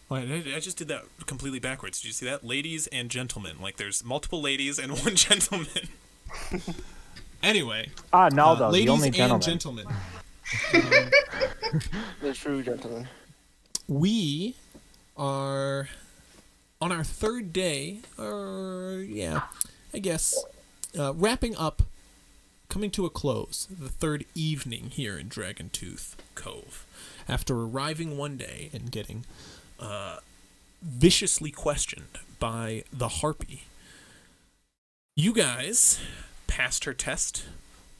Wait, I just did that completely backwards. Did you see that? Ladies and gentlemen. Like, there's multiple ladies and one gentleman. Anyway, Naldo, the ladies only and gentleman. gentlemen, The true gentleman. we are on our third day, I guess, wrapping up, coming to a close, the third evening here in Dragontooth Cove. After arriving one day and getting viciously questioned by the Harpy, you guys passed her test,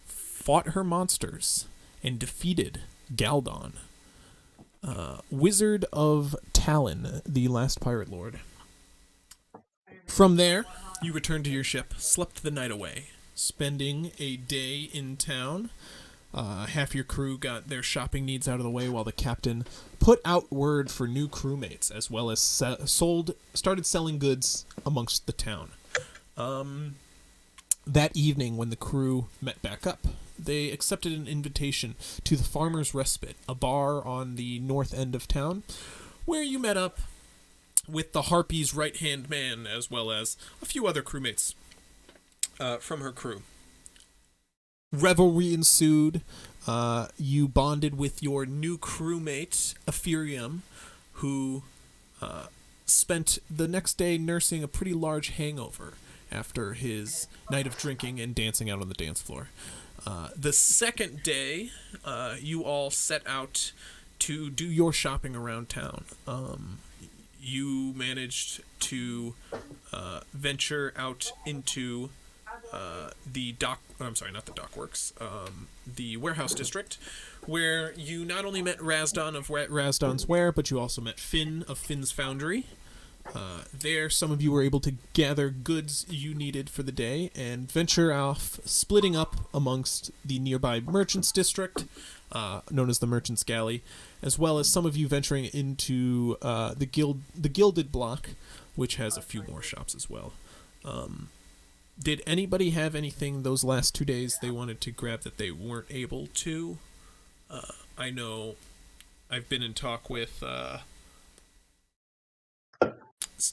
fought her monsters, and defeated Galdon, Wizard of Talon, the last Pirate Lord. From there, you returned to your ship, slept the night away, spending a day in town. Half your crew got their shopping needs out of the way while the captain put out word for new crewmates, as well as started selling goods amongst the town. That evening, when the crew met back up, they accepted an invitation to the Farmer's Respite, a bar on the north end of town, where you met up with the Harpy's right-hand man, as well as a few other crewmates from her crew. Revelry ensued. You bonded with your new crewmate, Ephirium, who spent the next day nursing a pretty large hangover after his night of drinking and dancing out on the dance floor. The second day, you all set out to do your shopping around town. You managed to venture out into the warehouse district, where you not only met Razdon of Razdon's Ware, but you also met Finn of Finn's Foundry. There, some of you were able to gather goods you needed for the day and venture off, splitting up amongst the nearby merchants district, known as the Merchants Galley, as well as some of you venturing into the Gilded Block, which has a few more shops as well. Did anybody have anything those last 2 days they wanted to grab that they weren't able to? I know I've been in talk with...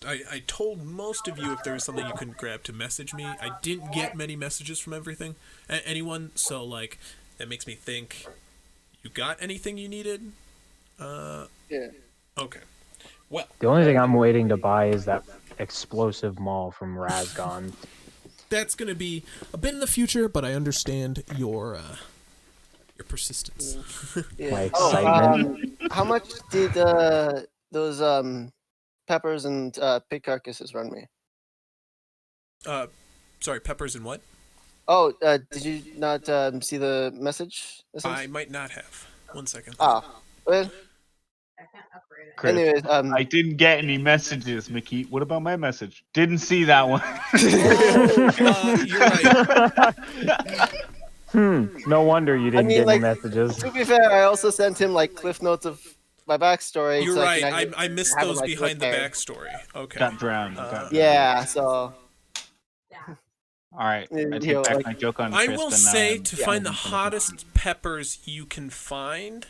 I told most of you if there was something you couldn't grab to message me. I didn't get many messages from anyone, so, like, that makes me think, you got anything you needed? Yeah. Okay. Well. The only thing I'm waiting to buy is that explosive maul from Razgon. That's going to be a bit in the future, but I understand your persistence. Yeah. My excitement. How much did those peppers and pig carcasses run me? Sorry, peppers and what? Oh, did you not see the message? I might not have. 1 second. Well, Chris, anyways, I didn't get any messages, Mickey. What about my message? Didn't see that one. You're right. No wonder you didn't get any messages. To be fair, I also sent him like cliff notes of my backstory. You're so right. I missed have those him, like, behind the there. backstory. Okay. Got drowned. Yeah, so. All right. I You take know, back like- my joke on I Chris. will and, say to yeah, find the I'm gonna- hottest peppers you can find.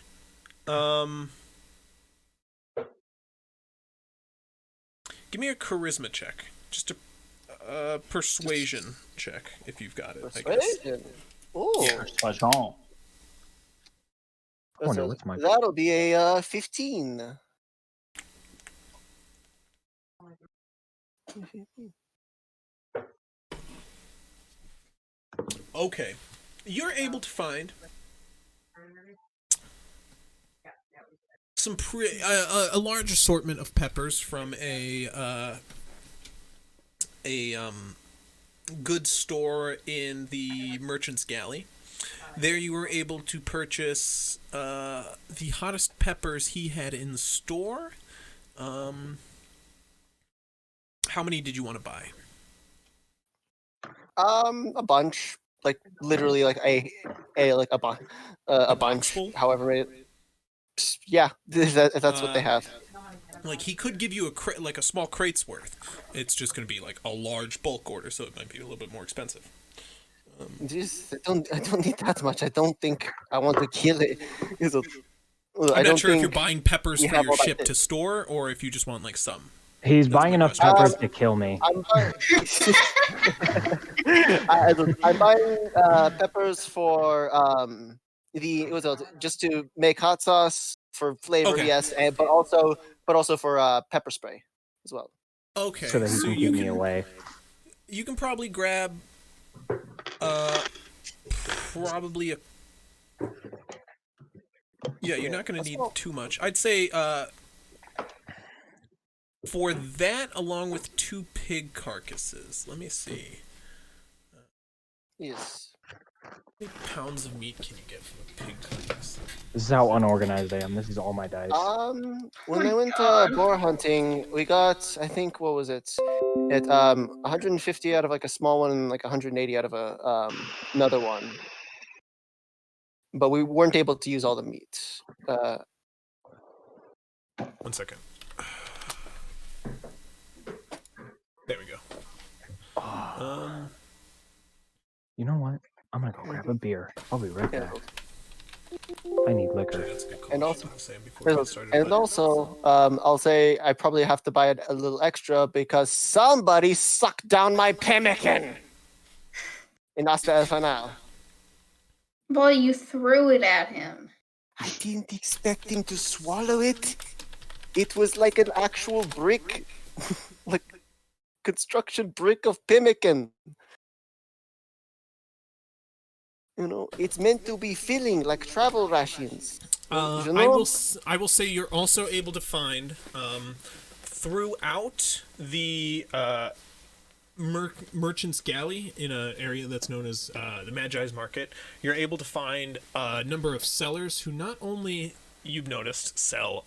Give me a charisma check. Just a persuasion check if you've got it. I guess. Persuasion. Ooh. Persuasion. I wonder what's my... That'll be a 15. Okay, you're able to find some a large assortment of peppers from a goods store in the Merchants Galley. There you were able to purchase the hottest peppers he had in store. How many did you want to buy? A bunch. Like literally, like a bunch. full? However, yeah, if that's what they have. Like, he could give you a small crate's worth. It's just going to be like a large bulk order, so it might be a little bit more expensive. Jeez, I don't need that much. I don't think I want to kill it. Well, I I'm don't not sure if think you're buying peppers we for have your all that ship bit. to store, or if you just want like some. He's That's buying my enough question. peppers to kill me. I'm buying. I'm buying peppers for just to make hot sauce for flavor, Okay. yes, and but also for pepper spray as well. Okay, So that he so can you keep me can away. you can probably grab probably a yeah. You're not going to need too much. I'd say for that, along with 2 pig carcasses. Let me see. Yes. How many pounds of meat can you get from a pig carcass? This is how unorganized I am. This is all my dice. When I went boar hunting, we got, I think, what was it? 150 out of like a small one and like 180 out of another one. But we weren't able to use all the meat. 1 second. There we go. You know what? I'm gonna go grab a beer. I'll be right Yeah. back. I need liquor. That's a good call. And also- I was saying before we got started, And but- also, I'll say I probably have to buy it a little extra because somebody sucked down my pemmican in Asta El Fanal. Well, you threw it at him. I didn't expect him to swallow it. It was like an actual brick, like construction brick of pemmican. You know, it's meant to be filling like travel rations. You I know? will say you're also able to find throughout the merchant's galley in an area that's known as the Magi's Market. You're able to find a number of sellers who not only you've noticed sell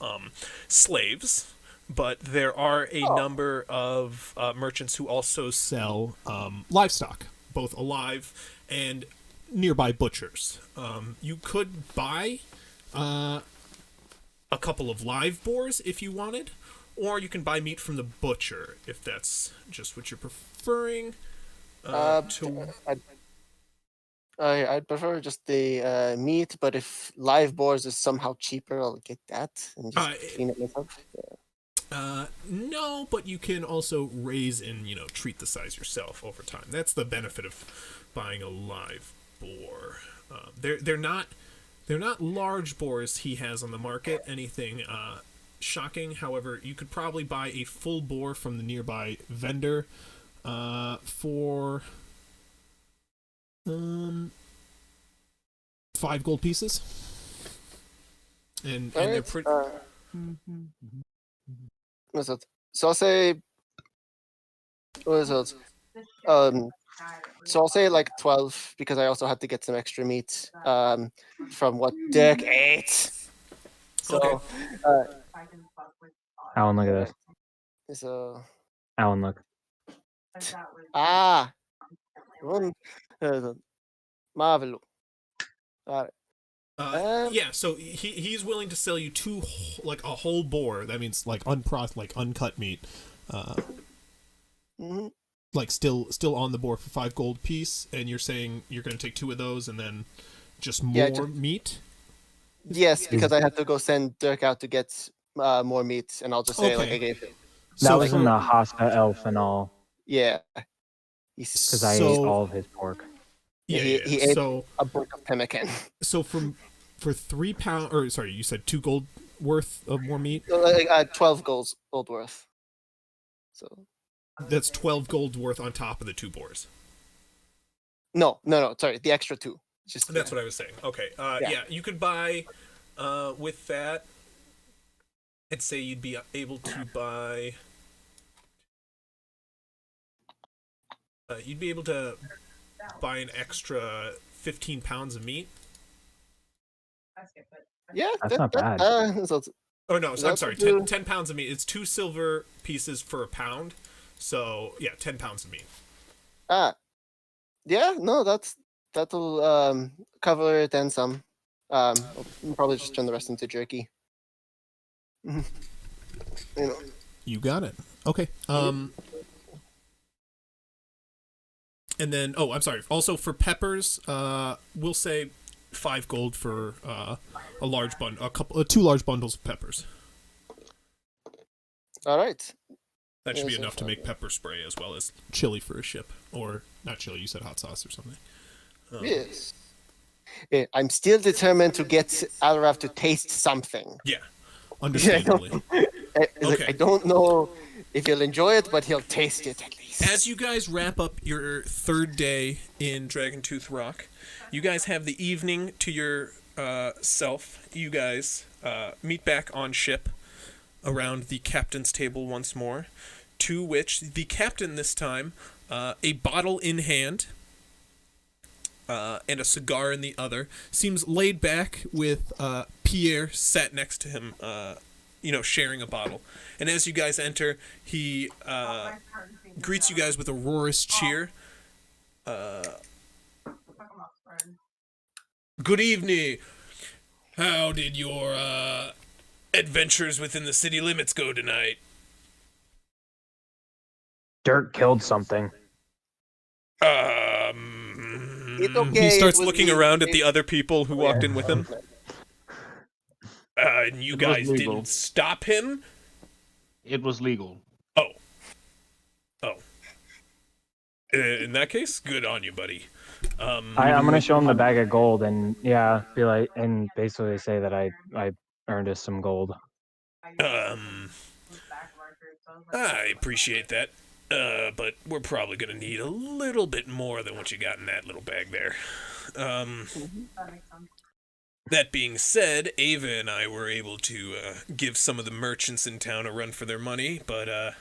slaves, but there are a number of merchants who also sell livestock, both alive and nearby butchers. You could buy a couple of live boars if you wanted, or you can buy meat from the butcher if that's just what you're preferring. I'd prefer just the meat, but if live boars is somehow cheaper, I'll get that and just clean it myself. No, but you can also raise and treat the size yourself over time. That's the benefit of buying a live boar. They're not large boars he has on the market. Anything shocking. However, you could probably buy a full boar from the nearby vendor for 5 gold pieces. And they're Alright, pretty. What's that? So I'll say. What is it? So I'll say like 12 because I also had to get some extra meat from what Dirk ate. So, Okay. Alan, look at this. So Alan, look. Marvelo. Alright. Yeah, so he's willing to sell you a whole boar. That means like uncut meat. Mhm. Like still on the board for 5 gold piece, and you're saying you're going to take 2 of those and then just more meat. Yes, because I had to go send Dirk out to get more meat, and I'll just say like Okay. I gave him. That So was in the Hasta El Fanal Yeah. because I ate all of his pork. Yeah, he yeah. ate- So A brick of pemmican. for 3 pound, or sorry, you said 2 gold worth of more meat. 12 gold worth. So That's 12 gold worth on top of the 2 boars. no. Sorry, the extra 2. Just That's what I was saying. Okay. Yeah, you could buy with that. I'd say you'd be able to buy. You'd be able to buy an extra 15 pounds of meat. Yeah, That's not bad. Oh no, I'm That's sorry. good. 10 pounds of meat. It's 2 silver pieces for a pound. So yeah, 10 pounds of meat. Yeah, no, that'll cover it and some. I'll probably just turn the rest into jerky. You know. You got it. Okay. And then, I'm sorry. Also for peppers, we'll say 5 gold for a large two large bundles of peppers. All right. That should be Yes, enough to make pepper spray as well as chili for a ship, or not chili. You said hot sauce or something. Yes. I'm still determined to get Alrav to taste something. Yeah, understandably. I don't know if he'll enjoy it, but he'll taste it at least. As you guys wrap up your 3rd day in Dragontooth Rock, you guys have the evening to your self. You guys meet back on ship around the captain's table once more, to which the captain this time, a bottle in hand and a cigar in the other, seems laid back with Pierre sat next to him, sharing a bottle. And as you guys enter, he greets you guys with a roarous cheer. Good evening. How did your adventures within the city limits go tonight? Dirk killed something. It's okay. He starts it was looking me. around at the other people who walked in with him. And you It was guys legal. didn't stop him? It was legal. Oh. In that case, good on you, buddy. I'm gonna show him the bag of gold and be like, and basically say that I earned us some gold. I appreciate that. But we're probably gonna need a little bit more than what you got in that little bag there. That being said, Ava and I were able to give some of the merchants in town a run for their money, but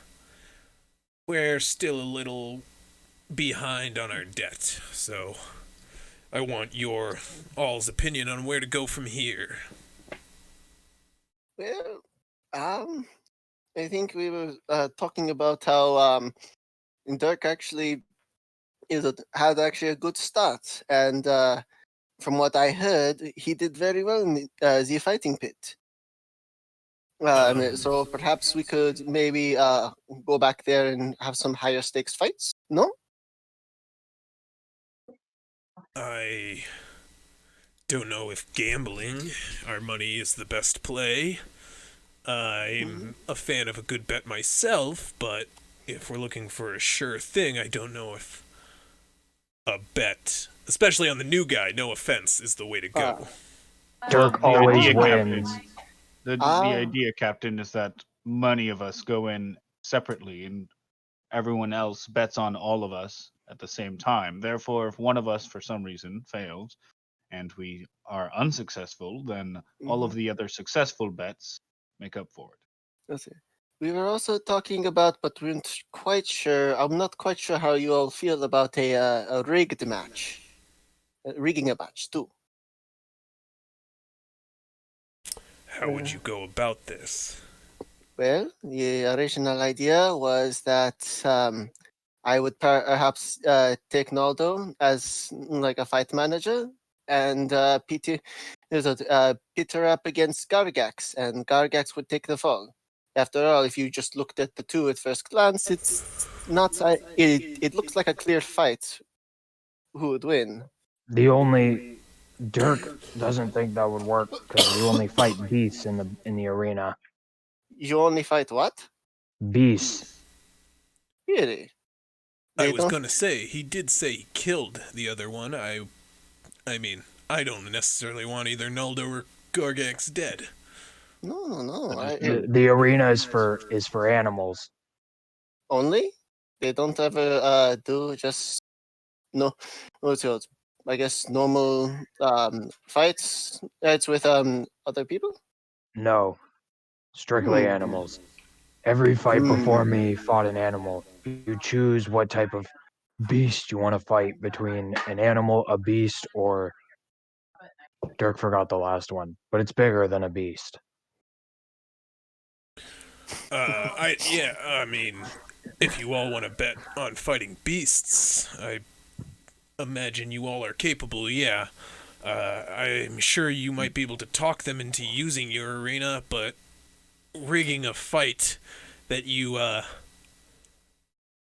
we're still a little behind on our debt, so I want your all's opinion on where to go from here. Well, I think we were talking about how Dirk actually had a good start, and from what I heard, he did very well in the fighting pit. So perhaps we could maybe go back there and have some higher stakes fights. No? I don't know if gambling our money is the best play. I'm a fan of a good bet myself, but if we're looking for a sure thing, I don't know if a bet, especially on the new guy, no offense, is the way to go. Dirk The always idea, wins. Captain, the Ah. idea, Captain, is that many of us go in separately, and everyone else bets on all of us at the same time. Therefore, if one of us, for some reason, fails, and we are unsuccessful, then all of the other successful bets make up for it. Let's see. We were also talking about, but we're not quite sure. I'm not quite sure how you all feel about a rigged match, rigging a match too. How would you go about this? Well, the original idea was that I would perhaps take Naldo as like a fight manager, and Peter up against Gargax, and Gargax would take the fall. After all, if you just looked at the two at first glance, it's not. It looks like a clear fight. Who would win? Dirk doesn't think that would work because you only fight beasts in the arena. You only fight what? Beasts. Really? I They was don't- gonna say, he did say he killed the other one. I mean, I don't necessarily want either Nuldo or Gorgax dead. No. The arena is for animals. Only? They don't ever do just what's it called? I guess normal fights. It's with other people. No, strictly animals. Every fight before me fought an animal. You choose what type of beast you want to fight between an animal, a beast, or Dirk forgot the last one, but it's bigger than a beast. I mean, if you all want to bet on fighting beasts, I imagine you all are capable, yeah. I'm sure you might be able to talk them into using your arena, but rigging a fight that you, I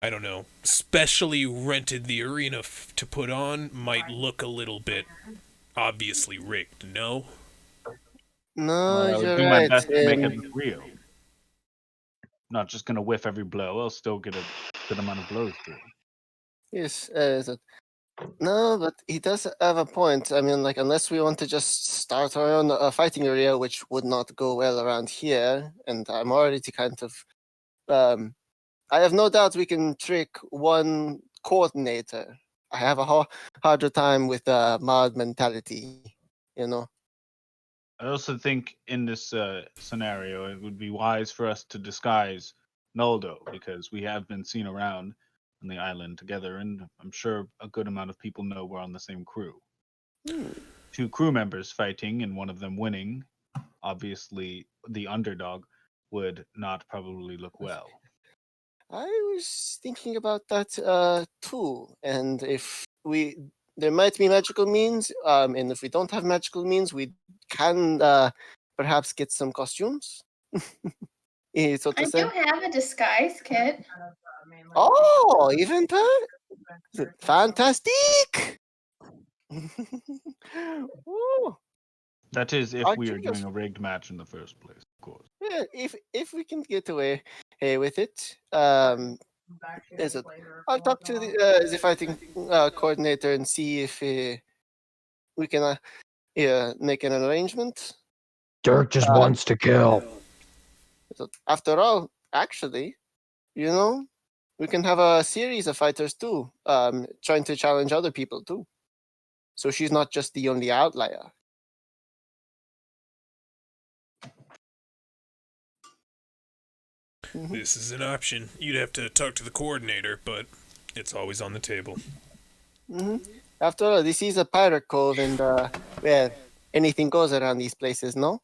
don't know, specially rented the arena to put on might look a little bit obviously rigged, no? No, I would you're do my right. best to make it real. Not just gonna whiff every blow. I'll still get a good amount of blows through. Yes, no, but he does have a point. I mean, like, unless we want to just start our own fighting area, which would not go well around here, and I'm already kind of, I have no doubt we can trick one coordinator. I have a harder time with mod mentality, you know. I also think in this scenario, it would be wise for us to disguise Noldo because we have been seen around on the island together, and I'm sure a good amount of people know we're on the same crew. Hmm. 2 crew members fighting and one of them winning, obviously the underdog would not probably look well. I was thinking about that too, and if there might be magical means, and if we don't have magical means, we can perhaps get some costumes. So to I say. do have a disguise kit. Oh, even that? Fantastic! Ooh, That is if aren't we you are just doing a rigged match in the first place, of course. yeah, if we can get away with it, is it? I'll talk to the fighting coordinator and see if we can make an arrangement. Dirk just Um, wants to kill. So after all, actually, you know, we can have a series of fighters too, trying to challenge other people too. So she's not just the only outlier. Mhm. This is an option. You'd have to talk to the coordinator, but it's always on the table. Mhm. After all, this is a pirate cove, and well, anything goes around these places, no?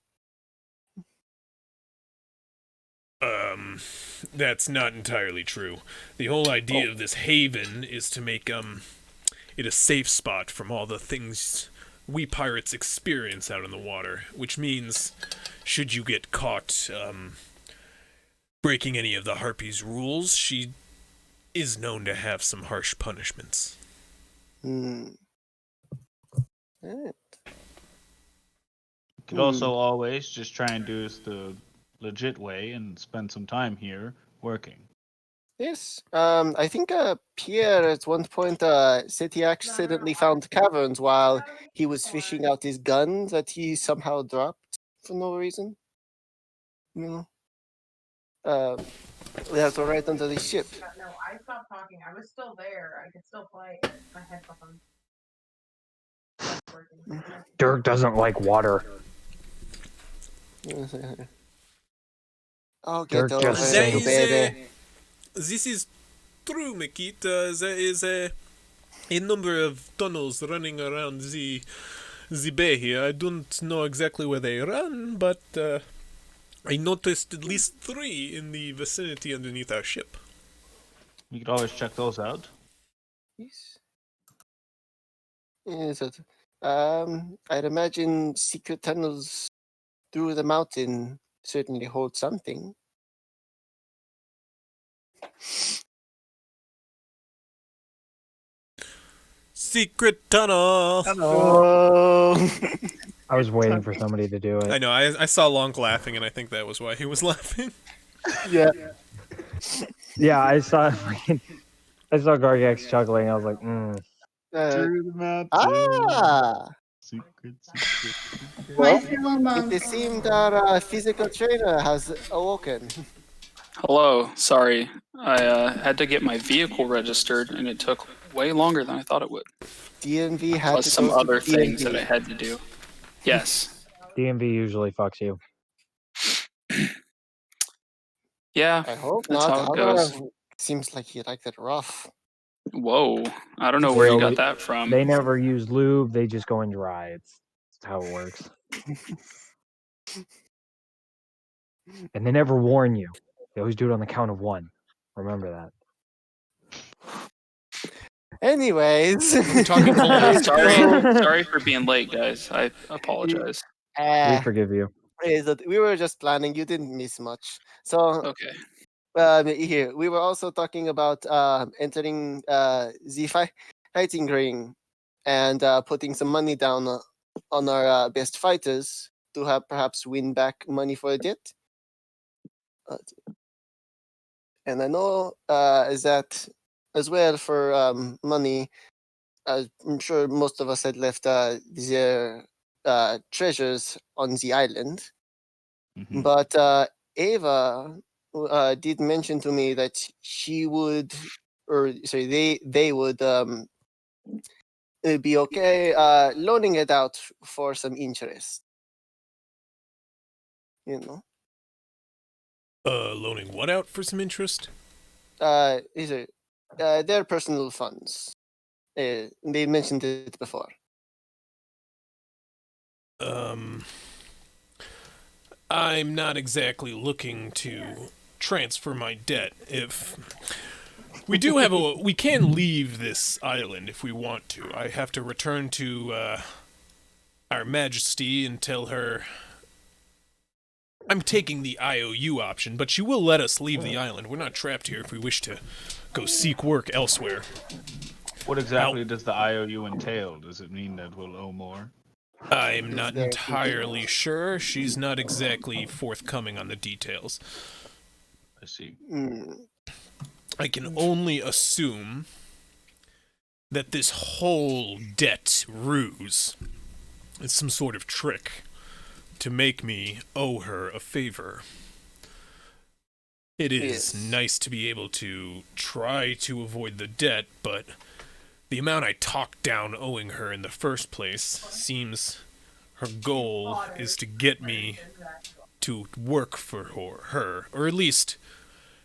That's not entirely true. The whole idea of this haven is to make it a safe spot from all the things we pirates experience out in the water, which means should you get caught breaking any of the Harpy's rules, she is known to have some harsh punishments. Hmm. Could also always just try and do this the legit way and spend some time here working. Yes. I think Pierre at one point said he accidentally found caverns while he was fishing out his gun that he somehow dropped for no reason. You know? That's right under the ship. No, I stopped talking. I was still there. I could still play my headphones. Dirk doesn't like water. I'll Dirk get just over saying- it, baby. This is true, Mikita. There is a number of tunnels running around the bay here. I don't know exactly where they run, but I noticed at least 3 in the vicinity underneath our ship. You could always check those out. Yes. Yes, I'd imagine secret tunnels through the mountain certainly hold something. Secret tunnel! Oh. I was waiting for somebody to do I it. know, I saw Lonk laughing, and I think that was why he was laughing. Yeah. Yeah, I saw Gargax chuckling. I was like, Through the mountain. Secret. My Well, fellow it monks. seemed our physical trainer has awoken. Hello, sorry. I had to get my vehicle registered, and it took way longer than I thought it would. DMV had Plus to some go to other things DMV. that I had to do. Yes. DMV usually fucks you. Yeah. I hope That's not. how it goes. Alvaro seems like he liked it rough. Whoa. I don't know where you got that from. They never use lube. They just go in dry. It's how it works. And they never warn you. They always do it on the count of 1. Remember that. Anyways. We're talking Yeah, Volvo. sorry for being late, guys. I apologize. We forgive you. We were just planning. You didn't miss much. So Okay. here we were also talking about entering the fighting ring and putting some money down on our best fighters to have perhaps win back money for a debt. And I know that as well for money. I'm sure most of us had left their treasures on the island, Mhm. but Ava did mention to me that she would, or sorry, they would be okay loaning it out for some interest. You know, Loaning what out for some interest? is it their personal funds? They mentioned it before. I'm not exactly looking to transfer my debt. If we do have we can leave this island if we want to. I have to return to Our Majesty and tell her I'm taking the IOU option, but she will let us leave the island. We're not trapped here if we wish to go seek work elsewhere. What exactly does the IOU entail? Does it mean that we'll owe more? I'm not entirely sure. She's not exactly forthcoming on the details. I see. I can only assume that this whole debt ruse is some sort of trick to make me owe her a favor. It is Yes. nice to be able to try to avoid the debt, but the amount I talked down owing her in the first place seems her goal is to get me to work for her, or at least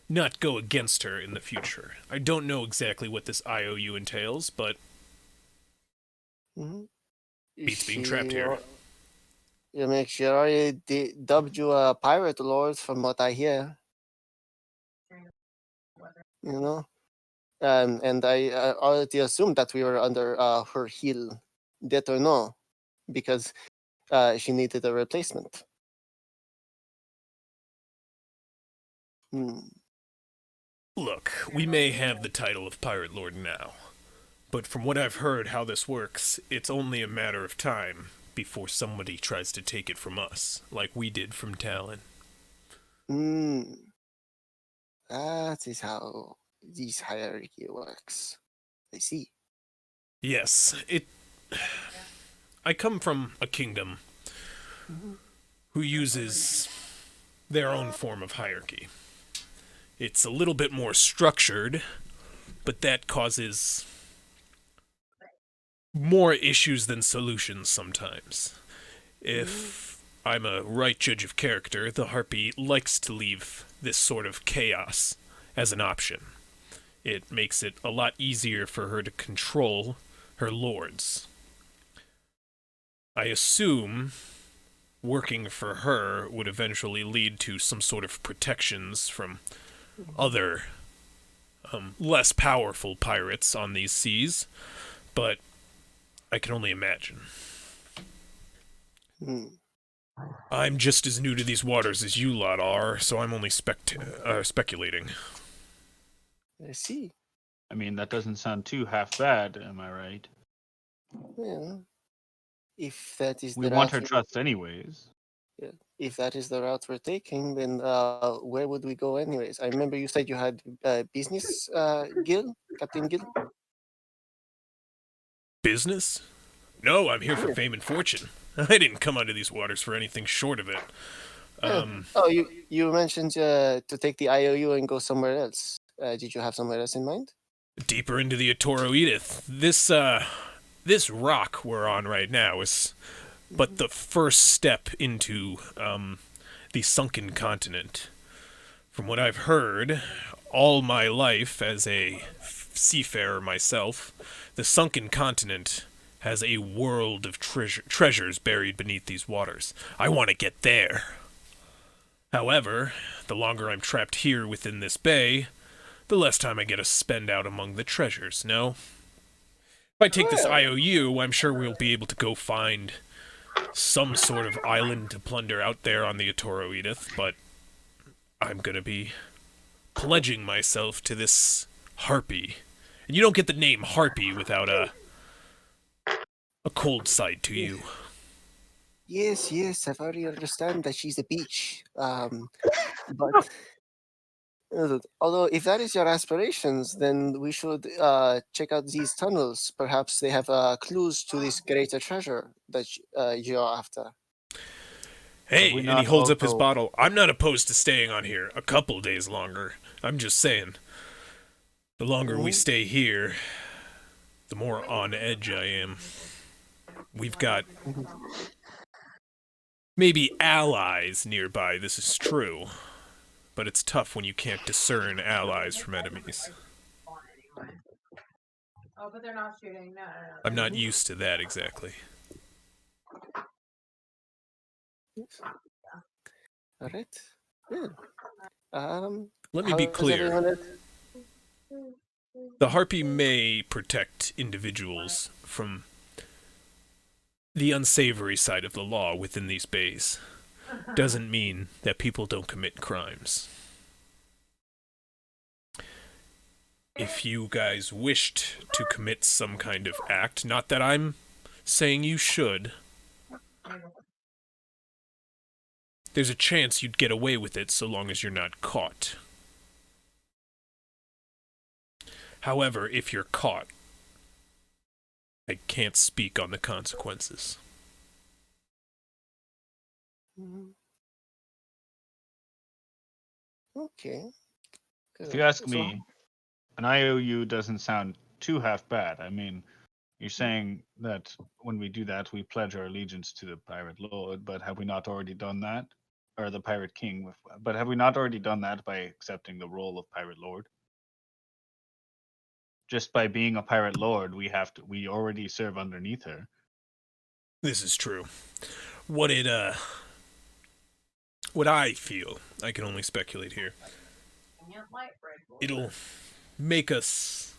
not go against her in the future. I don't know exactly what this IOU entails, but beats being trapped here. You make sure already dubbed you a pirate lord, from what I hear. You know, and I already assumed that we were under her heel, debt or no, because she needed a replacement. Look, we may have the title of Pirate Lord now, but from what I've heard how this works, it's only a matter of time before somebody tries to take it from us, like we did from Talon. That is how this hierarchy works. I see. Yes, I come from a kingdom who uses their own form of hierarchy. It's a little bit more structured, but that causes more issues than solutions sometimes. If I'm a right judge of character, the Harpy likes to leave this sort of chaos as an option. It makes it a lot easier for her to control her lords. I assume working for her would eventually lead to some sort of protections from other less powerful pirates on these seas, but I can only imagine. I'm just as new to these waters as you lot are, so I'm only speculating. I see. I mean, that doesn't sound too half bad, am I right? Well, if that is We the want route her trust anyways. if that is the route we're taking, then where would we go anyways? I remember you said you had business, Gil, Captain Gil. Business? No, I'm here for fame and fortune. I didn't come onto these waters for anything short of it. Oh, you mentioned to take the IOU and go somewhere else. Did you have somewhere else in mind? Deeper into the Atoro Edith. This rock we're on right now is but the first step into the sunken continent. From what I've heard, all my life as a seafarer myself, the sunken continent has a world of treasures buried beneath these waters. I want to get there. However, the longer I'm trapped here within this bay, the less time I get to spend out among the treasures, no? If I take this IOU, I'm sure we'll be able to go find some sort of island to plunder out there on the Atoro Edith, but I'm gonna be pledging myself to this Harpy. And you don't get the name Harpy without a cold side to you. Yes, yes, I've already understand that she's a beach. But although if that is your aspirations, then we should check out these tunnels. Perhaps they have clues to this greater treasure that you're after. Hey, we and he not holds up his also- bottle. I'm not opposed to staying on here a couple days longer. I'm just saying, the longer we stay here, the more on edge I am. We've got maybe allies nearby, this is true. But it's tough when you can't discern allies from enemies. Oh, but they're not shooting. No. I'm not used to that exactly. All right. Good. Let me be how is clear. everyone at- The Harpy may protect individuals from the unsavory side of the law within these bays. Doesn't mean that people don't commit crimes. If you guys wished to commit some kind of act, not that I'm saying you should, there's a chance you'd get away with it so long as you're not caught. However, if you're caught, I can't speak on the consequences. Mhm. Okay. If Good. you ask So- me, an IOU doesn't sound too half bad. I mean, you're saying that when we do that, we pledge our allegiance to the pirate lord, but have we not already done that? Or the pirate king? But have we not already done that by accepting the role of pirate lord? Just by being a pirate lord, we already serve underneath her. This is true. What I feel, I can only speculate here, it'll make us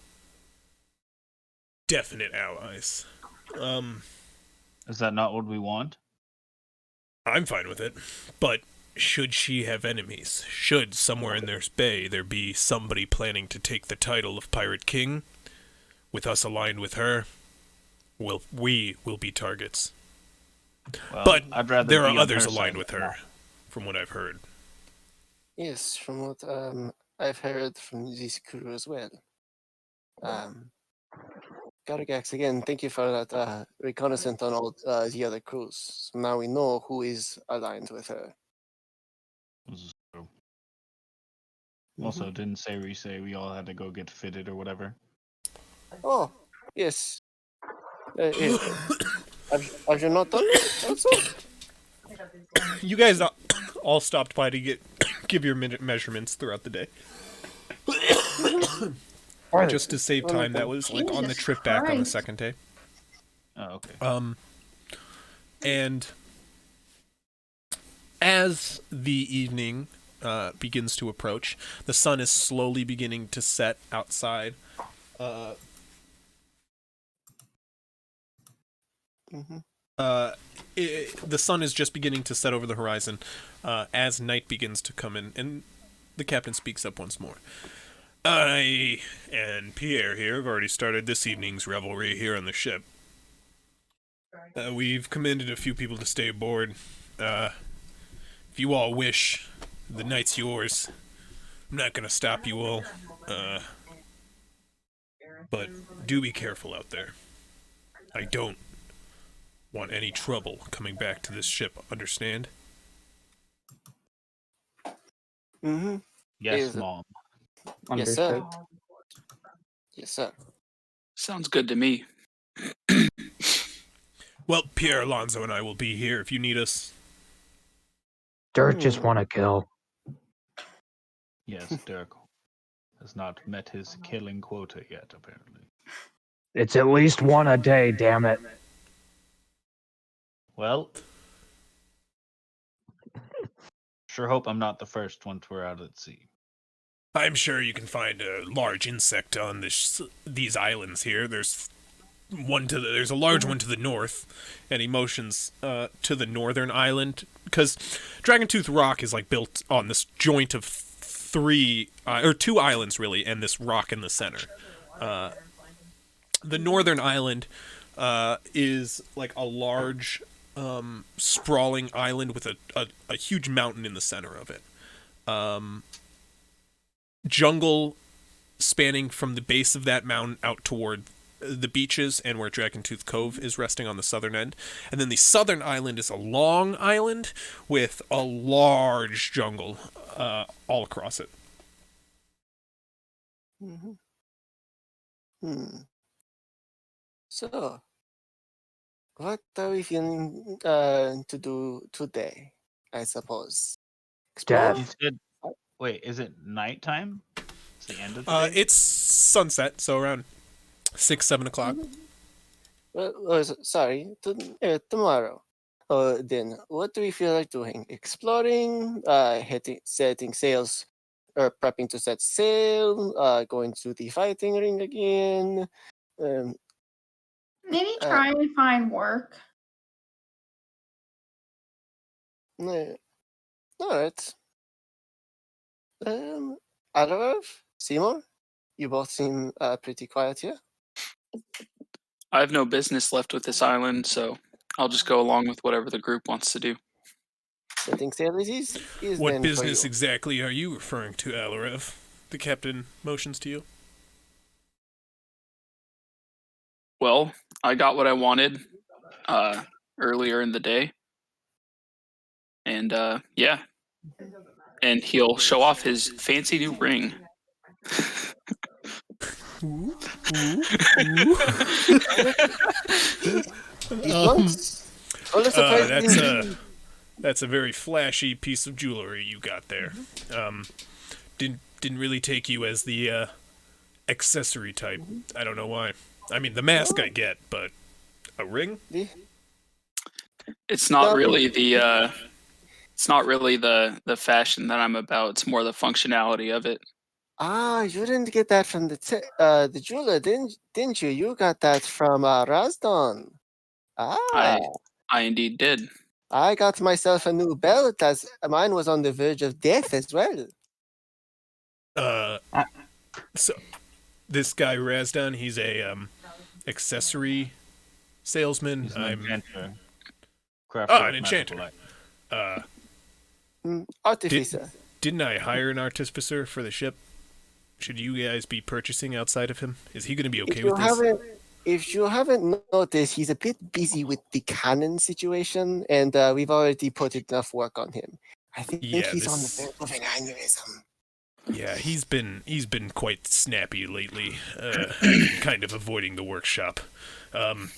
definite allies. Is that not what we want? I'm fine with it, but should she have enemies, should somewhere in their bay there be somebody planning to take the title of Pirate King, with us aligned with her, we will be targets. Well, But I'd rather there be are on others her aligned side. with her, from what I've heard. Yes, from what I've heard from this crew as well. Gargax, again, thank you for that reconnaissance on all the other crews. So now we know who is aligned with her. This is true. Also, didn't Sayri say we all had to go get fitted or whatever? Oh, yes. Have you not done that also? You guys all stopped by to give your minute measurements throughout the day. Just to save time, that was like on the Jesus trip back on the Christ. second day. Oh, okay. And as the evening begins to approach, the sun is slowly beginning to set outside. The sun is just beginning to set over the horizon as night begins to come in, and the captain speaks up once more. I and Pierre here have already started this evening's revelry here on the ship. We've commanded a few people to stay aboard. If you all wish, the night's yours. I'm not going to stop you all. But do be careful out there. I don't want any trouble coming back to this ship, understand? Mm-hmm. Yes, is it- Mom. Yes, sir. Understood. Yes, sir. Sounds good to me. Well, Pierre Alonso and I will be here if you need us. Dirt just want to kill. Yes, Dirk has not met his killing quota yet, apparently. It's at least one a day, damn it. Well, sure hope I'm not the first once we're out at sea. I'm sure you can find a large insect on these islands here. There's a large one to the north, and he motions to the northern island, because Dragontooth Rock is like built on this joint of two islands really, and this rock in the center. The northern island is like a large sprawling island with a huge mountain in the center of it. Jungle spanning from the base of that mountain out toward the beaches and where Dragontooth Cove is resting on the southern end. And then the southern island is a long island with a large jungle all across it. Mm-hmm. So, what are we feeling to do today? I suppose. Death. You said, wait, is it nighttime? It's the end of the day? It's sunset, so around 6-7 o'clock. Sorry, tomorrow. Then, what do we feel like doing? Exploring, setting sails, or prepping to set sail, going to the fighting ring again. Maybe try and find work. All right. Alarav, Seymour, you both seem pretty quiet here. I have no business left with this island, so I'll just go along with whatever the group wants to do. Setting sail is What then business for you. exactly are you referring to, Alarev? The captain motions to you. Well, I got what I wanted earlier in the day. And yeah. And he'll show off his fancy new ring. Ooh. These monks? All the surprising- That's a very flashy piece of jewelry you got there. Didn't really take you as the accessory type. I don't know why. I mean, the mask I get, but a ring? It's not really the fashion that I'm about. It's more the functionality of it. Ah, you didn't get that from the jeweler, didn't you? You got that from Razdon. Ah, I indeed did. I got myself a new belt as mine was on the verge of death as well. So this guy Razdon, he's a accessory salesman. He's an enchanter. An enchanter. Artificer. Didn't I hire an artificer for the ship? Should you guys be purchasing outside of him? Is he going to be okay with this? If you haven't noticed, he's a bit busy with the cannon situation, and we've already put enough work on him. I think he's on the verge of an aneurysm. Yeah, he's been quite snappy lately, kind of avoiding the workshop. You've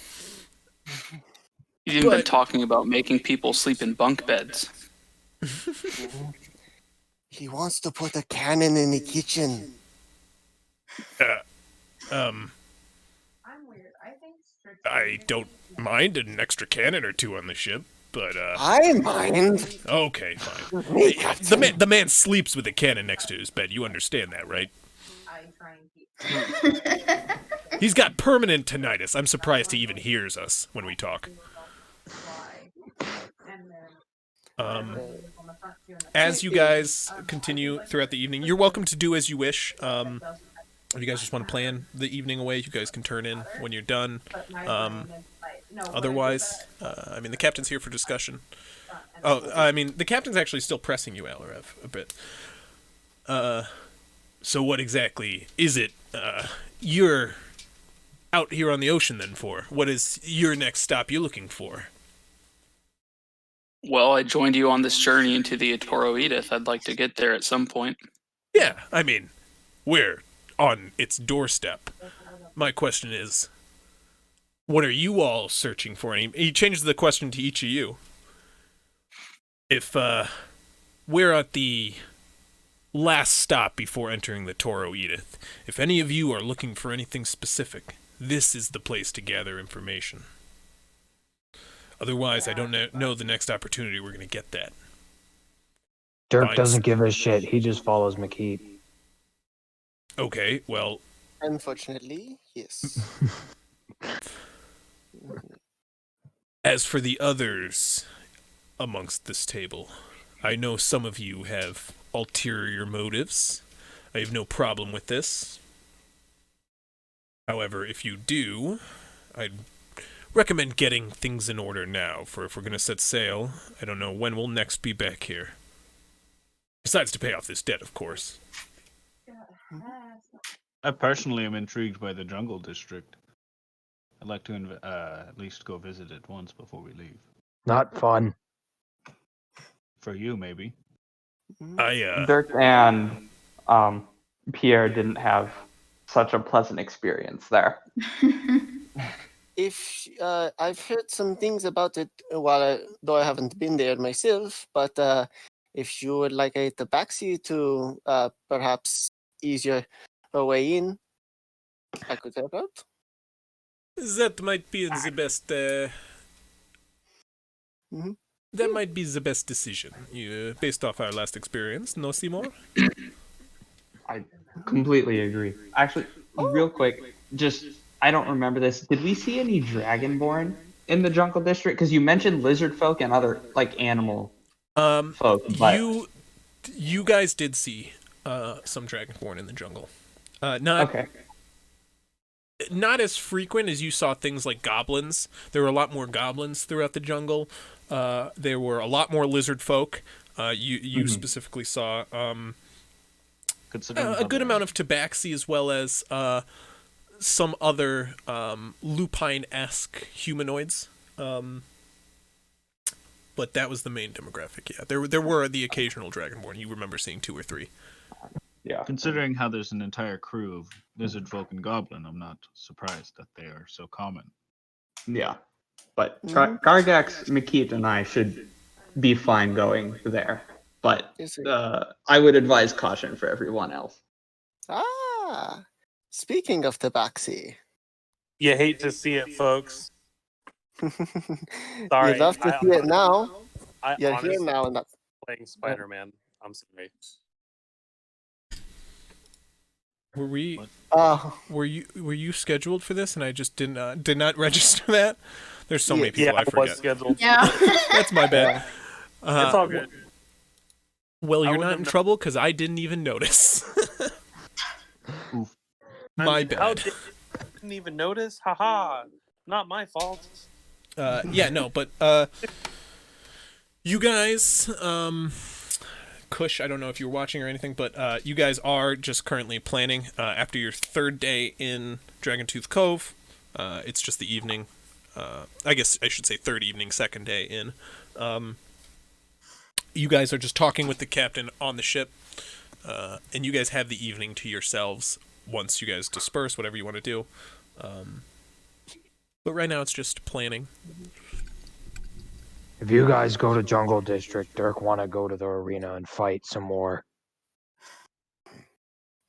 even been talking about making people sleep in bunk beds. He wants to put a cannon in the kitchen. I'm weird. I think I don't mind an extra cannon or two on the ship, but I mind. okay, fine. Me, Captain. The man sleeps with a cannon next to his bed. You understand that, right? I try and keep He's got permanent tinnitus. I'm surprised he even hears us when we talk. and then Um, on the front two and the as you guys continue throughout the evening, you're welcome to do as you wish. If you guys just want to plan the evening away, you guys can turn in when you're done. Otherwise, I mean, the captain's here for discussion. Oh, I mean, the captain's actually still pressing you, Alarev, a bit. So what exactly is it you're out here on the ocean then for? What is your next stop you're looking for? Well, I joined you on this journey into the Etoro Edith. I'd like to get there at some point. Yeah, I mean, we're on its doorstep. My question is, what are you all searching for? And he changes the question to each of you. If we're at the last stop before entering the Toro Edith, if any of you are looking for anything specific, this is the place to gather information. Otherwise, I don't know the next opportunity we're going to get that. Dirk Fine. doesn't give a shit. He just follows McKeith. Okay, well, Unfortunately, yes. as for the others amongst this table, I know some of you have ulterior motives. I have no problem with this. However, if you do, I'd recommend getting things in order now, for if we're going to set sail, I don't know when we'll next be back here. Besides to pay off this debt, of course. I personally am intrigued by the jungle district. I'd like to at least go visit it once before we leave. Not fun. For you, maybe. Dirk and Pierre didn't have such a pleasant experience there. If I've heard some things about it though I haven't been there myself, but if you would like a tabaxi to perhaps ease your way in, I could help out. That might be the best. That might be the best decision, based off our last experience. No, Seymour? I completely agree. Actually, real quick, I don't remember this. Did we see any dragonborn in the jungle district? Because you mentioned lizard folk and other animal folk. But... You guys did see some dragonborn in the jungle. Not as frequent as you saw things like goblins. There were a lot more goblins throughout the jungle. There were a lot more lizard folk. You specifically saw a good amount of tabaxi, as well as some other lupine-esque humanoids. But that was the main demographic. Yeah, there were the occasional dragonborn. You remember seeing 2 or 3. Yeah. Considering how there's an entire crew of lizard folk and goblin, I'm not surprised that they are so common. Yeah. But Gargax, Makit, and I should be fine going there. But I would advise caution for everyone else. Speaking of tabaxi. You hate to see it, folks. Sorry. You'd love to see it now. You're here now, and that's playing Spider-Man. I'm sorry. Were you scheduled for this, and I just did not register that? There's so many people I forget. Was scheduled. Yeah. That's my bad. It's all good. Well, you're not in trouble because I didn't even notice. My bad. How didn't even notice? Haha. Not my fault. But you guys, Kush, I don't know if you were watching or anything, but you guys are just currently planning after your 3rd day in Dragontooth Cove. It's just the evening. I guess I should say 3rd evening, 2nd day in. You guys are just talking with the captain on the ship, and you guys have the evening to yourselves once you guys disperse, whatever you want to do. But right now it's just planning. If you guys go to Jungle District, Dirk want to go to the arena and fight some more.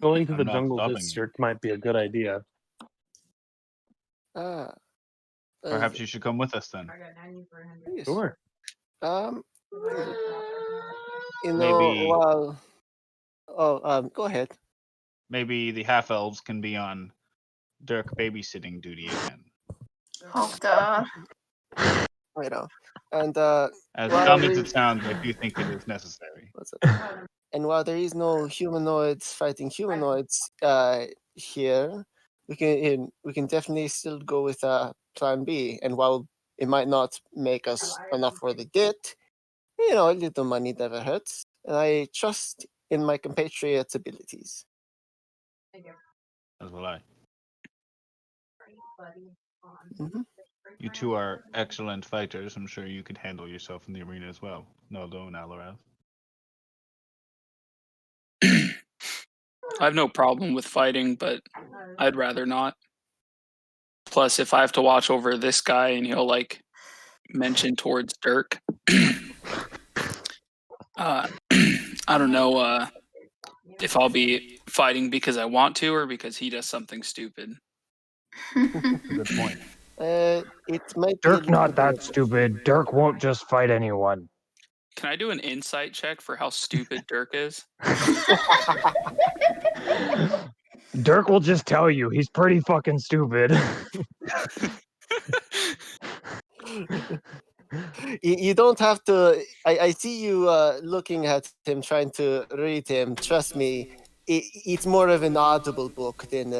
Going to the Jungle District might be a good idea. Perhaps you should come with us then. Sure. Go ahead. Maybe the half-elves can be on Dirk babysitting duty again. Oh, God. And as dumb as it sounds, I do think it is necessary. And while there is no humanoids fighting humanoids here, we can definitely still go with Plan B. And while it might not make us enough for the debt, a little money never hurts. And I trust in my compatriots' abilities. As will I. You two are excellent fighters. I'm sure you could handle yourself in the arena as well. Naldo and Alarath. I have no problem with fighting, but I'd rather not. Plus, if I have to watch over this guy and he'll mention towards Dirk, I don't know if I'll be fighting because I want to or because he does something stupid. Good point. It might Dirk not that stupid. Dirk won't just fight anyone. Can I do an insight check for how stupid Dirk is? Dirk will just tell you he's pretty fucking stupid. You don't have to. I see you looking at him, trying to read him. Trust me, it's more of an audible book than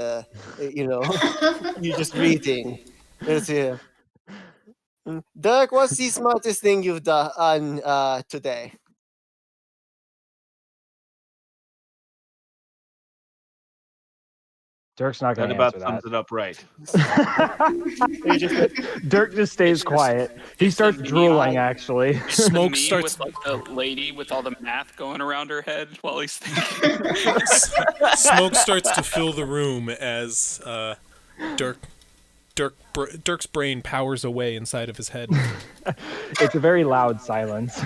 you just reading. Dirk, what's the smartest thing you've done today? Dirk's not That going to about answer sums it up right. that. Dirk just stays It's quiet. He starts me. drooling, actually. Smoke Me starts. with like the lady with all the math going around her head while he's thinking. Smoke starts to fill the room as Dirk's brain powers away inside of his head. It's a very loud silence.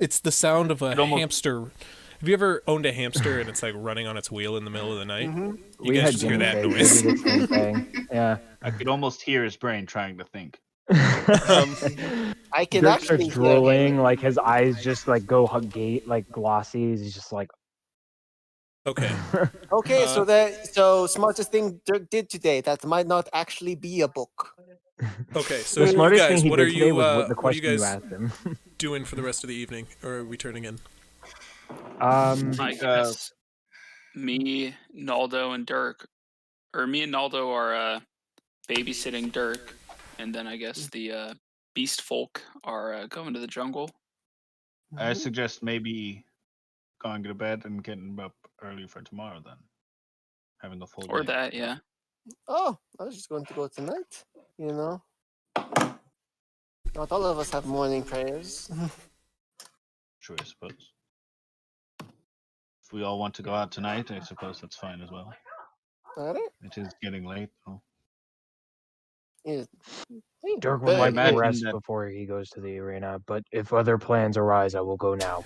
It's the sound of a It almost- hamster. Have you ever owned a hamster and it's like running on its wheel in the middle of the night? You we guys had just hear guinea that pigs. noise. They do the same thing. Yeah. I could almost hear his brain trying to think. I can Dirk actually starts hear drooling, him. like his eyes just like go gate like glossy. He's just like, Okay. Okay, so smartest thing Dirk did today. That might not actually be a book. Okay. So the you smartest guys, thing he what did are today you? was the What are you question you guys asked him. doing for the rest of the evening, or are we turning in? I guess me, Naldo, and Dirk, or me and Naldo are babysitting Dirk, and then I guess the beast folk are going to the jungle. I suggest maybe going to bed and getting up early for tomorrow then. Having a full Or day. that, yeah. Oh, I was just going to go tonight. You know, not all of us have morning prayers. Sure, I suppose. If we all want to go out tonight, I suppose that's fine as well. All right. It is getting late, though. Yeah. Dirk But- would like to imagine rest that- before he goes to the arena, but if other plans arise, I will go now.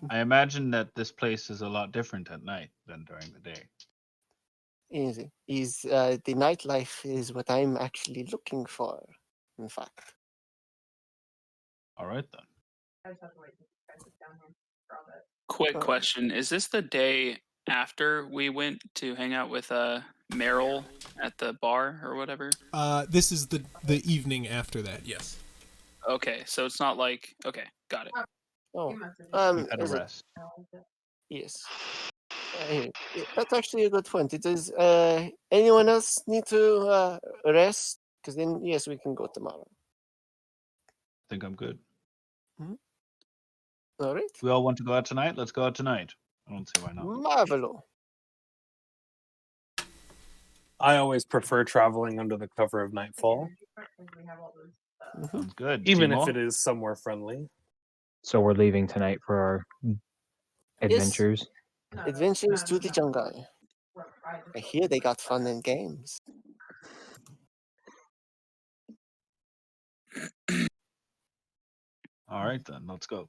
I imagine that this place is a lot different at night than during the day. Easy. The nightlife is what I'm actually looking for. In fact. All right then. I just have to wait till you guys sit down here for all that. Quick question: is this the day after we went to hang out with Meryl at the bar or whatever? This is the evening after that. Yes. Okay, so it's not like got it. Oh, You must have We've had a is it- rest. yes. That's actually a good point. It is. Anyone else need to rest? Because then, yes, we can go tomorrow. I think I'm good. All right. If we all want to go out tonight, let's go out tonight. I don't see why not. Marvelo. I always prefer traveling under the cover of nightfall, We have all those. Sounds good. even Timo? if it is somewhere friendly. So we're leaving tonight for our adventures. Adventures to the jungle. I hear they got fun and games. All right then, let's go.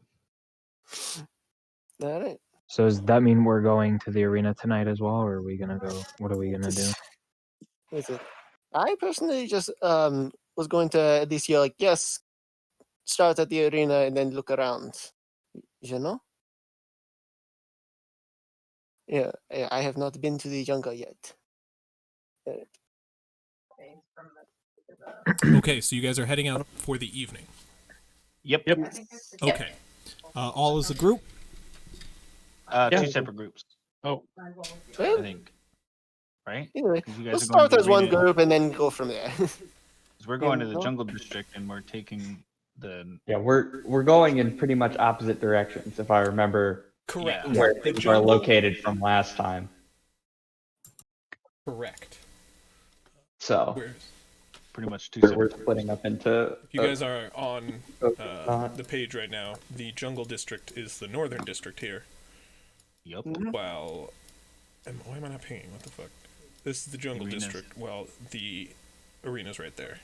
All right. So does that mean we're going to the arena tonight as well, or are we gonna go? What are we gonna do? Is it? I personally just was going to this year like yes, start at the arena and then look around. You know? Yeah, I have not been to the jungle yet. Okay, so you guys are heading out for the evening. Yep. Okay. All as a group. Yeah. Two separate groups, Oh, I Well, think. Right? anyway, 'Cause you guys we'll are going start to the as one arena. group and then go from there. 'Cause we're going to the know? jungle district and we're taking the Yeah, we're going in pretty much opposite directions, if I remember Correct. where The things are jungle- located from last time. Correct. So Where's- pretty much two we're separate splitting up into. If you guys are on uh, the page right now, the jungle district is the northern district here. Yep. While, why am I not pinging? What the fuck? This is the jungle Arenas. district. While the arena's right there.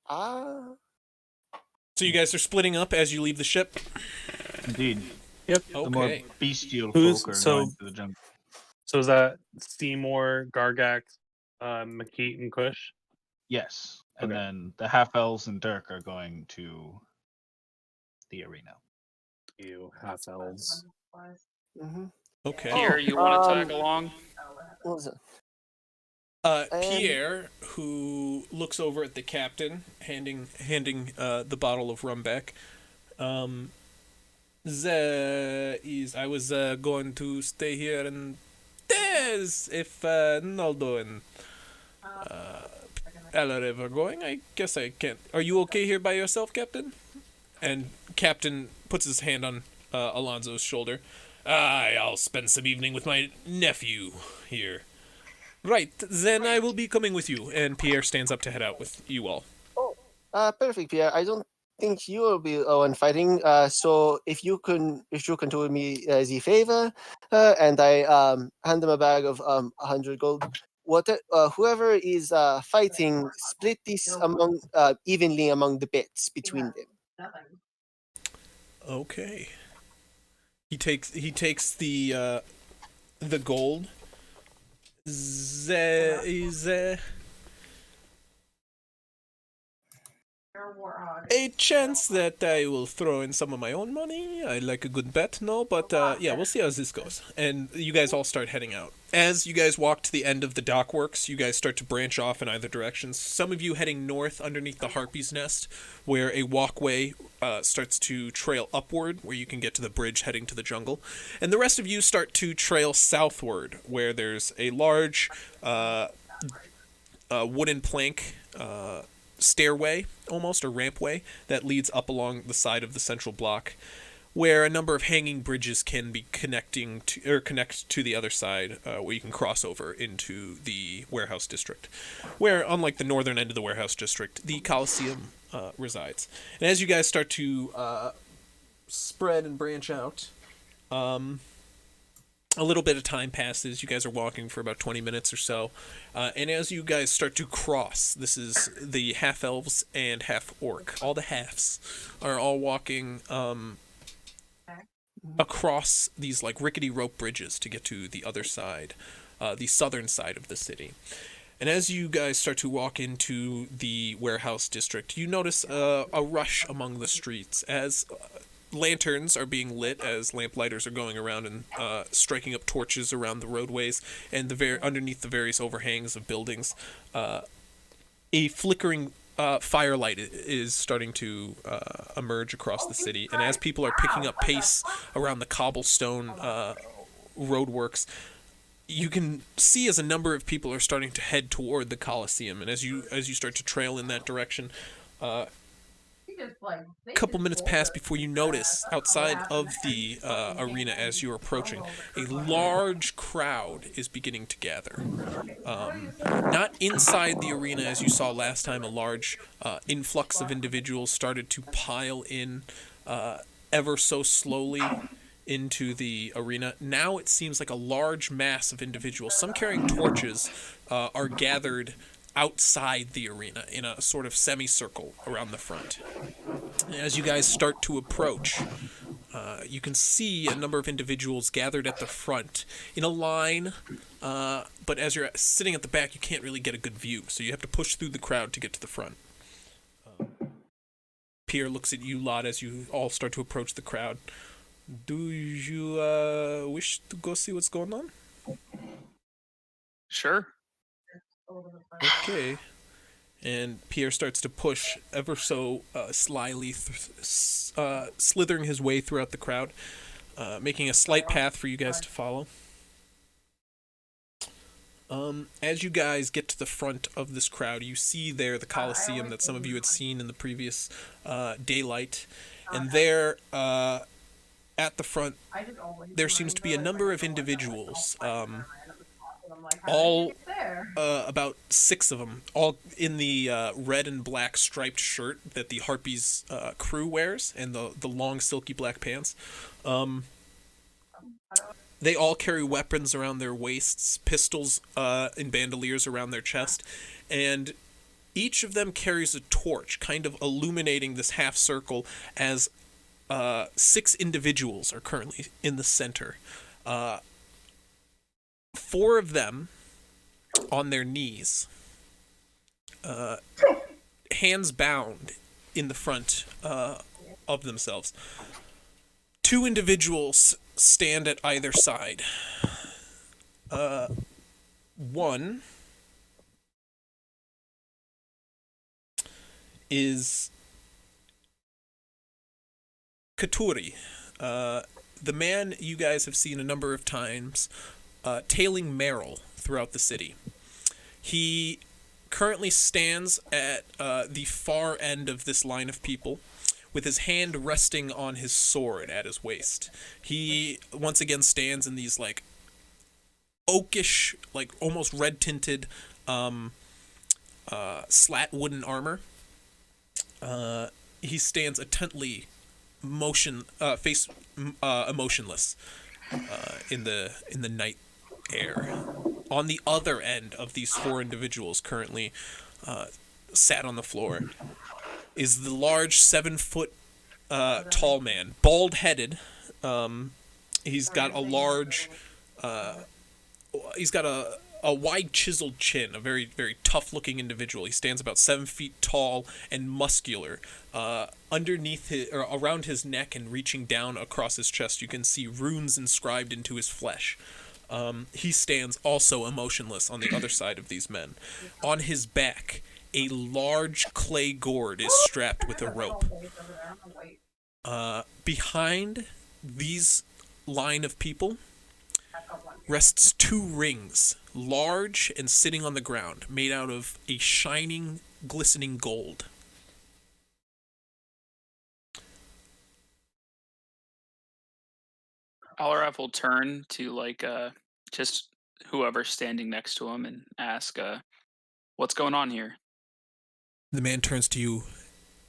Ah, So you guys are splitting up as you leave the ship. Indeed. yep. The more Okay. bestial Who's- folk are so- going to the jungle. So is that Seymour, Gargax, McKeat, and Kush? Yes. And Okay. then the half elves and Dirk are going to the arena. You half elves. mm-hmm. Okay. Pierre, you want to tag um, along? What was it? Pierre, who looks over at the captain, handing the bottle of rum back. I was going to stay here and there's if Naldo and Alareva going? I guess I can't. Are you okay here by yourself, Captain? And Captain puts his hand on Alonso's shoulder. Aye, I'll spend some evening with my nephew here. Right, then I will be coming with you. And Pierre stands up to head out with you all. Perfect, Pierre. I don't think you will be the one fighting. So if you can do me the favor, and I hand them a bag of 100 gold. Whoever is fighting, split this among evenly among the bets between them. Nothing. Okay. He takes the gold. A chance that I will throw in some of my own money. I like a good bet, no? But yeah, we'll see how this goes. And you guys all start heading out. As you guys walk to the end of the dockworks, you guys start to branch off in either direction. Some of you heading north underneath the Harpy's Nest, where a walkway starts to trail upward, where you can get to the bridge heading to the jungle. And the rest of you start to trail southward, where there's a large wooden plank stairway, almost, or rampway, that leads up along the side of the central block, where a number of hanging bridges can be connect to the other side, where you can cross over into the warehouse district, where, unlike the northern end of the warehouse district, the Colosseum resides. And as you guys start to spread and branch out, a little bit of time passes. You guys are walking for about 20 minutes or so. And as you guys start to cross, this is the half-elves and half-orc. All the halves are all walking across these like rickety rope bridges to get to the other side, the southern side of the city. And as you guys start to walk into the warehouse district, you notice a rush among the streets as lanterns are being lit, as lamplighters are going around and striking up torches around the roadways and underneath the various overhangs of buildings. A flickering firelight is starting to emerge across the city, and as people are picking up pace around the cobblestone roadworks, you can see as a number of people are starting to head toward the Colosseum. And as you start to trail in that direction, a couple minutes pass before you notice outside of the arena, as you're approaching, a large crowd is beginning to gather. Not inside the arena as you saw last time. A large influx of individuals started to pile in ever so slowly into the arena. Now it seems like a large mass of individuals, some carrying torches, are gathered outside the arena in a sort of semicircle around the front. As you guys start to approach, you can see a number of individuals gathered at the front in a line, but as you're sitting at the back, you can't really get a good view, so you have to push through the crowd to get to the front. Pierre looks at you lot as you all start to approach the crowd. Do you wish to go see what's going on? Sure. Okay. And Pierre starts to push ever so slyly, slithering his way throughout the crowd, making a slight path for you guys to follow. As you guys get to the front of this crowd, you see there the Colosseum that some of you had seen in the previous daylight. And there, at the front, there seems to be a number of individuals, all about 6 of them, all in the red and black striped shirt that the Harpies crew wears, and the long silky black pants. They all carry weapons around their waists, pistols and bandoliers around their chest, and each of them carries a torch, kind of illuminating this half circle, as 6 individuals are currently in the center. 4 of them on their knees, hands bound in the front of themselves. 2 individuals stand at either side. One is Katuri, the man you guys have seen a number of times tailing Meryl throughout the city. He currently stands at the far end of this line of people, with his hand resting on his sword at his waist. He once again stands in these like oakish, like almost red tinted slat wooden armor. He stands intently emotionless in the night air. On the other end of these four individuals currently sat on the floor is the large 7-foot tall man, bald-headed. He's got a large, he's got a wide chiseled chin, a very, very tough-looking individual. He stands about 7 feet tall and muscular. Underneath his, or around his neck and reaching down across his chest, you can see runes inscribed into his flesh. He stands also emotionless on the other side of these men. On his back, a large clay gourd is strapped with a rope. Behind these line of people rests 2 rings, large and sitting on the ground, made out of a shining, glistening gold. Alaraf will turn to like just whoever's standing next to him and ask, "What's going on here?" The man turns to you,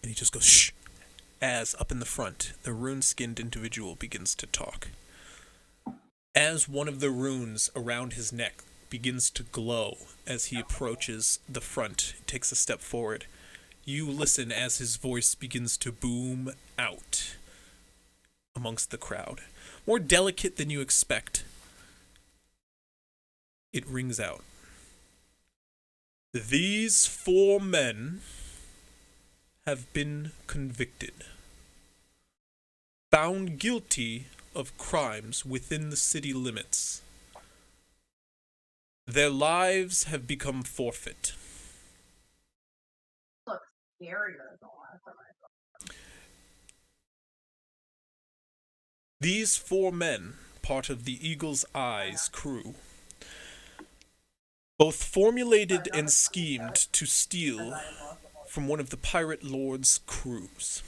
and he just goes, "Shh," as up in the front, the rune-skinned individual begins to talk. As one of the runes around his neck begins to glow as he approaches the front, takes a step forward, you listen as his voice begins to boom out amongst the crowd. More delicate than you expect, it rings out. These 4 men have been convicted, found guilty of crimes within the city limits. Their lives have become forfeit. Looks scarier than the last time I saw. These 4 men, part of the Eagle's Eyes crew, both formulated and schemed to steal from one of the pirate lord's crews.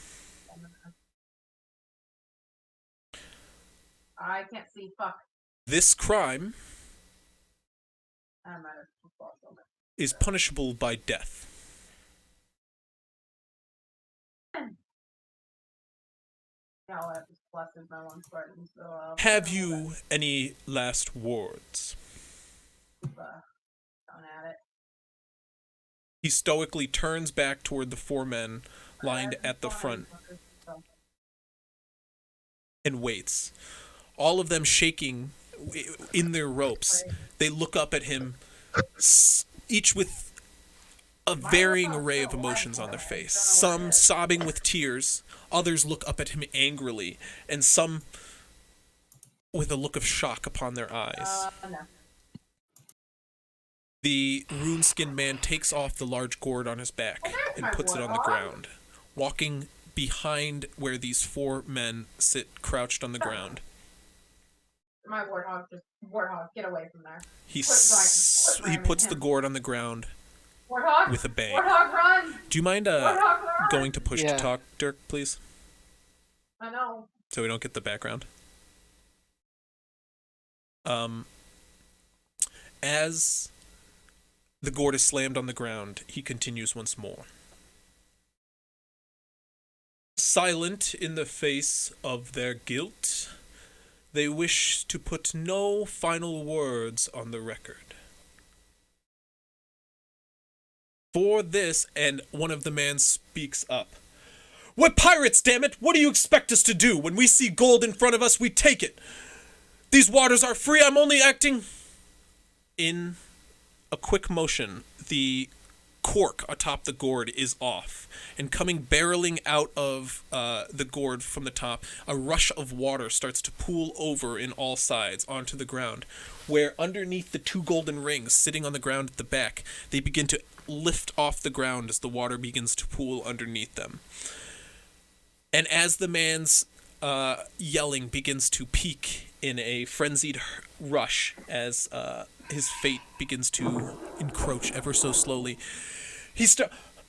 I can't see. Fuck. This crime I'm out of football. is punishable by death. Yeah, I'll have to bless my one Spartan, so Have you any last words? keep going at it. He stoically turns back toward the 4 men lined at the front and waits. All of them shaking in their ropes. They look up at him, each with a varying array of emotions on their face. Some sobbing with tears, others look up at him angrily, and some with a look of shock upon their eyes. No. The rune-skinned man takes off the large gourd on his back and puts it on the ground, walking behind where these 4 men sit crouched on the ground. My warthog get away from there. He Put puts him. the gourd on the ground Warthog with a bang. Warthog run! Do you mind Warthog run! going to push Yeah. to talk, Dirk, please? I know. So we don't get the background. As the gourd is slammed on the ground, he continues once more. Silent in the face of their guilt, they wish to put no final words on the record. For this, and one of the men speaks up. We're pirates, damn it! What do you expect us to do? When we see gold in front of us, we take it. These waters are free, I'm only acting. In a quick motion, the cork atop the gourd is off, and coming barreling out of the gourd from the top, a rush of water starts to pool over in all sides onto the ground, where underneath the 2 golden rings sitting on the ground at the back, they begin to lift off the ground as the water begins to pool underneath them. And as the man's yelling begins to peak in a frenzied rush as his fate begins to encroach ever so slowly.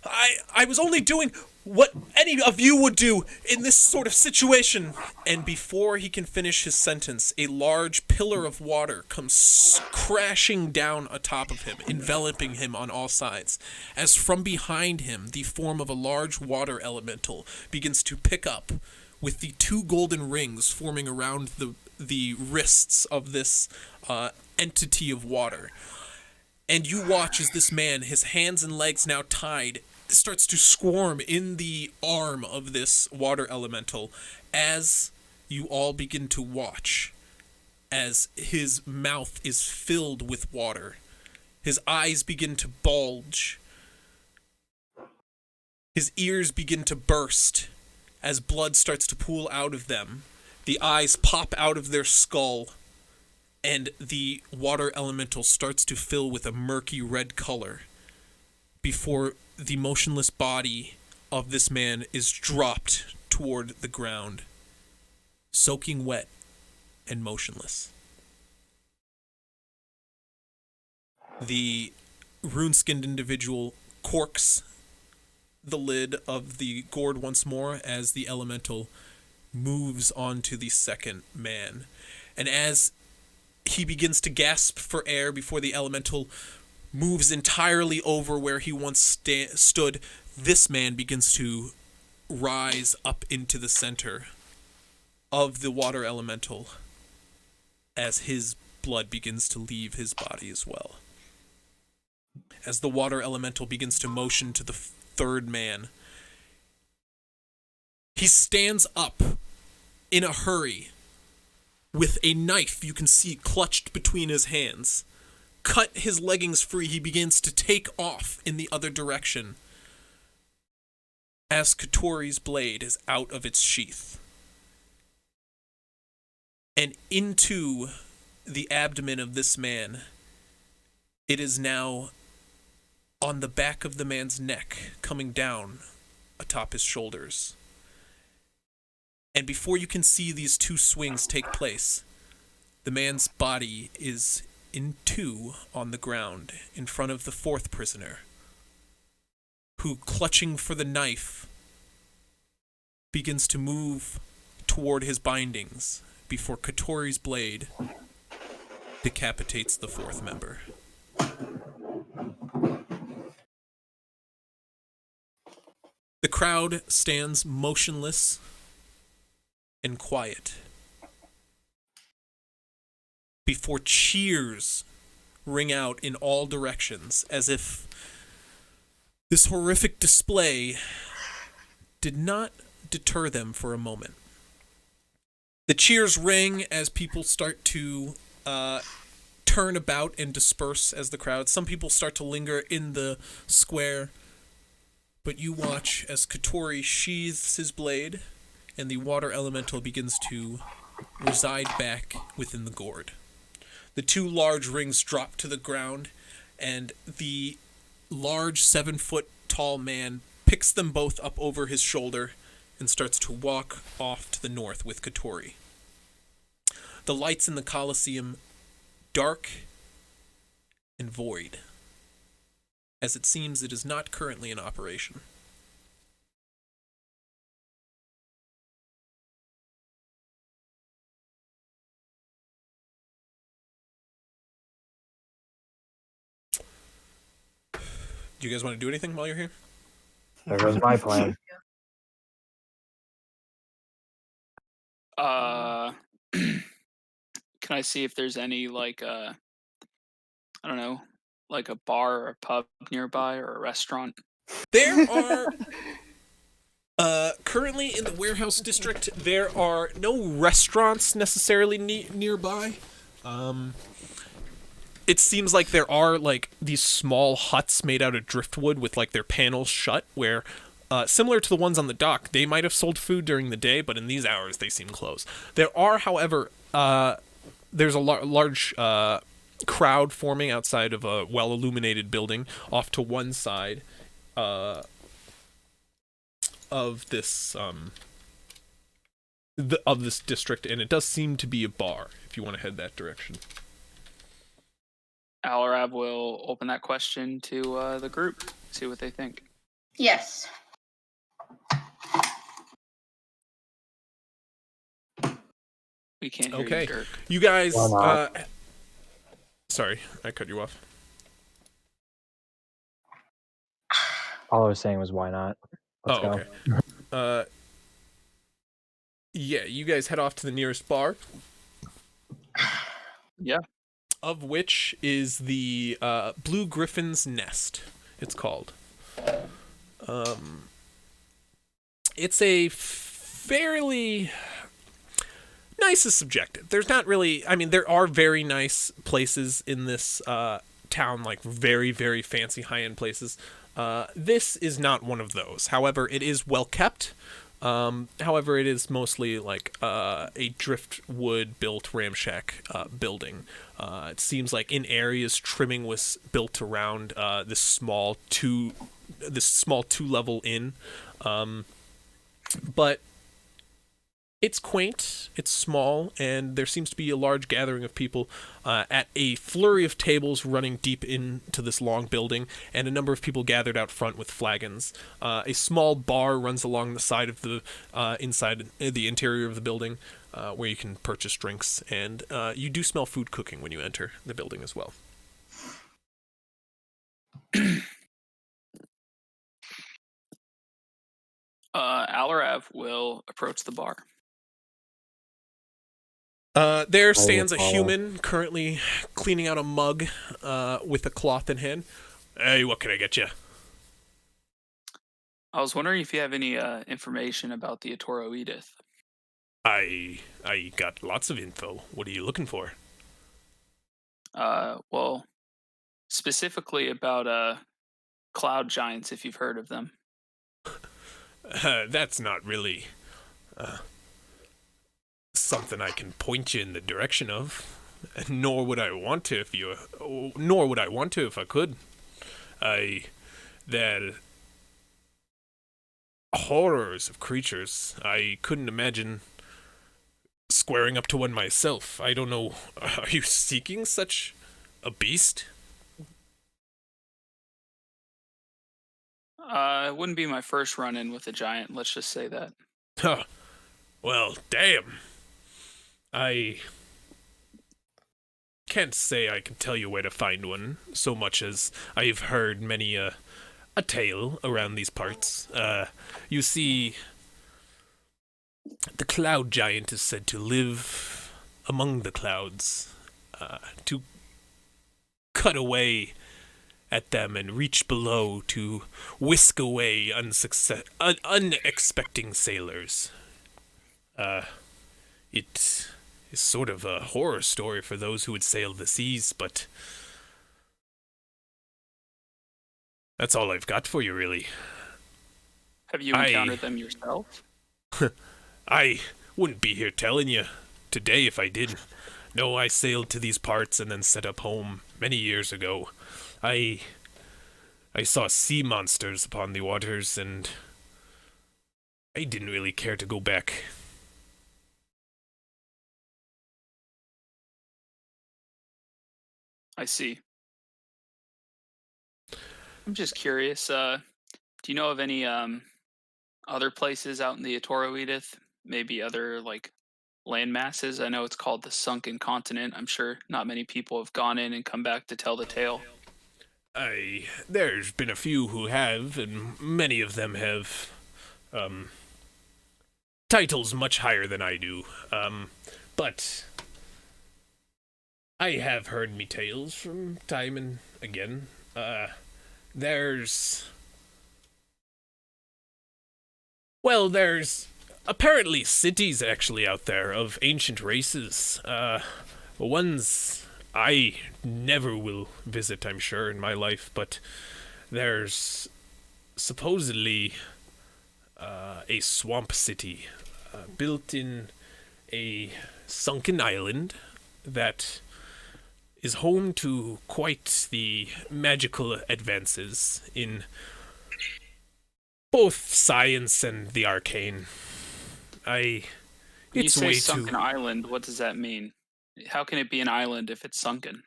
I was only doing what any of you would do in this sort of situation. And before he can finish his sentence, a large pillar of water comes crashing down atop of him, enveloping him on all sides. As from behind him, the form of a large water elemental begins to pick up, with the 2 golden rings forming around the wrists of this entity of water. And you watch as this man, his hands and legs now tied, starts to squirm in the arm of this water elemental as you all begin to watch as his mouth is filled with water. His eyes begin to bulge. His ears begin to burst as blood starts to pool out of them. The eyes pop out of their skull, and the water elemental starts to fill with a murky red color before the motionless body of this man is dropped toward the ground, soaking wet and motionless. The rune-skinned individual corks the lid of the gourd once more as the elemental moves on to the second man. And as he begins to gasp for air before the elemental moves entirely over where he once stood, this man begins to rise up into the center of the water elemental as his blood begins to leave his body as well. As the water elemental begins to motion to the third man, he stands up in a hurry with a knife you can see clutched between his hands. Cut his leggings free, he begins to take off in the other direction as Katori's blade is out of its sheath. And into the abdomen of this man, it is now on the back of the man's neck, coming down atop his shoulders. And before you can see these 2 swings take place, the man's body is in 2 on the ground in front of the 4th prisoner, who, clutching for the knife, begins to move toward his bindings before Katori's blade decapitates the 4th member. The crowd stands motionless and quiet before cheers ring out in all directions, as if this horrific display did not deter them for a moment. The cheers ring as people start to turn about and disperse as the crowd. Some people start to linger in the square, but you watch as Katori sheathes his blade and the water elemental begins to reside back within the gourd. The 2 large rings drop to the ground, and the large 7-foot-tall man picks them both up over his shoulder and starts to walk off to the north with Katori. The lights in the Colosseum dark and void, as it seems it is not currently in operation. Do you guys want to do anything while you're here? There goes my plan. Can I see if there's any, like, I don't know, like a bar or a pub nearby or a restaurant? There are, currently in the warehouse district, there are no restaurants necessarily nearby. It seems like there are, like, these small huts made out of driftwood with, like, their panels shut, where, similar to the ones on the dock, they might have sold food during the day, but in these hours they seem closed. There are, however, there's a large crowd forming outside of a well-illuminated building off to one side of this of this district, and it does seem to be a bar. if you want to head that direction. Alarav will open that question to the group, see what they think. Yes. We can't hear Okay. you, Dirk. You guys, Why not? sorry, I cut you off. All I was saying was, why not? Let's go. Okay. Yeah, you guys head off to the nearest bar. Yeah. Of which is the Blue Griffin's Nest, it's called. It's a fairly... Nice is subjective. There's not really... I mean, there are very nice places in this town, like very, very fancy high-end places. This is not one of those. However, it is well kept. However, it is mostly like a driftwood built ramshack building. It seems like in areas trimming was built around this small two-level inn. But it's quaint, it's small, and there seems to be a large gathering of people at a flurry of tables running deep into this long building, and a number of people gathered out front with flagons. A small bar runs along the side of the inside the interior of the building, where you can purchase drinks, and you do smell food cooking when you enter the building as well. Alarav will approach the bar. There stands a follow. human currently cleaning out a mug with a cloth in hand. Hey, what can I get you? I was wondering if you have any information about the Atoro Edith. I got lots of info. What are you looking for? Well, specifically about cloud giants, if you've heard of them. That's not really something I can point you in the direction of. Nor would I want to if I could. They're horrors of creatures. I couldn't imagine squaring up to one myself. I don't know. Are you seeking such a beast? It wouldn't be my first run-in with a giant, let's just say that. Huh. Well, damn. I can't say I can tell you where to find one, so much as I've heard many a tale around these parts. You see, the cloud giant is said to live among the clouds, to cut away at them and reach below to whisk away unexpecting sailors. It is sort of a horror story for those who would sail the seas, but that's all I've got for you, really. Have you encountered them yourself? I wouldn't be here telling you today if I did. No, I sailed to these parts and then set up home many years ago. I saw sea monsters upon the waters, and I didn't really care to go back. I see. I'm just curious, do you know of any other places out in the Atoro Edith? Maybe other, like, land masses? I know it's called the Sunken Continent. I'm sure not many people have gone in and come back to tell the tale. There's been a few who have, and many of them have, titles much higher than I do. But I have heard me tales from time and again. There's apparently cities actually out there of ancient races. Ones I never will visit, I'm sure, in my life, but there's supposedly a swamp city built in a sunken island that is home to quite the magical advances in both science and the arcane. When you say sunken island, what does that mean? How can it be an island if it's sunken?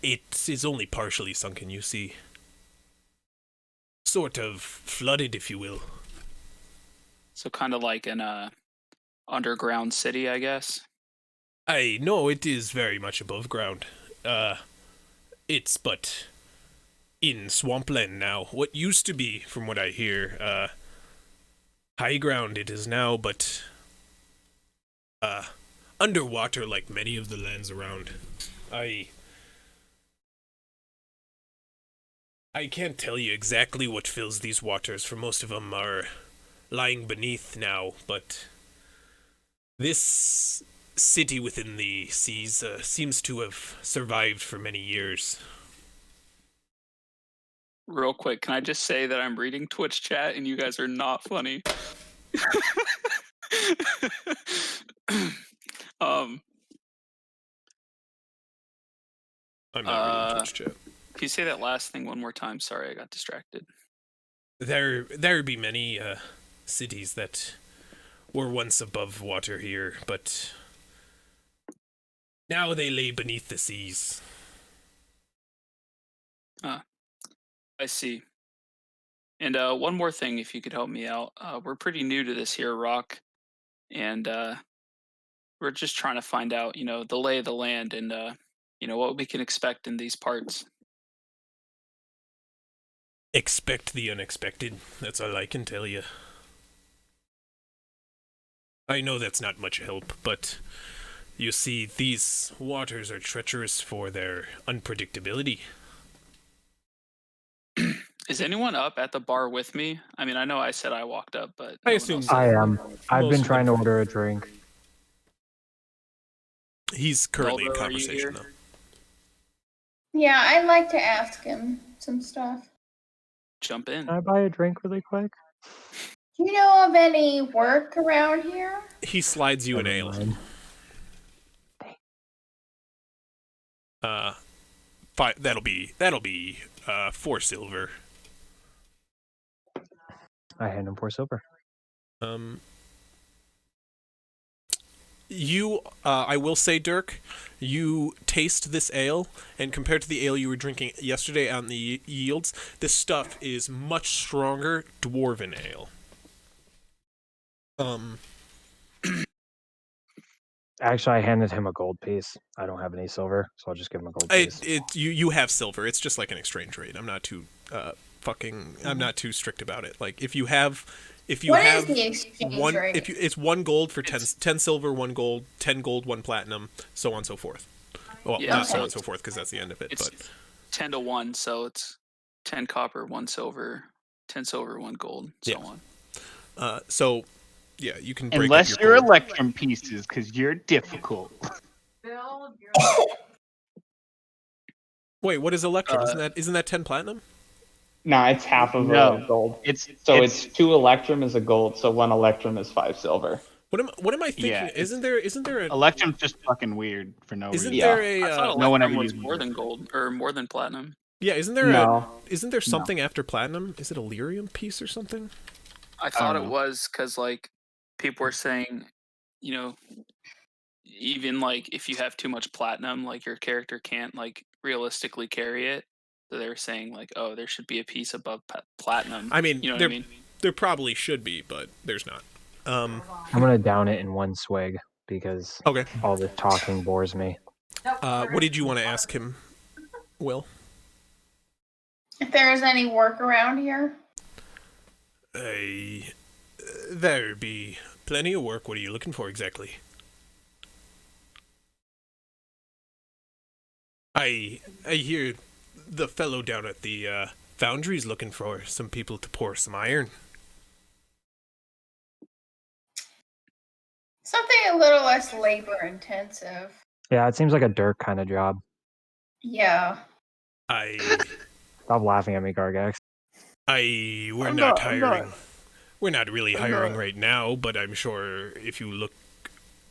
It is only partially sunken, you see. Sort of flooded, if you will. So kind of like an underground city, I guess. No, it is very much above ground. It's but in swampland now. What used to be, from what I hear, high ground it is now, but underwater like many of the lands around. I can't tell you exactly what fills these waters, for most of them are lying beneath now, but this city within the seas seems to have survived for many years. Real quick, can I just say that I'm reading Twitch chat and you guys are not funny? I'm not reading Twitch chat. Can you say that last thing one more time? Sorry, I got distracted. There be many cities that were once above water here, but now they lay beneath the seas. I see. And one more thing, if you could help me out. We're pretty new to this here, Rock, and we're just trying to find out, the lay of the land and, what we can expect in these parts. Expect the unexpected. That's all I can tell you. I know that's not much help, but you see, these waters are treacherous for their unpredictability. Is anyone up at the bar with me? I mean, I know I said I walked up, but I no one assume else so. I am. I've Most been of trying to them- order a drink. He's currently in Naldo, are you conversation, here? though. Yeah, I'd like to ask him some stuff. Jump in. Can I buy a drink really quick? Do you know of any work around here? He slides you an Never ale. mind. That'll be 4 silver. I hand him 4 silver. I will say, Dirk, you taste this ale, and compared to the ale you were drinking yesterday on the yields, this stuff is much stronger dwarven ale. Actually, I handed him a gold piece. I don't have any silver, so I'll just give him a gold piece. You have silver. It's just like an exchange rate. I'm not too I'm not too strict about it. Like if you have What is the exchange one rate? it's 1 gold for 10 silver, 1 gold, 10 gold, 1 platinum, so on and so forth. Well, Yeah, not so so on and so forth because that's the end of it, It's but 10 to 1, so it's 10 copper, 1 silver, 10 silver, 1 gold, so Yeah. on. so yeah, you can break Unless up you're your gold. Electrum pieces, because you're difficult. Bill, you're Wait, what is Electrum? Isn't that 10 platinum? Nah, it's half of No. a gold. It's It's 2 Electrum is a gold, so 1 Electrum is 5 silver. What am I thinking? Yeah, isn't there a Electrum's just fucking weird for no isn't reason. there a I thought no one Electrum ever was uses more it. than gold, or more than platinum. yeah, isn't there No. something after platinum? Is it a lyrium piece or something? I thought don't it know. was because, like, people were saying, even, like, if you have too much platinum, like, your character can't, like, realistically carry it. So they were saying, like, oh, there should be a piece above platinum. I mean, you know what there I mean? there probably should be, but there's not. I'm gonna down it in 1 swig because Okay. all the talking bores me. What did you want to ask him, Will? If there is any work around here? There be plenty of work. What are you looking for exactly? I hear the fellow down at the foundry's looking for some people to pour some iron. Something a little less labor intensive. Yeah, it seems like a Dirk kind of job. Yeah. Stop laughing at me, Gargax. We're I'm not not- hiring. We're not really I'm hiring not. right now, but I'm sure if you look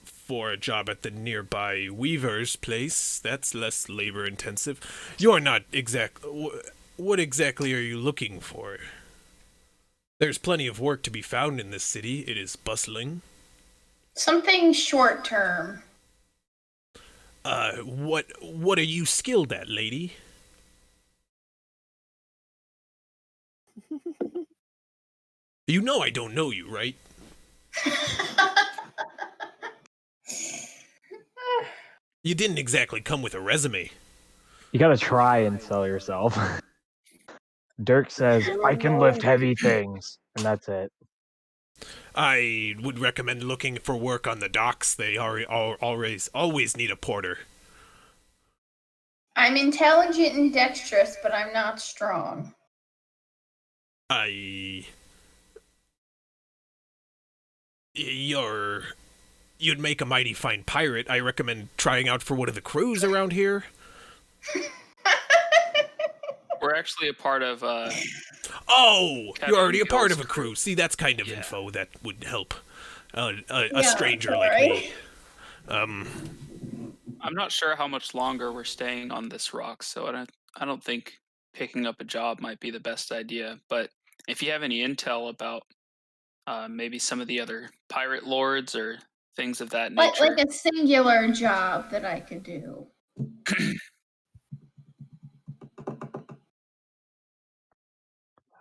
for a job at the nearby Weaver's place, that's less labor intensive. You're not what exactly are you looking for? There's plenty of work to be found in this city. It is bustling. Something short term. What are you skilled at, lady? You know I don't know you, right? You didn't exactly come with a resume. You gotta try and sell yourself. Dirk says, I can lift heavy things, and that's it. I would recommend looking for work on the docks. They always need a porter. I'm intelligent and dexterous, but I'm not strong. You'd make a mighty fine pirate. I recommend trying out for one of the crews around here. We're actually a part of. Oh, Captain you're already a part Hill's of a crew. See, that's kind of info that would help a Yeah, stranger all like right. me. I'm not sure how much longer we're staying on this rock, so I don't think picking up a job might be the best idea. But if you have any intel about maybe some of the other pirate lords or things of that Like nature, a singular job that I could do.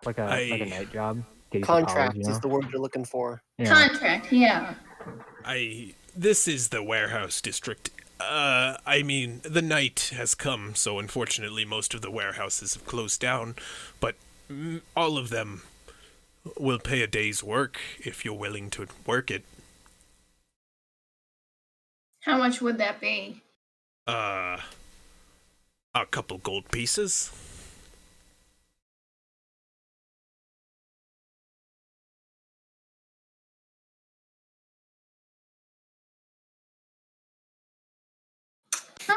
Like a night job. Get you to Contract college, you is know? the word you're looking for. Yeah. Contract, yeah. This is the warehouse district. I mean, the night has come, so unfortunately most of the warehouses have closed down, but all of them will pay a day's work if you're willing to work it. How much would that be? A couple gold pieces.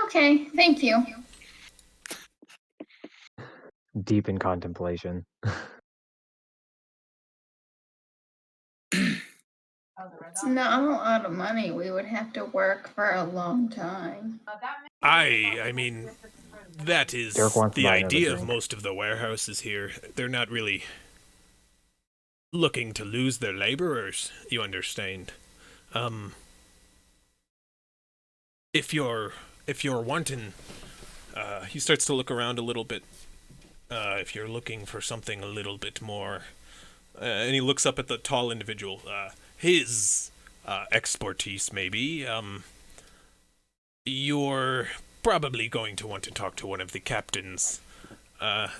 Okay, thank you. Deep in contemplation. It's not a lot of money. We would have to work for a long time. I mean, that is Dirk wants to the buy another idea of drink. most of the warehouses here. They're not really looking to lose their laborers, you understand. If you're wanting, he starts to look around a little bit. If you're looking for something a little bit more, and he looks up at the tall individual, his expertise maybe, you're probably going to want to talk to one of the captains.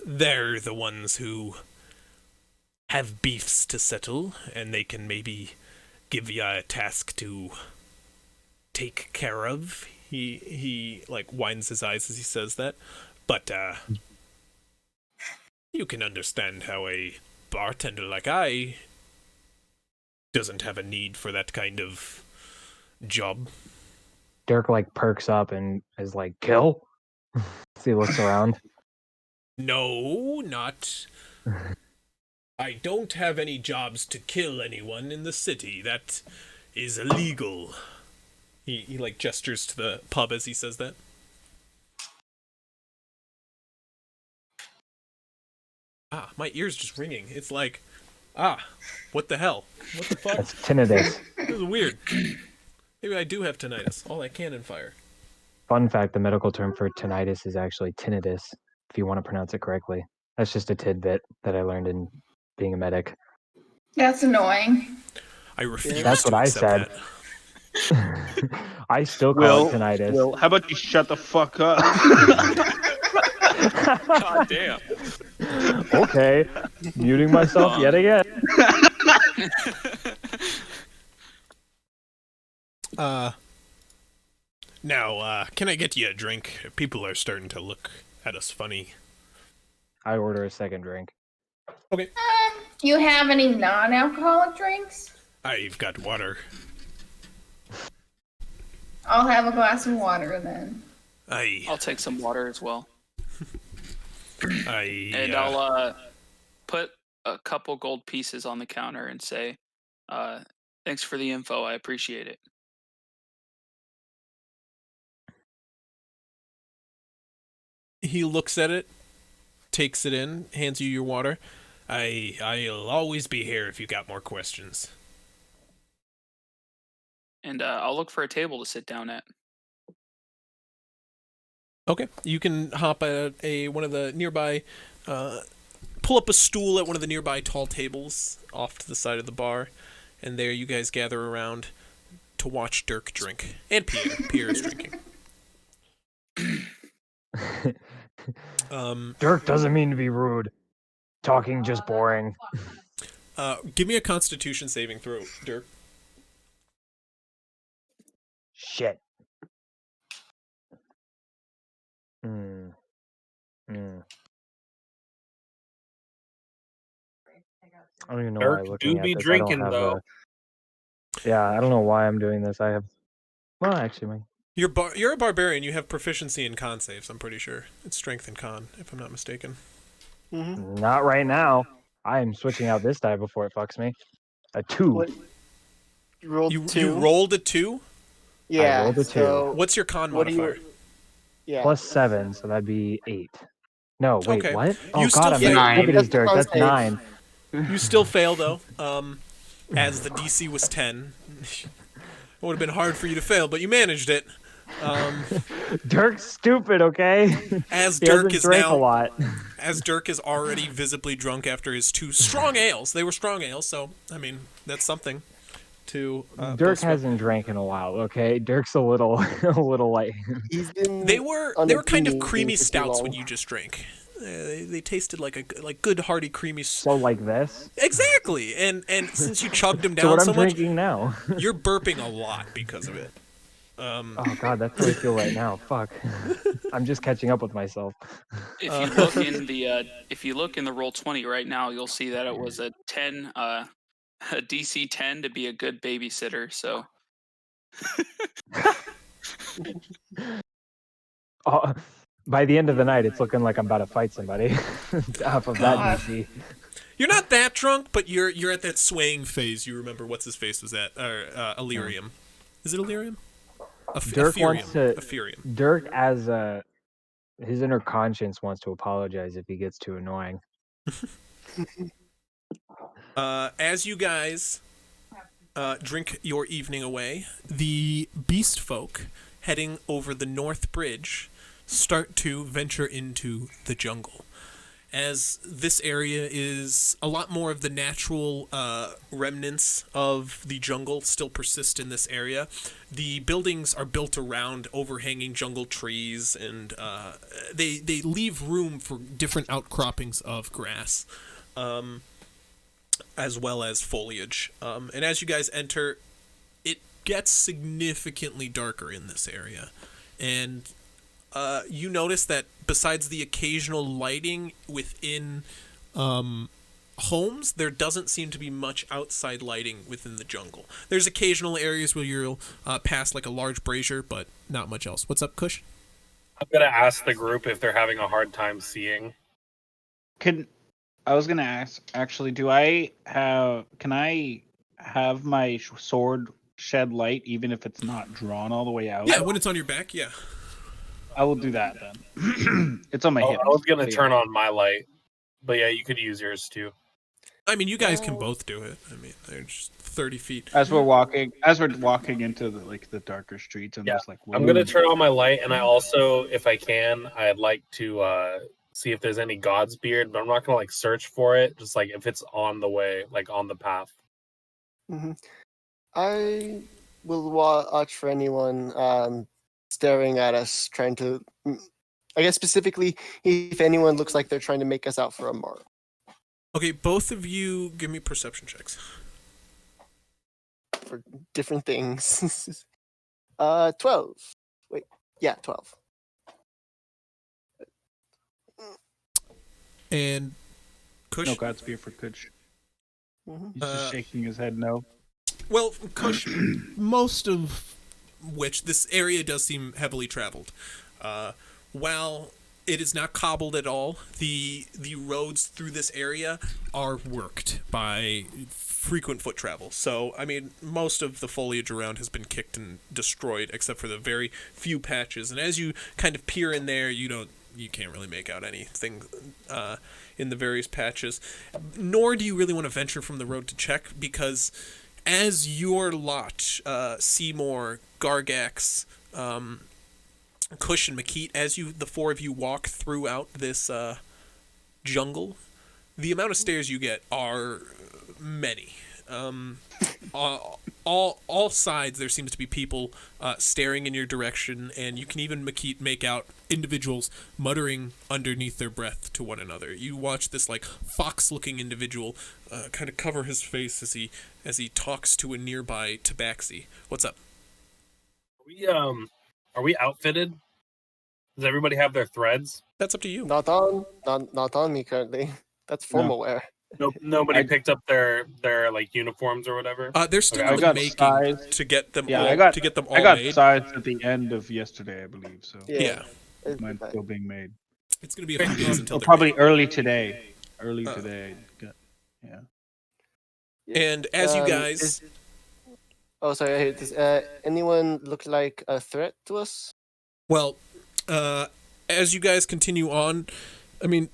They're the ones who have beefs to settle, and they can maybe give you a task to take care of. He like winds his eyes as he says that, but you can understand how a bartender like I doesn't have a need for that kind of job. Dirk like perks up and is like, kill? So he looks around. No, not. I don't have any jobs to kill anyone in the city. That is illegal. He like gestures to the pub as he says that. My ear's just ringing. It's like, what the hell? What the fuck? That's tinnitus. This is weird. Maybe I do have tinnitus. All I cannon fire. Fun fact, the medical term for tinnitus is actually tinnitus, if you want to pronounce it correctly. That's just a tidbit that I learned in being a medic. That's annoying. I refuse That's to what I accept said. that. I still call it tinnitus. Will, how about you shut the fuck up? God damn. Okay, muting myself yet again. Now, can I get you a drink? People are starting to look at us funny. I order a second drink. Okay. Do you have any non-alcoholic drinks? I've got water. I'll have a glass of water then. I'll take some water as well. And I'll I'll put a couple gold pieces on the counter and say, thanks for the info. I appreciate it. He looks at it, takes it in, hands you your water. I'll always be here if you got more questions. And I'll look for a table to sit down at. Okay, you can hop at one of the nearby, pull up a stool at one of the nearby tall tables off to the side of the bar, and there you guys gather around to watch Dirk drink. And Pierre. Pierre is drinking. Dirk doesn't mean to be rude. Talking just boring. Give me a Constitution saving throw, Dirk. Shit. I don't even know why I'm Dirk looking do at be this. drinking, I don't though. have Yeah, I don't know why I'm doing this. I have... Well, actually, You're a barbarian. You have proficiency in con saves, I'm pretty sure. It's strength and con, if I'm not mistaken. not right now. I am switching out this die before it fucks me. A 2. What? You rolled You 2? rolled a 2? Yeah. rolled a 2. So What's your con what do you- modifier? yeah. Plus 7, so that'd be 8. No, wait, Okay. what? You Oh still god, I'm fail. Nine. stupid as Dirk. That's That's the con 9. You still fail, though. As the DC was 10. It would have been hard for you to fail, but you managed it. Dirk's stupid, okay? As He Dirk hasn't is drank now, a lot. as Dirk is already visibly drunk after his 2 strong ales. They were strong ales, so I mean that's something. To Dirk boast about. hasn't drank in a while, okay? Dirk's a little light. He's been. They were on the kind of team creamy for too stouts when long. you just drank. They tasted like good hearty creamy. So like this. Exactly, and since you chugged them So down what so I'm much, drinking now. you're burping a lot because of it. Oh god, that's how I feel right now. Fuck. I'm just catching up with myself. If you look in the Roll20 right now, you'll see that it was a 10, a DC 10 to be a good babysitter. So Oh, by the end of the night, it's looking like I'm about to fight somebody. Off of that God. DC. You're not that drunk, but you're at that swaying phase. You remember what's his face was at Illyrium. Is it Illyrium? Dirk wants to. Ethereum. Dirk, as his inner conscience, wants to apologize if he gets too annoying. As you guys drink your evening away, the beast folk heading over the North Bridge start to venture into the jungle. As this area is a lot more of the natural remnants of the jungle still persist in this area. The buildings are built around overhanging jungle trees, and they leave room for different outcroppings of grass, as well as foliage. And as you guys enter, it gets significantly darker in this area, and you notice that besides the occasional lighting within homes, there doesn't seem to be much outside lighting within the jungle. There's occasional areas where you'll pass like a large brazier, but not much else. What's up, Kush? I'm gonna ask the group if they're having a hard time seeing. I was gonna ask, actually, can I have my sword shed light even if it's not drawn all the way out? Yeah, when it's on your back, yeah. I will do that then. It's on my hip. I was gonna turn on my light, but yeah, you could use yours too. I mean, you guys can both do it. I mean, they're just 30 feet. As we're walking into the darker streets, and Yeah, just like I'm gonna turn on my light, and I also, if I can, I'd like to see if there's any God's beard, but I'm not gonna like search for it. Just like if it's on the way, like on the path. Mm-hmm. I will watch for anyone staring at us, trying to. I guess specifically, if anyone looks like they're trying to make us out for a mark. Okay, both of you give me perception checks. For different things. 12. Wait, yeah, 12. And Kush? No God's beard for Kush. Mhm. He's just shaking his head no. Well, Kush, most of which this area does seem heavily traveled. While it is not cobbled at all, the roads through this area are worked by frequent foot travel. So, I mean, most of the foliage around has been kicked and destroyed, except for the very few patches. And as you kind of peer in there, you can't really make out anything in the various patches. Nor do you really want to venture from the road to check, because as your lot, Seymour, Gargax, Kush and Makit, as the four of you walk throughout this jungle, the amount of stares you get are many. All sides there seems to be people staring in your direction, and you can even, Makit, make out individuals muttering underneath their breath to one another. You watch this like fox-looking individual kind of cover his face as he talks to a nearby tabaxi. What's up? Are we outfitted? Does everybody have their threads? That's up to you. Not on me currently. That's formal wear. Nobody picked up their like uniforms or whatever. They're still I in the got making size. to get them Yeah, all I got made. size at the end of yesterday, I believe. So Yeah. mine's still being made. It's gonna be a few days until they're Probably made. early today. Yeah. And as you guys, Oh, sorry. Does anyone look like a threat to us? well, as you guys continue on, I mean,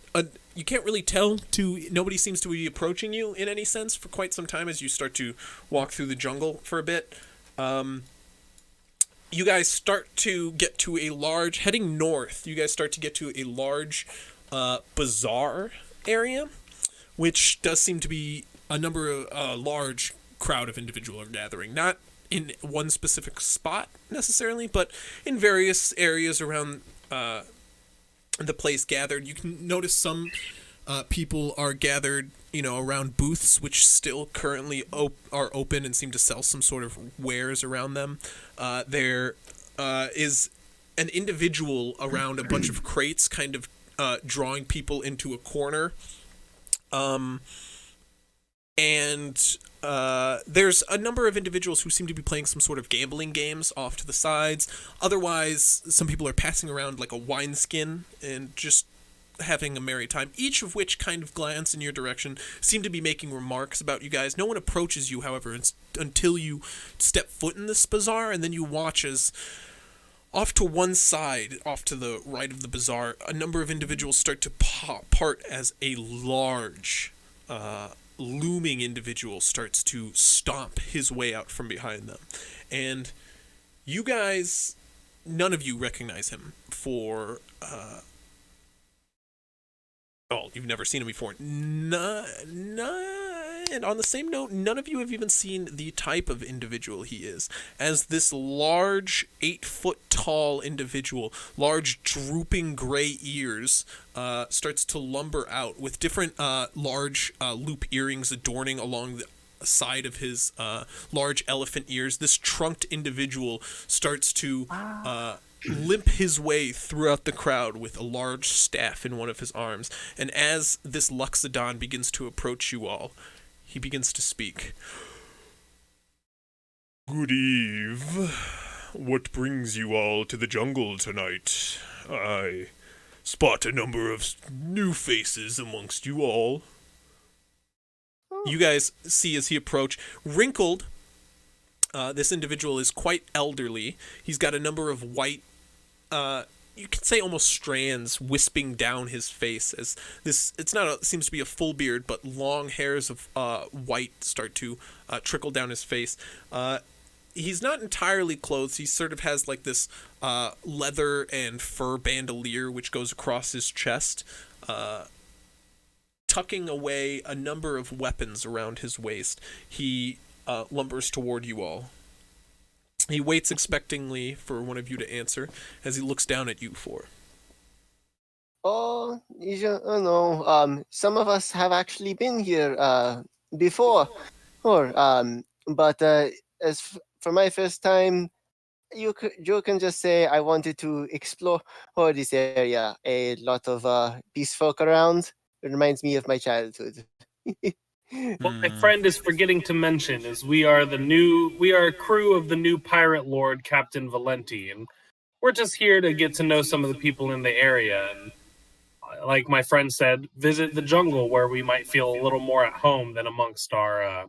you can't really tell. Nobody seems to be approaching you in any sense for quite some time as you start to walk through the jungle for a bit. You guys start to get to heading north. You guys start to get to a large bazaar area, which does seem to be a large crowd of individuals are gathering. Not in one specific spot necessarily, but in various areas around the place gathered. You can notice some people are gathered, around booths which still currently are open and seem to sell some sort of wares around them. There is an individual around a bunch of crates, kind of drawing people into a corner. And there's a number of individuals who seem to be playing some sort of gambling games off to the sides. Otherwise, some people are passing around like a wineskin and just having a merry time, each of which kind of glance in your direction, seem to be making remarks about you guys. No one approaches you, however, until you step foot in this bazaar, and then you watch as off to one side, off to the right of the bazaar, a number of individuals start to part as a large looming individual starts to stomp his way out from behind them. And you guys, none of you recognize him for you've never seen him before. And on the same note, none of you have even seen the type of individual he is. As this large, 8-foot tall individual, large drooping gray ears, starts to lumber out with different large loop earrings adorning along the side of his large elephant ears. This trunked individual starts to limp his way throughout the crowd with a large staff in one of his arms. And as this Luxodon begins to approach you all, he begins to speak. Good eve. What brings you all to the jungle tonight? I spot a number of new faces amongst you all. You guys see as he approach, wrinkled. This individual is quite elderly. He's got a number of white, you could say almost strands wisping down his face as this, seems to be a full beard, but long hairs of white start to trickle down his face. He's not entirely clothed. He sort of has like this leather and fur bandolier which goes across his chest, tucking away a number of weapons around his waist. He lumbers toward you all. He waits expectingly for one of you to answer as he looks down at you four. Oh, no. Some of us have actually been here before. But as for my first time, you can just say I wanted to explore this area. A lot of beast folk around. It reminds me of my childhood. What my friend is forgetting to mention is we are a crew of the new pirate lord, Captain Valenti, and we're just here to get to know some of the people in the area. And like my friend said, visit the jungle where we might feel a little more at home than amongst our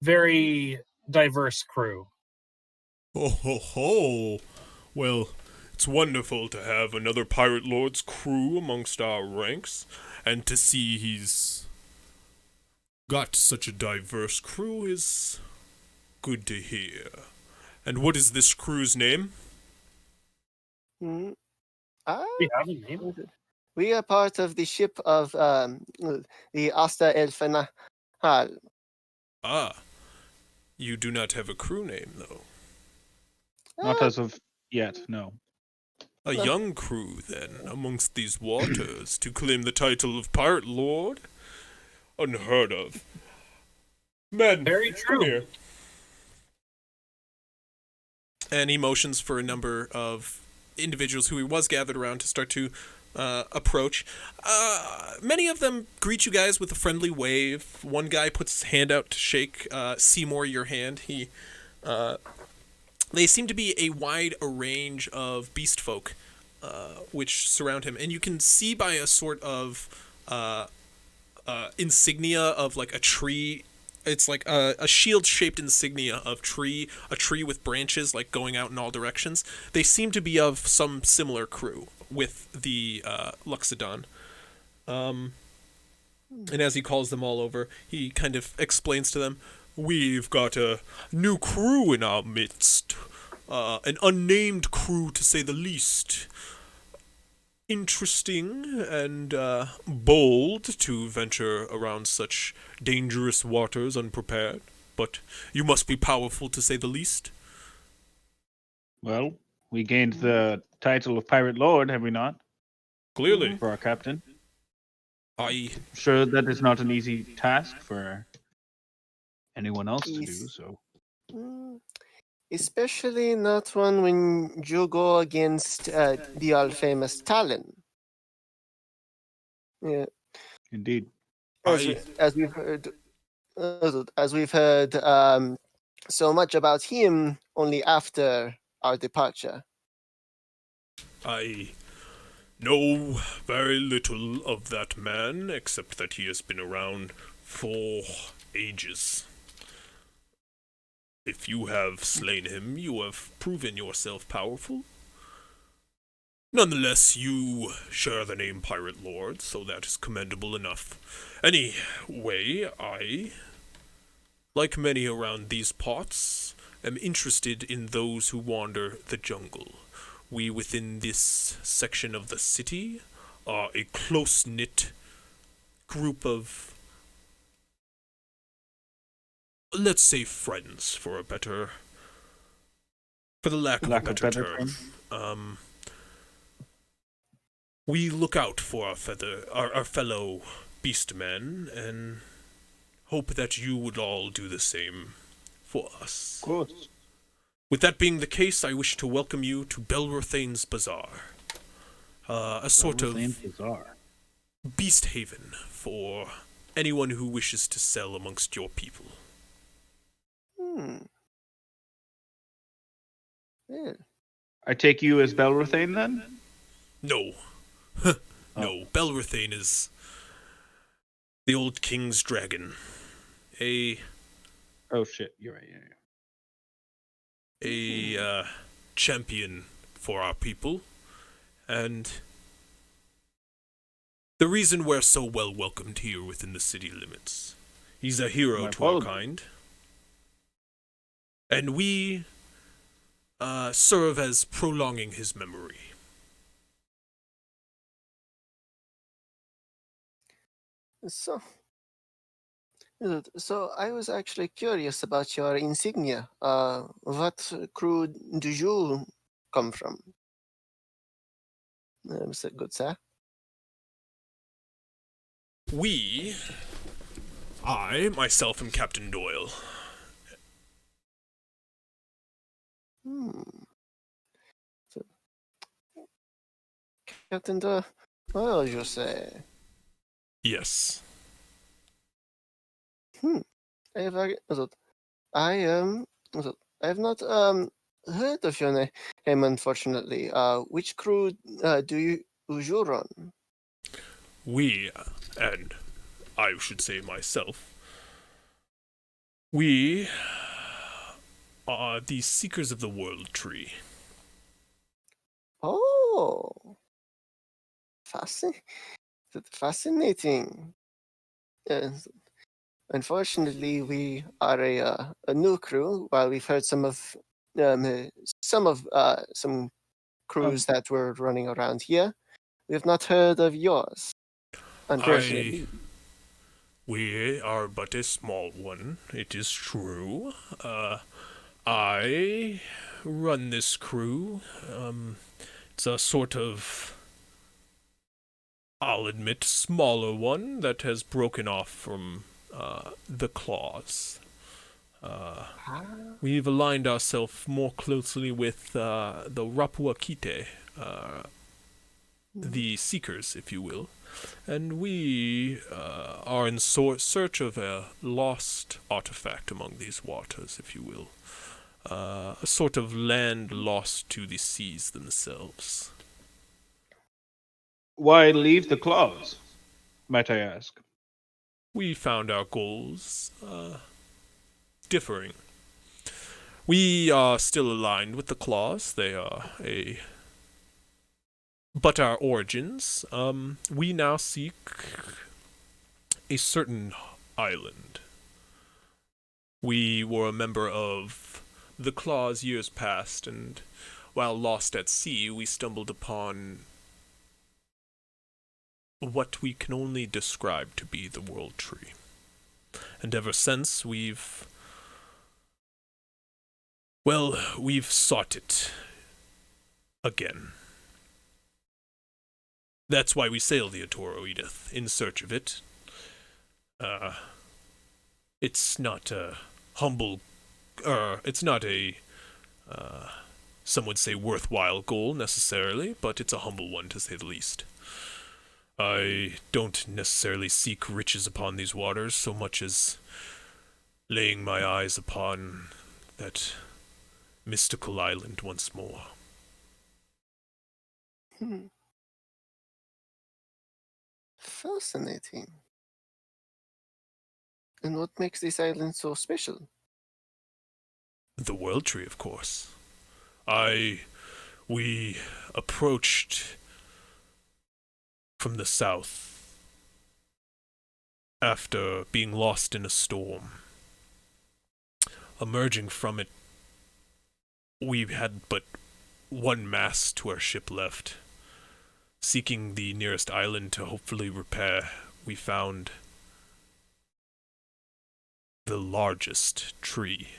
very diverse crew. Oh ho ho! Well, it's wonderful to have another pirate lord's crew amongst our ranks, and to see he's got such a diverse crew is good to hear. And what is this crew's name? Hmm. Ah, We have a name. we are part of the ship of the Asta El Fenahal. Ah, you do not have a crew name, though. Not as of yet, no. A young crew, then, amongst these waters, to claim the title of Pirate Lord? Unheard of. Men, Very come true. here. And he motions for a number of individuals who he was gathered around to start to approach. Many of them greet you guys with a friendly wave. One guy puts his hand out to shake Seymour your hand. They seem to be a wide range of beast folk which surround him. And you can see by a sort of insignia of like a tree. It's like a shield-shaped insignia of a tree with branches like going out in all directions. They seem to be of some similar crew with the Luxodon. And as he calls them all over, he kind of explains to them, "We've got a new crew in our midst. An unnamed crew, to say the least. Interesting and bold to venture around such dangerous waters unprepared, but you must be powerful, to say the least." Well, we gained the title of Pirate Lord, have we not? Clearly. For our captain. I Sure, that is not an easy task for anyone else to do, Yes. so. Especially not one when you go against the all-famous Talon. Yeah, Indeed. as we've heard so much about him only after our departure. I know very little of that man, except that he has been around for ages. If you have slain him, you have proven yourself powerful. Nonetheless, you share the name Pirate Lord, so that is commendable enough. Anyway, I, like many around these parts, am interested in those who wander the jungle. We within this section of the city are a close-knit group of, let's say, friends, for the lack of a better term. We look out for our fellow beastmen, and hope that you would all do the same for us. Of course. With that being the case, I wish to welcome you to Belrothane's Bazaar. A sort of Bazaar. beast haven for anyone who wishes to sell amongst your people. Yeah. I take you as Belrothane then? No. No, Belrothane is the old king's dragon. Oh shit, you're right, A champion for our people, and the reason we're so well welcomed here within the city limits. He's a hero to our kind, and we serve as prolonging his memory. So I was actually curious about your insignia. What crew do you come from, Mr. Good Sir? I, myself, am Captain Doyle. So, Captain Doyle, you say? Yes. I have not heard of your name, unfortunately. Which crew do you run? We, and I should say myself, we are the Seekers of the World Tree. Oh, fascinating. Unfortunately, we are a new crew. While we've heard some crews that were running around here. We have not heard of yours, unfortunately. We are but a small one, it is true. I run this crew. It's a sort of, I'll admit, smaller one that has broken off from the claws. We've aligned ourselves more closely with the Rapuakite, the Seekers, if you will. And we are in search of a lost artifact among these waters, if you will. A sort of land lost to the seas themselves. Why leave the claws, might I ask? We found our goals differing. We are still aligned with the claws. They are but our origins, we now seek a certain island. We were a member of the Claws years past, and while lost at sea, we stumbled upon what we can only describe to be the World Tree. And ever since, we've sought it again. That's why we sail the Atoro, Edith, in search of it. It's not a humble, it's not a, some would say worthwhile goal necessarily, but it's a humble one to say the least. I don't necessarily seek riches upon these waters so much as laying my eyes upon that mystical island once more. Fascinating. And what makes this island so special? The World Tree, of course. We approached from the south after being lost in a storm. Emerging from it, we had but one mast to our ship left. Seeking the nearest island to hopefully repair, we found the largest tree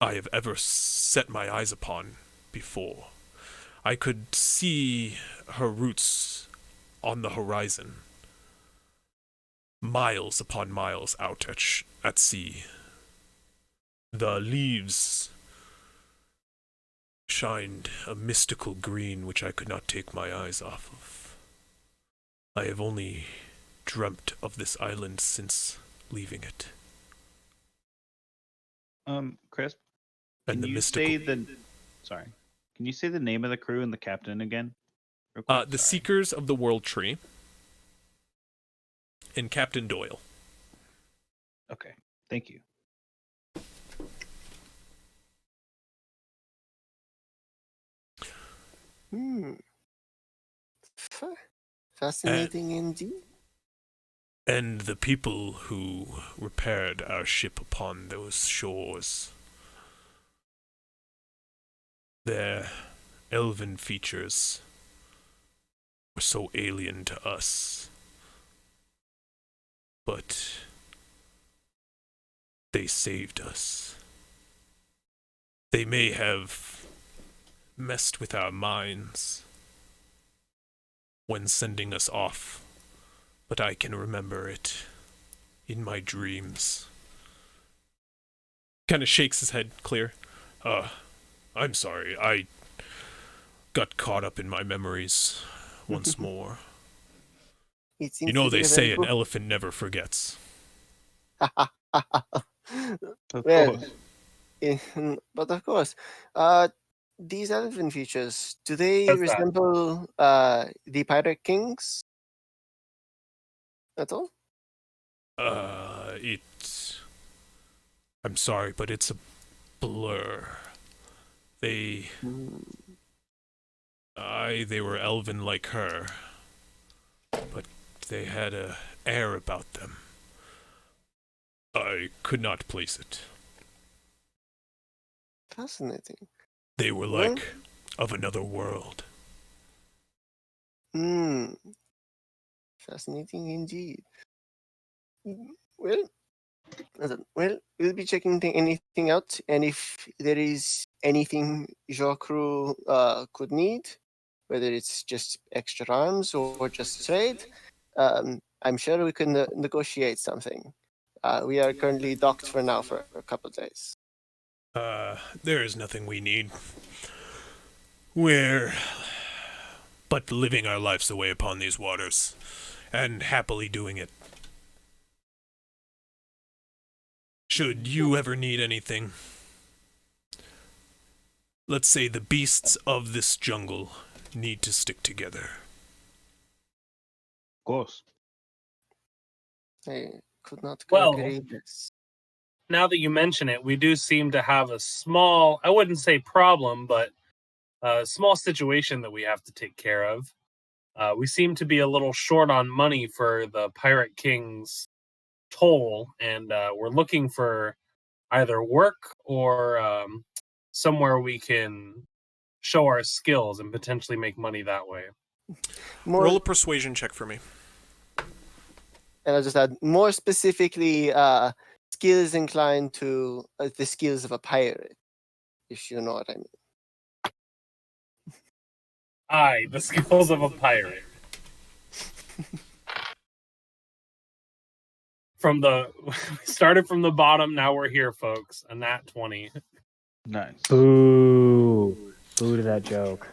I have ever set my eyes upon before. I could see her roots on the horizon, miles upon miles out at sea. The leaves shined a mystical green which I could not take my eyes off of. I have only dreamt of this island since leaving it. Chris, And the mystical... Can you say the name of the crew and the captain again? The Seekers of the World Tree and Captain Doyle. Okay, thank you. Fascinating indeed. And the people who repaired our ship upon those shores. Their elven features were so alien to us. But they saved us. They may have messed with our minds when sending us off, but I can remember it in my dreams. Kind of shakes his head clear. I'm sorry, I got caught up in my memories once more. You know they say an elephant never forgets. But of course, these elephant features, do they resemble the Pirate Kings at all? I'm sorry, but it's a blur. They were elven like her, but they had a air about them. I could not place it. Fascinating. They were Well- like of another world. Hmm. Fascinating indeed. Well, we'll be checking anything out, and if there is anything your crew could need, whether it's just extra arms or just trade, I'm sure we can negotiate something. We are currently docked for now for a couple of days. There is nothing we need. We're but living our lives away upon these waters, and happily doing it. Should you ever need anything, let's say the beasts of this jungle need to stick together. Of course. I could not Well- agree less. Now that you mention it, we do seem to have a small, I wouldn't say problem, but a small situation that we have to take care of. We seem to be a little short on money for the Pirate King's toll, and we're looking for either work or somewhere we can show our skills and potentially make money that way. Roll a persuasion check for me. And I'll just add, more specifically, skills inclined to the skills of a pirate, if you know what I mean. Aye, the skills of a pirate. We started from the bottom, now we're here, folks. A nat 20. Nice. Boo. Boo to that joke.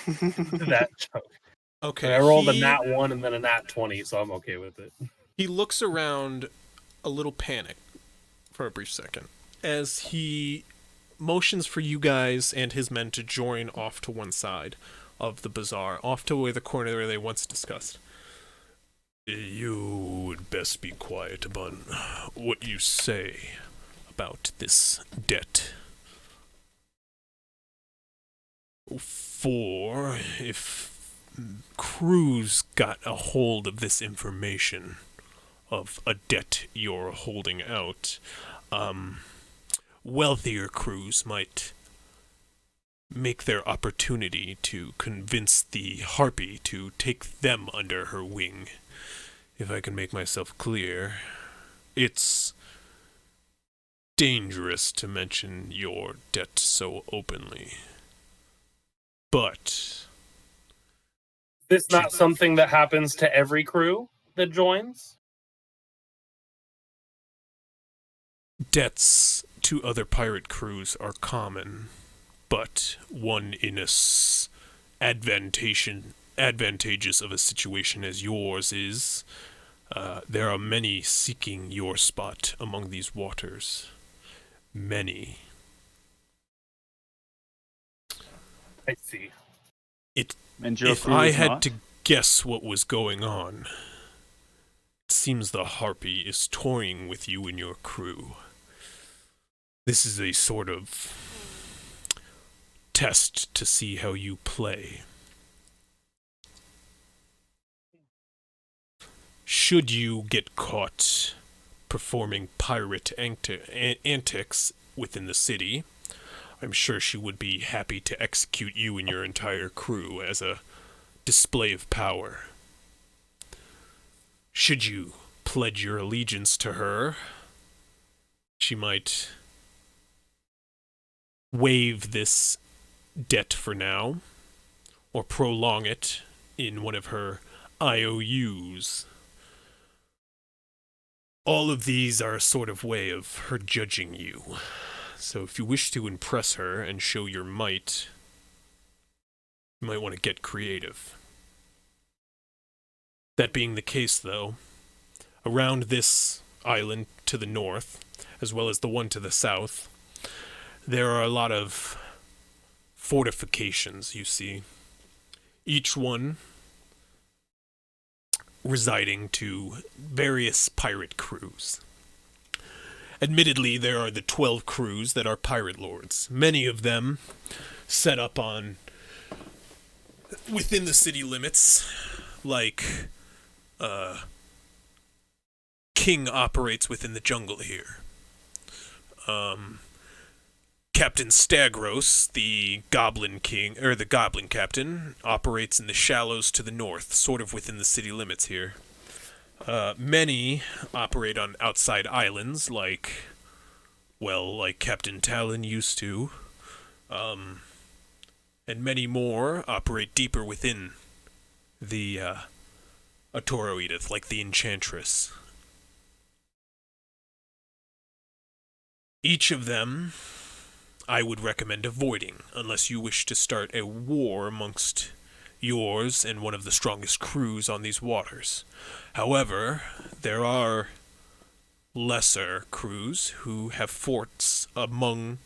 That joke. Okay. I rolled a nat 1 and then a nat 20, so I'm okay with it. He looks around a little panicked for a brief second as he motions for you guys and his men to join off to one side of the bazaar, off to where the corner where they once discussed. You would best be quiet about what you say about this debt. For if Cruz got a hold of this information of a debt you're holding out, wealthier crews might make their opportunity to convince the Harpy to take them under her wing. If I can make myself clear, it's dangerous to mention your debt so openly. But This not something that happens to every crew that joins? debts to other pirate crews are common, but one in as advantageous of a situation as yours is, there are many seeking your spot among these waters. Many. I see. And your If crew I is had not? to guess what was going on, it seems the Harpy is toying with you and your crew. This is a sort of test to see how you play. Should you get caught performing pirate antics within the city, I'm sure she would be happy to execute you and your entire crew as a display of power. Should you pledge your allegiance to her, she might waive this debt for now, or prolong it in one of her IOUs. All of these are a sort of way of her judging you. So if you wish to impress her and show your might, you might want to get creative. That being the case, though, around this island to the north, as well as the one to the south, there are a lot of fortifications, you see. Each one residing to various pirate crews. Admittedly, there are the 12 crews that are pirate lords. Many of them set up on within the city limits, like King operates within the jungle here. Captain Stagros, the Goblin King, or the Goblin Captain, operates in the shallows to the north, sort of within the city limits here. Many operate on outside islands, like Captain Talon used to. And many more operate deeper within the Atoro Edith, like the Enchantress. Each of them I would recommend avoiding, unless you wish to start a war amongst yours and one of the strongest crews on these waters. However, there are lesser crews who have forts among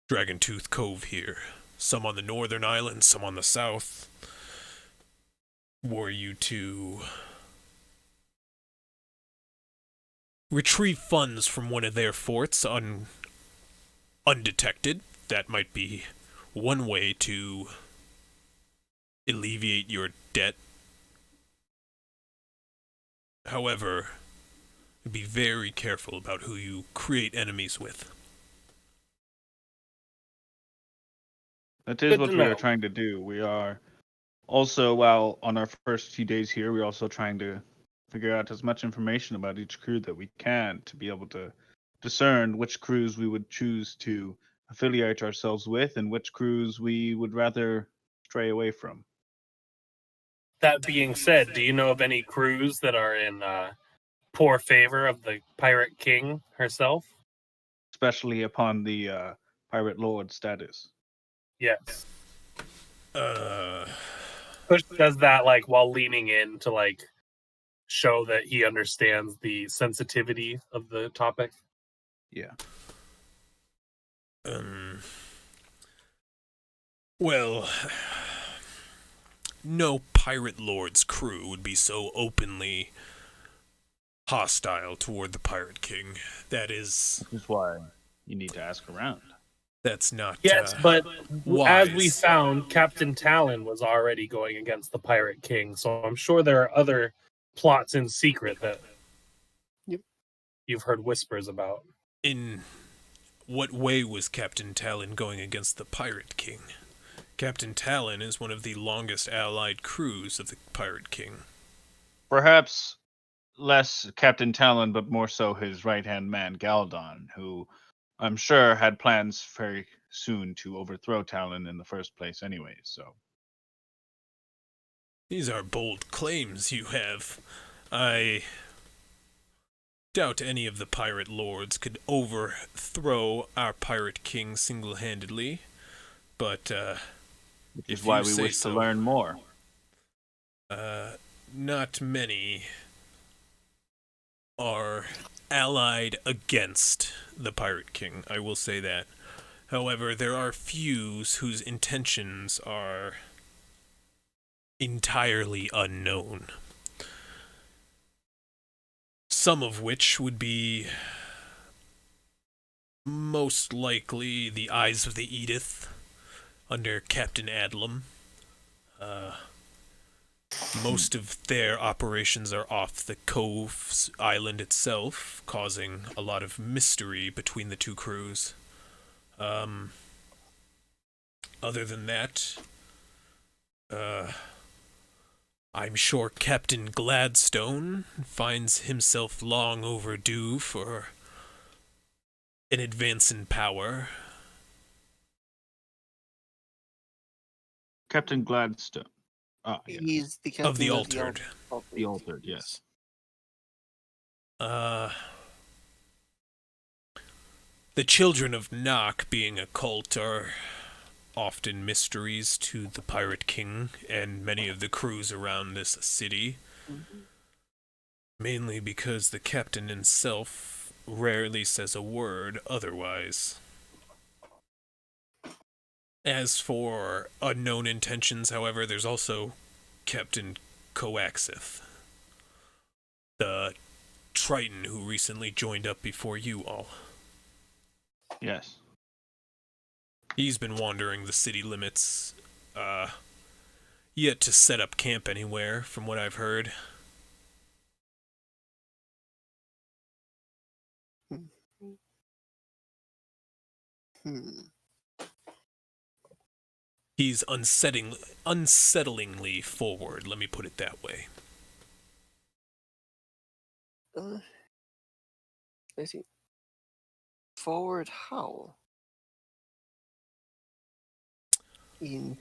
Dragontooth Cove here. Some on the northern island, some on the south. Were you to retrieve funds from one of their forts undetected, that might be one way to alleviate your debt. However, be very careful about who you create enemies with. That is what we are trying to do. We are also, while on our first few days here, we're also trying to figure out as much information about each crew that we can to be able to discern which crews we would choose to affiliate ourselves with and which crews we would rather stray away from. That being said, do you know of any crews that are in poor favor of the Pirate King herself? Especially upon the Pirate Lord status. Yes. Push does that like while leaning in to like show that he understands the sensitivity of the topic. Yeah. Well, no Pirate Lord's crew would be so openly hostile toward the Pirate King. That is... Which is why you need to ask around. That's not Yes, but wise. as we found, Captain Talon was already going against the Pirate King, so I'm sure there are other plots in secret that you've heard whispers about. In what way was Captain Talon going against the Pirate King? Captain Talon is one of the longest allied crews of the Pirate King. Perhaps less Captain Talon, but more so his right-hand man, Galdon, who I'm sure had plans very soon to overthrow Talon in the first place anyway, so. These are bold claims you have. I doubt any of the pirate lords could overthrow our Pirate King single-handedly, but which is why we wish to learn more. Not many are allied against the Pirate King, I will say that. However, there are few whose intentions are entirely unknown. Some of which would be most likely the Eyes of the Edith under Captain Adlam. Most of their operations are off the Cove's island itself, causing a lot of mystery between the two crews. Other than that, I'm sure Captain Gladstone finds himself long overdue for an advance in power. Captain Gladstone. Yeah. He's the captain of the Altered. The Altered, yes. The Children of Nock, being a cult, are often mysteries to the Pirate King and many of the crews around this city. Mm-hmm. Mainly because the captain himself rarely says a word otherwise. As for unknown intentions, however, there's also Captain Coaxith, the Triton who recently joined up before you all. Yes. He's been wandering the city limits, yet to set up camp anywhere, from what I've heard. Hmm. He's unsettlingly forward, let me put it that way. I see. Forward how? In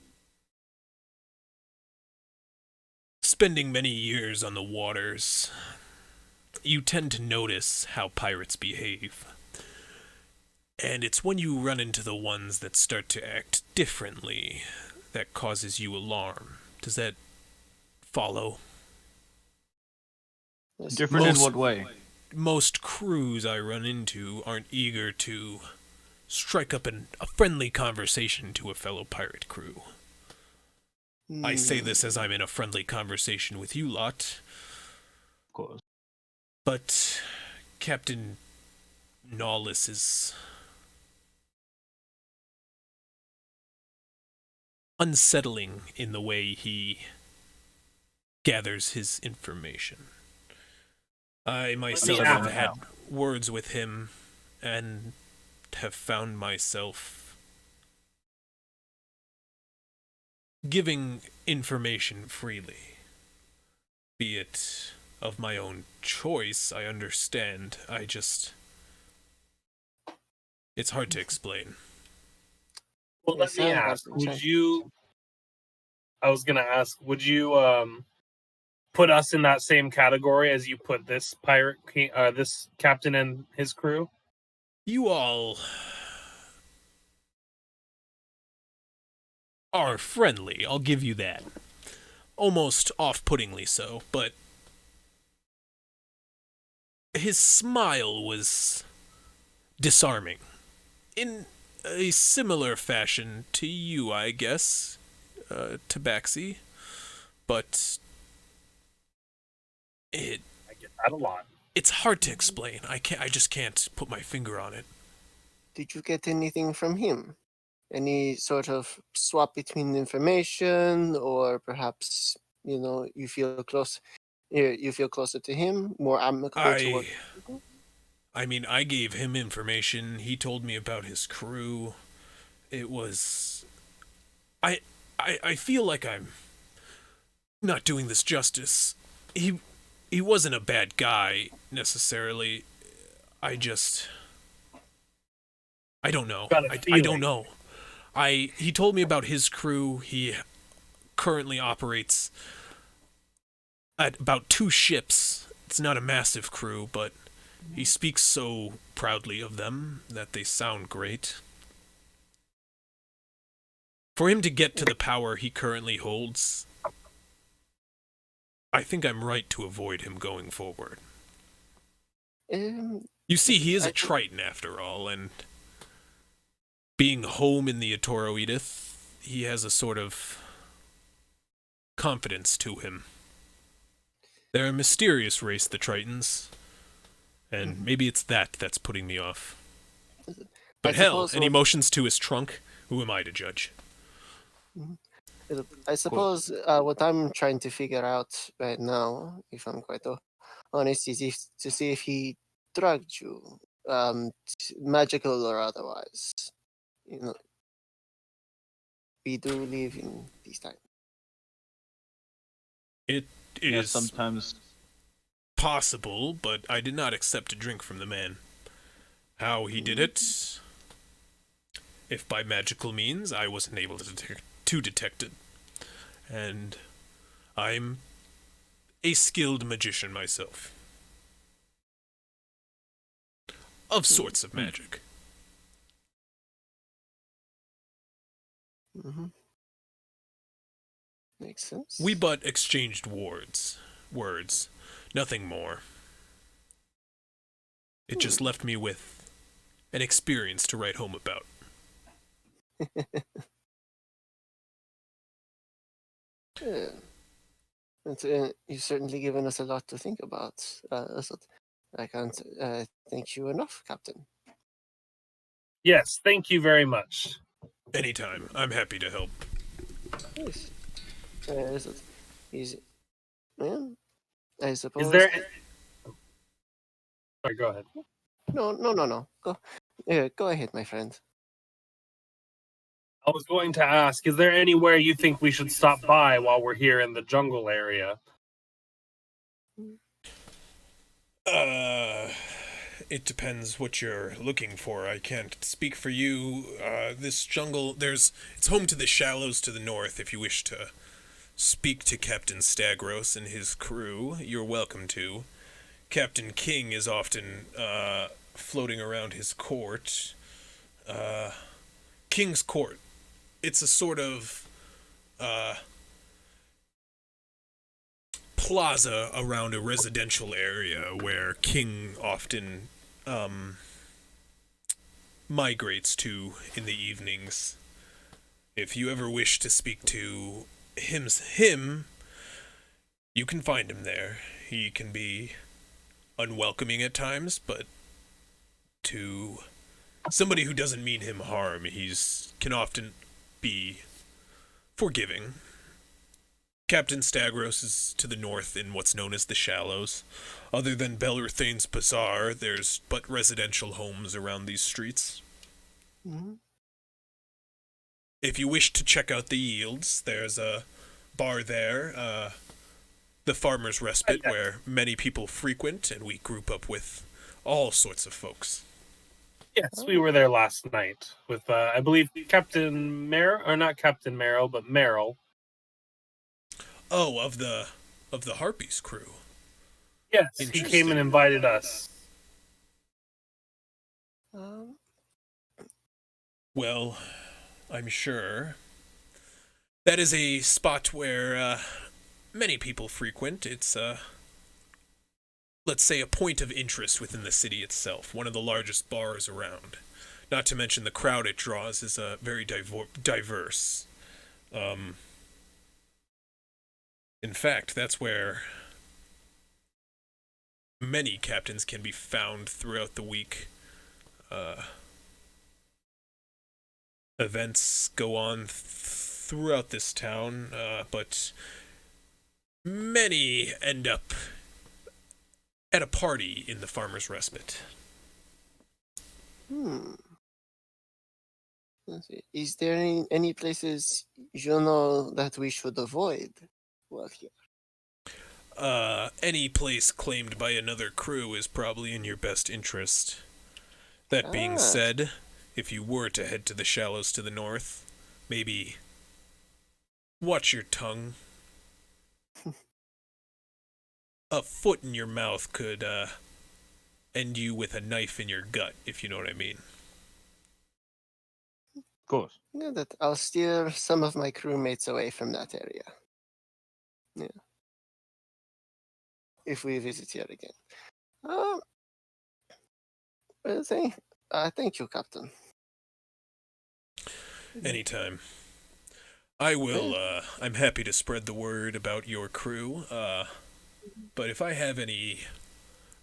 Spending many years on the waters, you tend to notice how pirates behave. And it's when you run into the ones that start to act differently that causes you alarm. Does that follow? Different in what way? Most crews I run into aren't eager to strike up a friendly conversation to a fellow pirate crew. I say this as I'm in a friendly conversation with you lot. Of course. But Captain Nawless is unsettling in the way he gathers his information. I myself have had words with him and have found myself giving information freely. Be it of my own choice, I understand. It's hard to explain. Well, let me ask, would you put us in that same category as you put this this captain and his crew? You all are friendly, I'll give you that. Almost off-puttingly so, but his smile was disarming. In a similar fashion to you, I guess, Tabaxi. But I get that a lot. It's hard to explain. I just can't put my finger on it. Did you get anything from him? Any sort of swap between information, or perhaps you feel close, you feel closer to him, more amicable to work? I mean, I gave him information. He told me about his crew. It was. I feel like I'm not doing this justice. He wasn't a bad guy necessarily. I don't know. I don't know. He told me about his crew. He currently operates at about 2 ships. It's not a massive crew, but he speaks so proudly of them that they sound great. For him to get to the power he currently holds, I think I'm right to avoid him going forward. You see, he is a Triton after all, and being home in the Atoro Edith, he has a sort of confidence to him. They're a mysterious race, the Tritons, and maybe it's that's putting me off. But hell, any motions to his trunk? Who am I to judge? I suppose what I'm trying to figure out right now, if I'm quite honest, is to see if he drugged you, magical or otherwise. We do live in these times. It is sometimes possible, but I did not accept a drink from the man. How he did it, if by magical means, I wasn't able to detect it. And I'm a skilled magician myself. Of sorts of magic. Makes sense. We but exchanged words, nothing more. It just left me with an experience to write home about. Yeah. You've certainly given us a lot to think about. I can't thank you enough, Captain. Yes, thank you very much. Anytime. I'm happy to help. Yes. I suppose. Is there... Sorry, go ahead. No. Go ahead, my friend. I was going to ask, is there anywhere you think we should stop by while we're here in the jungle area? It depends what you're looking for. I can't speak for you. This jungle, it's home to the shallows to the north. If you wish to speak to Captain Stagros and his crew, you're welcome to. Captain King is often floating around his court. King's Court. It's a sort of plaza around a residential area where King often migrates to in the evenings. If you ever wish to speak to him, you can find him there. He can be unwelcoming at times, but to somebody who doesn't mean him harm, can often be forgiving. Captain Stagros is to the north in what's known as the Shallows. Other than Bellerthane's Bazaar, there's but residential homes around these streets. Mm-hmm. If you wish to check out the yields, there's a bar there, the Farmer's Respite, where many people frequent, and we group up with all sorts of folks. Yes, we were there last night with, I believe, Captain Merrill, or not Captain Merrill, but Merrill. Oh, of the Harpies crew. Yes, he came and invited us. Well, I'm sure that is a spot where many people frequent. It's let's say a point of interest within the city itself, one of the largest bars around. Not to mention the crowd it draws is very diverse. In fact, that's where many captains can be found throughout the week. Events go on throughout this town, but many end up at a party in the Farmer's Respite. Let's see. Is there any places you know that we should avoid while here? Any place claimed by another crew is probably in your best interest. That being said, if you were to head to the Shallows to the north, maybe watch your tongue. A foot in your mouth could end you with a knife in your gut, if you know what I mean. Of course. Yeah, that I'll steer some of my crewmates away from that area. Yeah. If we visit here again. Thank you, Captain. Anytime. I will, I'm happy to spread the word about your crew, but if I have any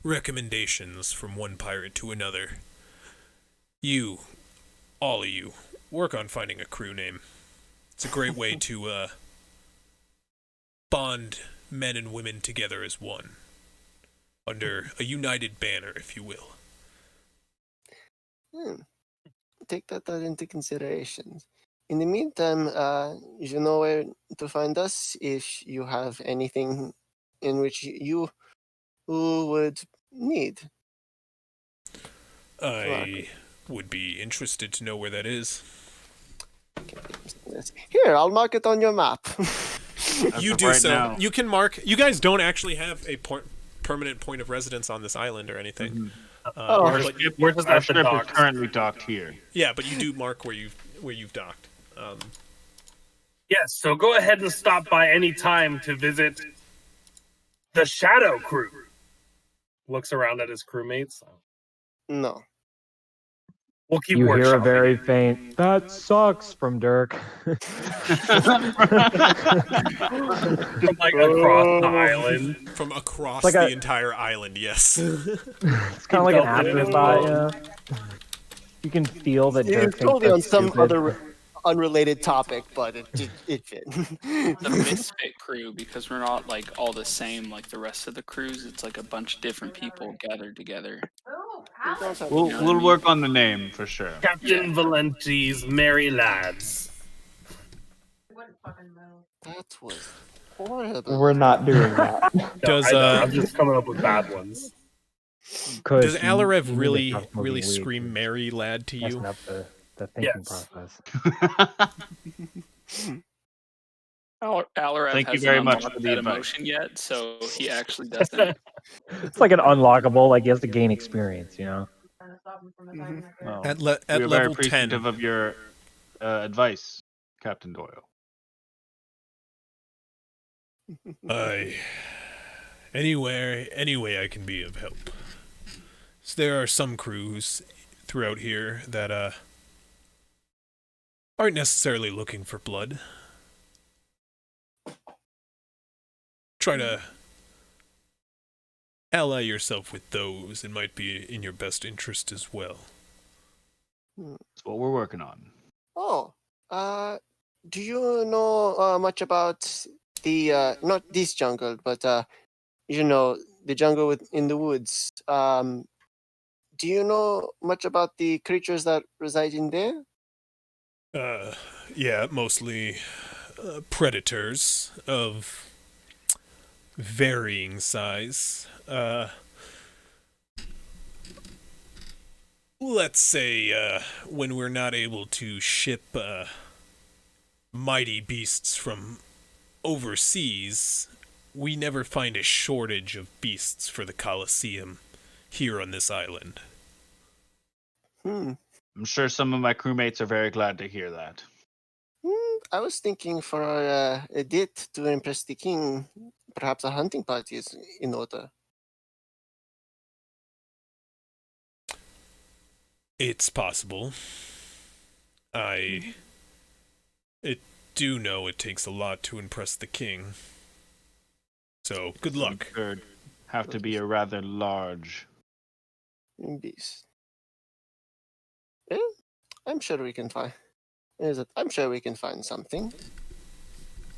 recommendations from one pirate to another, all of you, work on finding a crew name. It's a great way to, bond men and women together as one, under a united banner, if you will. Take that into consideration. In the meantime, you know where to find us if you have anything in which you would need. I would be interested to know where that is. Here, I'll mark it on your map. You do right so. now. You can mark. You guys don't actually have a permanent point of residence on this island or anything. We're just Our at the ship is docks. currently docked here. Yeah, but you do mark where you've docked. Yes, so go ahead and stop by any time to visit the Shadow Crew. Looks around at his crewmates. No. We'll keep You hear a workshopping. very faint, "That sucks" from Dirk. From like across the island. From across Like the a- entire island, yes. It's kind of like an felt it as afterthought, well. yeah. You can feel that Dirk It's thinks totally on that's some stupid. other unrelated topic, but it fit. The misfit crew, because we're not like all the same like the rest of the crews. It's like a bunch of different people gathered together. Oh, Don't have Alex. to- We'll work on the name for sure. Captain Valenti's Merry Lads. wouldn't fucking move. That was horrible. We're not doing that. Does I know, I'm just coming up with bad ones. does You Alarev need to really stop smoking really weed. scream "Mary lad" to Messing you? up the thinking Yes. process. Alarev Thank you hasn't very much unlocked for the that advice. emotion yet, so he actually doesn't. It's like an unlockable, like he has to gain experience, you know? Trying to stop him from Mhm. attacking my Well, girl. At we are very level appreciative 10, of your advice, Captain Doyle. any way I can be of help. So there are some crews throughout here that aren't necessarily looking for blood. Try to ally yourself with those. It might be in your best interest as well. That's what we're working on. Oh, do you know much about the not this jungle, but the jungle in the woods? Do you know much about the creatures that reside in there? Yeah, mostly predators of varying size. Let's say when we're not able to ship mighty beasts from overseas, we never find a shortage of beasts for the Colosseum here on this island. Hmm. I'm sure some of my crewmates are very glad to hear that. I was thinking for a date to impress the king, perhaps a hunting party is in order. It's possible. I do know it takes a lot to impress the king. So, good luck. Could have to be a rather large. Beast. Yeah, I'm sure we can find. I'm sure we can find something.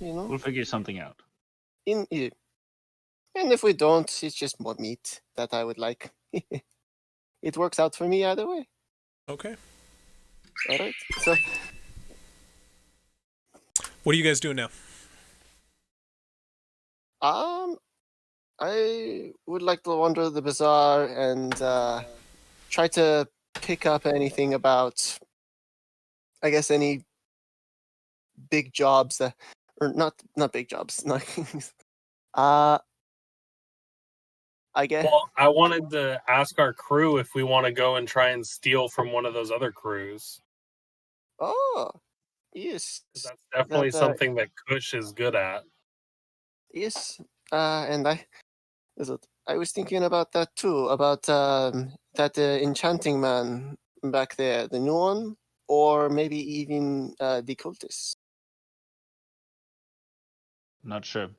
You know, We'll figure something out. and if we don't, it's just more meat that I would like. It works out for me either way. Okay. All right. So, What are you guys doing now? I would like to wander the bazaar and try to pick up anything about, I guess, any big jobs that, or not big jobs. I guess. Well, I wanted to ask our crew if we want to go and try and steal from one of those other crews. Oh, yes. 'Cause that's definitely That, something that Kush is good at. Yes. And I was thinking about that too. About that enchanting man back there, the new one, or maybe even the cultists. Not sure.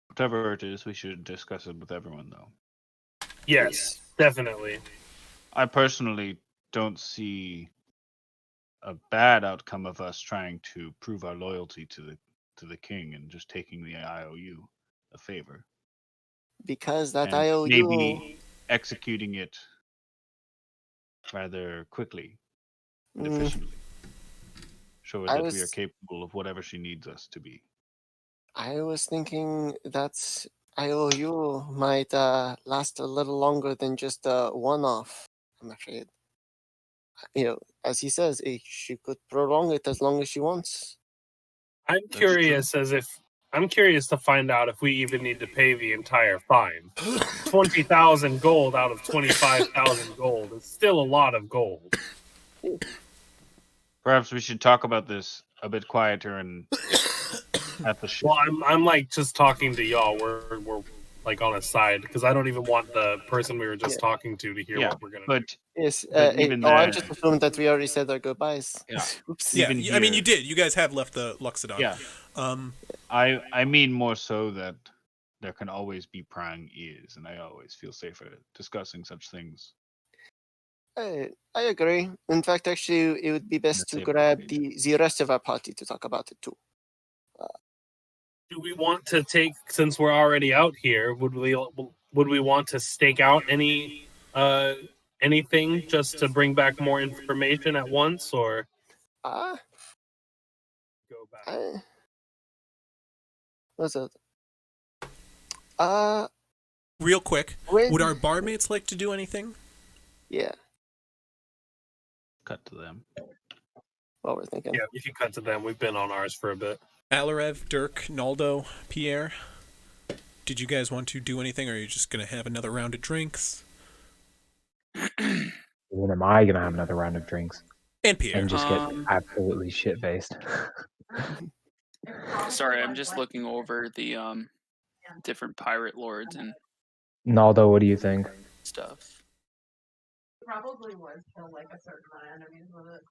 Whatever it is, we should discuss it with everyone, though. Yes, definitely. I personally don't see a bad outcome of us trying to prove our loyalty to the king and just taking the IOU a favor. Because that And IOU. maybe executing it rather quickly and Mm. efficiently. Show her I that we are was- capable of whatever she needs us to be. I was thinking that IOU might last a little longer than just a one-off. I'm afraid. As he says, she could prolong it as long as she wants. I'm curious I'm curious to find out if we even need to pay the entire fine. 20,000 gold out of 25,000 gold is still a lot of gold. Perhaps we should talk about this a bit quieter and at the ship. Well, I'm like just talking to y'all. We're like on a side because I don't even want the person we were just talking to hear Yeah, what we're gonna. but Yes. But even I there- just assumed that we already said our goodbyes. Yeah. Oops. Yeah, Even I mean, here- you did. You guys have left the Luxodon. Yeah. I mean more so that there can always be prying ears, and I always feel safer discussing such things. I agree. In fact, actually, it would be best Let's to say grab party. the rest of our party to talk about it too. Do we want to take, since we're already out here, would we want to stake out anything just to bring back more information at once, or? go back. What's it? Real quick, When- would our barmaids like to do anything? Yeah. Cut to them. What we're thinking. Yeah, we can cut to them. We've been on ours for a bit. Alarev, Dirk, Naldo, Pierre, did you guys want to do anything, or are you just going to have another round of drinks? When am I gonna have another round of drinks And Pierre. and just get absolutely shit faced? Sorry, I'm just looking over the different pirate lords and Naldo, what do you think? stuff. Probably would kill like a certain amount of enemies with it.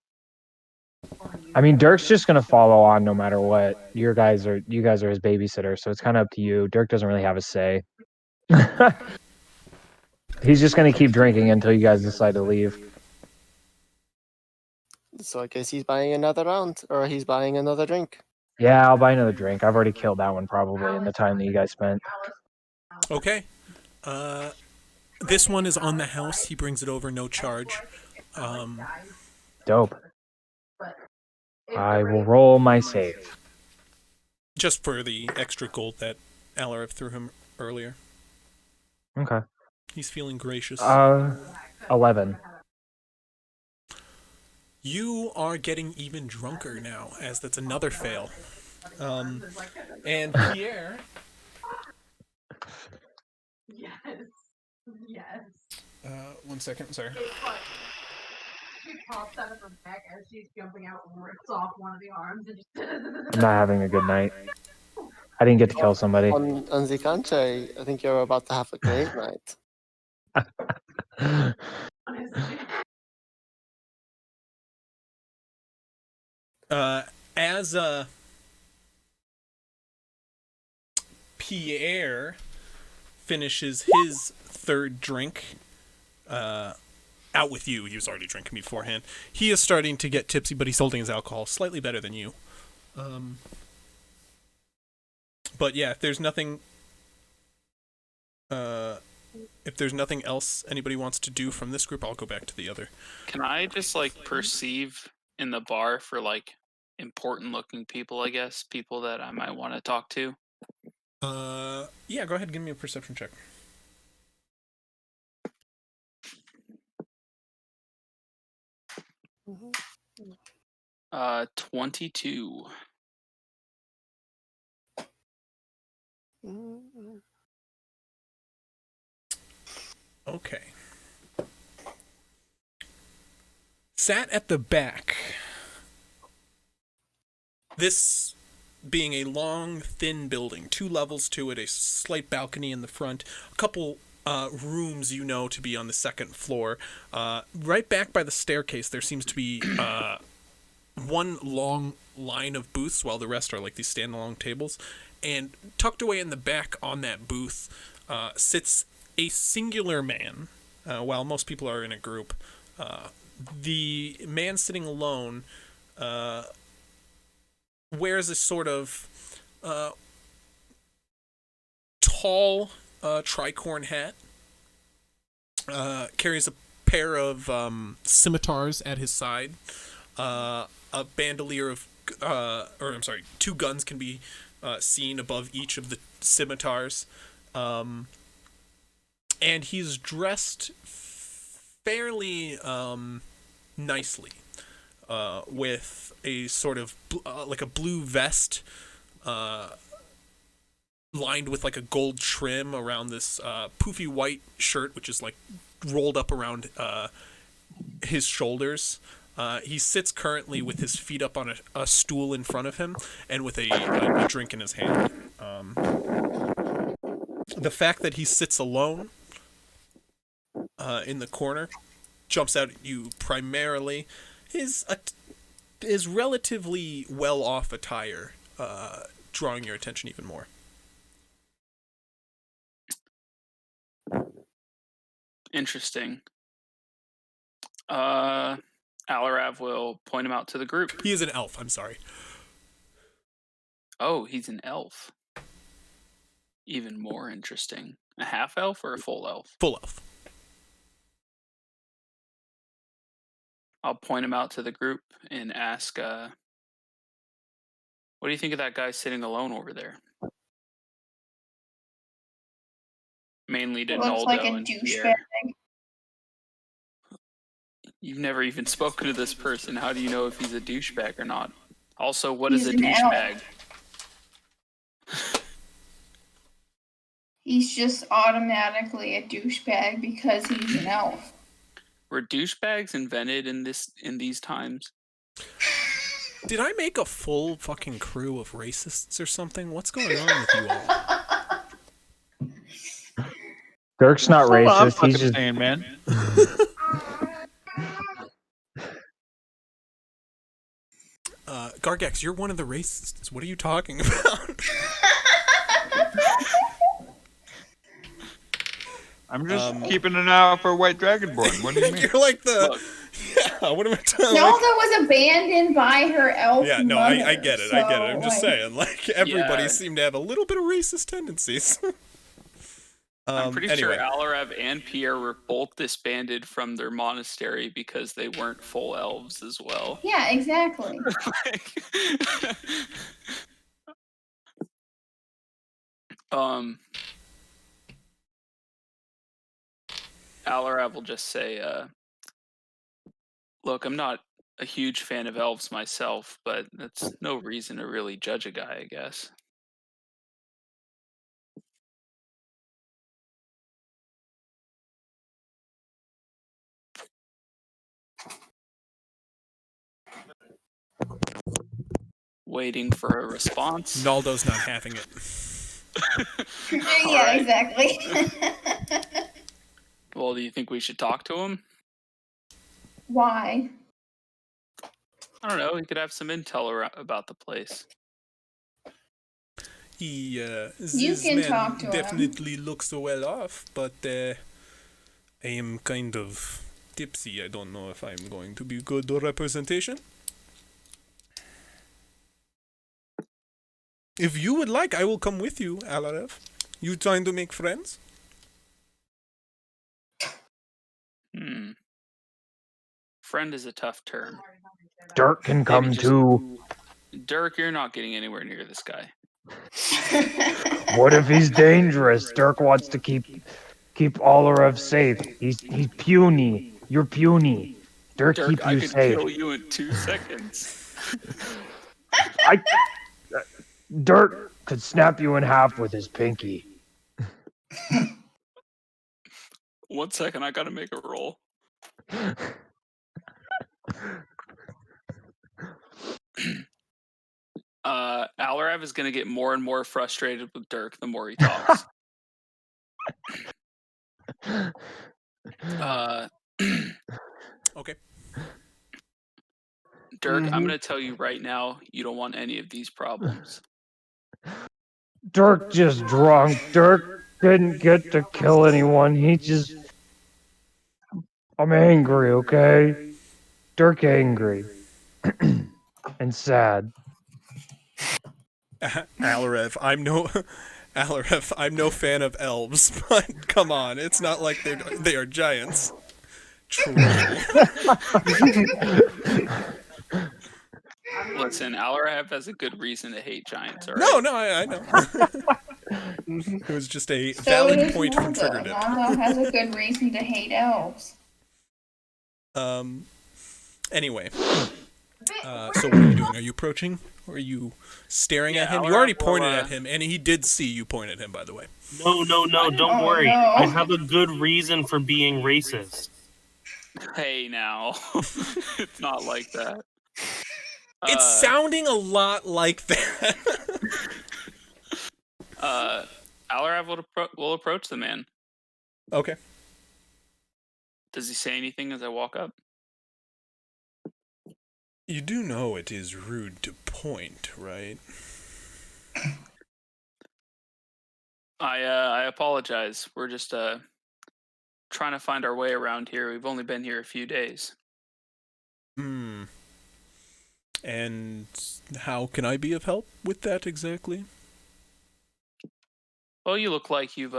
I mean, Dirk's just gonna follow on no matter what. You guys are his babysitter, so it's kind of up to you. Dirk doesn't really have a say. He's just gonna keep drinking until you guys decide to leave. So I guess he's buying another round, or he's buying another drink. Yeah, I'll buy another drink. I've already killed that one probably in the time that you guys spent. Okay. This one is on the house. He brings it over, no charge. Dope. I will roll my save. Just for the extra gold that Alarev threw him earlier. Okay. He's feeling gracious. 11. You are getting even drunker now, as that's another fail. And Pierre... Yes. Yes. 1 second, sorry. She pops out of her back as she's jumping out and rips off one of the arms and just. I'm not having a good night. I didn't get to kill somebody. On the contrary, I think you're about to have a great night. As Pierre finishes his third drink, out with you, he was already drinking beforehand. He is starting to get tipsy, but he's holding his alcohol slightly better than you. But yeah, if there's nothing else anybody wants to do from this group, I'll go back to the other. Can I just like perceive in the bar for like important looking people, I guess, people that I might want to talk to? Yeah, go ahead and give me a perception check. Mm-hmm. 22. Mm-hmm. Okay. Sat at the back. This being a long, thin building, 2 levels to it, a slight balcony in the front, a couple rooms you know to be on the second floor. Right back by the staircase, there seems to be one long line of booths, while the rest are like these standalone tables. And tucked away in the back on that booth sits a singular man, while most people are in a group. The man sitting alone wears a sort of tall tricorn hat, carries a pair of scimitars at his side, a bandolier of, 2 guns can be seen above each of the scimitars, and he's dressed fairly nicely, with a sort of like a blue vest lined with like a gold trim around this poofy white shirt, which is like rolled up around his shoulders. He sits currently with his feet up on a stool in front of him and with a drink in his hand. The fact that he sits alone in the corner jumps out at you primarily. His relatively well-off attire drawing your attention even more. Interesting. Alarav will point him out to the group. He is an elf, I'm sorry. Oh, he's an elf. Even more interesting. A half elf or a full elf? Full elf. I'll point him out to the group and ask, What do you think of that guy sitting alone over there? Mainly to Looks Naldo like a and douchebag. Pierre. You've never even spoken to this person. How do you know if he's a douchebag or not? Also, what is He's a an elf. douchebag? He's just automatically a douchebag because he's an elf. Were douchebags invented in these times? Did I make a full fucking crew of racists or something? What's going on with you all? Dirk's not That's all I'm racist. fucking He's just saying, man. Gargex, you're one of the racists. What are you talking about? I'm just keeping an eye out for White Dragonborn. What do you mean? You're like the... Yeah, what am I talking Naldo was abandoned by her elf Yeah, no, mother, I get it. so, I get it. I'm just like, saying, like, everybody Yeah. seemed to have a little bit of racist tendencies. I'm pretty anyway. sure Alarev and Pierre were both disbanded from their monastery because they weren't full elves as well. Yeah, exactly. Alarev will just say, look, I'm not a huge fan of elves myself, but that's no reason to really judge a guy, I guess. Waiting for a response. Naldo's not having it. Yeah, exactly. Well, do you think we should talk to him? Why? I don't know. He could have some intel about the place. This can man talk to him. definitely looks well off, but I am kind of tipsy. I don't know if I'm going to be good representation. If you would like, I will come with you, Alarev. You trying to make friends? Friend is a tough term. Dirk can come just- too. Dirk, you're not getting anywhere near this guy. What if he's dangerous? Dirk wants to keep Olarev safe. He's puny. You're puny. Dirk keep I you could safe. kill you in 2 seconds. Dirk could snap you in half with his pinky. 1 second, I gotta make a roll. Alarev is gonna get more and more frustrated with Dirk the more he talks. Okay. Dirk, I'm gonna tell you right now, you don't want any of these problems. Dirk just drunk. Dirk didn't get to kill anyone. I'm angry, okay? Dirk angry. And sad. Alarev, I'm no fan of elves, but come on, it's not like they are giants. True. Listen, Alarev has a good reason to hate giants, alright? No, I know. It was just a So valid does point from Naldo. Triggered It. Naldo has a good reason to hate elves. Anyway. So what are you doing? Are you approaching? Or are you staring at him? You already pointed at him, and he did see you point at him, by the way. No, don't worry. no. I have a good reason for being racist. Hey, now. It's not like that. It's sounding a lot like that. Alarev will approach the man. Okay. Does he say anything as I walk up? You do know it is rude to point, right? I apologize. We're just trying to find our way around here. We've only been here a few days. And how can I be of help with that exactly? Well, you look like you've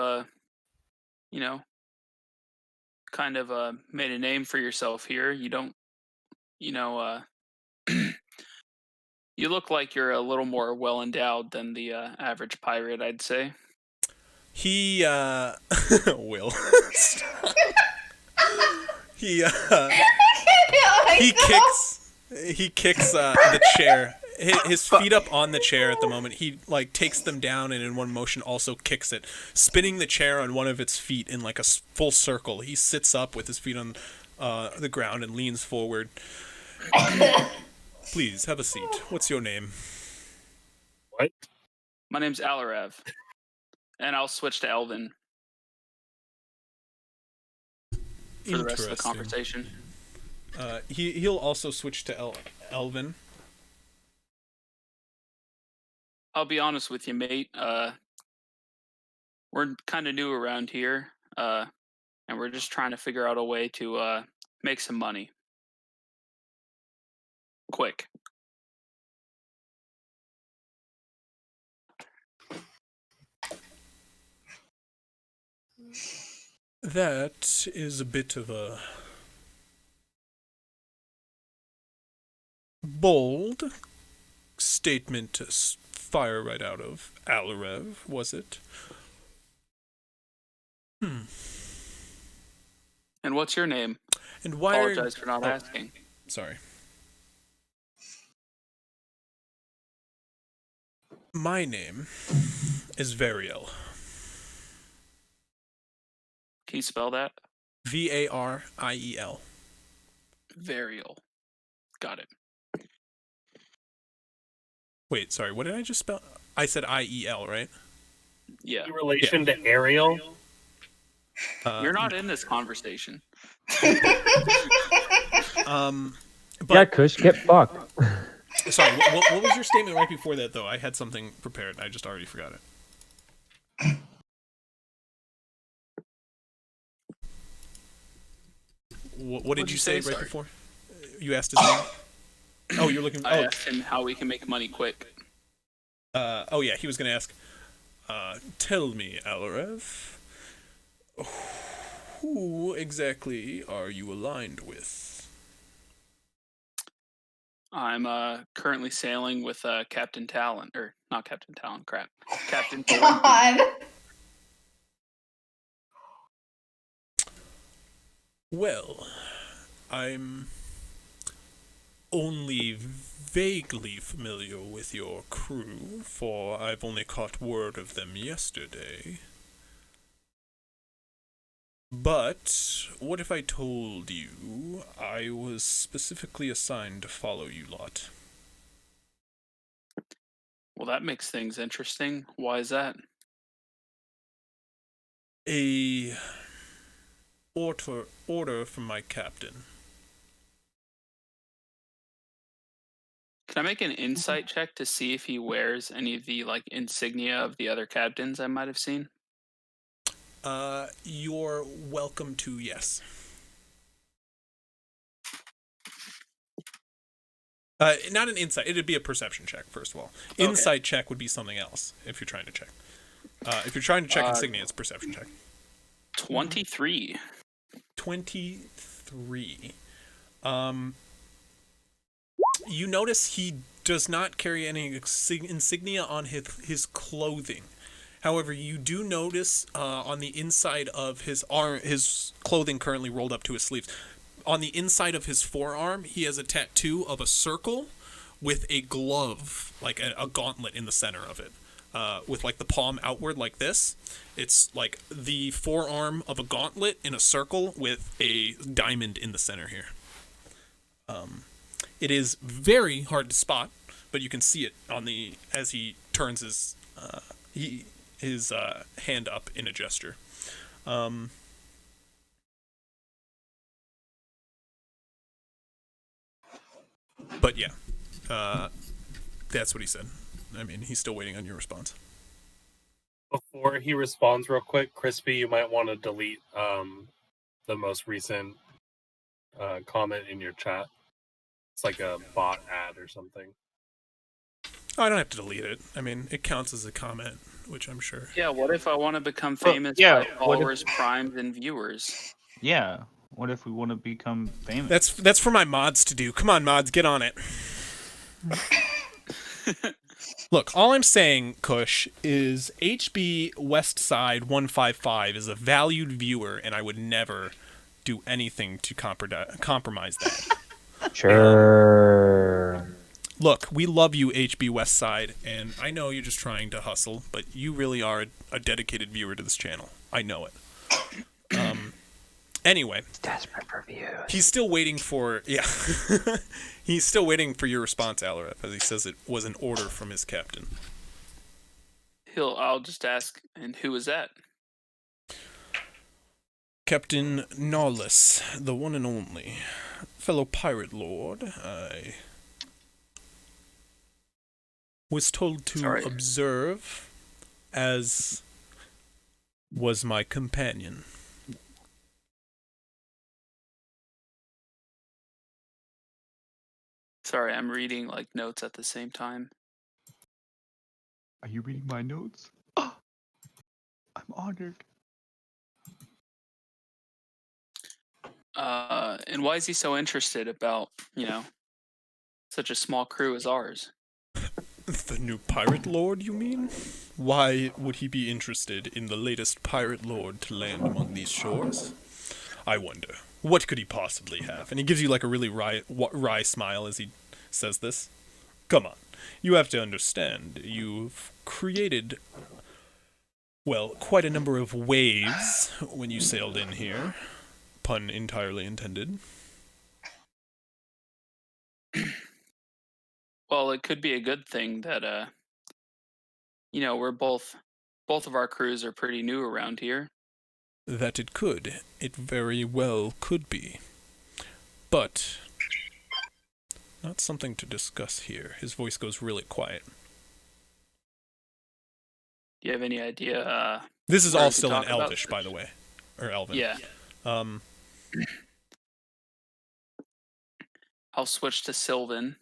kind of made a name for yourself here. You don't, you You look like you're a little more well endowed than the average pirate, I'd say. He will. He kicks the chair. His feet up on the chair at the moment. He like takes them down and in one motion also kicks it, spinning the chair on one of its feet in like a full circle. He sits up with his feet on the ground and leans forward. Please have a seat. What's your name? What? My name's Alarev, and I'll switch to Elvin for the rest of the conversation. He'll also switch to Elvin. I'll be honest with you, mate. We're kind of new around here, and we're just trying to figure out a way to make some money. Quick. That is a bit of a bold statement to fire right out of Alarev, was it? And what's your name? And why Apologize for not asking. Sorry. My name is Variel. Can you spell that? Variel. Variel. Got it. Wait, sorry, what did I just spell? I said IEL, right? Yeah. In relation to Ariel? You're not in this conversation. Yeah, Kush, get fucked. Sorry, what was your statement right before that, though? I had something prepared. I just already forgot it. What did you say right before? You asked his name? Oh, you're looking... I asked him how we can make money quick. Oh, yeah, he was going to ask, tell me, Alarev, who exactly are you aligned with? I'm currently sailing with Captain Talon, or not Captain Talon, crap. Captain God. Well, I'm only vaguely familiar with your crew, for I've only caught word of them yesterday. But what if I told you I was specifically assigned to follow you lot? Well, that makes things interesting. Why is that? A order from my captain. Can I make an insight check to see if he wears any of the insignia of the other captains I might have seen? You're welcome to, yes. Not an insight. It'd be a perception check, first of all. Okay. Insight check would be something else, if you're trying to check. If you're trying to check insignia, it's perception check. 23. 23. You notice he does not carry any insignia on his clothing. However, you do notice on the inside of his arm, his clothing currently rolled up to his sleeves. On the inside of his forearm, he has a tattoo of a circle with a glove, like a gauntlet in the center of it, with like the palm outward like this. It's like the forearm of a gauntlet in a circle with a diamond in the center here. It is very hard to spot, but you can see it on the as he turns his hand up in a gesture. But yeah, that's what he said. I mean, he's still waiting on your response. Before he responds real quick, Crispy, you might want to delete the most recent comment in your chat. It's like a bot ad or something. Oh, I don't have to delete it. I mean, it counts as a comment, which I'm sure. Yeah, what if I want to become famous by followers, primes, and viewers? Yeah. What if we want to become famous? That's for my mods to do. Come on, mods, get on it. Look, all I'm saying, Kush, is HB Westside 155 is a valued viewer, and I would never do anything to compromise that. Sure. Look, we love you, HB Westside, and I know you're just trying to hustle, but you really are a dedicated viewer to this channel. I know it. Anyway. Desperate for views. He's still waiting for... Yeah. He's still waiting for your response, Alaref, as he says it was an order from his captain. I'll just ask, and who is that? Captain Gnawless, the one and only. Fellow pirate lord, I was told to observe, as was my companion. Sorry, I'm reading like notes at the same time. Are you reading my notes? Oh, I'm honored. And why is he so interested about, such a small crew as ours? The new pirate lord, you mean? Why would he be interested in the latest pirate lord to land among these shores? I wonder. What could he possibly have? And he gives you like a really wry smile as he says this. Come on. You have to understand. You've created, well, quite a number of waves when you sailed in here. Pun entirely intended. Well, it could be a good thing that, we're both of our crews are pretty new around here. That it could. It very well could be. But not something to discuss here. His voice goes really quiet. Do you have any idea? This is all still in Elvish, by the way. Or Elven. Yeah. I'll switch to Sylvan.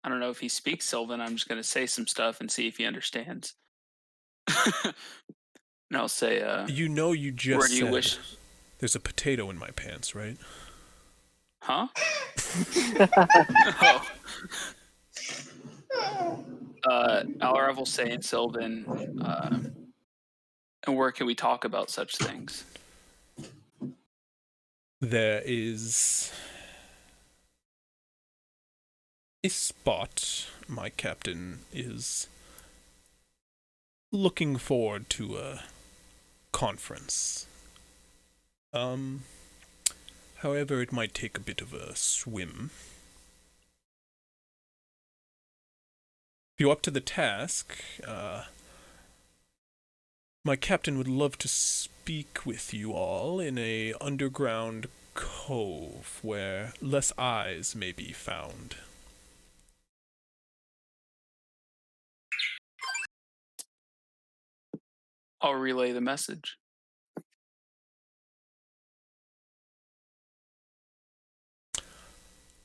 I don't know if he speaks Sylvan. I'm just going to say some stuff and see if he understands. And I'll say, you just where do you said wish... there's a potato in my pants, right? Huh? Alaref will say in Sylvan, and where can we talk about such things? There is a spot my captain is looking forward to a conference. However, it might take a bit of a swim. If you're up to the task, my captain would love to speak with you all in a underground cove where less eyes may be found. I'll relay the message.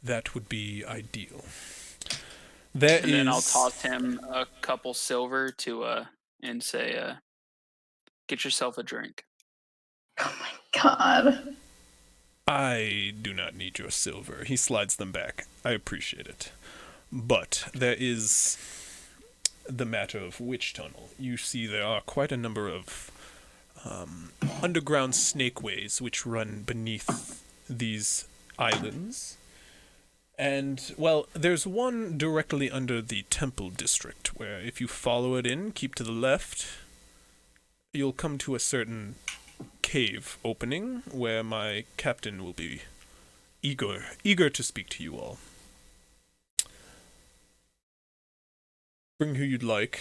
That would be ideal. Then I'll toss him a couple silver to and say, get yourself a drink. Oh my god. I do not need your silver. He slides them back. I appreciate it. But there is the matter of Witch Tunnel. You see there are quite a number of underground snakeways which run beneath these islands. And, well, there's one directly under the Temple District, where if you follow it in, keep to the left, you'll come to a certain cave opening where my captain will be eager to speak to you all. Bring who you'd like.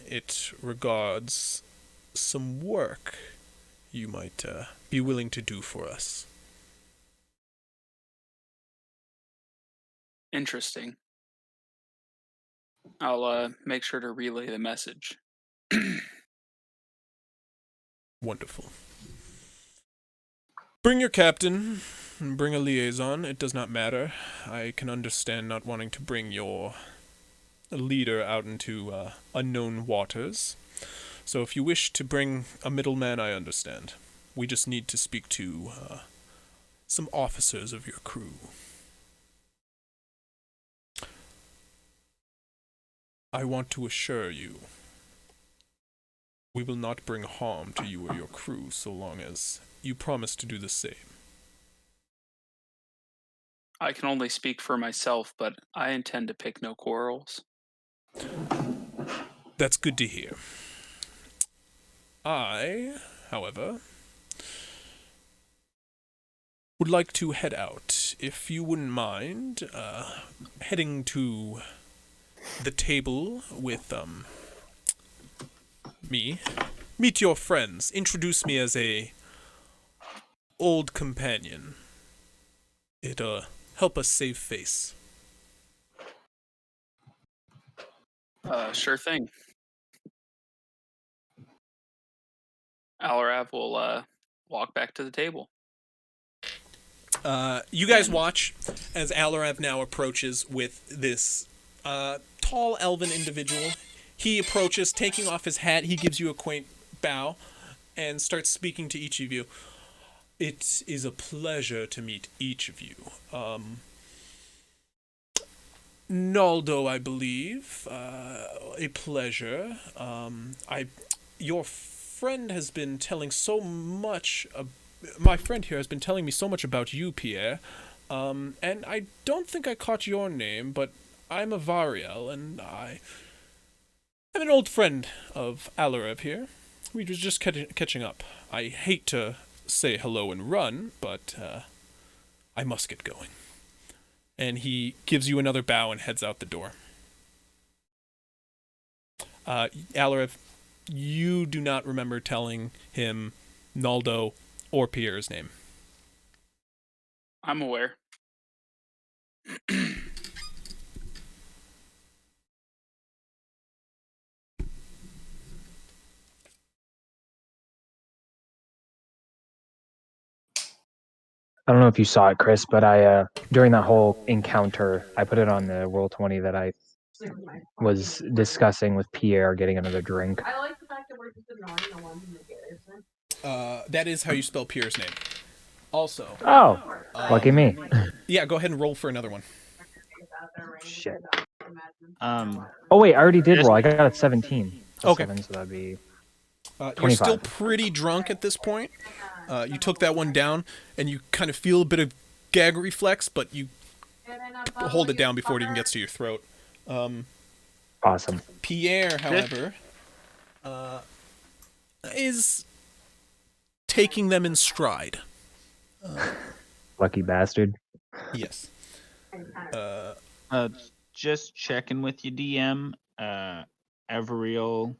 It regards some work you might be willing to do for us. Interesting. I'll make sure to relay the message. Wonderful. Bring your captain, and bring a liaison. It does not matter. I can understand not wanting to bring your leader out into unknown waters. So if you wish to bring a middleman, I understand. We just need to speak to some officers of your crew. I want to assure you, we will not bring harm to you or your crew so long as you promise to do the same. I can only speak for myself, but I intend to pick no quarrels. That's good to hear. I, however, would like to head out. If you wouldn't mind, heading to the table with, me. Meet your friends. Introduce me as a old companion. It, help us save face. Sure thing. Alarav will walk back to the table. You guys watch as Alarav now approaches with this tall elven individual. He approaches, taking off his hat. He gives you a quaint bow and starts speaking to each of you. It is a pleasure to meet each of you. Naldo, I believe. A pleasure. Your friend has been telling so much. My friend here has been telling me so much about you, Pierre. And I don't think I caught your name, but I'm Avariel, and I am an old friend of Alarav here. We were just catching up. I hate to say hello and run, but I must get going. And he gives you another bow and heads out the door. Alarav, you do not remember telling him Naldo or Pierre's name. I'm aware. I don't know if you saw it, Chris, but I during that whole encounter, I put it on the Roll20 that I was discussing with Pierre getting another drink. I like the fact that we're just ignoring the ones in the garrison. That is how you spell Pierre's name. Also. Oh, lucky me. Yeah, go ahead and roll for another one. Shit. Um. Oh wait, I already did roll. I got a 17. Okay. 7, so that'd be You're 25. still pretty drunk at this point. You took that one down, and you kind of feel a bit of gag reflex, but you hold it down before it even gets to your throat. Awesome. Pierre, however, is taking them in stride. Lucky bastard. Yes. Just checking with you, DM. Avariel.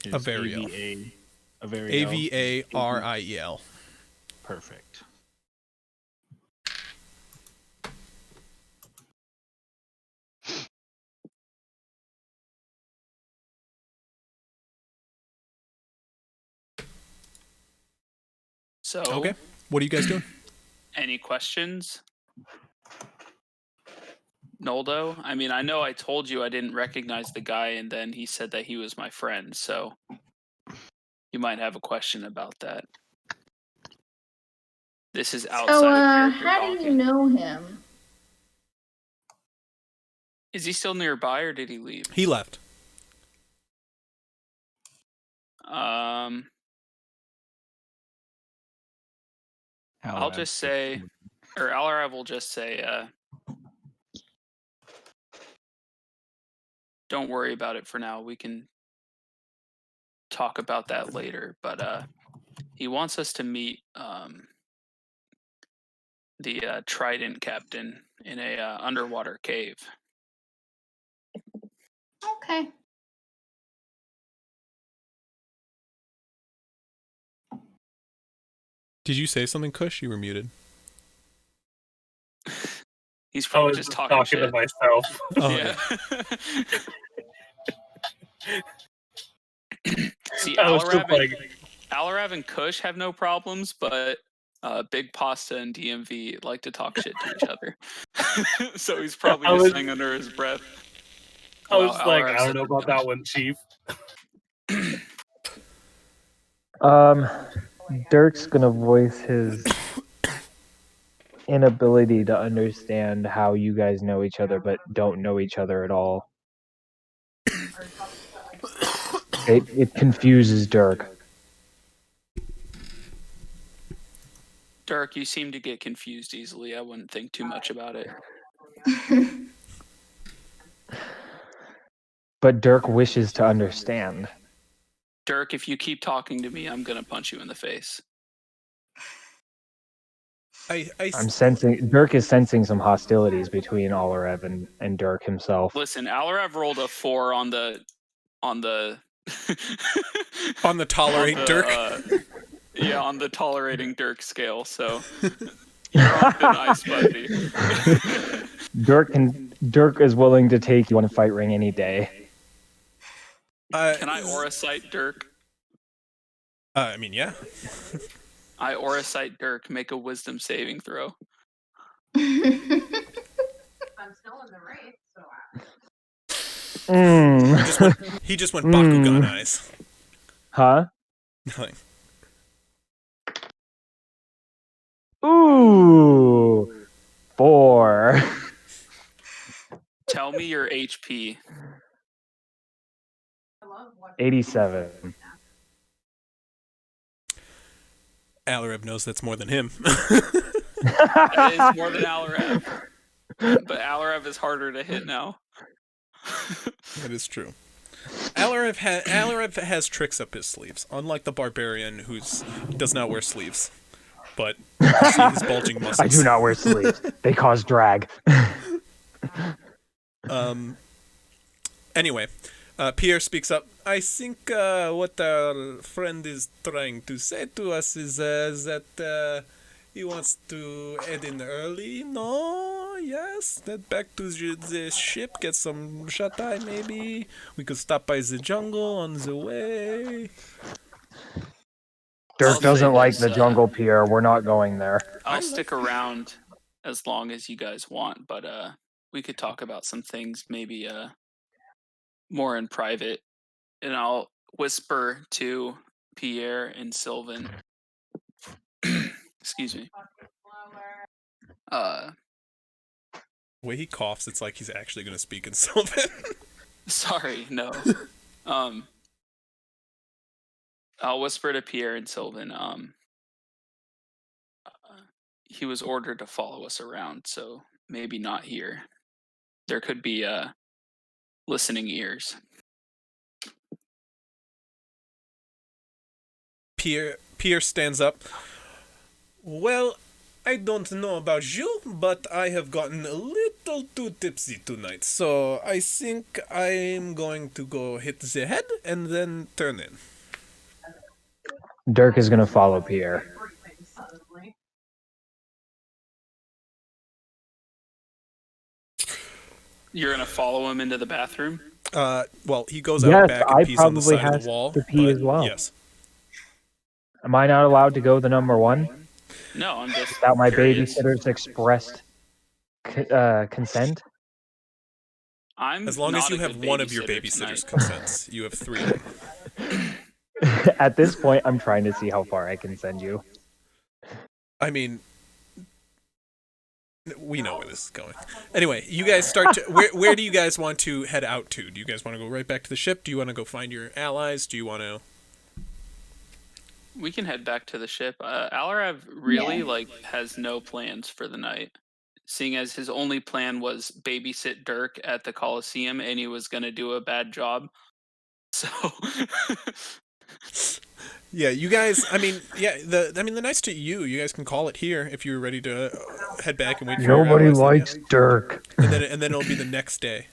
Is Avariel. Avariel. Avariel. Perfect. So, Okay. What are you guys doing? any questions? Noldo? I mean, I know I told you I didn't recognize the guy, and then he said that he was my friend, so you might have a question about that. This is outside So, of character how do talking. you know him? Is he still nearby, or did he leave? He left. I'll just say, or Alarav will just say, don't worry about it for now. We can talk about that later. But he wants us to meet the Trident captain in a underwater cave. Okay. Did you say something, Kush? You were muted. He's I probably was just just talking talking to shit. myself. Oh, Yeah. See, I was just Alarav and Kush have no problems, but Big Pasta and DMV like to talk shit to each other. So he's probably I just was- saying under his breath. I was Wow, like, Alarav I said don't know about that one, Chief. Dirk's gonna voice his inability to understand how you guys know each other but don't know each other at all. It confuses Dirk. Dirk, you seem to get confused easily. I wouldn't think too much about it. But Dirk wishes to understand. Dirk, if you keep talking to me, I'm gonna punch you in the face. I'm sensing Dirk is sensing some hostilities between Alarev and Dirk himself. Listen, Alarev rolled a 4 on the on the tolerate Dirk. Yeah, on the tolerating Dirk scale. So you're on thin ice, buddy. Dirk is willing to take you on a fight ring any day. Can I aura sight Dirk? I mean, yeah. I aura sight Dirk. Make a wisdom saving throw. I'm still in the race, so. He just went Bakugan eyes. Huh? Like, ooh, 4. Tell me your HP. 87. Alarev knows that's more than him. That is more than Alarev. But Alarev is harder to hit now. That is true. Alarev has tricks up his sleeves, unlike the barbarian who does not wear sleeves. But you see his bulging muscles. I do not wear sleeves. They cause drag. Anyway, Pierre speaks up. I think what our friend is trying to say to us is that he wants to head in early. No, yes, head back to the ship, get some shut-eye maybe. We could stop by the jungle on the way. Dirk doesn't like the jungle, Pierre. We're not going there. I'll stick around as long as you guys want, but we could talk about some things maybe more in private. And I'll whisper to Pierre and Sylvan. Excuse me. The way he coughs, it's like he's actually going to speak in Sylvan. Sorry, no. I'll whisper to Pierre and Sylvan. He was ordered to follow us around, so maybe not here. There could be listening ears. Pierre stands up. Well, I don't know about you, but I have gotten a little too tipsy tonight, so I think I'm going to go hit the head and then turn in. Dirk is going to follow Pierre. You're gonna follow him into the bathroom? Well, he goes out back and pees on the side of the wall. To pee as well. Yes. Am I not allowed to go the number 1? No, I'm just without my curious. babysitter's expressed consent? As long as you have one of your babysitter's consents, you have 3 of them. At this point, I'm trying to see how far I can send you. I mean, we know where this is going. Anyway, you guys start to... Where do you guys want to head out to? Do you guys want to go right back to the ship? Do you want to go find your allies? Do you want to... We can head back to the ship. Alarev really has no plans for the night, seeing as his only plan was babysit Dirk at the Coliseum, and he was going to do a bad job. So, yeah, you guys. I mean, yeah. The night's to you. You guys can call it here if you're ready to head back and wait. Nobody for your allies, likes Dirk. And then it'll be the next day.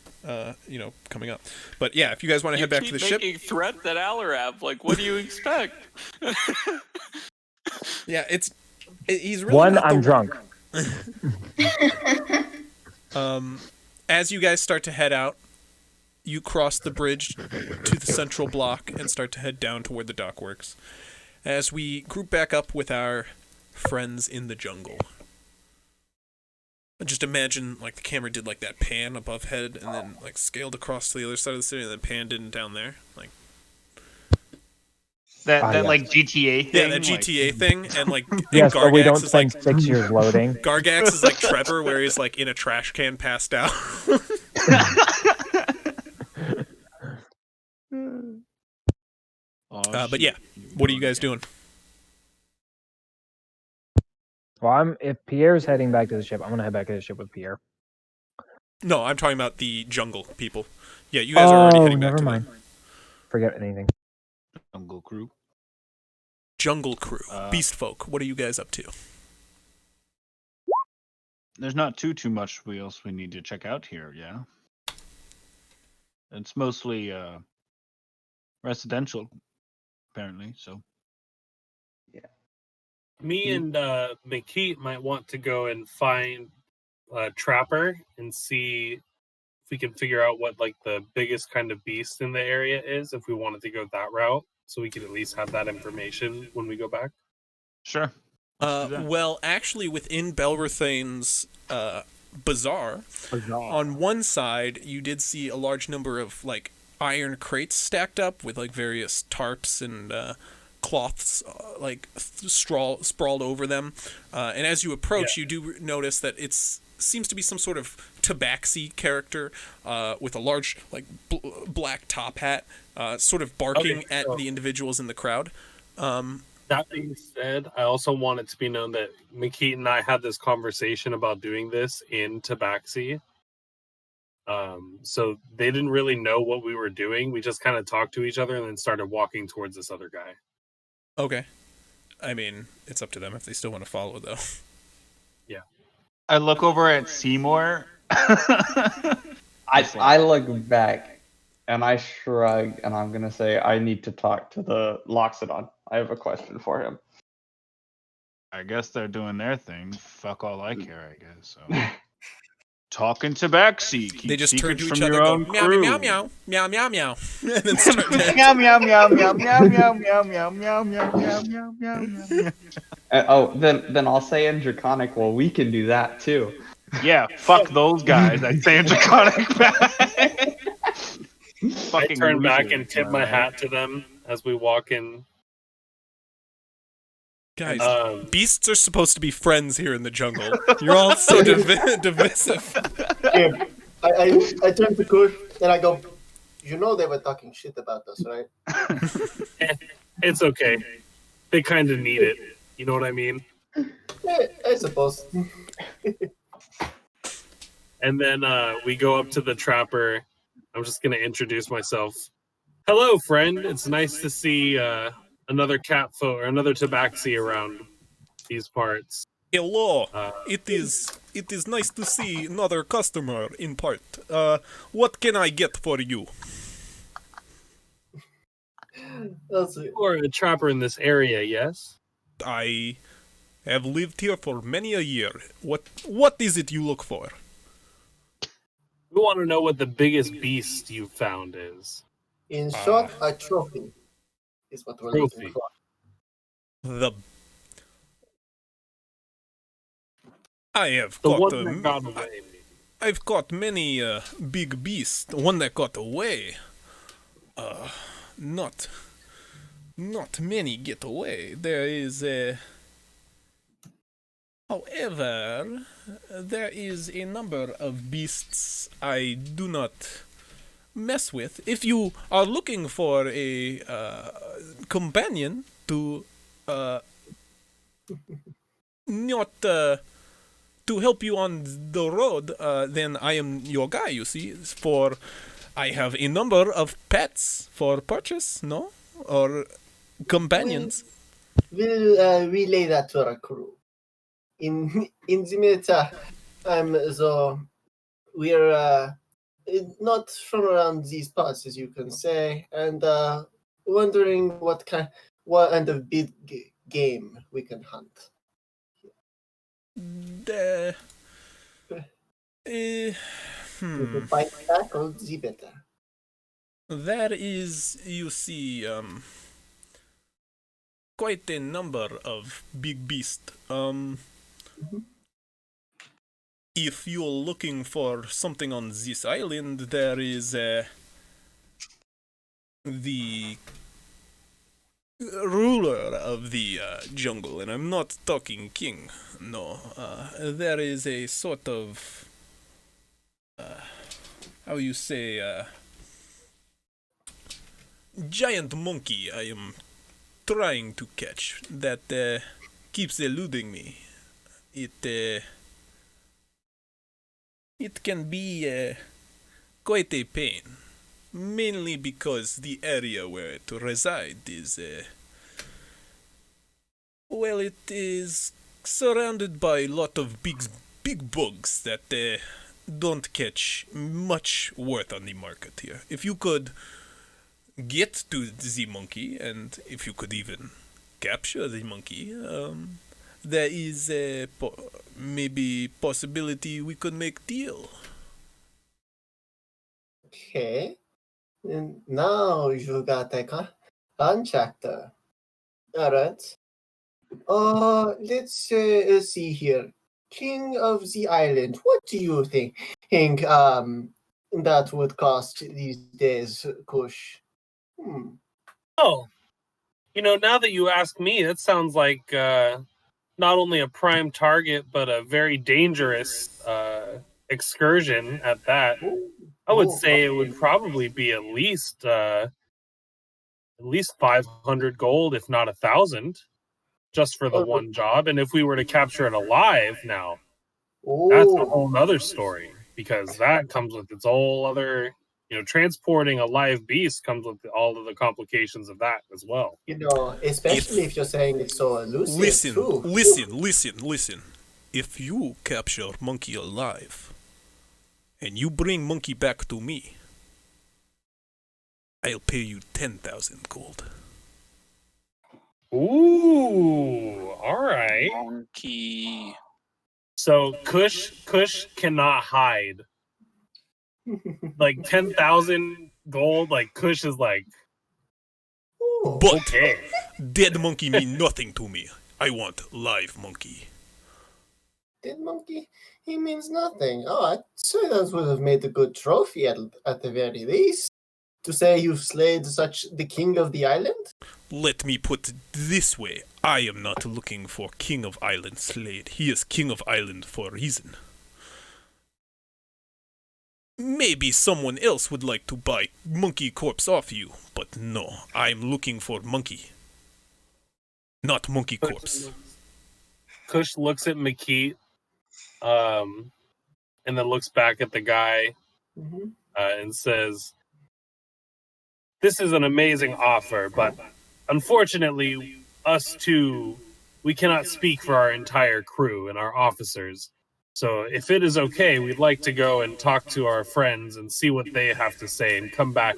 Coming up. But yeah, if you guys want to head back to the ship. Making threats at Alarev. Like, what do you expect? Yeah, he's really One, not the I'm drunk. As you guys start to head out, you cross the bridge to the central block and start to head down to where the dock works. As we group back up with our friends in the jungle. Just imagine, like, the camera did, like, that pan above head and then, like, scaled across to the other side of the city and then panned in down there. Like that like GTA thing? Yeah, that GTA thing. And, like, yes, Gargax but we don't is, spend like, 6 years loading. Gargax is like Trevor, where he's, like, in a trash can passed out. But yeah, what are you guys doing? Well, if Pierre's heading back to the ship, I'm gonna head back to the ship with Pierre. No, I'm talking about the jungle people. Yeah, you guys are already heading back never to mind. Forget anything. Jungle crew. Jungle crew, beast folk. What are you guys up to? There's not too much else we need to check out here, yeah. It's mostly residential, apparently. So. Me and McKeat might want to go and find a trapper and see if we can figure out what like the biggest kind of beast in the area is, if we wanted to go that route, so we could at least have that information when we go back. Sure. Well, actually, within Belrathane's bazaar, on one side, you did see a large number of like iron crates stacked up with like various tarps and cloths sprawled over them. And as you approach, you do notice that it's seems to be some sort of tabaxi character with a large like black top hat, sort of barking at the individuals in the crowd. That being said, I also want it to be known that McKeat and I had this conversation about doing this in Tabaxi. So they didn't really know what we were doing. We just kind of talked to each other and then started walking towards this other guy. Okay. I mean, it's up to them if they still want to follow, though. Yeah. I look over at Seymour. I look back and I shrug and I'm gonna say I need to talk to the Loxodon. I have a question for him. I guess they're doing their thing. Fuck all I care, I guess. So. Talking Tabaxi. Keep they just turn to from each other your and go, own meow, crew. meow, meow, meow, meow, meow. And then start meow, meow, meow, meow, meow, meow, meow, meow, meow, meow, meow, meow, meow, meow. Then I'll say in Draconic, well, we can do that too. Yeah, fuck those guys. I say in Draconic back. I turn back and tip my hat to them as we walk in. Guys, beasts are supposed to be friends here in the jungle. You're all so divisive. Yeah, I turn to Kush and I go, you know they were talking shit about us, right? It's okay. They kind of need it. You know what I mean? Yeah, I suppose. And then we go up to the trapper. I'm just going to introduce myself. Hello, friend. It's nice to see another catfoot or another tabaxi around these parts. Hello. It is nice to see another customer in part. What can I get for you? You're a trapper in this area, yes? I have lived here for many a year. What is it you look for? We want to know what the biggest beast you found is. In short, a trophy is what we're looking for. I have the got one that got away. I've got many big beasts. The one that got away. Not many get away. There is however, there is a number of beasts I do not mess with. If you are looking for a companion to not to help you on the road, then I am your guy, you see. For I have a number of pets for purchase, no? Or companions. We'll relay that to our crew. In the meantime, so we're not from around these parts, as you can say, and wondering what kind of big game we can hunt. The fight back or the better. There is, you see, quite a number of big beasts. If you're looking for something on this island, there is the ruler of the jungle, and I'm not talking king. No, there is a sort of how you say giant monkey I am trying to catch that keeps eluding me. It can be quite a pain, mainly because the area where it resides is well, it is surrounded by a lot of big bugs that don't catch much worth on the market here. If you could get to the monkey, and if you could even capture the monkey, there is a maybe possibility we could make deal. Okay. And now you got a contractor. All right. Let's see here. King of the island. What do you think? That would cost these days, Kush? Oh, now that you ask me, that sounds like not only a prime target, but a very dangerous excursion at that. I would say it would probably be at least 500 gold, if not 1,000, just for the one job. And if we were to capture it alive now, that's a whole other story, because that comes with its whole other, transporting a live beast comes with all of the complications of that as well. Especially if you're saying it's so elusive. Listen. If you capture monkey alive, and you bring monkey back to me, I'll pay you 10,000 gold. Ooh, all right. Monkey. So Kush cannot hide. Like 10,000 gold, like Kush is like, but okay. Dead monkey mean nothing to me. I want live monkey. Dead monkey? He means nothing. Oh, I'd say that would have made a good trophy at the very least. To say you've slayed the king of the island? Let me put it this way. I am not looking for king of island slayed. He is king of island for a reason. Maybe someone else would like to buy monkey corpse off you, but no, I'm looking for monkey. Not monkey corpse. Kush looks at McKeet, and then looks back at the guy, and says, "This is an amazing offer, but unfortunately, us two, we cannot speak for our entire crew and our officers. So if it is okay, we'd like to go and talk to our friends and see what they have to say and come back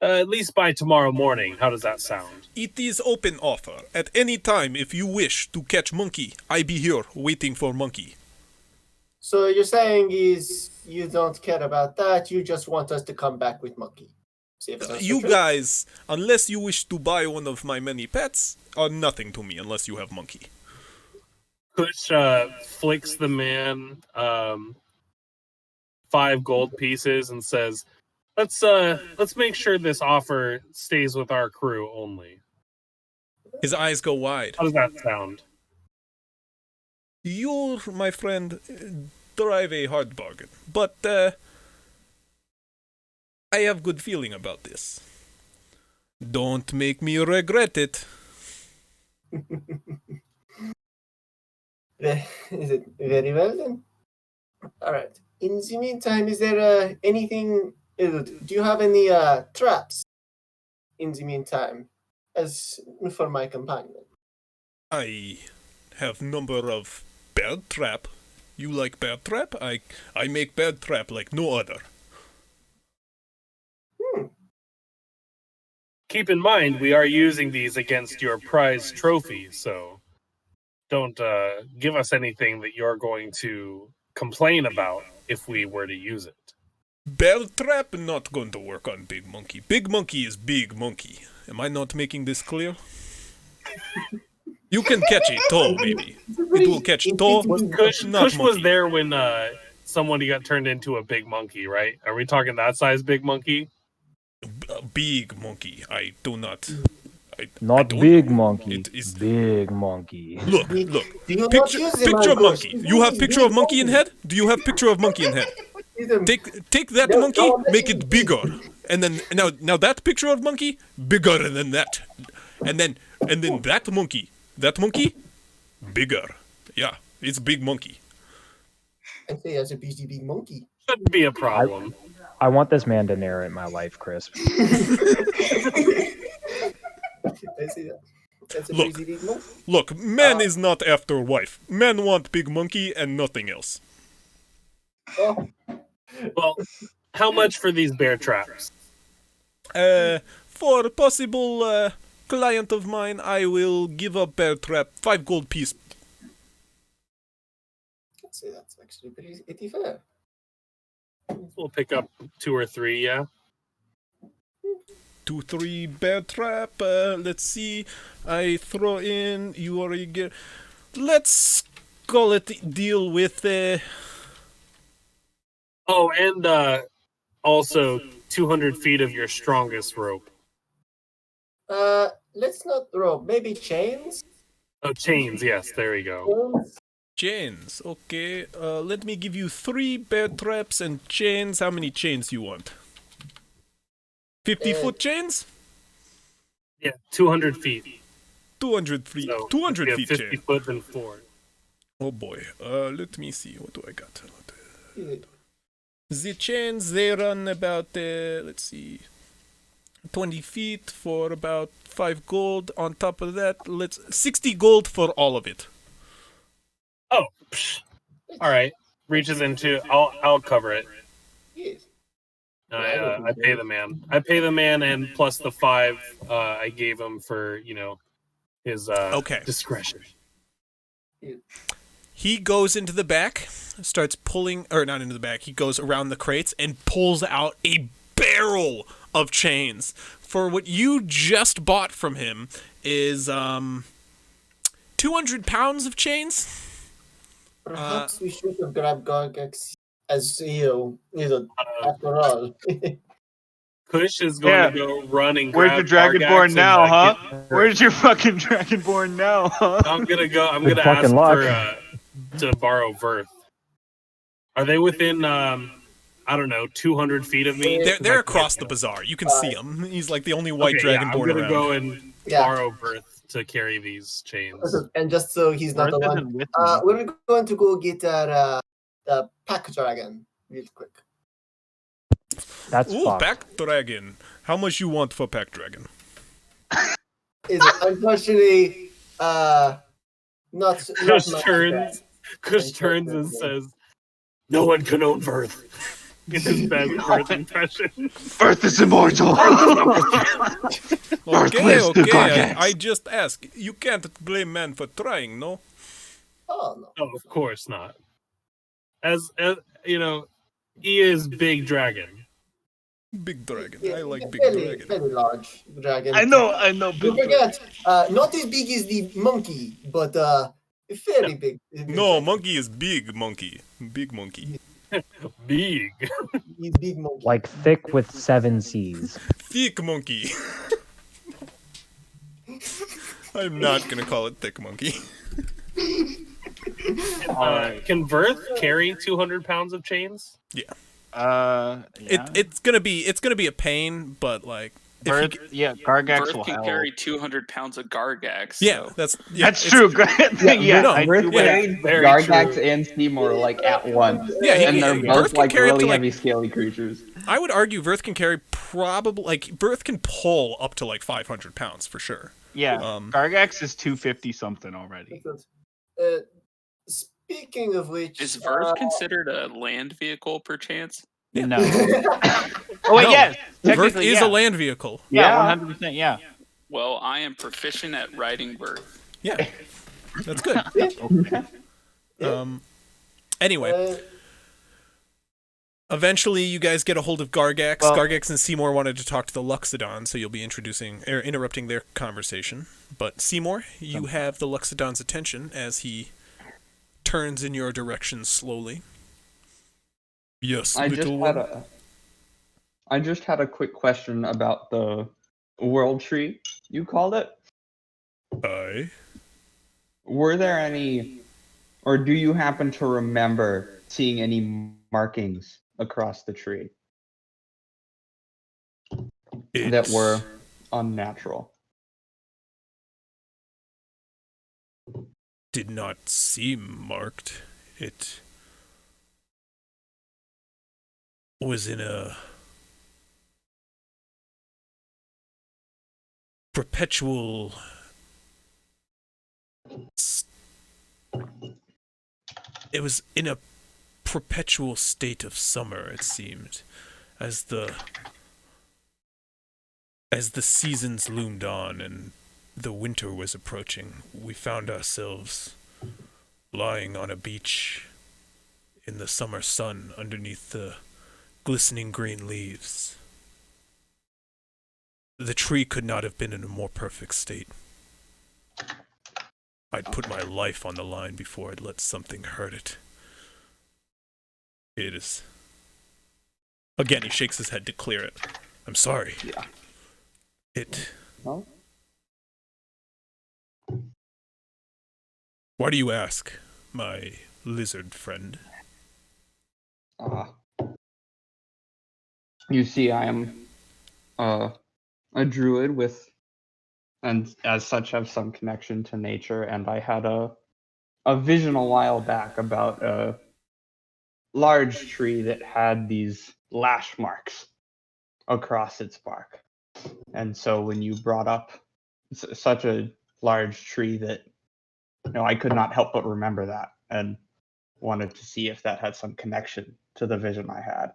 at least by tomorrow morning. How does that sound?" It is open offer. At any time, if you wish to catch monkey, I be here waiting for monkey. So you're saying is you don't care about that, you just want us to come back with monkey. You guys, unless you wish to buy one of my many pets, are nothing to me unless you have monkey. Kush flicks the man 5 gold pieces and says, Let's make sure this offer stays with our crew only. His eyes go wide. How does that sound? You, my friend, drive a hard bargain, but I have good feeling about this. Don't make me regret it. Is it very well then? All right. In the meantime, is there anything? Do you have any traps? In the meantime, as for my companion, I have number of bird trap. You like bird trap? I make bird trap like no other. Keep in mind, we are using these against your prize trophy, so don't give us anything that you're going to complain about if we were to use it. Bear trap not going to work on Big Monkey. Big Monkey is Big Monkey. Am I not making this clear? You can catch a toe, maybe. It will catch toe. Kush was there when somebody got turned into a big monkey, right? Are we talking that size big monkey? Big monkey. I do not. Not big monkey. It is big monkey. Look. Picture of monkey. You have picture of monkey in head? Do you have picture of monkey in head? Take that monkey, make it bigger, And then now that picture of monkey bigger than that, and then that monkey bigger. Yeah, it's big monkey. I say that's a pretty big monkey. Shouldn't be a problem. I want this man to narrate my life, Chris. I say that. That's a Look. pretty big monkey. Look, man is not after wife. Men want big monkey and nothing else. Oh, Well, how much for these bear traps? For a possible client of mine, I will give up bear trap 5 gold piece. I'd say that's actually pretty fair. We'll pick up 2 or 3, yeah? 2, 3 bear trap. Let's see. I throw in. You already get. Let's call it deal with. Oh, and also 200 feet of your strongest rope. Let's not rope. Maybe chains. Oh, chains, yes, there we go. Chains. Okay. Let me give you 3 bear traps and chains. How many chains you want? 50-foot chains? Yeah, 200 feet. 200 feet. So, 200 yeah, feet 50 chain. foot and 4. Oh boy. Let me see. What do I got? The chains, they run about, let's see, 20 feet for about 5 gold. On top of that, 60 gold for all of it. Oh, psh. All right. Reaches into, I'll cover it. Yes. I pay the man. I pay the man, and plus the 5 I gave him for his discretion. He goes into the back, starts pulling, or not into the back, he goes around the crates and pulls out a barrel of chains. For what you just bought from him is 200 pounds of chains. Perhaps we should have grabbed Gargax as after all. Kush is going to go run and Where's grab the Dragonborn Gargax now, and, huh? get her. Where's your fucking Dragonborn now, huh? I'm gonna Good ask fucking luck. for to borrow Verth. Are they within 200 feet of me? They're across the bazaar. You can see him. He's like the only white Okay, dragonborn I'm gonna around. go and borrow Verth to carry these chains. And just so he's not the Verth one, isn't with me. we're going to go get the pack dragon real quick. That's Ooh, fucked. pack dragon. How much you want for pack dragon? Is unfortunately not Kush much turns. Kush turns and says, "No one can own Verth." In his best Verth impression. Verth is immortal. Okay, lives the okay. Gargax. I just ask. You can't blame man for trying, no? Oh no. Oh, of course not. As he is big dragon. Big dragon. Yeah, I like big very, dragon. very large dragon. I know. Don't Big forget, not as big as the monkey, but very big. No, monkey is big monkey. Big monkey. Big. He's big monkey. Like thick with 7 C's. Thick monkey. I'm not gonna call it thick monkey. Can Verth carry 200 pounds of chains? Yeah. Yeah. It's gonna be a pain, but like if Verth, Gargax Verth will can help. carry 200 pounds of Gargax. yeah, so- that's That's it's- true. Yeah, no, I Verth do carried very Gargax true. and Seymour like at once. Yeah, and they're Verth both can like carry up really to, like- heavy scaly creatures. I would argue Verth can carry Verth can pull up to like 500 pounds for sure. Yeah, Um, Gargax is 250 something already. Speaking of which, Is Verth considered a land vehicle, perchance? Yeah. No. Oh wait, No. yes. Verth Technically, is yeah. a land vehicle. Yeah, 100%. Yeah. Well, I am proficient at riding Verth. Yeah, that's good. Anyway, eventually you guys get a hold of Gargax. Well- Gargax and Seymour wanted to talk to the Luxodon, so you'll be interrupting their conversation. But Seymour, you have the Luxodon's attention as he turns in your direction slowly. Yes, I little one. just had a quick question about the world tree you called it. Aye. Were there any, or do you happen to remember seeing any markings across the tree? that were unnatural. Did not seem marked. It was in a perpetual it was in a perpetual state of summer, it seemed, as the seasons loomed on and the winter was approaching. We found ourselves lying on a beach in the summer sun underneath the glistening green leaves. The tree could not have been in a more perfect state. I'd put my life on the line before I'd let something hurt it. It is... Again, he shakes his head to clear it. I'm sorry. Yeah. It... Well? Why do you ask, my lizard friend? You see, I am a druid with, and as such have some connection to nature, and I had a vision a while back about a large tree that had these lash marks across its bark. And so when you brought up such a large tree that, I could not help but remember that and wanted to see if that had some connection to the vision I had.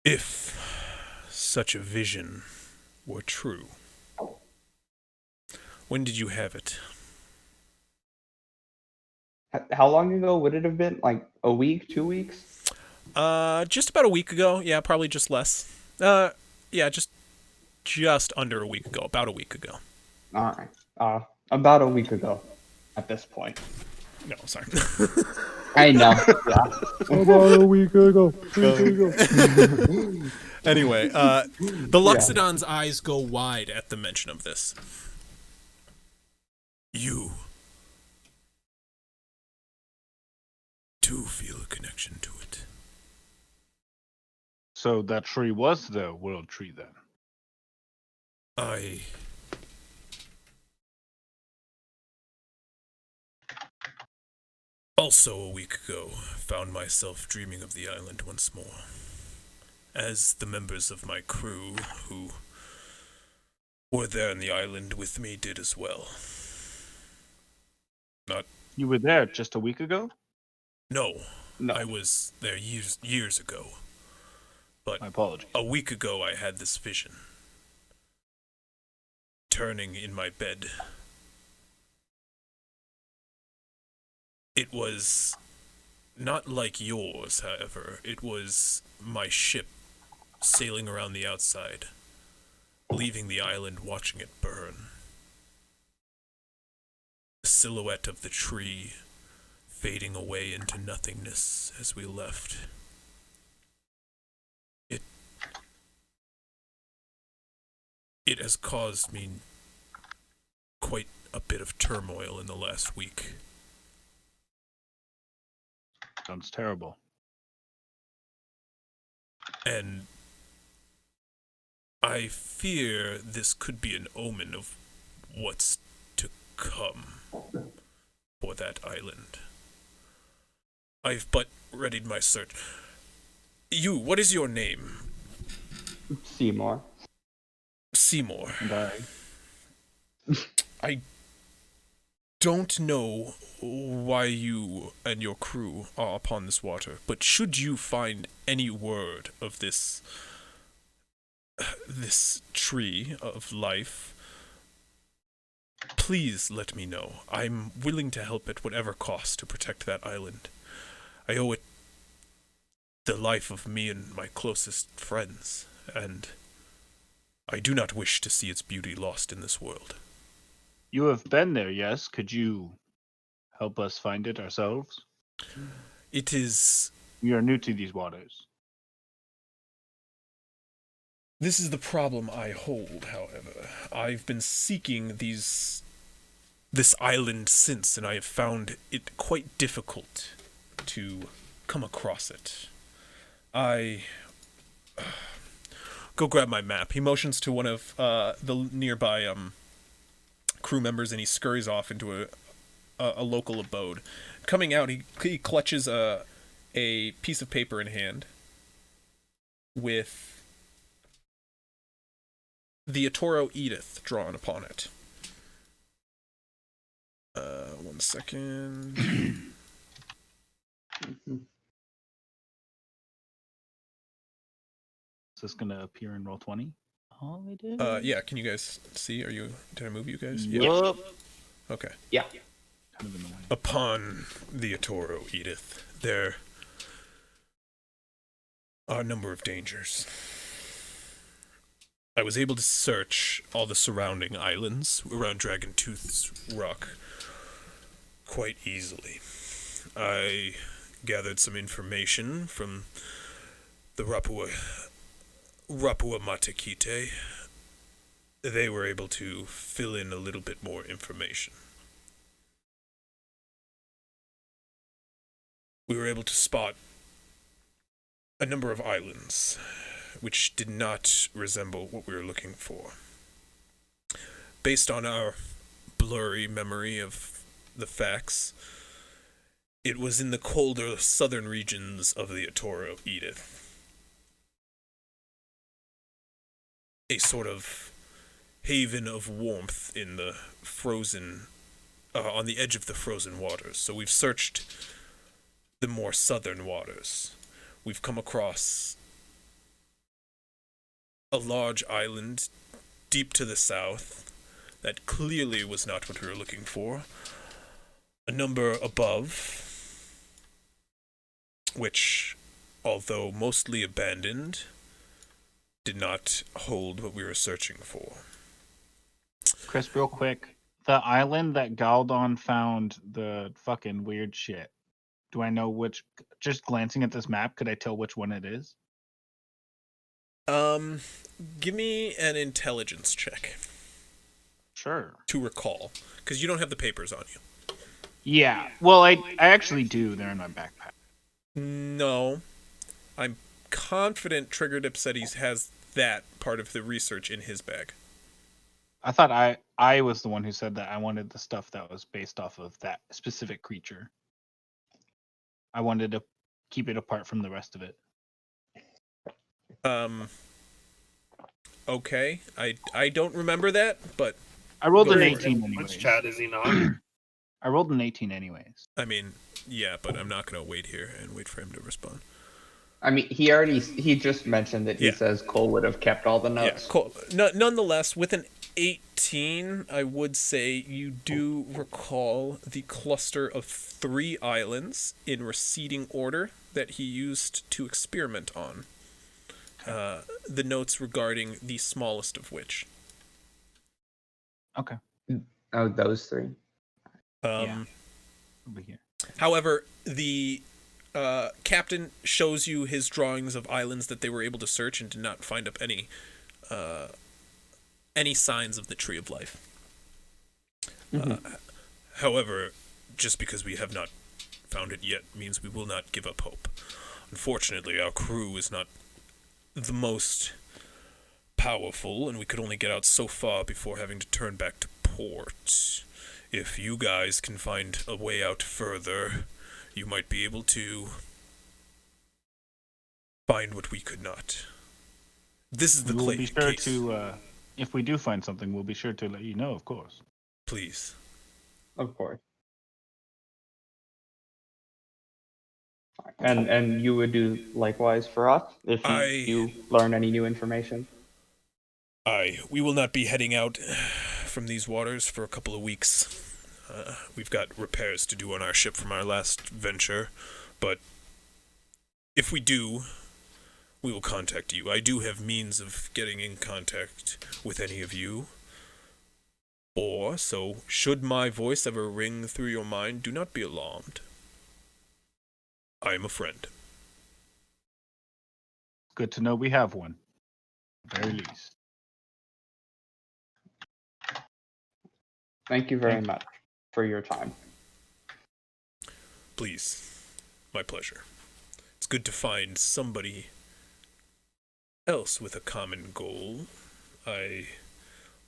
If such a vision were true, when did you have it? How long ago would it have been? Like a week, 2 weeks? Just about a week ago. Yeah, probably just less. Yeah, just under a week ago. About a week ago. All right. About a week ago at this point. No, sorry. I know. Yeah. About a week ago. Anyway, the Loxodon's eyes go wide at the mention of this. You do feel a connection to it. So that tree was the world tree then? Also a week ago, found myself dreaming of the island once more, as the members of my crew who were there on the island with me did as well. You were there just a week ago? No. I was there years ago. But my apologies. A week ago I had this vision. Turning in my bed. It was not like yours, however. It was my ship sailing around the outside, leaving the island, watching it burn. The silhouette of the tree fading away into nothingness as we left. It has caused me quite a bit of turmoil in the last week. Sounds terrible. And I fear this could be an omen of what's to come for that island. I've but readied my search. You, what is your name? Seymour. Seymour. And I don't know why you and your crew are upon this water, but should you find any word of this tree of life, please let me know. I'm willing to help at whatever cost to protect that island. I owe it the life of me and my closest friends, and I do not wish to see its beauty lost in this world. You have been there, yes? Could you help us find it ourselves? It is... We are new to these waters. This is the problem I hold, however. I've been seeking this island since, and I have found it quite difficult to come across it. I Go grab my map. He motions to one of the nearby crew members, and he scurries off into a local abode. Coming out, he clutches a piece of paper in hand with the Atoro Edith drawn upon it. 1 second. Is this gonna appear in Roll20? Oh, it is. Yeah. Can you guys see? Did I move you guys? Yup. Okay. Yeah. Kind of in the way. Upon the Atoro, Edith, there are a number of dangers. I was able to search all the surrounding islands around Dragontooth's Rock quite easily. I gathered some information from the Rapua Matakite. They were able to fill in a little bit more information. We were able to spot a number of islands which did not resemble what we were looking for. Based on our blurry memory of the facts, it was in the colder southern regions of the Atoro, Edith. A sort of haven of warmth in the frozen, on the edge of the frozen waters. So we've searched the more southern waters. We've come across a large island deep to the south that clearly was not what we were looking for. A number above, which, although mostly abandoned, did not hold what we were searching for. Chris, real quick. The island that Galdon found the fucking weird shit. Do I know which? Just glancing at this map, could I tell which one it is? Give me an intelligence check. Sure. To recall, because you don't have the papers on you. Yeah. Well, I actually do. They're in my backpack. No. I'm confident Triggerdip said he has that part of the research in his bag. I thought I was the one who said that I wanted the stuff that was based off of that specific creature. I wanted to keep it apart from the rest of it. Okay. I don't remember that, but I rolled an Go for 18 it. anyways. Which chat is he not? I rolled an 18 anyways. I mean, yeah, but I'm not going to wait here and wait for him to respond. I mean, he just mentioned that he says Cole would have kept all the notes. Yeah, cool. Nonetheless, with an 18, I would say you do recall the cluster of 3 islands in receding order that he used to experiment on. The notes regarding the smallest of which. Okay. Oh, those 3. Yeah. Over here. However, the captain shows you his drawings of islands that they were able to search and did not find up any signs of the Tree of Life. However, just because we have not found it yet means we will not give up hope. Unfortunately, our crew is not the most powerful, and we could only get out so far before having to turn back to port. If you guys can find a way out further, you might be able to find what we could not. This is the We'll be sure case. to, if we do find something, we'll be sure to let you know, of course. Please. Of course. And you would do likewise for us if you learn any new information? We will not be heading out from these waters for a couple of weeks. We've got repairs to do on our ship from our last venture, but if we do, we will contact you. I do have means of getting in contact with any of you. Or, so, should my voice ever ring through your mind, do not be alarmed. I am a friend. Good to know we have one. At the very least. Thank you very much for your time. Please. My pleasure. It's good to find somebody else with a common goal. I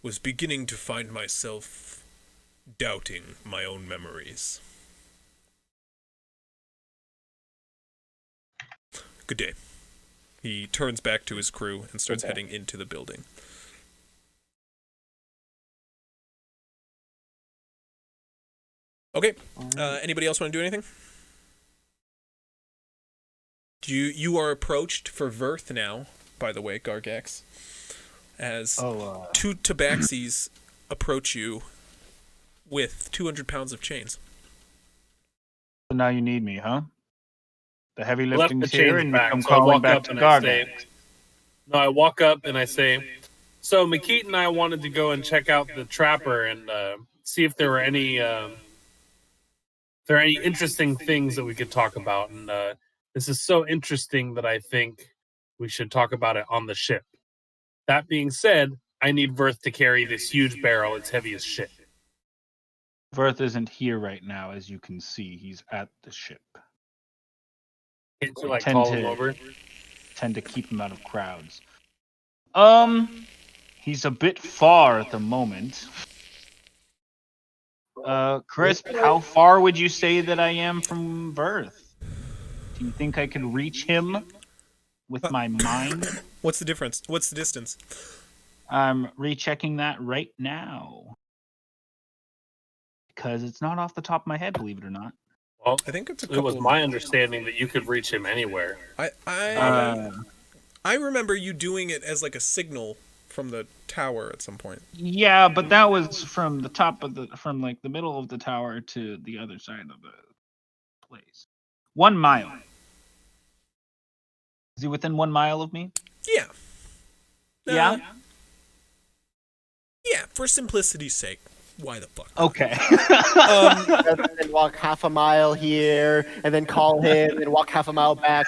was beginning to find myself doubting my own memories. Good day. He turns back to his crew and starts heading into the building. Okay. Anybody else want to do anything? You are approached for Verth now, by the way, Gargax, as two tabaxis approach you with 200 pounds of chains. So now you need me, huh? The heavy Left lifting the is here, chains and back, I'm so I calling walk back up to and I Gargax. say, no, I walk up and I say, so McKeat and I wanted to go and check out the Trapper and see if there were any interesting things that we could talk about. And this is so interesting that I think we should talk about it on the ship. That being said, I need Verth to carry this huge barrel. It's heavy as shit. Verth isn't here right now, as you can see. He's at the ship. Can't you I call him over? Tend to keep him out of crowds. He's a bit far at the moment. Crisp, how far would you say that I am from Verth? Do you think I can reach him with my mind? What's the difference? What's the distance? I'm rechecking that right now. Because it's not off the top of my head, believe it or not. Well, I think it's a it was couple my understanding that you could reach him anywhere. I remember you doing it as like a signal from the tower at some point. Yeah, but that was from the top of from like the middle of the tower to the other side of the place. 1 mile. Is he within 1 mile of me? Yeah. Yeah? Yeah, for simplicity's sake. Why the fuck? Okay. And walk half a mile here, and then call him, and walk half a mile back.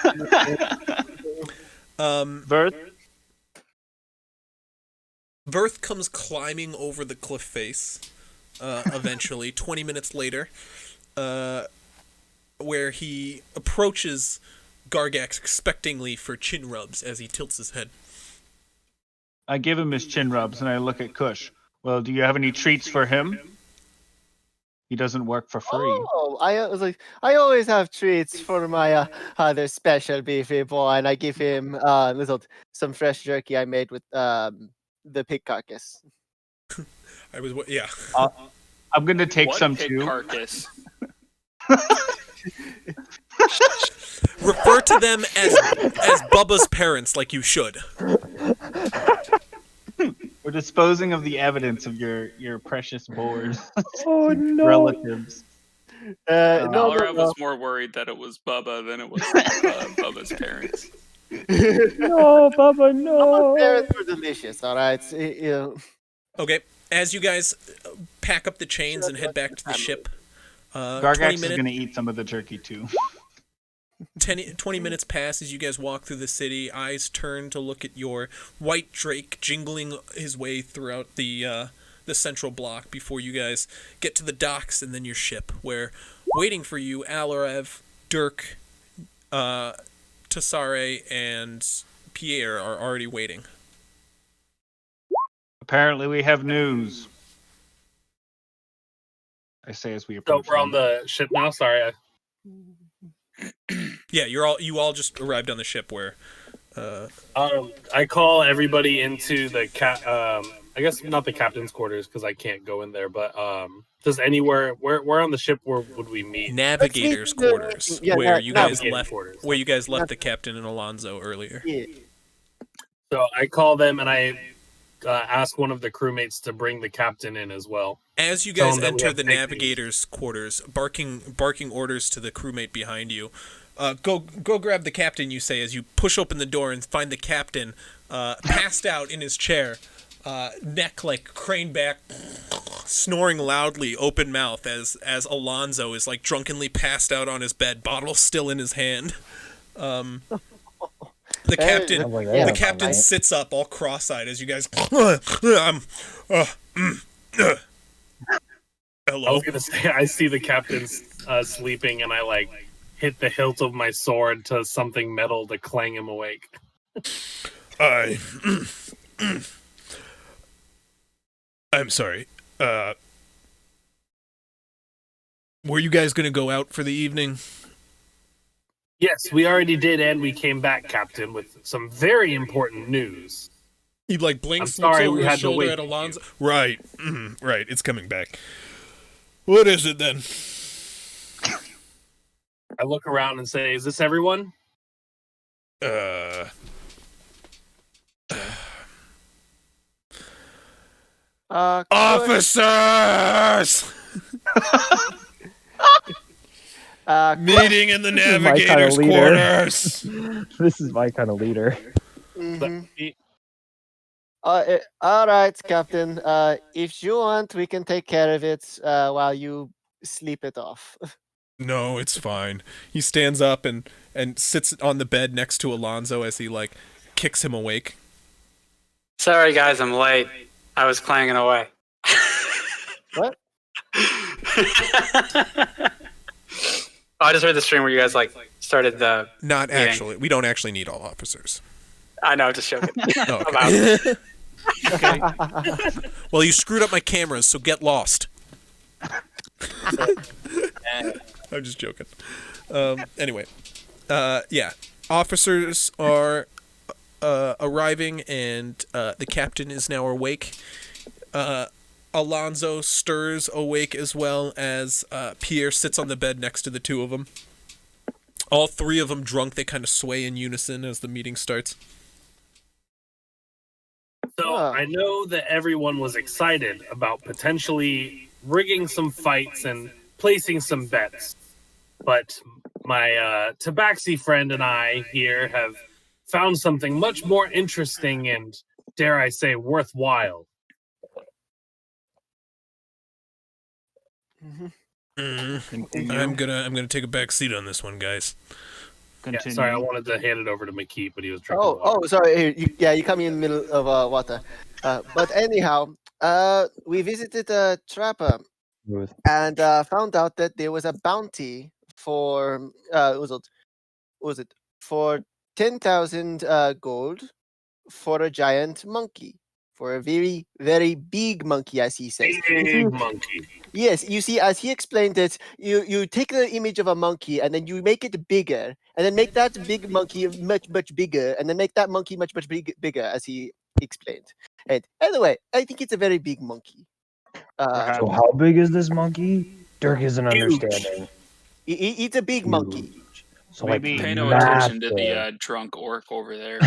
Verth comes climbing over the cliff face, eventually, 20 minutes later, where he approaches Gargax expectingly for chin rubs as he tilts his head. I give him his chin rubs, and I look at Kush. Well, do you have any treats for him? He doesn't work for free. Oh, I was like, I always have treats for my other special beefy boy, and I give him some fresh jerky I made with the pig carcass. Yeah. I'm gonna take what some pig too. Carcass? Refer to them as Bubba's parents, like you should. We're disposing of the evidence of your precious boars. Oh no! Relatives. Alra was more worried that it was Bubba than it was Bubba's parents. No, Bubba, no. Bubba's parents were delicious. All right, Okay, as you guys pack up the chains and head back to the ship, Gargax is gonna eat some of the jerky too. 20 minutes pass as you guys walk through the city. Eyes turn to look at your white drake jingling his way throughout the central block before you guys get to the docks and then your ship, where waiting for you, Alarev, Dirk, Tassare, and Pierre are already waiting. Apparently we have news. I say as we approach. So we're on the ship now? Sorry. Yeah, you all just arrived on the ship where I call everybody into the I guess not the captain's quarters because I can't go in there, but does anywhere where on the ship where would we meet? Navigator's quarters, where you guys left the captain and Alonzo earlier. Yeah. So I call them and I ask one of the crewmates to bring the captain in as well. As you guys enter the navigator's quarters, barking orders to the crewmate behind you, go grab the captain, you say, as you push open the door and find the captain passed out in his chair, neck like craned back, snoring loudly, open mouth, as Alonzo is like drunkenly passed out on his bed, bottle still in his hand. The captain sits up all cross-eyed as you guys. Hello. I was gonna say I see the captain sleeping, and I like hit the hilt of my sword to something metal to clang him awake. I'm sorry. Were you guys gonna go out for the evening? Yes, we already did, and we came back, Captain, with some very important news. He like blinks, I'm sorry looks over we his had to shoulder wait at for Alonzo. Right, right. It's coming back. What is it then? I look around and say, "Is this everyone?" Officers! Meeting in the This is my kinda navigator's leader. quarters. This is my kind of leader. All right, Captain. If you want, we can take care of it while you sleep it off. No, it's fine. He stands up and sits on the bed next to Alonzo as he like kicks him awake. Sorry, guys, I'm late. I was clanging away. What? I just heard the stream where you guys like started the. Not meeting. actually. We don't actually need all officers. I know, just joking. Oh, I'm okay. out. Okay. Well, you screwed up my cameras, so get lost. I'm just joking. Anyway, yeah. Officers are arriving, and the captain is now awake. Alonzo stirs awake as well as Pierre sits on the bed next to the two of them. All three of them drunk, they kind of sway in unison as the meeting starts. So I know that everyone was excited about potentially rigging some fights and placing some bets. But my Tabaxi friend and I here have found something much more interesting and, dare I say, worthwhile. I'm gonna take a back seat on this one, guys. Yeah, sorry, I wanted to hand it over to McKeep, but he was drinking water. Oh, sorry. Here, you caught me in the middle of water. But anyhow, we visited a trapper and found out that there was a bounty for was it for 10,000 gold for a giant monkey, for a very, very big monkey, as he says. Big monkey. Yes, you see, as he explained it, you take the image of a monkey and then you make it bigger, and then make that big monkey much, much bigger, and then make that monkey much, much bigger, as he explained. And anyway, I think it's a very big monkey. So how big is this monkey? Dirk isn't understanding. It's a big monkey. So Maybe like pay no attention to massive. the drunk orc over there.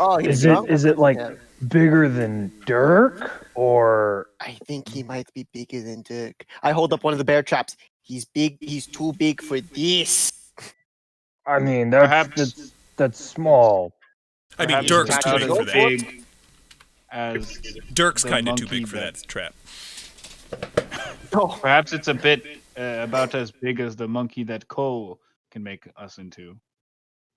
Oh, he's Is drunk? it like Yeah. bigger than Dirk or? I think he might be bigger than Dirk. I hold up one of the bear traps. He's big. He's too big for this. I mean, that's small. I mean, Perhaps Dirk's it's too not big as for that. big as Dirk's the kind of too monkey big for that trap. Perhaps it's a bit about as big as the monkey that Cole can make us into.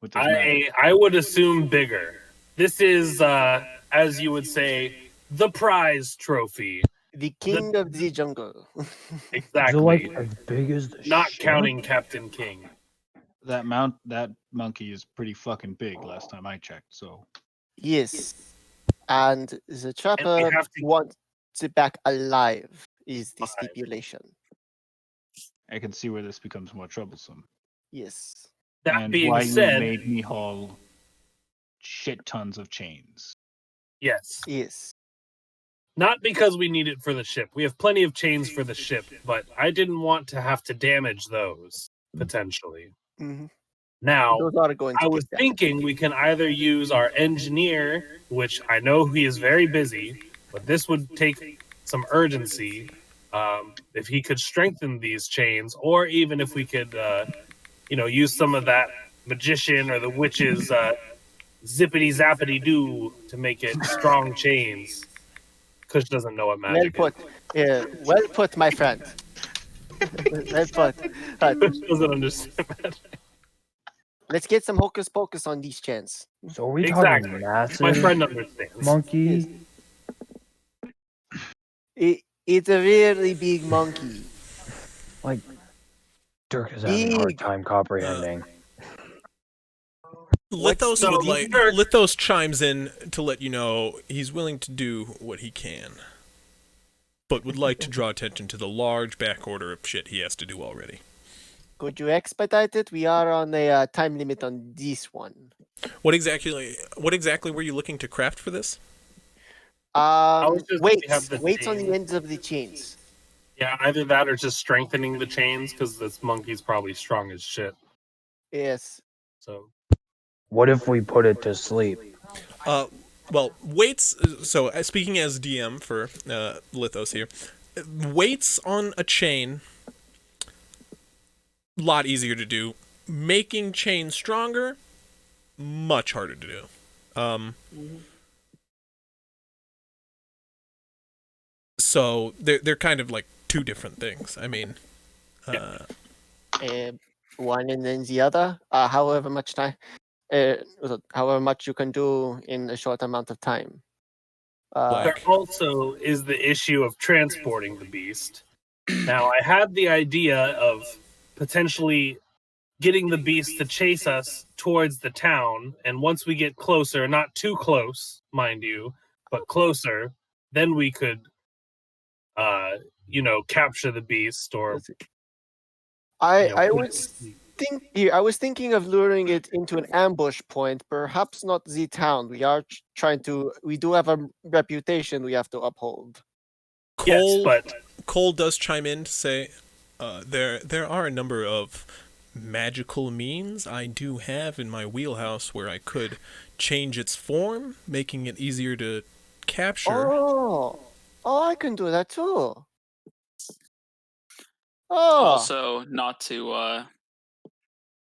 With his magic. I would assume bigger. This is, as you would say, the prize trophy. The king of the jungle. Exactly. Is it like as big as the Not ship? counting Captain King. That monkey is pretty fucking big last time I checked, so Yes. And the trapper have to- wants it back alive, is the stipulation. I can see where this becomes more troublesome. Yes. That And being why said, you made me haul shit tons of chains. yes. Yes. Not because we need it for the ship. We have plenty of chains for the ship, but I didn't want to have to damage those, potentially. Mm-hmm. Now, Those are going to I was get thinking we can either use our engineer, which I know he is very busy, but this would take some urgency if he could strengthen these chains, or even if we could, use some of that magician or the witch's zippity zappity doo to make it strong chains. Kush doesn't know what well magic put. Yeah, well put, my friend. Well put. Kush doesn't understand magic. Let's get some hocus pocus on these chains. So are we Exactly. talking massive My friend understands. monkey? It's a really big monkey. Like Dirk is having a hard Big. time comprehending. Lithos would like. Lithos chimes in to let you know he's willing to do what he can, but would like to draw attention to the large back order of shit he has to do already. Could you expedite it? We are on a time limit on this one. What exactly were you looking to craft for this? Weights on the ends of the chains. Yeah, either that or just strengthening the chains because this monkey's probably strong as shit. Yes. So. What if we put it to sleep? Well, weights. So, speaking as DM for Lithos here, weights on a chain, lot easier to do. Making chains stronger, much harder to do. So they're kind of like two different things. I mean, one and then the other. However much time. However much you can do in a short amount of time. There also is the issue of transporting the beast. Now, I had the idea of potentially getting the beast to chase us towards the town, and once we get closer, not too close, mind you, but closer, then we could, capture the beast or. I was thinking of luring it into an ambush point, perhaps not the town. We are we do have a reputation we have to uphold. Cole does chime in to say, there are a number of magical means I do have in my wheelhouse where I could change its form, making it easier to capture. Oh, I can do that too. Also, not to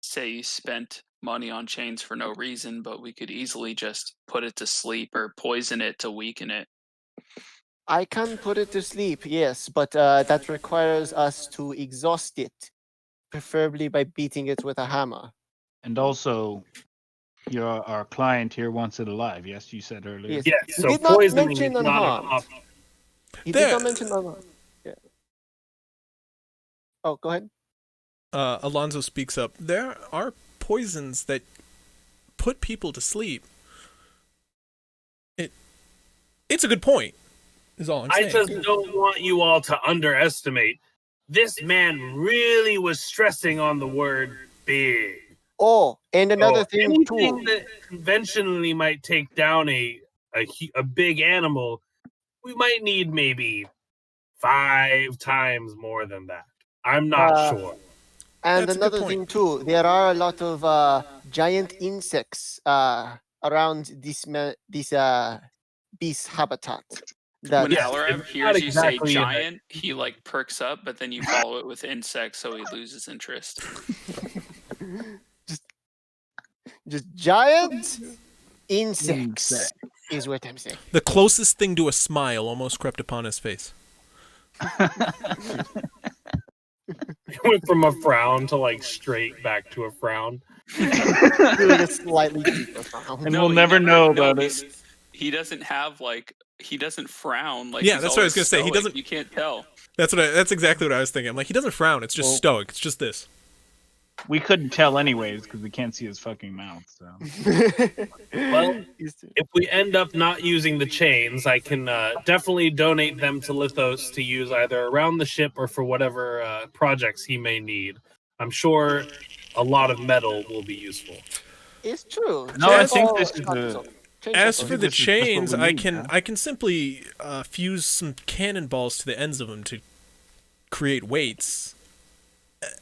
say you spent money on chains for no reason, but we could easily just put it to sleep or poison it to weaken it. I can put it to sleep, yes, but that requires us to exhaust it, preferably by beating it with a hammer. And also, our client here wants it alive. Yes, you said earlier. Yes, so poisoning is not an option. He did not mention unharmed. Yeah. Oh, go ahead. Alonzo speaks up. There are poisons that put people to sleep. It's a good point, is all I'm saying. I just don't want you all to underestimate. This man really was stressing on the word big. Oh, and another thing anything too. that conventionally might take down a big animal, we might need maybe 5 times more than that. I'm not sure. And another thing too, there are a lot of giant insects around this beast habitat. When Alarev hears you say giant, he like perks up, but then you follow it with insects, so he loses interest. just giant insects is what I'm saying. The closest thing to a smile almost crept upon his face. It went from a frown to like straight back to a frown. Like a slightly deeper frown. And we'll never know about it. He doesn't have he doesn't frown. Yeah, that's what I was gonna say. He doesn't. You can't tell. That's exactly what I was thinking. I'm like, he doesn't frown. It's just stoic. It's just this. We couldn't tell anyways because we can't see his fucking mouth. So. Well, if we end up not using the chains, I can definitely donate them to Lithos to use either around the ship or for whatever projects he may need. I'm sure a lot of metal will be useful. It's true. No, I think this is As for the chains, I can simply fuse some cannonballs to the ends of them to create weights.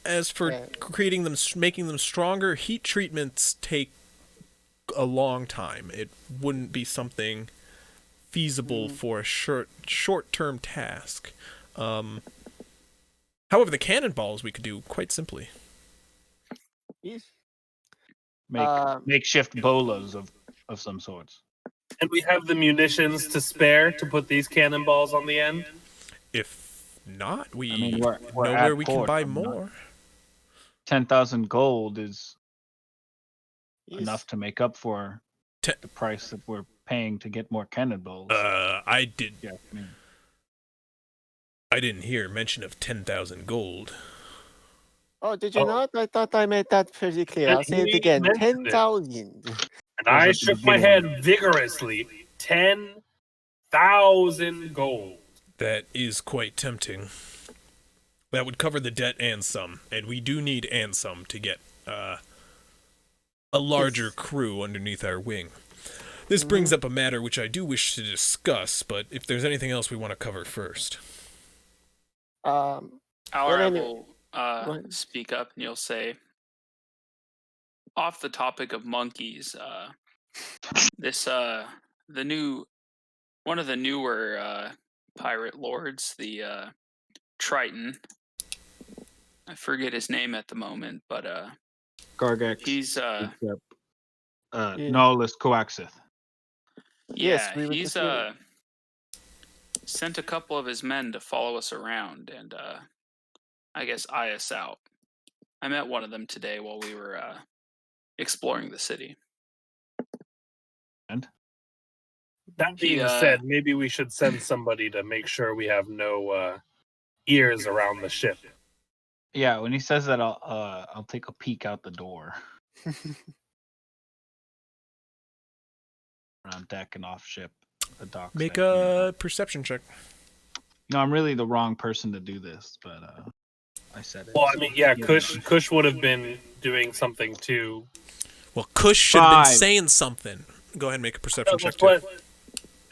As for creating them, making them stronger, heat treatments take a long time. It wouldn't be something feasible for a short-term task. However, the cannonballs we could do quite simply. Makeshift bolas of some sorts. And we have the munitions to spare to put these cannonballs on the end? If not, we we're know where we can buy more. 10,000 gold is enough to make up for the price that we're paying to get more cannonballs. I didn't hear mention of 10,000 gold. Oh, did you not? I thought I made that pretty clear. I'll say it again. 10,000. And I shook my head vigorously. 10,000 gold. That is quite tempting. That would cover the debt and some, and we do need and some to get a larger crew underneath our wing. This brings up a matter which I do wish to discuss, but if there's anything else we want to cover first. Alra will speak up and you'll say, off the topic of monkeys, one of the newer pirate lords, the Triton, I forget his name at the moment, but Gargex. he's Nolus Coaxith. Yeah, he's sent a couple of his men to follow us around and I guess eye us out. I met one of them today while we were exploring the city. And that being said, maybe we should send somebody to make sure we have no ears around the ship. Yeah, when he says that, I'll take a peek out the door. On deck and off ship, the docks. Make a perception check. No, I'm really the wrong person to do this, but I said it. Well, I mean, yeah, Kush would have been doing something too. Well, Kush should have been saying something. Go ahead and make a perception check too.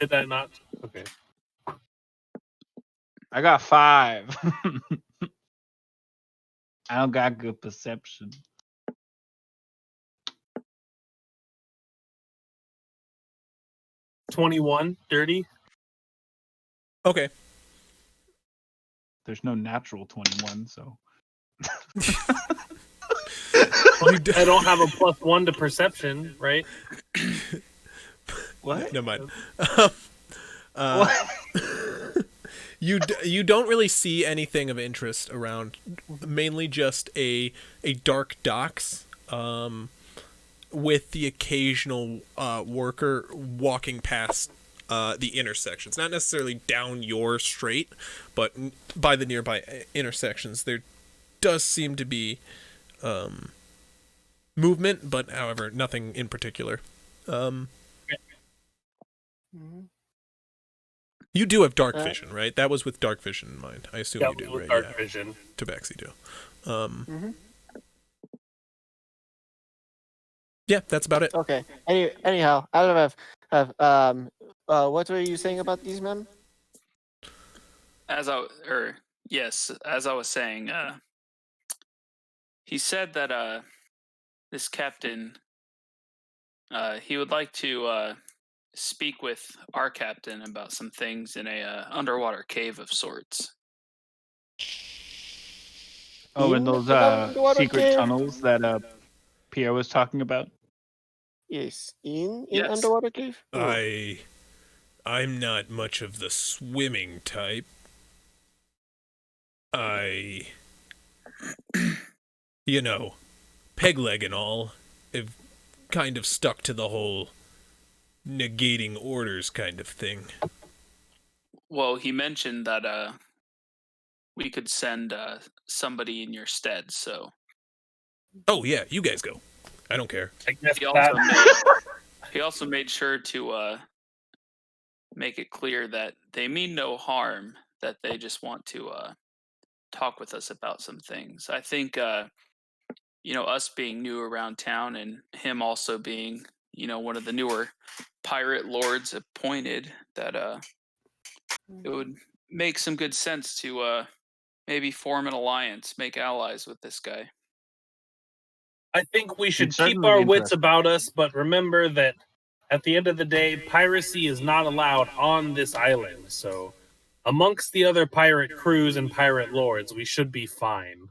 Did that not? Okay. I got 5. I don't got good perception. $21, dirty. Okay. There's no natural 21, so. I don't have a +1 to perception, right? What? Never mind. You don't really see anything of interest around. Mainly just a dark docks. With the occasional worker walking past the intersections. Not necessarily down your straight, but by the nearby intersections. There does seem to be movement, but however, nothing in particular. You do have dark vision, right? That was with dark vision in mind. I assume you do, right? Dark vision. Tabaxi do. Yeah, that's about it. Okay. Anyhow, I don't have what were you saying about these men? As I was saying, he said that this captain, he would like to speak with our captain about some things in a underwater cave of sorts. Oh, and those secret tunnels that Pierre was talking about? Yes, in underwater cave. I'm not much of the swimming type. Peg leg and all, have kind of stuck to the whole negating orders kind of thing. Well, he mentioned that we could send somebody in your stead, so. Oh yeah, you guys go. I don't care. He also made sure to make it clear that they mean no harm, that they just want to talk with us about some things. I think, us being new around town and him also being, one of the newer pirate lords appointed, that it would make some good sense to maybe form an alliance, make allies with this guy. I think we should keep our wits about us, but remember that at the end of the day, piracy is not allowed on this island. So amongst the other pirate crews and pirate lords, we should be fine.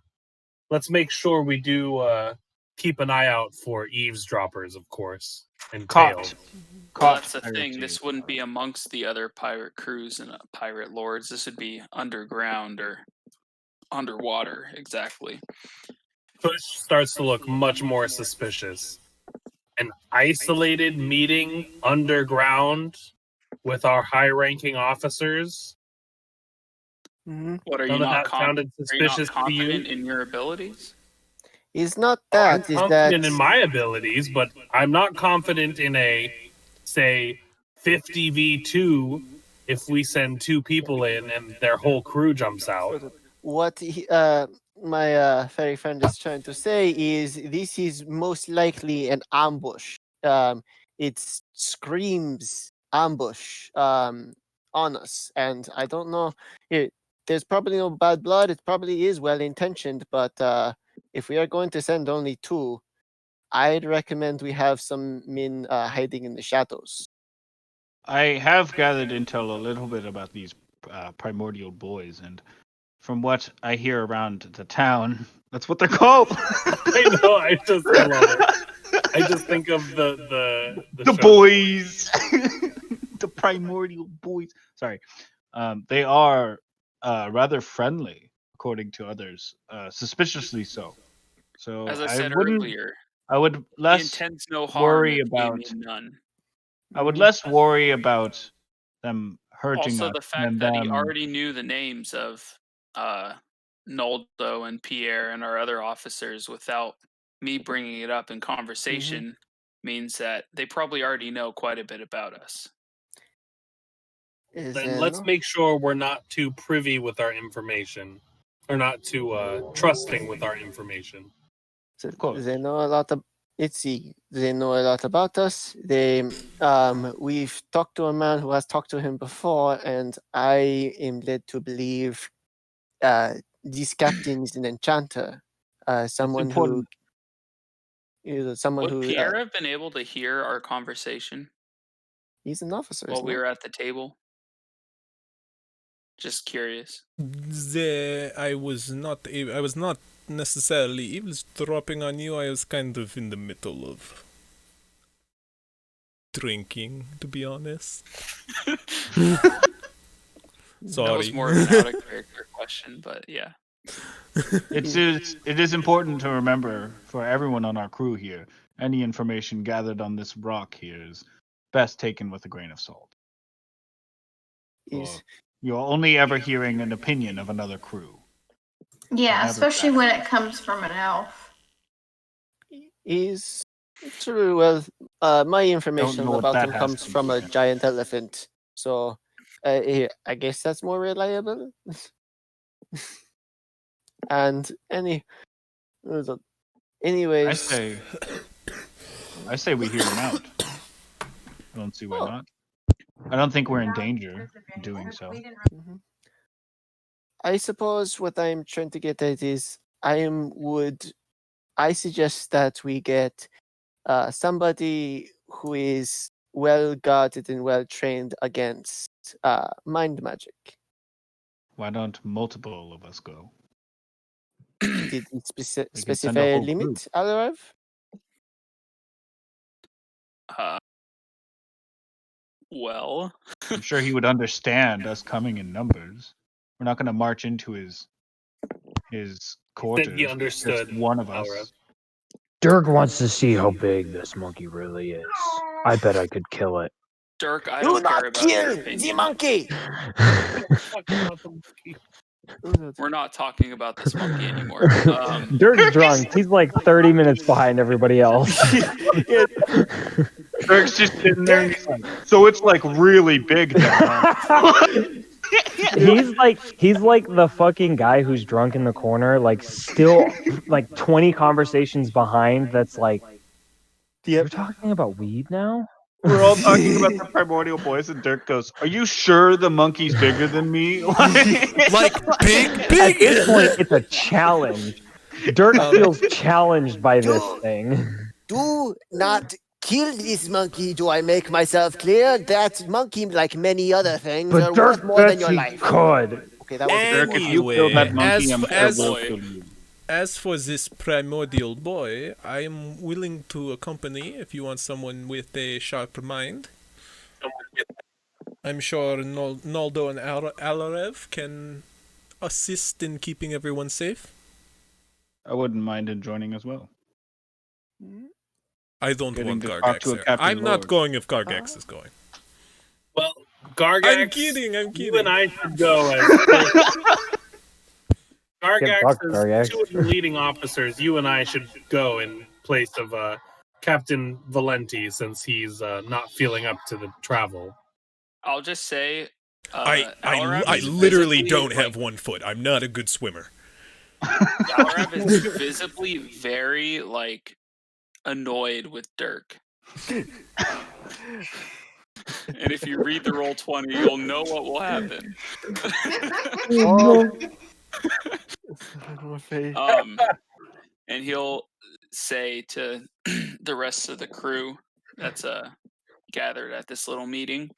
Let's make sure we do keep an eye out for eavesdroppers, of course, and tails. Well, that's the thing. This wouldn't be amongst the other pirate crews and pirate lords. This would be underground or underwater, exactly. Push starts to look much more suspicious. An isolated meeting underground with our high-ranking officers. What, are you not confident in your abilities? Is not I'm that. Is confident that in my abilities, but I'm not confident in a, say, 50v2 if we send 2 people in and their whole crew jumps out. what my fairy friend is trying to say is this is most likely an ambush. It screams ambush on us, and I don't know. There's probably no bad blood. It probably is well intentioned, but if we are going to send only 2, I'd recommend we have some men hiding in the shadows. I have gathered intel a little bit about these primordial boys, and from what I hear around the town, that's what they're called. I know. I love it. I just think of the show. Boys, the primordial boys. Sorry, they are rather friendly, according to others. Suspiciously so. So As I said wouldn't. earlier, I would he less intends no harm. worry and he about. mean none. I would less worry about them hurting Also, us the fact than that he them. already knew the names of Noldo and Pierre and our other officers without me bringing it up in conversation means that they probably already know quite a bit about us. Then let's make sure we're not too privy with our information, or not too trusting with our information. They know a lot of. They know a lot about us. We've talked to a man who has talked to him before, and I am led to believe this captain is an enchanter, someone who. Someone Would who. Pierre have been able to hear our conversation He's an officer. while isn't we he? were at the table? Just curious. I was not necessarily eavesdropping on you. I was kind of in the middle of drinking, to be honest. Sorry. That was more of an out of character question, but yeah. It is important to remember for everyone on our crew here, any information gathered on this rock here is best taken with a grain of salt. You're only ever hearing an opinion of another crew. Yeah, Never especially when it comes from an elf. Is true. Well, my information know what about that him has comes to from do a with it. giant elephant, so I guess that's more reliable. And anyways, I say we hear him out. I don't see why not. I don't think we're in danger in doing so. I suppose what I'm trying to get at is I suggest that we get somebody who is well guarded and well trained against mind magic. Why don't multiple of us go? Did he send a specify a whole limit, Alarav? Well, I'm sure he would understand us coming in numbers. We're not going to march into his quarters. He understood. Just one of us. Alarav. Dirk wants to see how big this monkey really is. I bet I could kill it. Dirk, I Do don't care not about your kill the opinion. monkey. We're not talking about this monkey anymore. Dirk's drunk. He's like 30 minutes behind everybody else. Dirk's just sitting there. And he's like, so it's like really big now. He's like the fucking guy who's drunk in the corner, like still like 20 conversations behind. That's like, you're talking about weed now? We're all talking about the primordial boys, and Dirk goes, "Are you sure the monkey's bigger than me?" Like big. At this point, it's a challenge. Dirk feels challenged by this thing. Do not kill this monkey. Do I make myself clear? That monkey, like many other things, are But worth Dirk more than bets your he life. could. Okay, that was Dirk, if you kill that monkey, as for this primordial boy, I am willing to accompany if you want someone with a sharp mind. I'm sure Noldo and Alarev can assist in keeping everyone safe. I wouldn't mind him joining as well. I don't Getting want to talk Gargax to a there. Captain I'm not Lord. going if Gargax is going. Well, Gargax, I'm kidding. you and I should go. Gargax is Gargax. two of the leading officers. You and I should go in place of Captain Valenti since he's not feeling up to the travel. I'll just say, I Alrab is literally visibly, don't have one foot. I'm not a good swimmer. Alrab is visibly very annoyed with Dirk. And if you read the Roll20, you'll know what will happen. And he'll say to the rest of the crew that's gathered at this little meeting,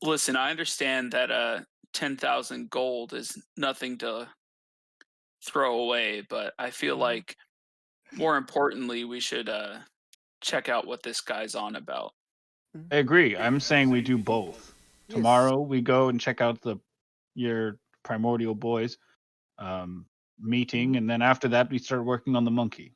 listen, I understand that 10,000 gold is nothing to throw away, but I feel like more importantly, we should check out what this guy's on about. I agree. I'm saying we do both. Yes. Tomorrow we go and check out your primordial boys meeting, and then after that we start working on the monkey.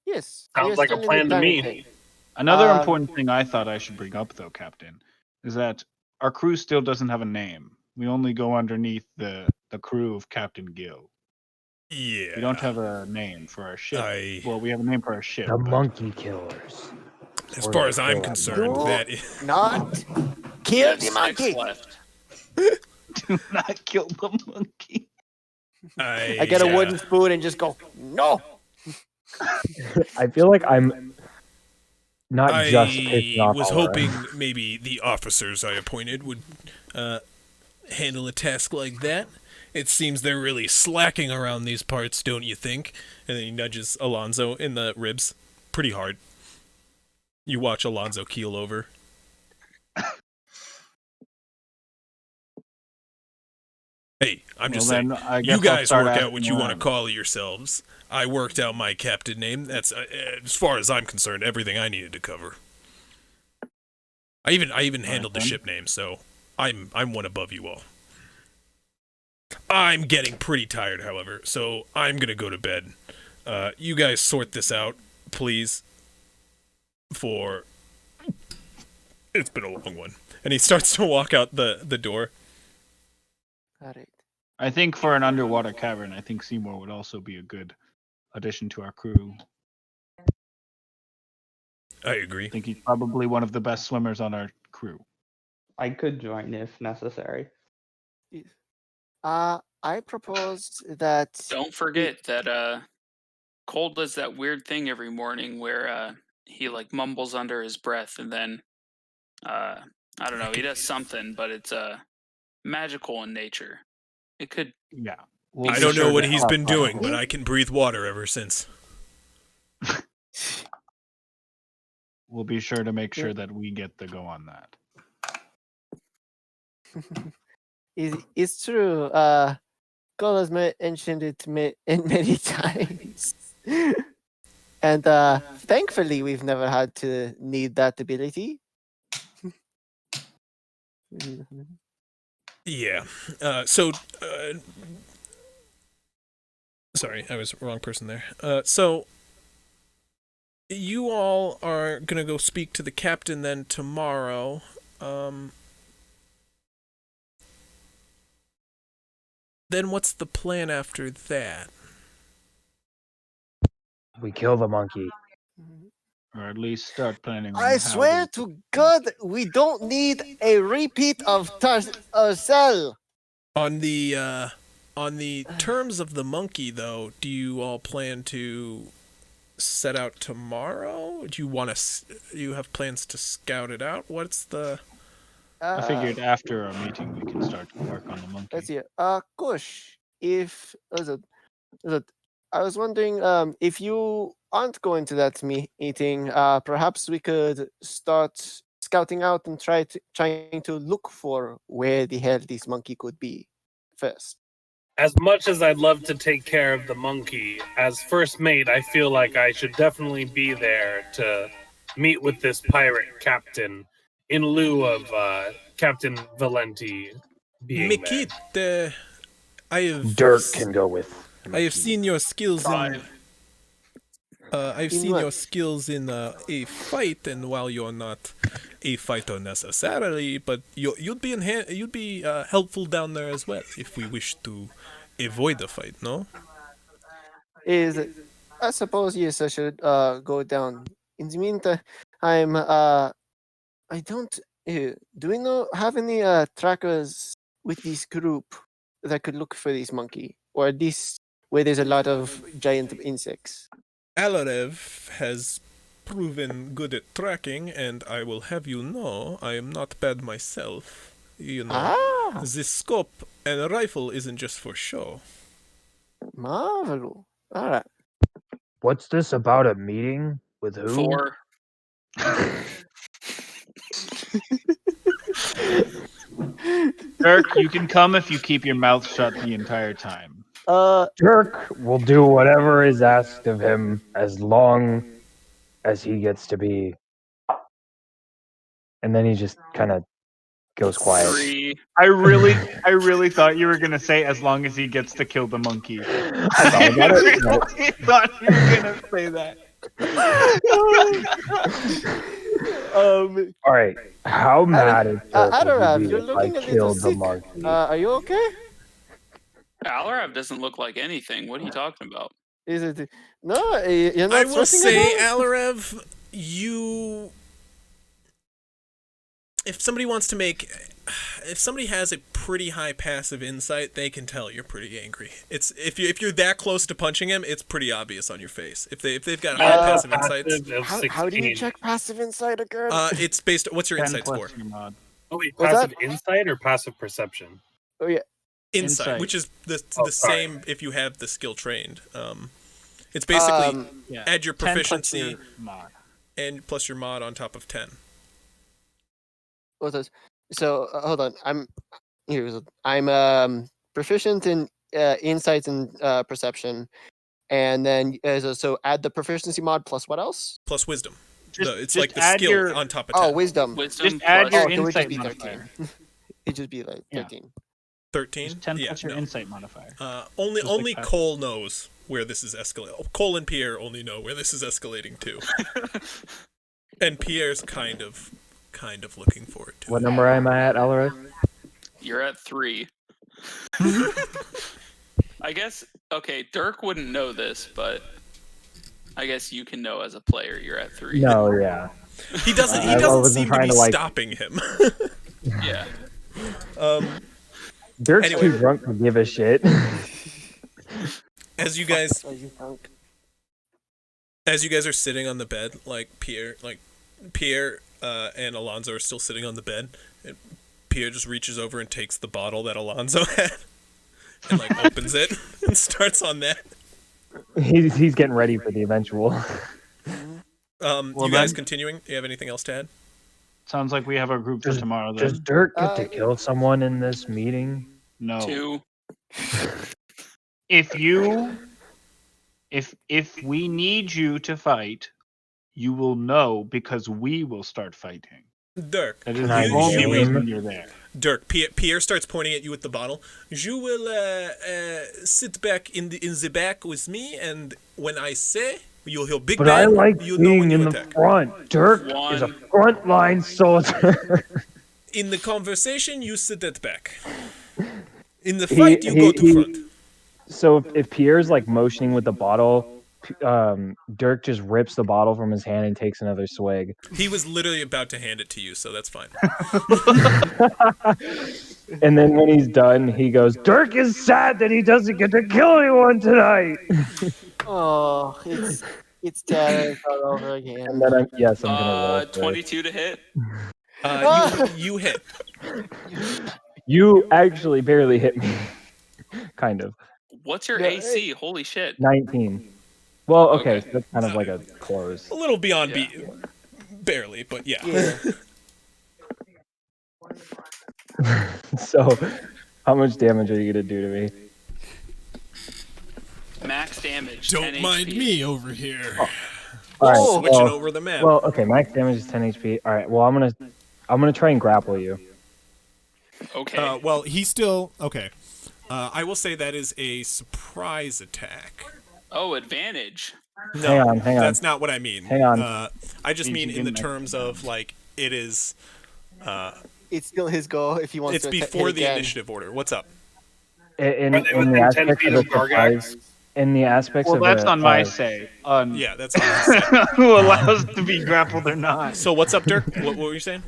Yes. Sounds we are like a still in plan the to me. planning phase. Another important thing I thought I should bring up, though, Captain, is that our crew still doesn't have a name. We only go underneath the crew of Captain Gill. Yeah. We don't have a name for our ship. Well, we have a name for our ship. The but Monkey Killers. As far as I'm concerned, Do that is... not kill the monkey. Do not kill the monkey. I get a wooden spoon and just go, no. I feel like I'm not just pissing off. I was Aura. hoping maybe the officers I appointed would handle a task like that. It seems they're really slacking around these parts, don't you think? And then he nudges Alonzo in the ribs pretty hard. You watch Alonzo keel over. Hey, I'm just saying, you guys work out what you want to call yourselves. I worked out my captain name. That's as far as I'm concerned, everything I needed to cover. I even handled the ship name, so I'm one above you all. I'm getting pretty tired, however, so I'm gonna go to bed. You guys sort this out, please. It's been a long one. And he starts to walk out the door. Got it. I think for an underwater cavern, I think Seymour would also be a good addition to our crew. I agree. I think he's probably one of the best swimmers on our crew. I could join if necessary. I propose that. Don't forget that Cole does that weird thing every morning where he mumbles under his breath and then I don't know, he does something, but it's magical in nature. It could. Yeah. I don't know what he's been doing, but I can breathe water ever since. We'll be sure to make sure that we get the go on that. It's true. God has mentioned it many times. And thankfully, we've never had to need that ability. Yeah. Sorry, I was the wrong person there. So you all are gonna go speak to the captain then tomorrow. Then what's the plan after that? We kill the monkey. Or at least start planning on I swear to God, we don't need a repeat of Cell. On the terms of the monkey, though, do you all plan to set out tomorrow? Do you have plans to scout it out? What's the? I figured after our meeting we can start to work on the monkey. Let's see. Kush, I was wondering if you aren't going to that meeting, perhaps we could start scouting out and trying to look for where the hell this monkey could be first. As much as I'd love to take care of the monkey, as first mate, I feel like I should definitely be there to meet with this pirate captain in lieu of Captain Valenti being Mikit, I have Dirk can go with. I have seen your skills in I've In seen what? your skills in a fight, and while you're not a fighter necessarily, but you'd be helpful down there as well if we wish to avoid a fight. No. I suppose yes, I should go down. In the meantime, I don't. Do we have any trackers with this group that could look for this monkey, or this where there's a lot of giant insects? Alarev has proven good at tracking, and I will have you know I am not bad myself. You know, Ah, this scope and a rifle isn't just for show. marvelous. All right. What's this about a meeting with who? 4. Dirk, you can come if you keep your mouth shut the entire time. Dirk will do whatever is asked of him as long as he gets to be. And then he just kind of goes quiet. 3. I really thought you were gonna say as long as he gets to kill the monkey. I thought about it. No. I thought you were gonna say that. All right. How mad is Dirk Adarav, would you you're be if looking I a little killed the sick. monkey? Are you okay? Alarav doesn't look like anything. What are you talking about? Is it? No, you're not. I will sweating at say, all? Alarev, you. If somebody wants to make, if somebody has a pretty high passive insight, they can tell you're pretty angry. It's if you're that close to punching him, it's pretty obvious on your face. If they've got high passive insights, How do you check passive insight again? it's based. What's your 10 insight plus score? your mod. Oh wait, Was passive that- insight or passive perception? Oh yeah. Insight, which is the sorry. same if you have the skill trained. It's basically Yeah. add your 10 plus proficiency your mod. and plus your mod on top of 10. What is? So hold on. I'm proficient in insights and perception, and then so add the proficiency mod plus what else? Plus wisdom. Just- It's just like the add skill your- on top of 10. Oh, wisdom. Wisdom Just add plus- your Oh, it would just insight be modifier. 13. It'd just be like Yeah. 13. 13? Just 10 Yeah, plus your no. insight modifier. Only Just like only that. Cole knows where this is escalating. Cole and Pierre only know where this is escalating to. And Pierre's kind of looking forward to What it. number am I at, Alarev? You're at 3. I guess. Okay, Dirk wouldn't know this, but I guess you can know as a player. You're at 3. No, yeah. He doesn't I doesn't wasn't seem to trying be to, like- stopping him. Yeah. Dirk's Anyway. too drunk to give a shit. As you guys Are you drunk? are sitting on the bed, like Pierre and Alonzo are still sitting on the bed, and Pierre just reaches over and takes the bottle that Alonzo had and like opens it and starts on that. He's getting ready for the eventual. Well, you guys then- continuing? Do you have anything else to add? Sounds like we have our group for Does- tomorrow Does then. Dirk get to kill someone in this meeting? No. 2. If we need you to fight, you will know because we will start fighting. Dirk. That is Can I the only name- reason you're there. Dirk. Pierre starts pointing at you with the bottle. You will sit back in the back with me, and when I say you'll hear big But bang, I like you know being when you in the attack. front. Dirk is a frontline soldier. In the conversation, you sit at back. In the fight, you go to he- front. So if Pierre's like motioning with the bottle, Dirk just rips the bottle from his hand and takes another swig. He was literally about to hand it to you, so that's fine. And then when he's done, he goes, Dirk is sad that he doesn't get to kill anyone tonight. Oh, it's Derek all over again. And then I'm gonna roll for it. 22 to hit. You hit. You actually barely hit me. Kind of. What's your AC? Holy shit. 19. Well, okay, so that's kind of like a close. A little beyond barely, but yeah. So, how much damage are you gonna do to me? Max damage. Don't 10 mind HP. me over here. All right, Switching well- over the map. Well, okay, max damage is 10 HP. All right, well, I'm gonna try and grapple you. Okay. Well, he's still okay. I will say that is a surprise attack. Oh, advantage. No, hang on. that's not what I mean. Hang on. I just Means mean you in the didn't terms of like it is. It's still his goal if he wants It's to hit before the again. initiative order. What's up? In Are they the within 10 aspect feet of of the surprise, in the aspects Well, of that's the, on my say. On Yeah, that's on his say. who allows to be grappled or not. So what's up, Dirk? What were you saying?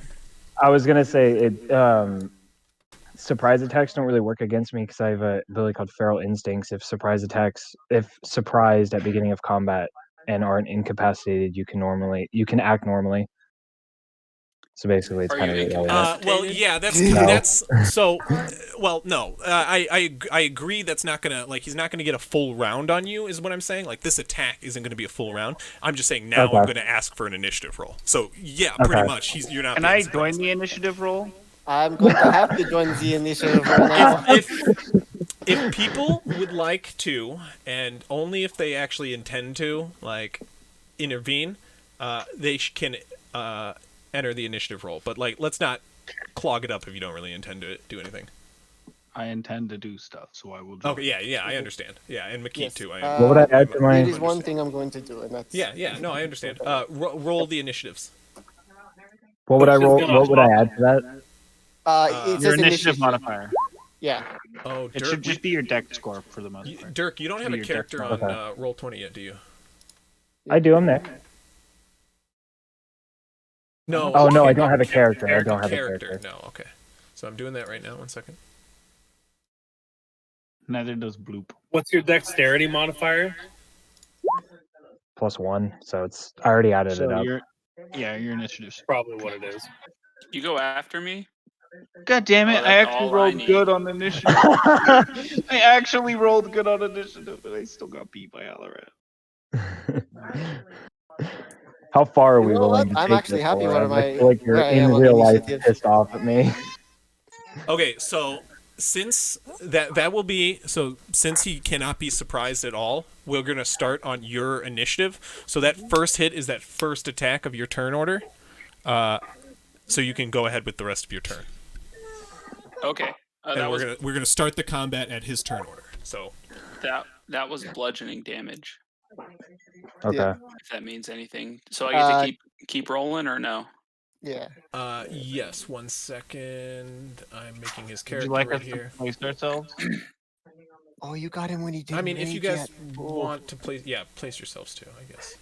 I was gonna say it. Surprise attacks don't really work against me because I have a ability called Feral Instincts. If surprised at beginning of combat and aren't incapacitated, you can act normally. So basically, it's Are kind you of incapacitated? Well, yeah, that's No. that's so. Well, no, I agree. That's not gonna he's not gonna get a full round on you, is what I'm saying. Like this attack isn't gonna be a full round. I'm just saying now I'm Okay. gonna ask for an initiative roll. So yeah, pretty Okay. much. You're not. Can being I surprised. join the initiative roll? I'm going to have to join the initiative right now. If people would like to, and only if they actually intend to, like intervene, they can enter the initiative roll. But like, let's not clog it up if you don't really intend to do anything. I intend to do stuff, so I will join. Okay, yeah, I understand. Yeah, and McKeith Yes. too. What would I add to my- It is one thing I'm going to do, and that's Yeah, no, I understand. Roll the initiatives. What would I roll? What would I add to that? it Your says initiative modifier. Yeah. Oh, It Dirk, should just be your deck score for the most part. Dirk, you don't have Be a your character deck on score. Roll20 yet, do you? I do. I'm Nick. No. Oh no, I okay, don't have a character. I Character, don't have a character. character. No, okay. So I'm doing that right now. 1 second. Neither does Bloop. What's your dexterity modifier? +1, so it's I already added So it up. your initiative's Probably what it is. You go after me? God damn it! Oh, I that's actually all I rolled need. good on initiative. I actually rolled good on initiative, but I still got beat by Alarat. How far are we You know willing what? to I'm take actually this happy for? where I my- feel like you're where I in am on the real life initiative. pissed off at me. Okay, so since that will be since he cannot be surprised at all, we're gonna start on your initiative. So that first hit is that first attack of your turn order. So you can go ahead with the rest of your turn. Okay. And we're gonna start the combat at his turn order. So that was bludgeoning damage. Okay. Yeah. If that means anything. So I get to keep rolling or no? Yeah. Yes. 1 second. I'm making his Would character you like right us here. to place ourselves? Oh, you got him when he didn't. I mean, if you rage guys yet. want to place, place yourselves too. I guess.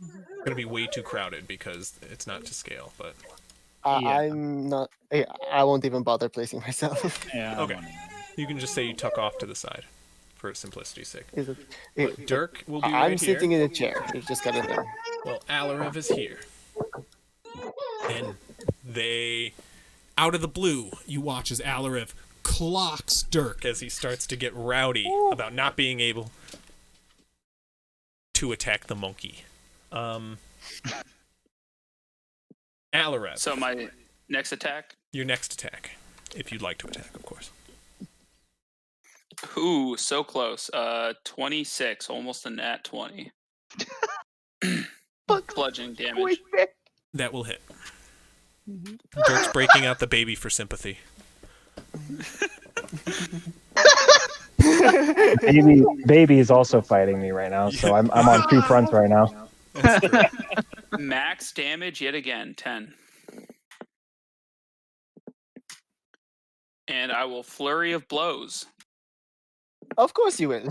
It's gonna be way too crowded because it's not to scale, but. Yeah. I'm not. I won't even bother placing myself. Yeah. Okay. You can just say you tuck off to the side, for simplicity's sake. Is it- But Dirk will be I'm right sitting here. in a chair. It's just got a thing. Well, Alarev is here. And they, out of the blue, you watch as Alarev clocks Dirk as he starts to get rowdy about not being able to attack the monkey. Alarev. So my next attack? Your next attack, if you'd like to attack, of course. Ooh, so close. 26, almost a nat 20. Bludgeoning damage. That will hit. Dirk's breaking out the baby for sympathy. Baby is also fighting me right now, so I'm on two fronts right now. Max damage yet again, 10. And I will flurry of blows. Of course you win.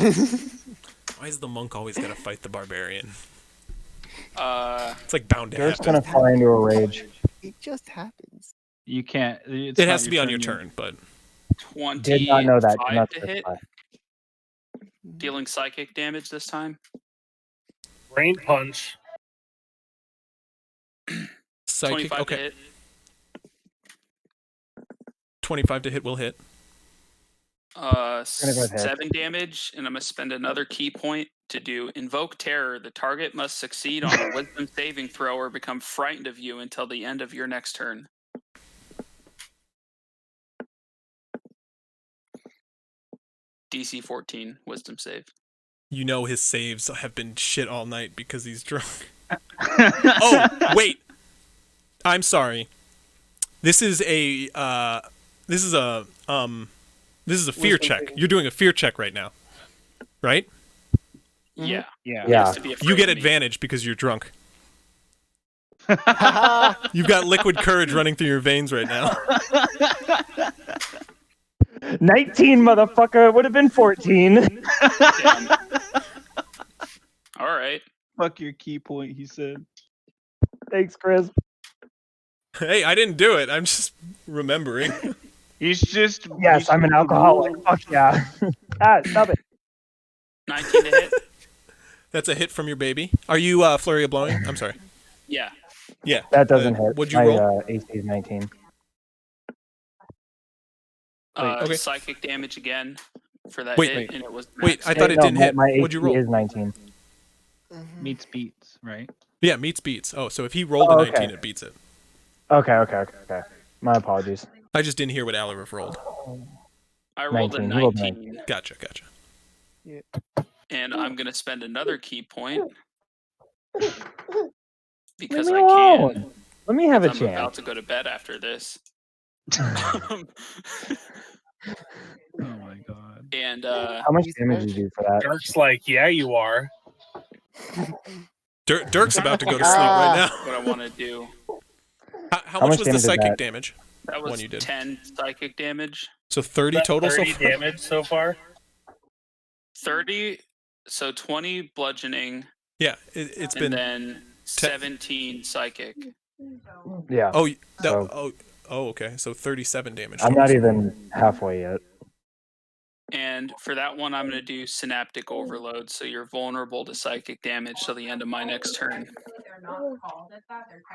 Why is the monk always gotta fight the barbarian? It's like bound to Dirk's happen. gonna fly into a rage. It just happens. You can't. It has to be on your turn, but 25 Did not know that. Did not to hit. specify. Dealing psychic damage this time. Rain punch. psychic. 25 to Okay, hit. 25 to hit will hit. 7 damage, and I'm gonna spend another key point to do invoke terror. The target must succeed on a wisdom saving throw or become frightened of you until the end of your next turn. DC 14 wisdom save. You know his saves have been shit all night because he's drunk. Oh, wait. I'm sorry. This is a fear Wisdom check. saving. You're doing a fear check right now. Right? Yeah. Yeah. He has to be afraid You get of me. advantage because you're drunk. You've got liquid courage running through your veins right now. 19, motherfucker. It would have been 14. All right. Fuck your key point, he said. Thanks, Chris. Hey, I didn't do it. I'm just remembering. He's just. Yes, I'm an alcoholic. Fuck yeah. Stop it. 19 to hit. That's a hit from your baby. Are you flurry of blowing? I'm sorry. Yeah. Yeah. That doesn't hit. What'd you My, roll? AC is 19. Okay. Psychic damage again for that Wait, hit, wait. and it was. Wait, I thought it No, didn't hit. My What'd you roll? AC is 19. Meets beats, right? Yeah, meets beats. Oh, so if he rolled a 19, it beats it. Okay. My apologies. I just didn't hear what Alaric rolled. I rolled 19. a He rolled 19. Gotcha. Yeah. And I'm gonna spend another key point because Leave me I can. alone. Let me have a I'm chance. about to go to bed after this. Oh my god. And How much damage did you do for that? Dirk's like, yeah, you are. Dirk's about to go to sleep right now. what I want to do. How much was the damage is psychic that? damage? That was One you did. 10 psychic damage. So 30 total 30 so far? damage so far. 30, so 20 bludgeoning. Yeah, it's and been then 17 psychic. Yeah. Oh, so okay. So 37 damage. I'm not even halfway yet. And for that one, I'm going to do synaptic overload. So you're vulnerable to psychic damage till the end of my next turn.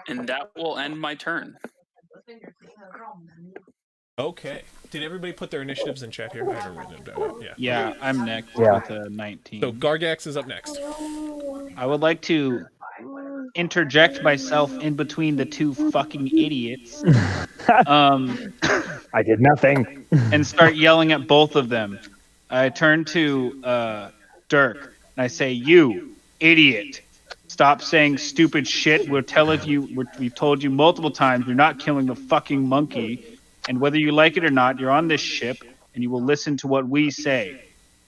And that will end my turn. Okay. Did everybody put their initiatives in chat here? I haven't written it down. Yeah. Yeah, I'm next Yeah. with a 19. So Gargax is up next. I would like to interject myself in between the two fucking idiots. I did nothing. And start yelling at both of them. I turn to Dirk and I say, "You idiot! Stop saying stupid shit. We've told you multiple times you're not killing the fucking monkey, and whether you like it or not, you're on this ship and you will listen to what we say.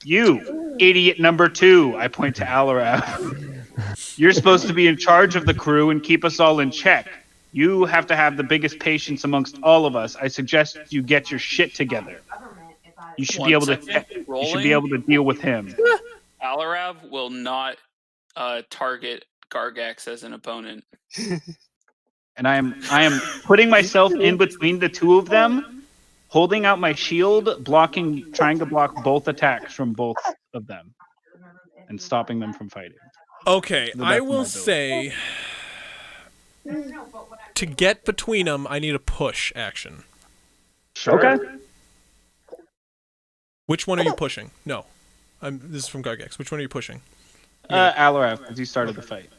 You idiot number 2!" I point to Alarav. "You're supposed to be in charge of the crew and keep us all in check. You have to have the biggest patience amongst all of us. I suggest you get your shit together. You should be able to. You should be able to deal with him." Alarav will not target Gargax as an opponent. And I am putting myself in between the two of them, holding out my shield, trying to block both attacks from both of them, and stopping them from fighting. Okay, The I best of will my say to get between them, I need a push action. Sure. Okay. Which one are you pushing? No. This is from Gargax. Which one are you pushing? Alarav, because he started the fight.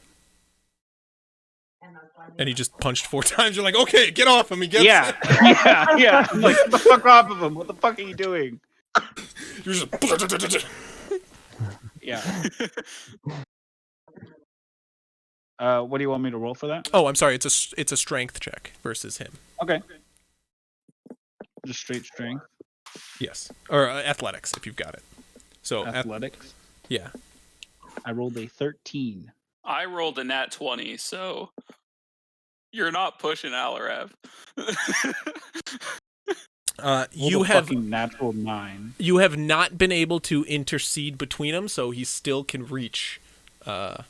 And he just punched 4 times. You're like, okay, get off him. He gets Yeah, it. yeah. I'm like, get the fuck off of him. What the fuck are you doing? You're just. Yeah. What do you want me to roll for that? Oh, I'm sorry. It's a strength check versus him. Okay. Just straight strength. Yes, or athletics if you've got it. So Athletics. Yeah. I rolled a 13. I rolled a nat 20, so you're not pushing Alarav. You have fucking natural 9. You have not been able to intercede between them, so he still can reach. Well,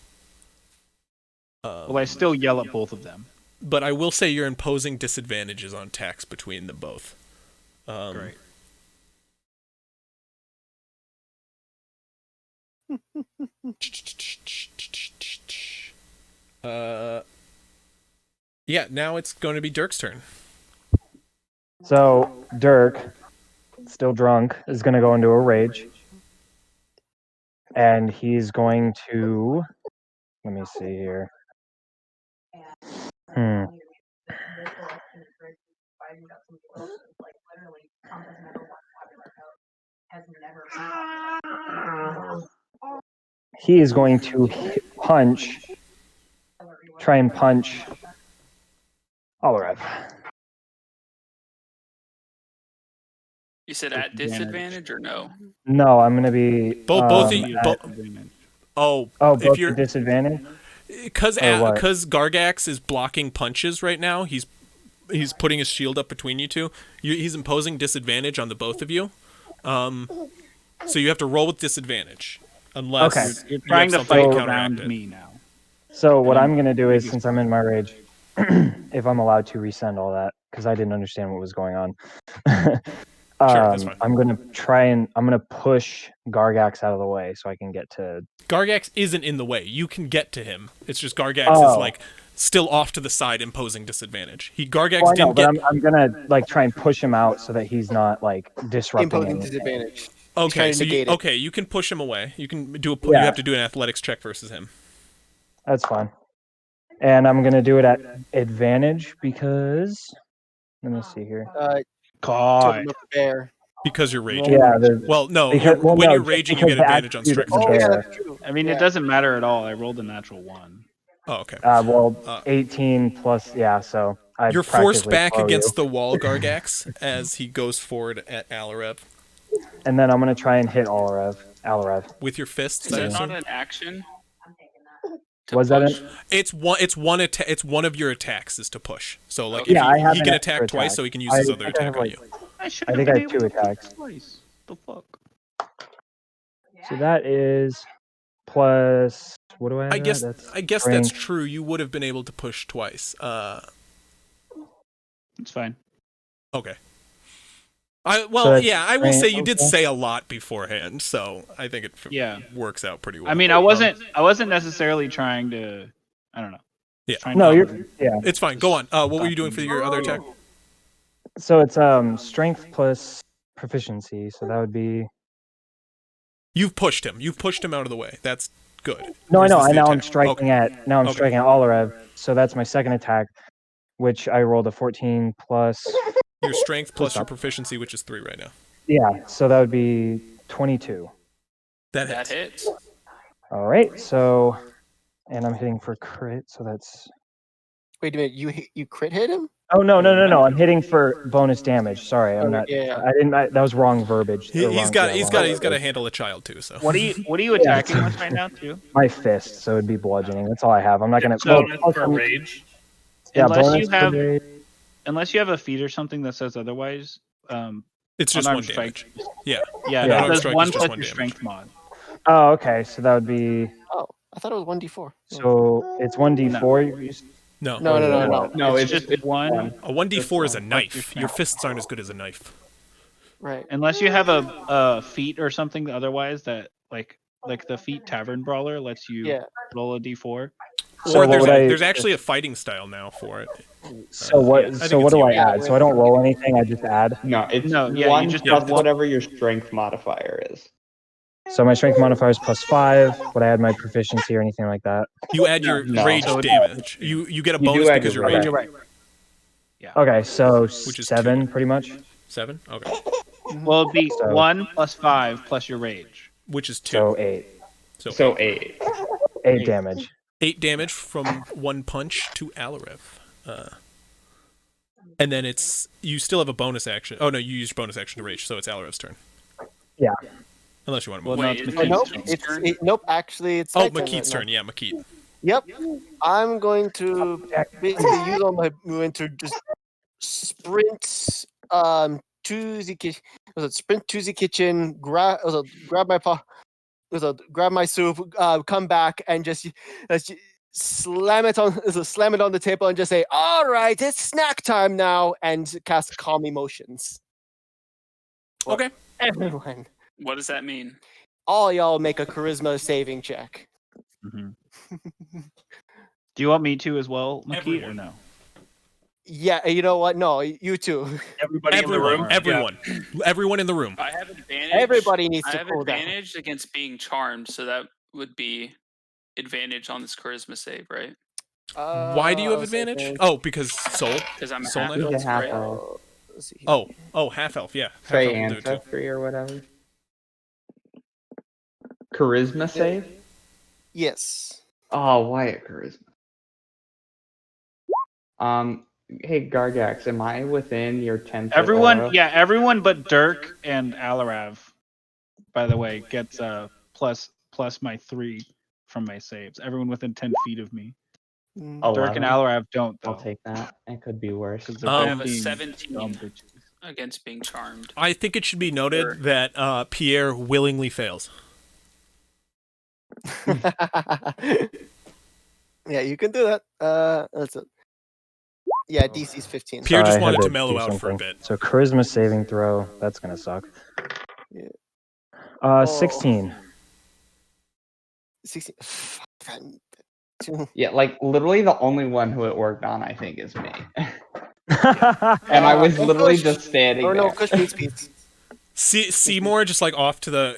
I still yell at both of them. But I will say you're imposing disadvantages on attacks between them both. Great. Yeah, now it's going to be Dirk's turn. So Dirk, still drunk, is going to go into a rage. And he's going to... Let me see here. He is going to try and punch Alarav. You said at disadvantage or no? No, I'm going to be... Both both if you're at disadvantage. because Or what? Gargax is blocking punches right now. He's putting his shield up between you two. He's imposing disadvantage on the both of you. So you have to roll with disadvantage unless Okay. You're you trying have to something fight counteract around it. me now. So what And I'm gonna do is, maybe- since I'm in my rage, if I'm allowed to resend all that, because I didn't understand what was going on. that's fine. I'm gonna push Gargax out of the way so I can get to. Gargax isn't in the way. You can get to him. It's just Gargax is Oh. like still off to the side, imposing disadvantage. Gargax Well, I know, didn't but get. I'm gonna like try and push him out so that he's not like disrupting Imposing anything. disadvantage. Okay, trying to so negate it. you can push him away. You can do Yeah. You have to do an athletics check versus him. That's fine. And I'm gonna do it at advantage because let me see here. Totem of the bear. Because you're raging. Yeah, Well, no. because- well, when no, you're just raging, you because get the advantage on attribute strength of the checks. bear. That's true. I mean, Yeah. it doesn't matter at all. I rolled a natural 1. Oh, okay. 18 plus, yeah. So I You're forced practically back slow against you. the wall, Gargax, as he goes forward at Alarev. And then I'm gonna try and hit Alarev. With your fists, Is I that assume? not an action? Was that it? It's one of your attacks is to push. So like Yeah, I if have he an can extra attack twice, attack. so he can use I his other think I have, attack on like- you. I think I have 2 attacks. Twice. The fuck? So that is plus. What do I have? I guess That's that's strength. true. You would have been able to push twice. It's fine. Okay. So I that's will say strength, you did okay. say a lot beforehand, so I think it Yeah. works out pretty well. I mean, I wasn't necessarily trying to. I don't know. Yeah. Trying No, to- you're. Yeah. It's fine. Go on. What were you doing for your other attack? So it's strength plus proficiency. So that would be. You've pushed him. You've pushed him out of the way. That's good. No, I Or is know. this the Now I'm attack? striking at. Now I'm Okay. striking at Alarev. So that's my second attack, which I rolled a 14 plus. Your strength plus your up? proficiency, which is 3 right now. Yeah. So that would be 22. That That hits. hits. All right. So, and I'm hitting for crit. So that's. Wait a minute. You crit hit him? Oh no. I'm hitting for bonus damage. Sorry, I'm not. Yeah. I didn't. That was wrong verbiage. He's Or wrong- got yeah, he's wrong got to verbiage. handle a child too. So What are you attacking with right now, too? My fist, so it'd be bludgeoning. That's all I have. I'm not gonna. So well, that's plus for I'm- rage. Yeah, Unless bonus you for have, rage. unless you have a feat or something that says otherwise. it's just unarmed one strike. damage. Yeah. Yeah, Yeah. that Unarmed says strike is 1 just plus one your damage. strength mod. Oh, okay. So that would be. Oh, I thought it was 1d4. So it's 1d4. You used- No. No, it's just one. A 1d4 is a knife. Your fists aren't as good as a knife. Right. Unless you have a feat or something otherwise that like the feat Tavern Brawler lets you Yeah. roll a d4. So Or what would I- there's actually a fighting style now for it. So what? I So think what it's do I you. add? So I don't roll anything. I just add. No, it's No, yeah, you one just plus add one. whatever your strength modifier is. So my strength modifier is +5. Would I add my proficiency or anything like that? You add your No. rage So damage. You get a You do bonus add because your you're rage. raging. Okay, so Which is 7, pretty much. 7? Okay. Well, it'd be So- 1 plus 5 plus your rage. Which is 2. So 8. So 8. 8 damage. 8 damage from one punch to Alarev. And then you still have a bonus action. Oh no, you used bonus action to rage, so it's Alarev's turn. Yeah. Unless you want to Well, move. no, Wait, it's is Oh, it nope. Makeet's turn? Nope. Actually, it's. Oh, my turn Makeet's right turn. Yeah, Makeet. now. Yep. I'm going to basically use all my movement to just sprint to the kitchen. Sprint to the kitchen. Grab my grab my soup. Come back and just slam it on the table and just say, "All right, it's snack time now," and cast calm emotions. Okay. Everyone, What does that mean? all y'all make a charisma saving check. Do you want me to as well, Makeet, or Everyone. no? Yeah, you know what? No, you too. Everybody in the room. Everyone in the room. I have advantage. Everybody needs I to have cool down. advantage against being charmed, so that would be advantage on this charisma save, right? Why do you have advantage? Oh, because soul. Because I'm soul half knife? elf, right? Let's see. Oh, half elf. Yeah. Half Say elf will do it too. ancestry or whatever. Charisma save? Yes. Oh, Wyatt charisma. Hey Gargax, am I within your 10? Everyone but Dirk and Alarav, by the way, gets plus my 3 from my saves. Everyone within 10 feet of me. Mm. Dirk and 11. Alarav don't, though. I'll take that. It could be worse. Because they're I both have a being 17 dumb bitches. against being charmed. I think it should be noted that Pierre willingly fails. Yeah, you can do that. That's it. Yeah, DC's 15. Pierre just I had wanted to do mellow out for a something. bit. So charisma saving throw. That's gonna suck. Yeah. 16. 16. Yeah, like literally the only one who it worked on, I think, is me. And I was literally just standing Or there. no, Kush meets Pete. Seymour just like off to the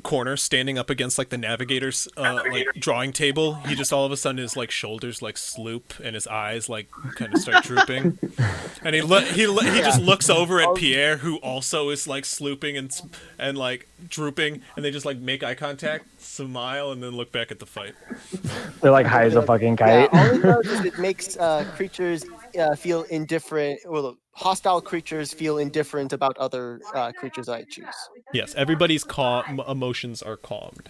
corner, standing up against like the navigator's like drawing table. He just all of a sudden his like shoulders like sloop and his eyes like kind of start drooping, and he just looks over at Pierre, who also is like slooping and like drooping, and they just like make eye contact, smile, and then look back at the fight. They're like high as a fucking kite. Yeah, all it does is it makes creatures feel indifferent. Well, hostile creatures feel indifferent about other creatures I choose. Yes, everybody's emotions are calmed.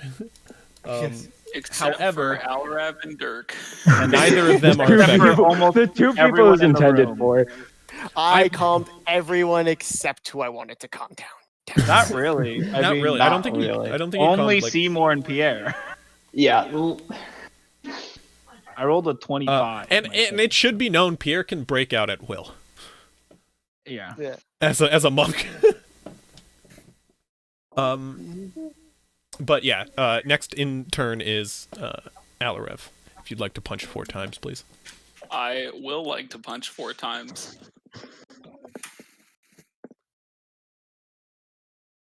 Except However, for Alarav and Dirk. neither of them are Two affected. people, the two people is intended for. I calmed everyone except who I wanted to calm down. Not really. Not really. I don't think you Only calmed, like... Seymour and Pierre. Yeah. I rolled a 25. And it should be known Pierre can break out at will. Yeah. As a monk. But yeah, next in turn is Alarav. If you'd like to punch 4 times, please. I will like to punch 4 times.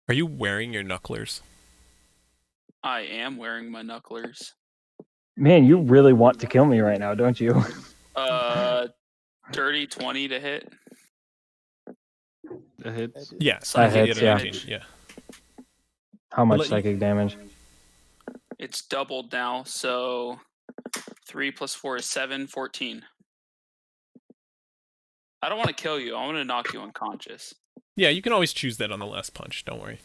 Are you wearing your knucklers? I am wearing my knucklers. Man, you really want to kill me right now, don't you? Dirty 20 to hit. That hits. Yeah, That hits, yeah. 19, yeah. How much Let you- psychic damage? It's doubled now, so 3 plus 4 is 7, 14. I don't want to kill you. I want to knock you unconscious. Yeah, you can always choose that on the last punch. Don't worry.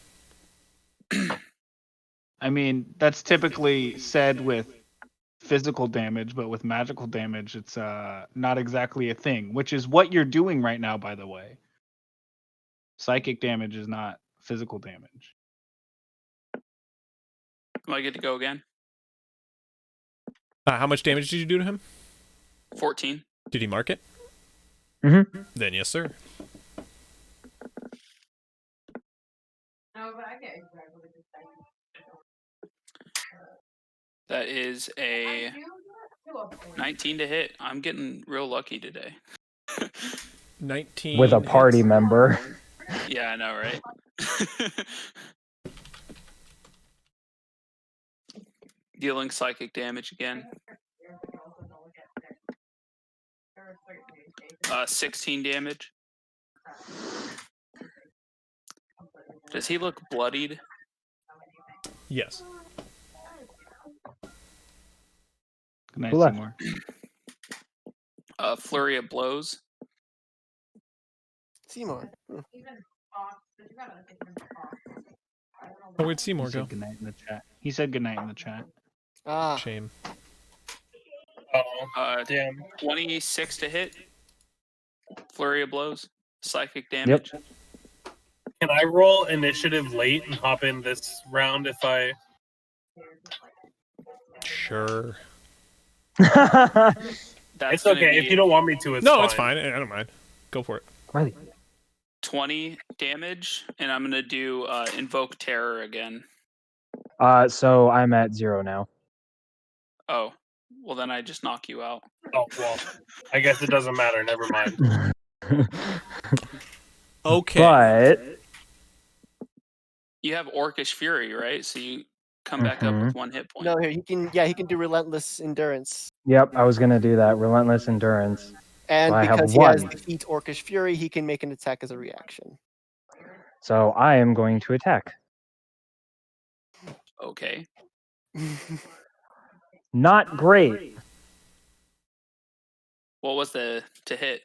I mean, that's typically said with physical damage, but with magical damage, it's not exactly a thing, which is what you're doing right now, by the way. Psychic damage is not physical damage. Am I good to go again? How much damage did you do to him? 14. Did he mark it? Mm-hmm. Then yes, sir. No, but I get exactly the same. That is a 19 to hit. I'm getting real lucky today. 19 With a party hits. member. Yeah, I know, right? Dealing psychic damage again. 16 damage. Does he look bloodied? Yes. Good night, Who left? Seymour. Flurry of blows. Seymour. Oh, where'd Seymour He go? said good night in the chat. He said good night in the chat. Ah. Shame. Damn. 26 to hit. Flurry of blows. Psychic damage. Yep. Can I roll initiative late and hop in this round if I... Sure. That's It's gonna okay. be If you don't want me to, it's No, fine. it's fine. I don't mind. Go for it. Riley. 20 damage, and I'm gonna do invoke terror again. So I'm at 0 now. Oh, well then I just knock you out. Oh, well. I guess it doesn't matter. Never mind. Okay. But You have Orcish Fury, right? So you come back up with 1 hit point. No, here he can. Yeah, he can do relentless endurance, yep, I was gonna do that. Relentless endurance. and So I have because he has one. defeat Orcish Fury, he can make an attack as a reaction. So I am going to attack. Okay. Not great. What was the to hit?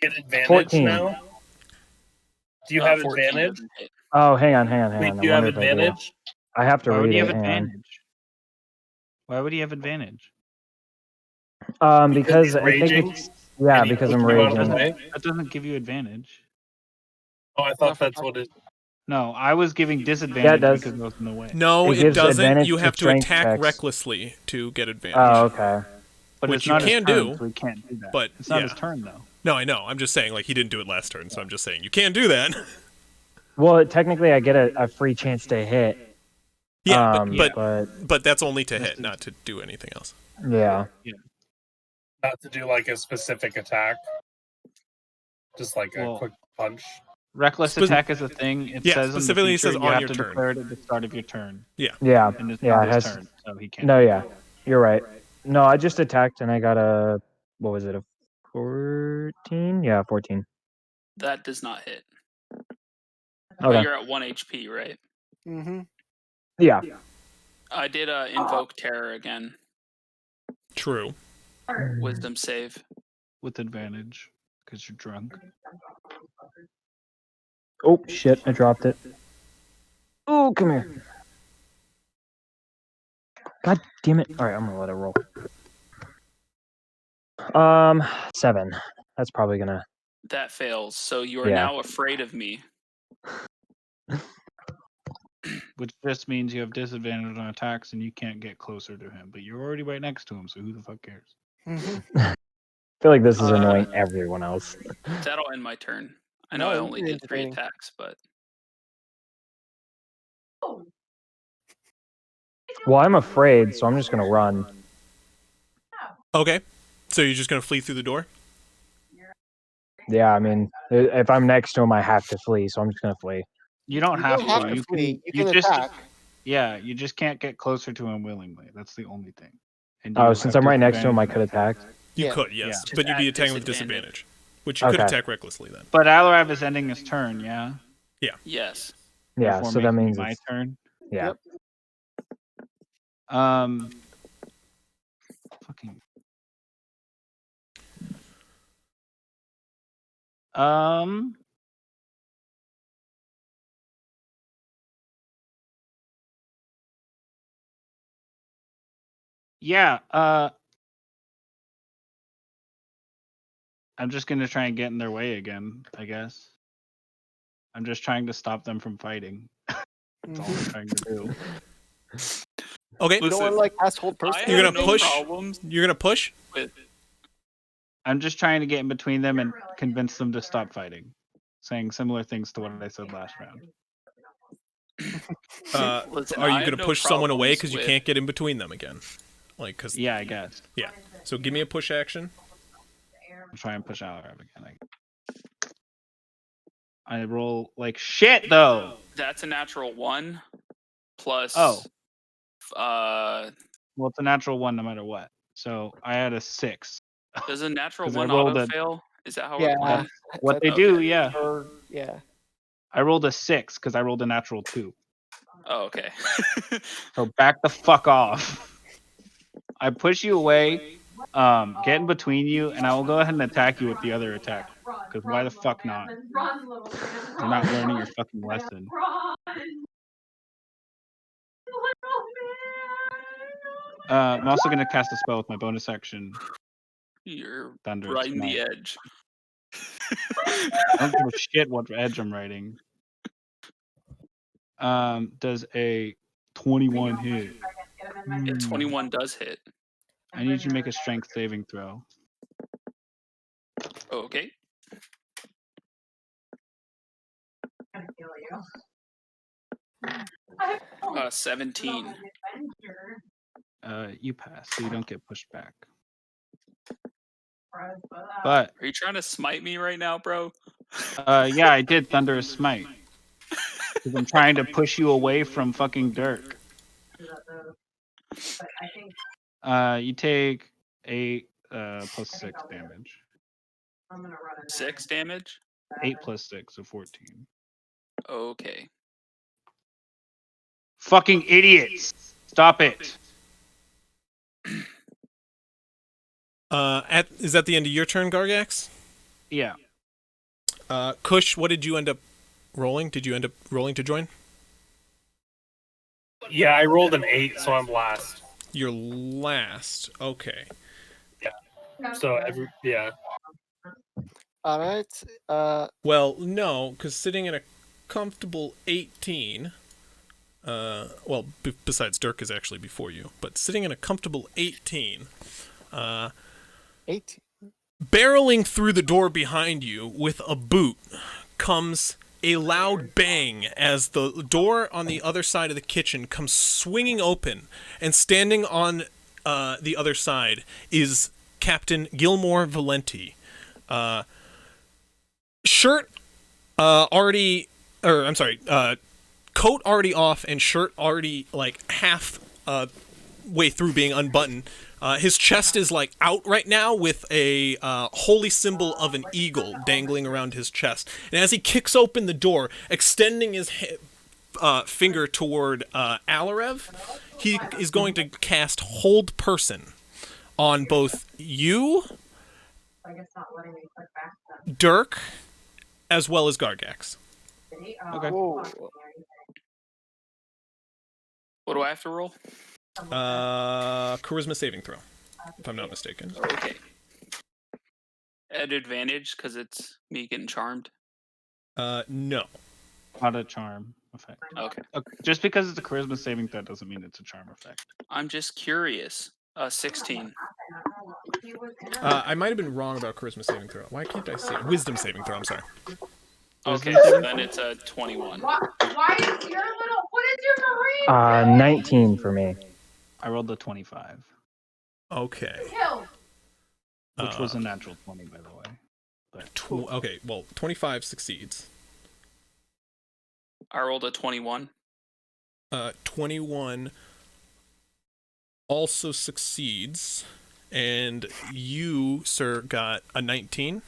Get advantage 14. now? Do you have 14 advantage? doesn't hit. Oh, hang on. Wait, I do you have wonder if I do. advantage? I have to Why would read you it. have Hang on. advantage? Why would he have advantage? Because he's I think raging, it's yeah, and he because pushed I'm you out of the raging. way? That doesn't give you advantage. Oh, I thought that's what it. No, I was giving Yeah, it disadvantage does. because I was in the way. No, It it gives doesn't. advantage You to have to strength attack checks. recklessly to get advantage. Oh, okay. But Which it's you not can his turn, do, so he can't do that. but it's not yeah. his turn though. No, I know. I'm just saying, like, he didn't do it last turn, so I'm just saying you can do that. Well, technically, I get a free chance to hit. Yeah, but but that's only to hit, not to do anything else. yeah. Not to do like a specific attack. Just like a quick punch. Reckless attack is a thing. It Yeah, says specifically in the it says feature, on you have your to turn. declare it at the start of your turn. Yeah. Yeah. And it's Yeah, not it his has. turn, so he can't. No, yeah. You're right. No, I just attacked and I got a what was it? A 14? Yeah, 14. That does not hit. Okay. But you're at 1 HP, right? Mm-hmm. Yeah. I did invoke terror again. True. Wisdom save. With advantage, because you're drunk. Oh shit! I dropped it. Oh, come here. God damn it! All right, I'm gonna let it roll. 7. That's probably gonna. That fails. So you are Yeah. now afraid of me. Which just means you have disadvantage on attacks and you can't get closer to him. But you're already right next to him, so who the fuck cares? I feel like this is annoying everyone else. That'll end my turn. I know No, I it's only really did 3 entertaining. attacks, but Well, I'm afraid, so I'm just gonna run. Okay. So you're just gonna flee through the door? Yeah, I mean, if I'm next to him, I have to flee, so I'm just gonna flee. You don't You have don't to. have to You flee. You you can just attack. yeah. You just can't get closer to him willingly. That's the only thing. And Oh, you since have I'm right next to him, I disadvantage could on attack. You Yeah. could, yes. Just But you'd be add attacking with disadvantage. disadvantage. Which you could Okay. attack recklessly then. But Alarav is ending his turn, yeah. yes. Yeah, Therefore so that making it means my it's, turn. yeah. Fucking. Yeah. I'm just gonna try and get in their way again. I guess. I'm just trying to stop them from fighting. That's all I'm trying to do. Okay. You don't want to like asshole person. You're have gonna no push? problems You're gonna push? with I'm just trying to get in between them and convince them to stop fighting, saying similar things to what I said last round. Listen, Are I you have gonna no push someone away problems because you with- can't get in between them again? Like, cause Yeah, I guess. yeah. So give me a push action. I'll try and push Alarav again. I roll like shit though. That's a natural 1 plus Oh. uh Well, it's a natural 1 no matter what. So I had a 6. does a natural 'Cause I 1 rolled auto a- fail? Is that how Yeah. it works? What they That's- do, yeah. Or yeah. I rolled a 6 because I rolled a natural 2. Oh, okay. So back the fuck off. I push you away, get in between you, and I will go ahead and attack you with the other attack. Because why the fuck not? You're not learning your fucking lesson. I'm also going to cast a spell with my bonus action. You're Thunderous riding the Smite. edge. I don't give a shit what edge I'm writing. Does a 21 hit? Yeah, 21 does hit. I need you to make a strength saving throw. Okay. Oh, 17. You pass, so you don't get pushed back. But Are you trying to smite me right now, bro? yeah, I did Thunderous Smite. Because I'm trying to push you away from fucking Dirk. You take 8 plus 6 damage. 6 damage? 8 plus 6, so 14. Okay. Fucking idiots! Stop it! Is that the end of your turn, Gargax? Yeah. Kush, what did you end up rolling? Did you end up rolling to join? Yeah, I rolled an 8, so I'm last. Your last. Okay. So All right. Well, no, because sitting at a comfortable 18. Besides Dirk is actually before you, but sitting in a comfortable 18. 18. Barreling through the door behind you with a boot comes a loud bang as the door on the other side of the kitchen comes swinging open, and standing on the other side is Captain Gilmore Valenti. Coat already off and shirt already like half way through being unbuttoned. His chest is like out right now with a holy symbol of an eagle dangling around his chest. And as he kicks open the door, extending his finger toward Alarev, he is going to cast Hold Person on both you, Dirk, as well as Gargax. Okay. What do I have to roll? Charisma saving throw, if I'm not mistaken. Okay. At advantage because it's me getting charmed. No. Not a charm effect. Okay. Just because it's a charisma saving throw doesn't mean it's a charm effect. I'm just curious. 16. I might have been wrong about charisma saving throw. Why can't I say wisdom saving throw? I'm sorry. Okay, so then it's a 21. Why is your little? What is your marine? 19 for me. I rolled a 25. Okay. Which was a natural 20, by the way. But okay, well, 25 succeeds. I rolled a 21. 21 also succeeds, and you, sir, got a 19.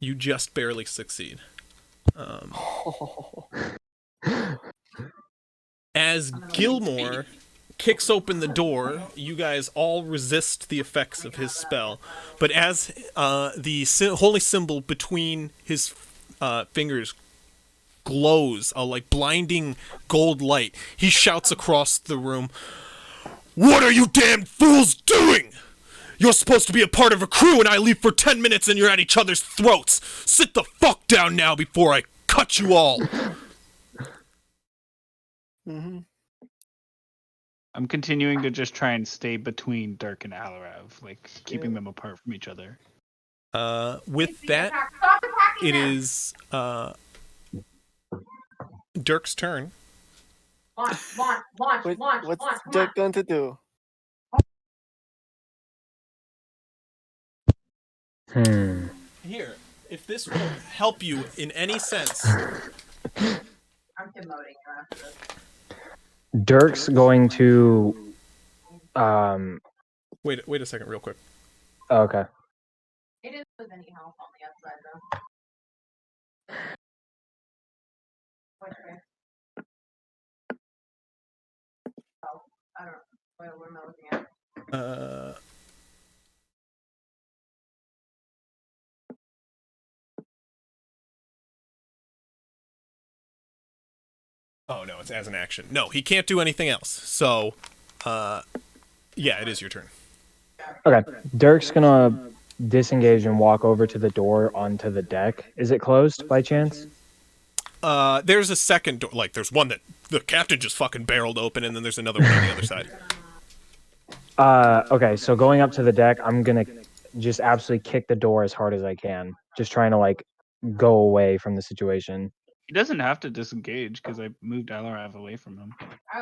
You just barely succeed. As Gilmore kicks open the door, you guys all resist the effects of his spell. But as the holy symbol between his fingers glows a like blinding gold light, he shouts across the room, "What are you damned fools doing? You're supposed to be a part of a crew, and I leave for 10 minutes and you're at each other's throats. Sit the fuck down now before I cut you all." Mm-hmm. I'm continuing to just try and stay between Dirk and Alarev, like keeping them apart from each other. With that, it is Dirk's turn. What's Dirk going to do? Here, if this will help you in any sense. I'm demoting you after this. Dirk's going to Wait a second, real quick. Okay. It is with any health on the outside though. Okay. Oh, I don't know. What am I looking at? Oh no, it's as an action. No, he can't do anything else. So, yeah, it is your turn. Okay. Dirk's gonna disengage and walk over to the door onto the deck. Is it closed by chance? There's a second door. Like, there's one that the captain just fucking barreled open, and then there's another one on the other side. Okay, so going up to the deck, I'm gonna just absolutely kick the door as hard as I can. Just trying to, like, go away from the situation. He doesn't have to disengage because I moved Alarev away from him.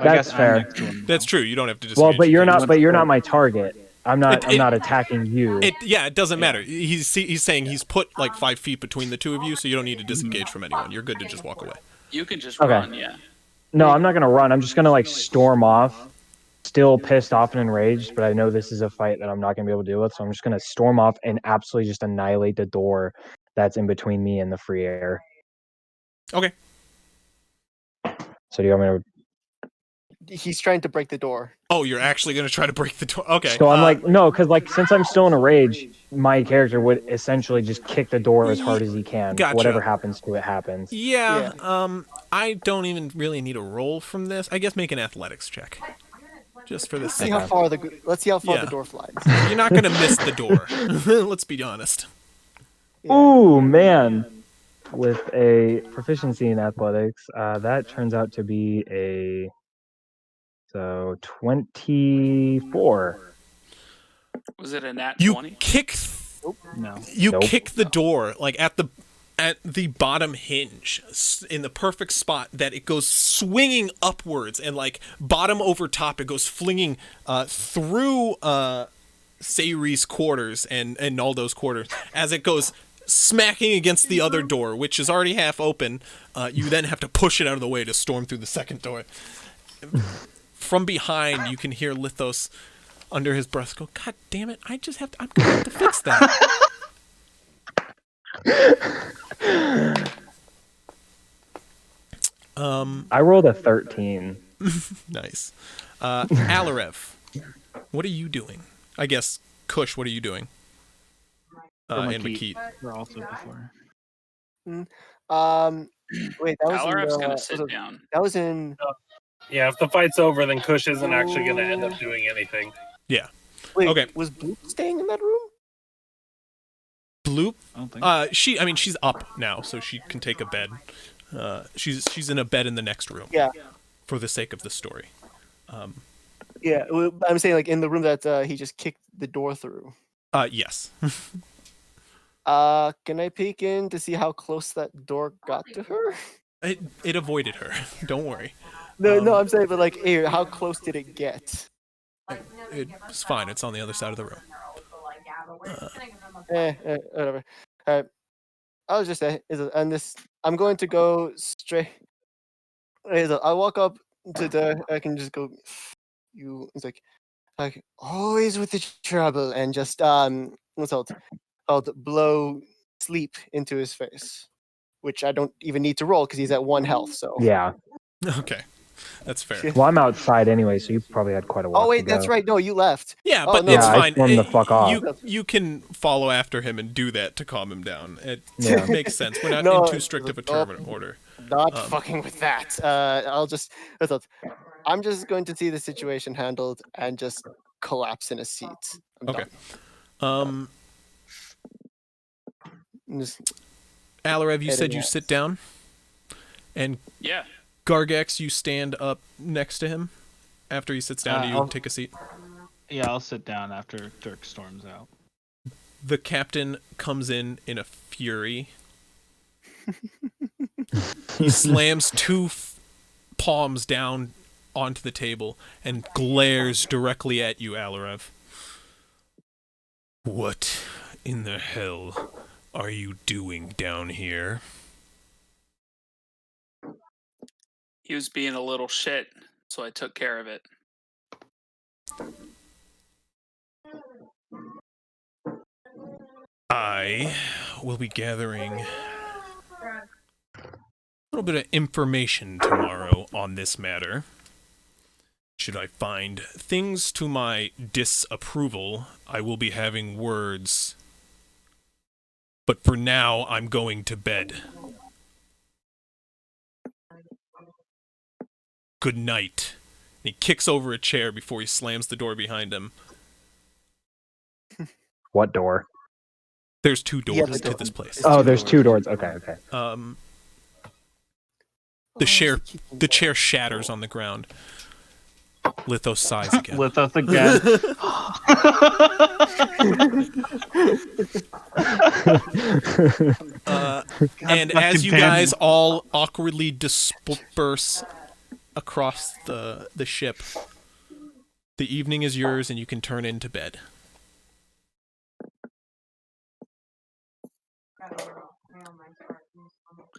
That's fair. That's true. You don't have to disengage. Well, but you're not my target. I'm not attacking you. It doesn't matter. He's saying he's put like 5 feet between the two of you, so you don't need to disengage from anyone. You're good to just walk away. You can just Okay. run, yeah. No, I'm not gonna run. I'm just gonna like storm off. Still pissed off and enraged, but I know this is a fight that I'm not gonna be able to deal with, so I'm just gonna storm off and absolutely just annihilate the door that's in between me and the free air. Okay. So do you want me to? He's trying to break the door. Oh, you're actually gonna try to break the door? Okay. So I'm like, no, because like since I'm still in a rage, my character would essentially just kick the door as hard as he can. Gotcha. Whatever happens to it happens. Yeah. I don't even really need a roll from this. I guess make an athletics check. Just for the Let's see sake. how far the door flies. You're not gonna miss the door. Let's be honest. Ooh, man. With a proficiency in athletics, that turns out to be a 24. Was it a nat You 20? kick. No. You Nope. kick the door like at the bottom hinge in the perfect spot that it goes swinging upwards and like bottom over top it goes flinging through Sayri's quarters and Naldo's quarters as it goes smacking against the other door, which is already half open. You then have to push it out of the way to storm through the second door. From behind, you can hear Lithos under his breath go, "God damn it! I'm gonna have to fix that." I rolled a 13. Nice. Alarev, what are you doing? I guess Kush, what are you doing? And Makit. We're also before. Wait, that was Alarev's in, gonna sit down. That was in. Yeah, if the fight's over, then Kush isn't actually going to end up doing anything. Yeah. Wait, Okay. was Bloop staying in that room? Bloop. I don't think. She's up now, so she can take a bed. She's in a bed in the next room. Yeah. For the sake of the story. Yeah, I'm saying like in the room that he just kicked the door through. Yes. Can I peek in to see how close that door got to her? It avoided her. Don't worry. No, I'm saying, but like, here, how close did it get? It's fine. It's on the other side of the room. Whatever. Alright. I was just saying, and this, I'm going to go straight. I walk up to the, I can just go, it's like always with the trouble, and just, what's called blow sleep into his face, which I don't even need to roll because he's at 1 health, so. Yeah. Okay. That's fair. Well, I'm outside anyway, so you probably had quite a while. Oh wait, that's right. No, you left. Yeah, Oh, but no. it's I fine. stormed the fuck off. You can follow after him and do that to calm him down. It Yeah. makes sense. We're not No, in too strict of a tournament order. Not fucking with that. I'm just going to see the situation handled and just collapse in a seat. I'm Okay. done. Just Alarev, you heading said you out. sit down, and Yeah. Gargex, you stand up next to him. After he sits down, do you I'll- take a seat? Yeah, I'll sit down after Dirk storms out. The captain comes in a fury. He slams two palms down onto the table and glares directly at you, Alarev. What in the hell are you doing down here? He was being a little shit, so I took care of it. I will be gathering a little bit of information tomorrow on this matter. Should I find things to my disapproval, I will be having words. But for now, I'm going to bed. Good night. And he kicks over a chair before he slams the door behind him. What door? There's two doors Yeah, the to door. this place. Oh, there's 2 doors. Okay. The chair shatters on the ground. Lithos sighs again. Lithos again. And as you guys all awkwardly disperse across the ship, the evening is yours and you can turn into bed.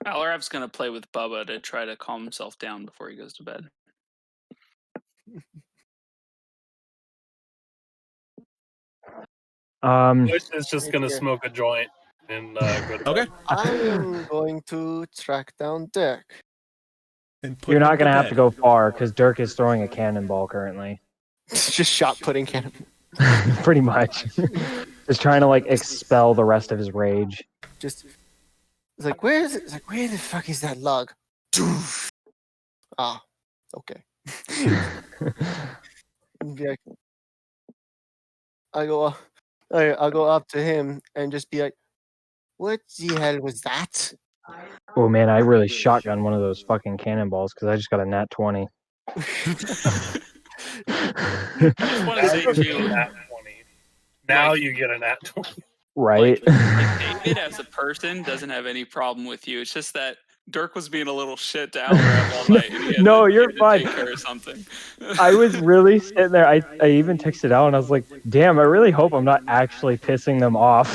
Alarev's gonna play with Bubba to try to calm himself down before he goes to bed. Kush is just going to smoke a joint and go to bed. Okay. I am going to track down Dirk. And put You're him not to gonna have bed. to go far because Dirk is throwing a cannonball currently. Just shot putting cannon. Pretty much. Just trying to like expel the rest of his rage. Just it's like, where is it? It's like, where the fuck is that log? Doof. Ah, okay. Be like, I'll go up to him and just be like, "What the hell was that?" Oh man, I really shotgun one of those fucking cannonballs because I just got a nat 20. I just want to say too. Nat 20. Now you get a nat 20. Right? Like David as a person doesn't have any problem with you. It's just that Dirk was being a little shit to Alrab all night. And he had No, to, you're he had to fine. Take care of something. I was really sitting there. I even texted out and I was like, damn, I really hope I'm not actually pissing them off.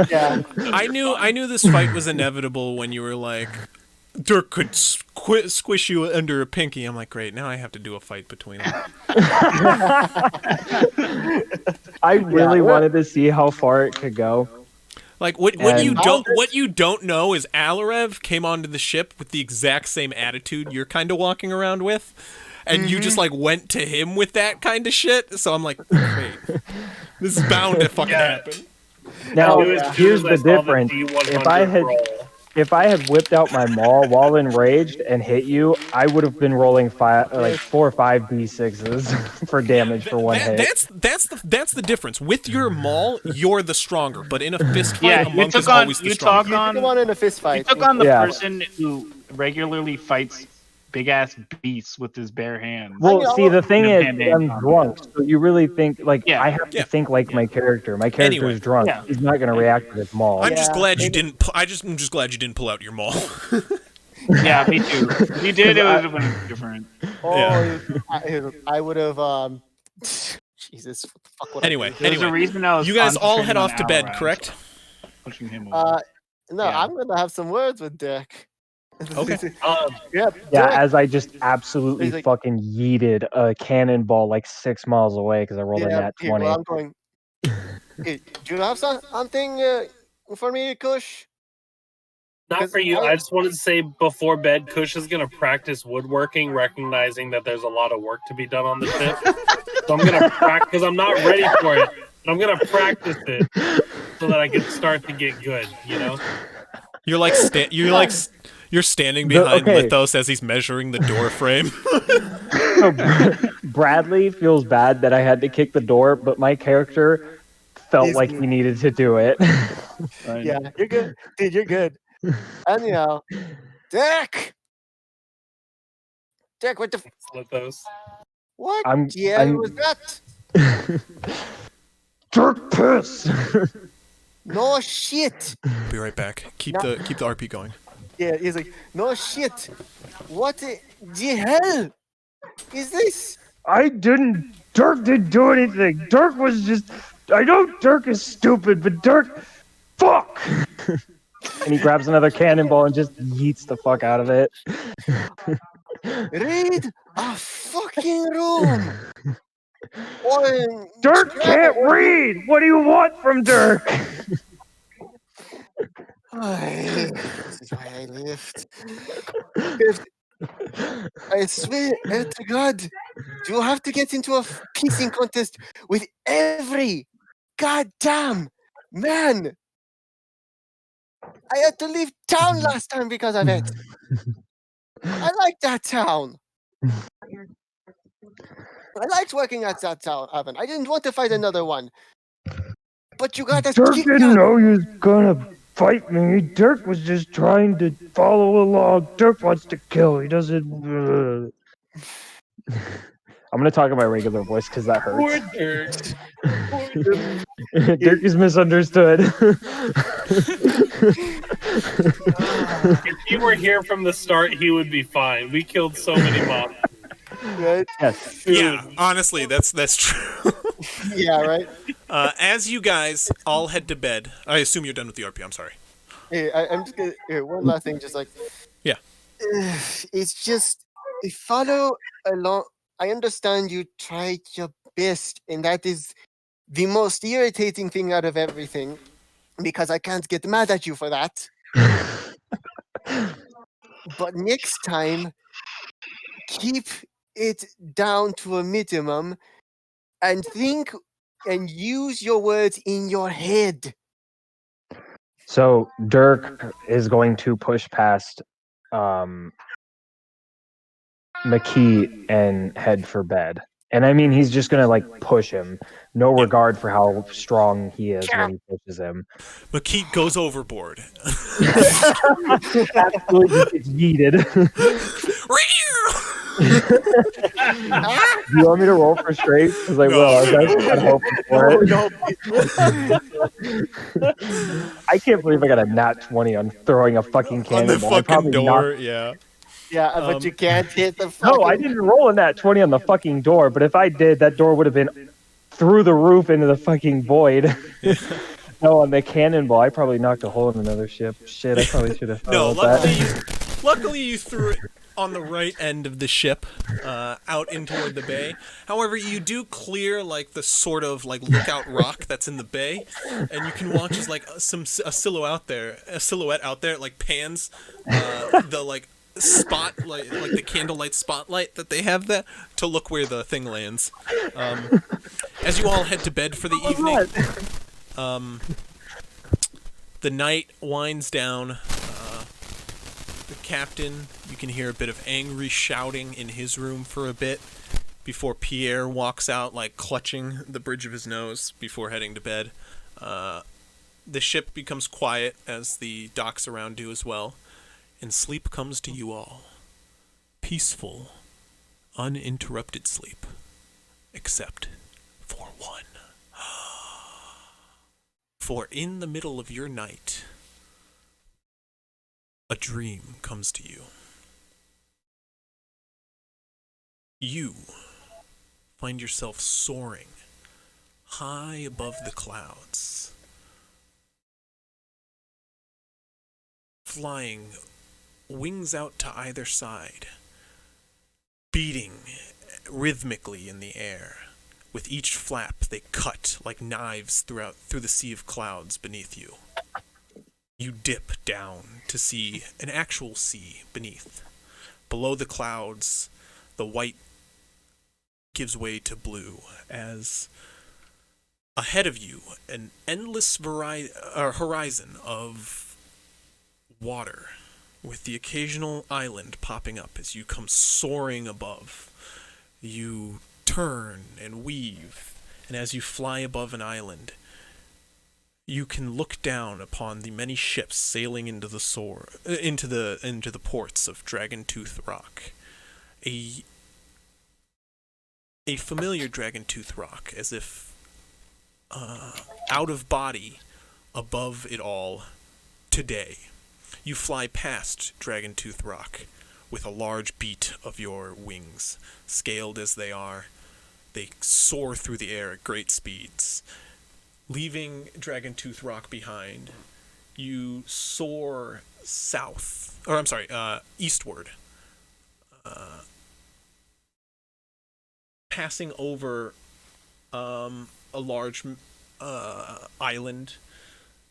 Yeah. I knew this fight was inevitable when you were like, Dirk could squish you under a pinky. I'm like, great, now I have to do a fight between them. I really wanted to see how far it could go. Like what you don't know is Alarev came onto the ship with the exact same attitude you're kind of walking around with, and you just like went to him with that kind of shit. So I'm like, great, this is bound to fucking happen. Now, As here's soon as the I saw the difference. D100 If I had whipped out my maul while enraged and hit you, I would have been rolling 4 or 5 d6s for damage for one hit. That's the difference. With your maul, you're the stronger, but in a fist fight, Yeah, a monk is always the stronger. You took him on in a fist fight. You took on the Yeah. person who regularly fights big ass beasts with his bare hands. Well, see, the thing is, hand-to-hand I'm combat. drunk, so you really think, like, Yeah. I have to think like my character. My character Anyway. is drunk. Yeah. He's not going to react with his maul. I'm just glad you didn't. I'm just glad you didn't pull out your maul. Yeah, me too. If you did, it would have been different. Oh, Yeah. I would have. Jesus, what the fuck would Anyway, There's a reason I was you guys all head concentrating off on to bed, Alrad, correct? pushing him I over. do? No, Yeah. I'm gonna have some words with Dick. Okay. Yeah, Yeah, Dick. as I just absolutely He's like- fucking yeeted a cannonball like 6 miles away because I rolled a nat Here, 20. well, I'm going. Hey, do you have something for me, Kush? Not for you. I just wanted to say before bed, Kush is going to practice woodworking, recognizing that there's a lot of work to be done on the ship. So I'm going to practice, because I'm not ready for it. I'm going to practice it so that I can start to get good, you know? You're standing behind okay. Lithos as he's measuring the door frame. So Bradley feels bad that I had to kick the door, but my character felt like he needed to do it. Yeah, you're good, dude. You're good. Anyhow, Dick. Dick, what the? Lithos. What? I'm- Yeah, I'm- was that? Jerk piss! No shit. Be right back. Keep the RP going. Yeah, he's like, no shit. What the hell is this? Dirk didn't do anything. Dirk was just, I know Dirk is stupid, but Dirk, fuck! And he grabs another cannonball and just yeets the fuck out of it. Read a fucking room. Dirk can't read! What do you want from Dirk? This is why I left. I swear to God, you have to get into a pissing contest with every goddamn man. I had to leave town last time because of it. I like that town. I liked working at that town, Evan. I didn't want to fight another one. But you got us Dirk kicked didn't out. know he was gonna fight me. Dirk was just trying to follow along. Dirk wants to kill. He doesn't. I'm gonna talk in my regular voice because that Poor hurts. Dirk. Dirk is misunderstood. If he were here from the start, he would be fine. We killed so many mobs. Right? Yes. Yeah, honestly, that's true. Yeah, right? As you guys all head to bed, I assume you're done with the RP. I'm sorry. Hey, I'm just gonna one last thing, just like Yeah. it's just follow along. I understand you tried your best, and that is the most irritating thing out of everything, because I can't get mad at you for that. But next time, keep it down to a minimum, and think and use your words in your head. So Dirk is going to push past McKee and head for bed. And I mean, he's just gonna like push him, no regard for how strong he is when he pushes him. Makit goes overboard. Absolutely just gets yeeted. Do you want me to roll for straight? Because I will. I was actually kind of hoping for it. I can't believe I got a nat 20 on throwing a fucking cannonball. On the fucking door, yeah. Yeah, but you can't hit the. No, I didn't roll a nat 20 on the fucking door, but if I did, that door would have been through the roof into the fucking void. No, on the cannonball, I probably knocked a hole in another ship. Shit, I probably should have. No, luckily you threw it on the right end of the ship, out in toward the bay. However, you do clear like the sort of like lookout rock that's in the bay, and you can watch as like a silhouette out there, like pans the like spot like the candlelight spotlight that they have there to look where the thing lands. As you all head to bed for the evening, the night winds down. The captain, you can hear a bit of angry shouting in his room for a bit before Pierre walks out, like clutching the bridge of his nose before heading to bed. The ship becomes quiet as the docks around do as well, and sleep comes to you all. Peaceful, uninterrupted sleep, except for one. For in the middle of your night, a dream comes to you. You find yourself soaring high above the clouds, flying wings out to either side, beating rhythmically in the air. With each flap, they cut like knives through the sea of clouds beneath you. You dip down to see an actual sea beneath. Below the clouds, the white gives way to blue as ahead of you, an endless horizon of water, with the occasional island popping up as you come soaring above. You turn and weave, and as you fly above an island, you can look down upon the many ships sailing into the ports of Dragontooth Rock. A familiar Dragontooth Rock, as if out of body above it all today. You fly past Dragontooth Rock with a large beat of your wings. Scaled as they are, they soar through the air at great speeds. Leaving Dragontooth Rock behind, you soar eastward, passing over a large island,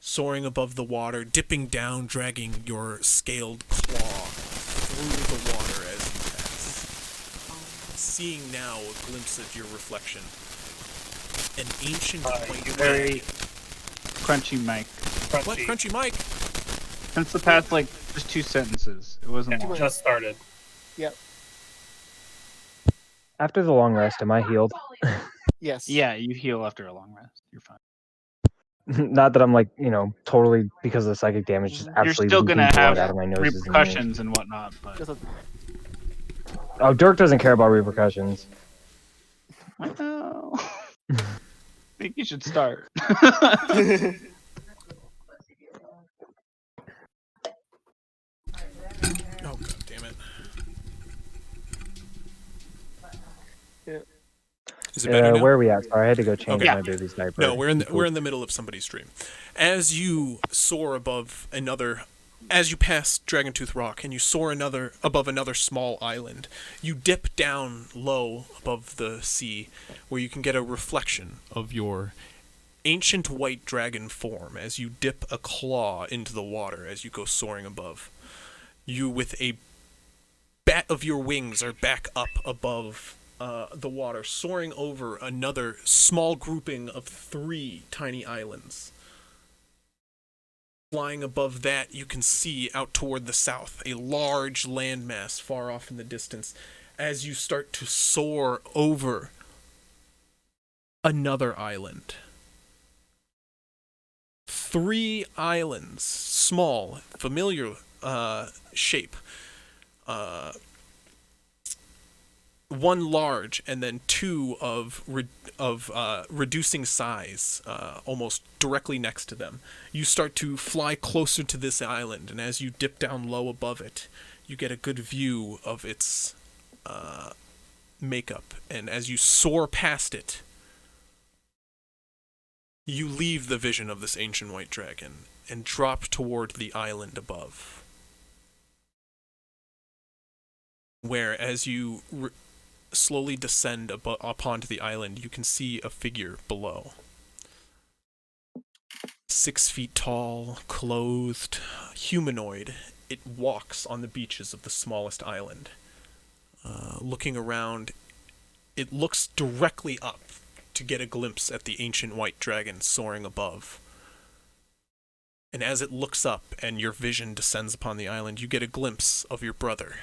soaring above the water, dipping down, dragging your scaled claw through the water as you pass. Seeing now a glimpse of your reflection. An ancient white very crunchy mic. What crunchy mic? Since the past like just 2 sentences. It wasn't long. Just started. Yep. After the long rest, am I healed? Yes. Yeah, you heal after a long rest. You're fine. Not that I'm like, totally because of the psychic damage, just absolutely You're still gonna leaking blood have out of my nose. repercussions and whatnot, but Oh, Dirk doesn't care about repercussions. well, I think you should start. Oh, god damn it. Yeah. Is it better now? Where are we at? Sorry, I had to go change Okay. my baby's diaper. No, we're in the middle of somebody's dream. As you soar above as you pass Dragontooth Rock and you soar above another small island, you dip down low above the sea, where you can get a reflection of your ancient white dragon form as you dip a claw into the water as you go soaring above. You, with a bat of your wings, are back up above the water, soaring over another small grouping of 3 tiny islands. Flying above that, you can see out toward the south a large landmass far off in the distance as you start to soar over another island. 3 islands, small, familiar shape. 1 large, and then 2 of reducing size, almost directly next to them. You start to fly closer to this island, and as you dip down low above it, you get a good view of its makeup. And as you soar past it, you leave the vision of this ancient white dragon and drop toward the island above, where as you slowly descend upon the island, you can see a figure below. 6 feet tall, clothed, humanoid. It walks on the beaches of the smallest island. Looking around, it looks directly up to get a glimpse at the ancient white dragon soaring above. And as it looks up and your vision descends upon the island, you get a glimpse of your brother.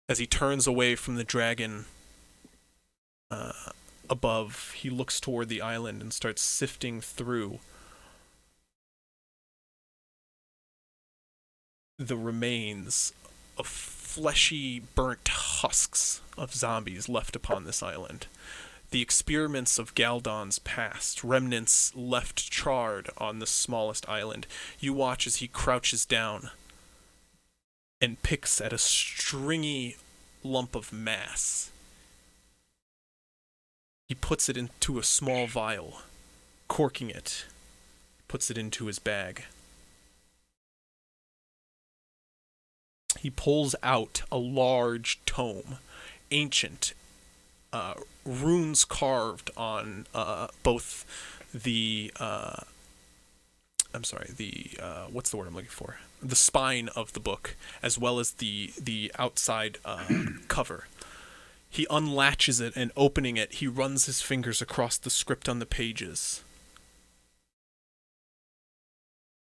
As he turns away from the dragon above, he looks toward the island and starts sifting through the remains of fleshy, burnt husks of zombies left upon this island. The experiments of Galdon's past, remnants left charred on the smallest island. You watch as he crouches down and picks at a stringy lump of mass. He puts it into a small vial, corking it, puts it into his bag. He pulls out a large tome, ancient, runes carved on both the what's the word I'm looking for? The spine of the book, as well as the outside cover. He unlatches it, and opening it, he runs his fingers across the script on the pages.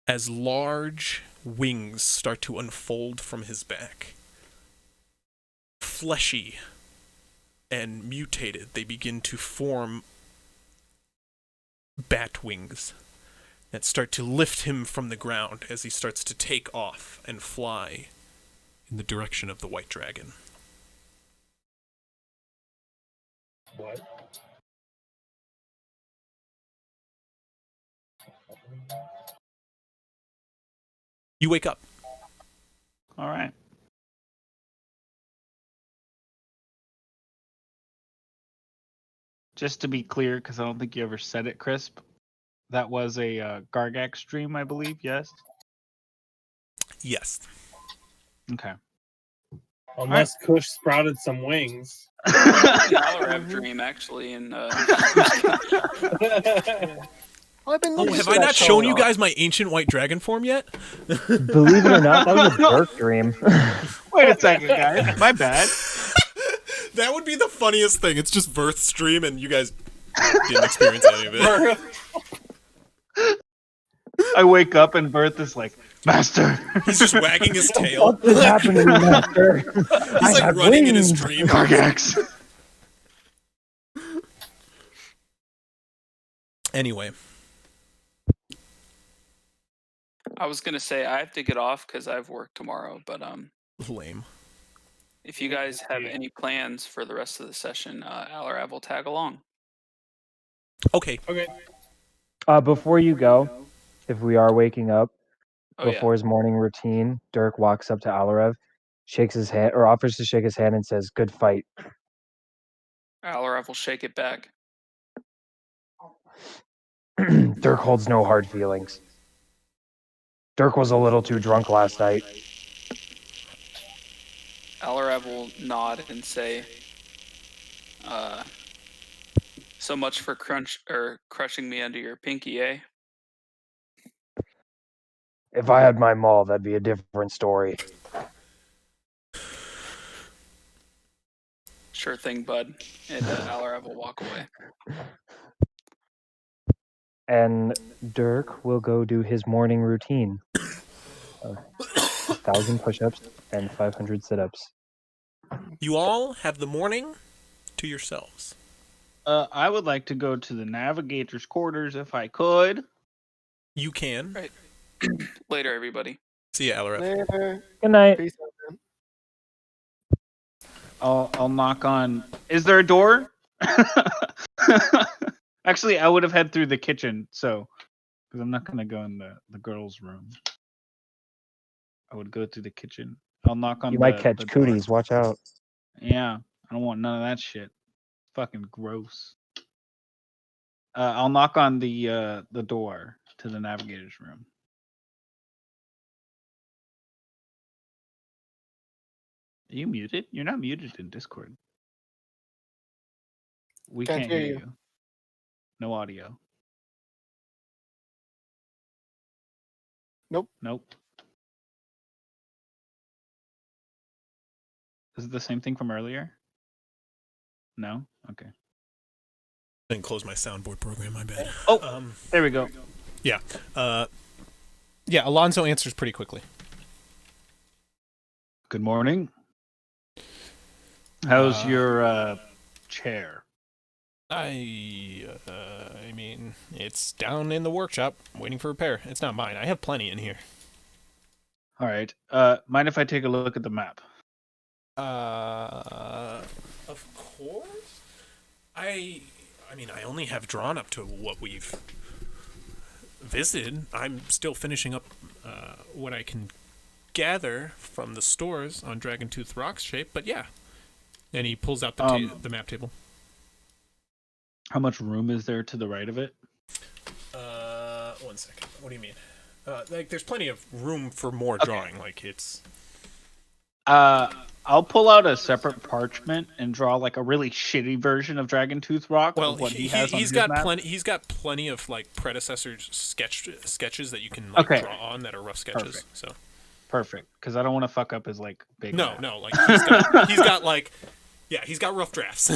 As large wings start to unfold from his back, fleshy and mutated, they begin to form bat wings that start to lift him from the ground as he starts to take off and fly in the direction of the white dragon. What? You wake up. All right. Just to be clear, because I don't think you ever said it, Crisp, that was a Gargax dream, I believe, yes? Yes. Okay. Unless Kush sprouted some wings. Alarav dream, actually, and I've been looking have for I that not shown you photo. guys my ancient white dragon form yet? Believe it or not, that was a Dirk dream. Wait a second, guys. My bad. That would be the funniest thing. It's just Verth's dream, and you guys didn't experience any of it. I wake up and Berth is like, Master. He's just wagging his tail. What is happening, Master? He's like running in his dream. Gargax. Anyway. I was gonna say I have to get off because I have work tomorrow. But lame. If you guys have any plans for the rest of the session, Alarav will tag along. Okay. Okay. Before you go, if we are waking up, Oh, before his morning routine, Dirk walks up to Alarev, shakes his hand, or offers to shake his hand and says, "Good fight." Alarav will shake it back. Dirk holds no hard feelings. Dirk was a little too drunk last night. Alarav will nod and say, "So much for crushing me under your pinky, eh?" If I had my maul, that'd be a different story. Sure thing, bud. And Alarav will walk away. And Dirk will go do his morning routine. 1,000 push-ups and 500 sit-ups. You all have the morning to yourselves. I would like to go to the navigator's quarters if I could. You can. Right. Later, everybody. See ya, Alareth. Later. Good night. Peace out, man. I'll knock on. Is there a door? Actually, I would have head through the kitchen, so because I'm not gonna go in the girls' room. I would go through the kitchen. I'll knock on. You might the catch door. cooties. Watch out. Yeah, I don't want none of that shit. Fucking gross. I'll knock on the door to the navigator's room. Are you muted? You're not muted in Discord. We can't hear you. No audio. Nope. Nope. Is it the same thing from earlier? No? Okay. Didn't close my soundboard program, my bad. Oh, there we go. Yeah. Yeah, Alonzo answers pretty quickly. Good morning. How's your chair? I mean, it's down in the workshop, waiting for repair. It's not mine. I have plenty in here. All right. Mind if I take a look at the map? Of course. I mean, I only have drawn up to what we've visited. I'm still finishing up what I can gather from the stores on Dragontooth Rock's shape, but yeah. And he pulls out the map table. How much room is there to the right of it? 1 second. What do you mean? Like, there's plenty of room for more drawing. Like, it's... I'll pull out a separate parchment and draw like a really shitty version of Dragontooth Rock. Well, of what he has on he's his got map. plenty. He's got plenty of like predecessor sketches that you can like, draw on that are rough sketches. Perfect. So perfect, because I don't want to fuck up his like big. No, map. like he's got like, yeah, he's got rough drafts.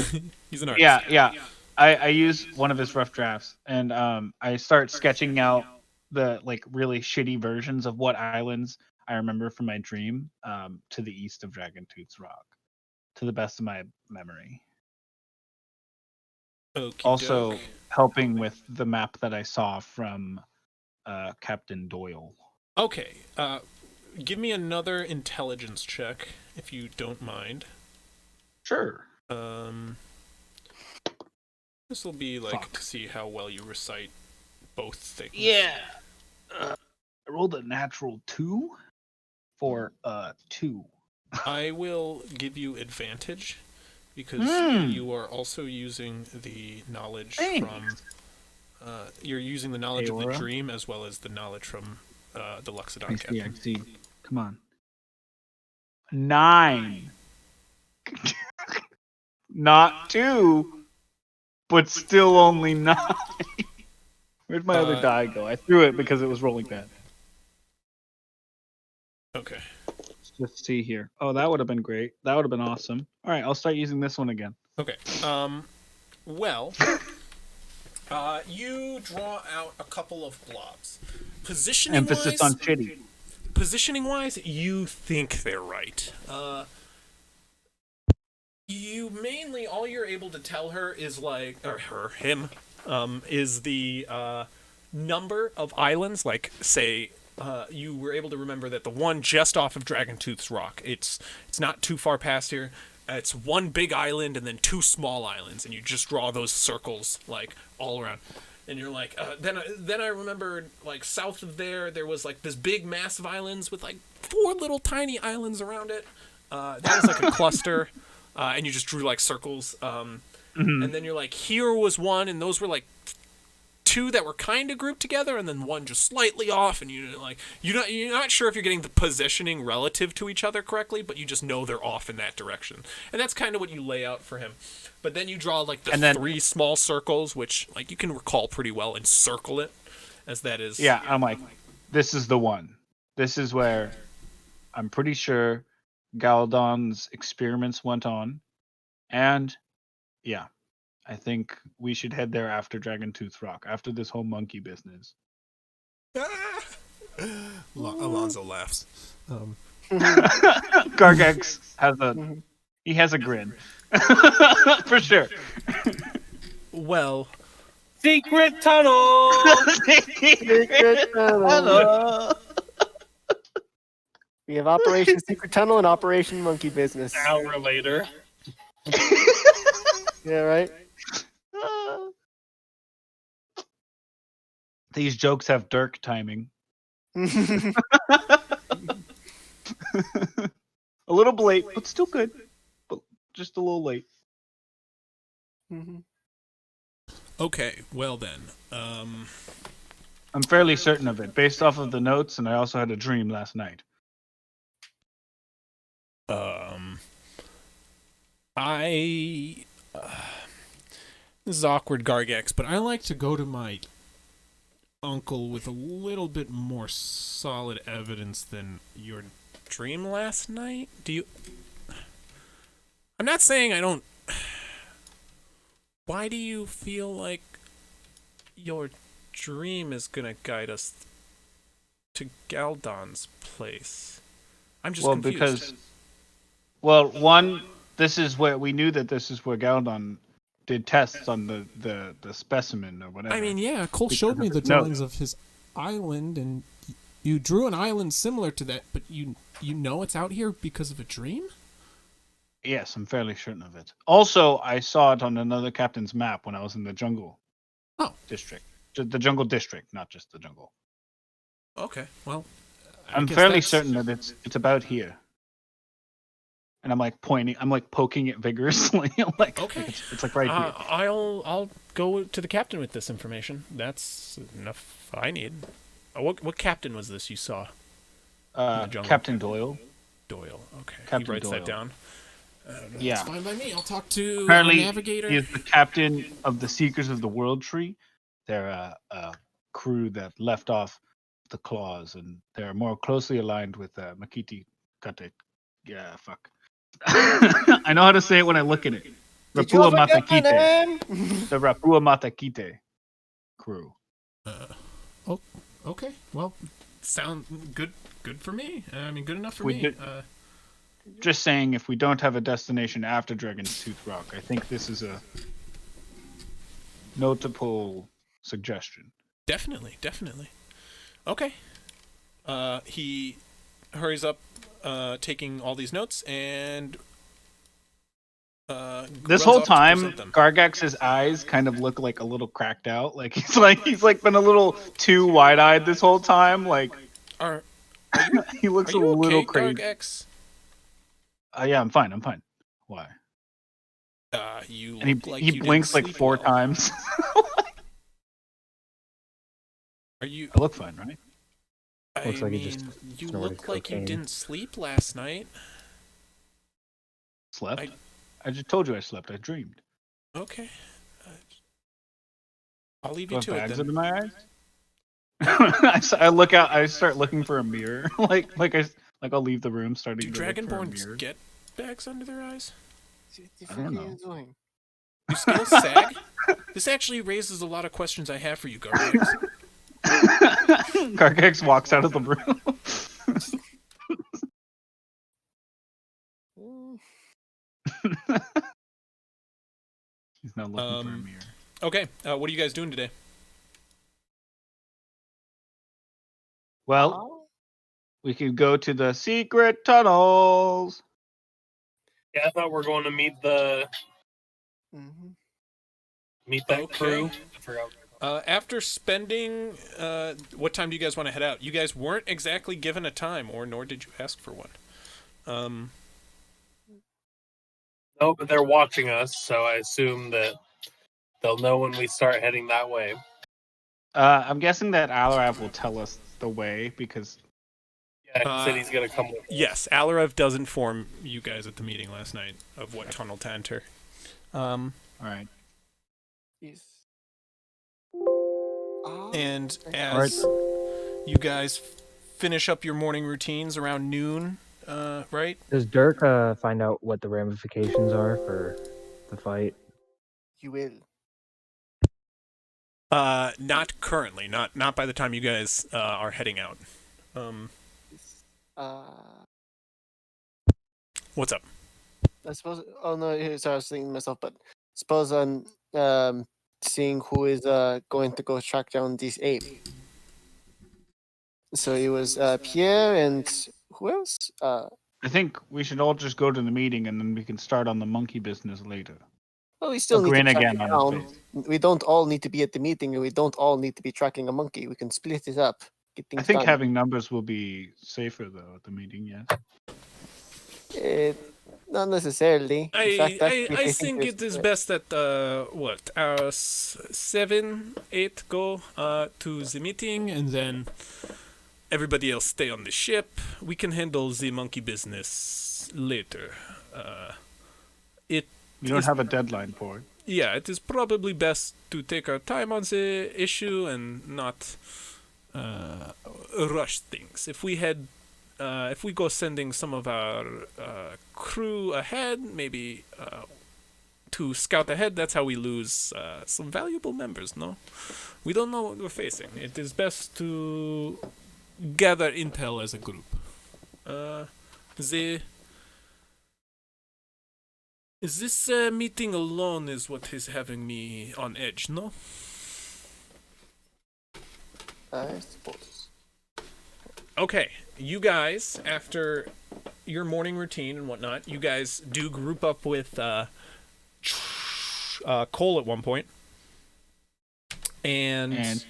He's an artist. Yeah. I use one of his rough drafts, and I start sketching out the like really shitty versions of what islands I remember from my dream to the east of Dragontooth Rock, to the best of my memory. Also helping with the map that I saw from Captain Doyle. Okay. Give me another intelligence check, if you don't mind. Sure. This will be like to see how well you recite both things. Yeah. I rolled a natural 2 for 2. I will give you advantage because you are also using the knowledge from. You're using the knowledge of the dream as well as the knowledge from the Luxodon captain. I see. Come on. 9. Not 2, but still only 9. Where'd my other die go? I threw it because it was rolling bad. Okay. Let's just see here. Oh, that would have been great. That would have been awesome. All right, I'll start using this one again. Okay. Well, you draw out a couple of blobs. Emphasis on shitty. Positioning-wise, you think they're right. You mainly, all you're able to tell her is like, or him, is the number of islands. Like, say, you were able to remember that the one just off of Dragontooth's Rock, it's not too far past here. It's one big island and then 2 small islands, and you just draw those circles like all around. And you're like, then I remembered like south of there was like this big massive islands with like 4 little tiny islands around it. That was like a cluster. And you just drew like circles. And then you're like, here was one, and those were like 2 that were kind of grouped together, and then 1 just slightly off. And you're not sure if you're getting the positioning relative to each other correctly, but you just know they're off in that direction. And that's kind of what you lay out for him. But then you draw like the 3 small circles, which like you can recall pretty well, and circle it as that is. Yeah, I'm like, this is the one. This is where I'm pretty sure Galadon's experiments went on, and yeah, I think we should head there after Dragontooth Rock, after this whole monkey business. Alonzo laughs. Gargex has a grin. For sure. Well, Secret tunnel. Secret tunnel. We have Operation Secret Tunnel and Operation Monkey Business. An hour later. Yeah, right? These jokes have Dirk timing. A little late, but still good. But just a little late. Okay, well then. I'm fairly certain of it, based off of the notes, and I also had a dream last night. This is awkward, Gargax, but I like to go to my uncle with a little bit more solid evidence than your dream last night. Do you... I'm not saying I don't... Why do you feel like your dream is gonna guide us to Galdon's place? I'm just confused. Because... Well, one, this is where... We knew that this is where Galdon did tests on the specimen or whatever. I mean, yeah, Cole showed me the drawings of his island, and you drew an island similar to that, but you know it's out here because of a dream? Yes, I'm fairly certain of it. Also, I saw it on another captain's map when I was in the jungle district. The jungle district, not just the jungle. Okay, well... I'm fairly certain that it's about here. And I'm like pointing, I'm like poking it vigorously. Like, okay. It's like right here. I'll go to the captain with this information. That's enough I need. What captain was this you saw? In the jungle? Captain Doyle. Doyle, okay. Captain he writes Doyle. that down. Yeah. It's fine by me. I'll talk to Apparently, the navigator. he is the captain of the Seekers of the World Tree. They're a crew that left off the claws, and they're more closely aligned with Makiti Kate. Yeah, fuck. I know how to say it when I look at it. Did you Rapua forget my Matakite. name? The Rapua Matakite crew. Okay, well, sound good for me. I mean, good enough for We me. did- Just saying, if we don't have a destination after Dragon's Tooth Rock, I think this is a notable suggestion. Definitely. Okay. He hurries up, taking all these notes, and This runs whole off to time, present them. Gargax's eyes kind of look like a little cracked out. Like he's been a little too wide-eyed this whole time. Like he looks Are you a little okay, crazy. Gargax? Yeah, I'm fine. Why? You And look like he you blinks didn't like sleep 4 well. times. Are you? I look fine, right? Looks I like he mean, just you snorted look like you cocaine. didn't sleep last night. Slept? I just told you I slept. I dreamed. Okay. I'll leave Do you I to have it bags then. under my eyes? I look out. I start looking for a mirror. I'll leave the room, starting Do to look for a Dragonborns mirror. get bags under their eyes? I don't know. Do scales sag? This actually raises a lot of questions I have for you, Gargax. Gargax walks out of the room. He's not looking for a mirror. Okay, what are you guys doing today? Well, we could go to the secret tunnels. Yeah, I thought we were going to meet the meet that crew. I forgot. After spending, what time do you guys want to head out? You guys weren't exactly given a time, nor did you ask for one. No, but they're watching us, so I assume that they'll know when we start heading that way. I'm guessing that Alarav will tell us the way because. Yeah, he said he's gonna come with us. Yes, Alarev does inform you guys at the meeting last night of what tunnel to enter. All right. And as you guys finish up your morning routines around noon, right? Does Dirk find out what the ramifications are for the fight? You will. Not currently. Not by the time you guys are heading out. What's up? I suppose. Oh no, sorry, I was thinking to myself. But suppose seeing who is going to go track down this ape. So it was Pierre and who else? I think we should all just go to the meeting and then we can start on the monkey business later. Well, we still A need to grin track again it on his down. We don't all need to be at the meeting, and we don't all need to be tracking a monkey. We can split it up. Get I things think done. having numbers will be safer though at the meeting. Yes. Not necessarily. In fact, actually, I think it is best that our 7, 8 go to the meeting, and then everybody else stay on the ship. We can handle the monkey business later. We don't have a deadline for it. Yeah, it is probably best to take our time on the issue and not rush things. If we go sending some of our crew ahead, maybe to scout ahead, that's how we lose some valuable members, no? We don't know what we're facing. It is best to gather intel as a group. This meeting alone is what is having me on edge, no? I suppose. Okay, you guys, after your morning routine and whatnot, you guys do group up with Cole at one point. And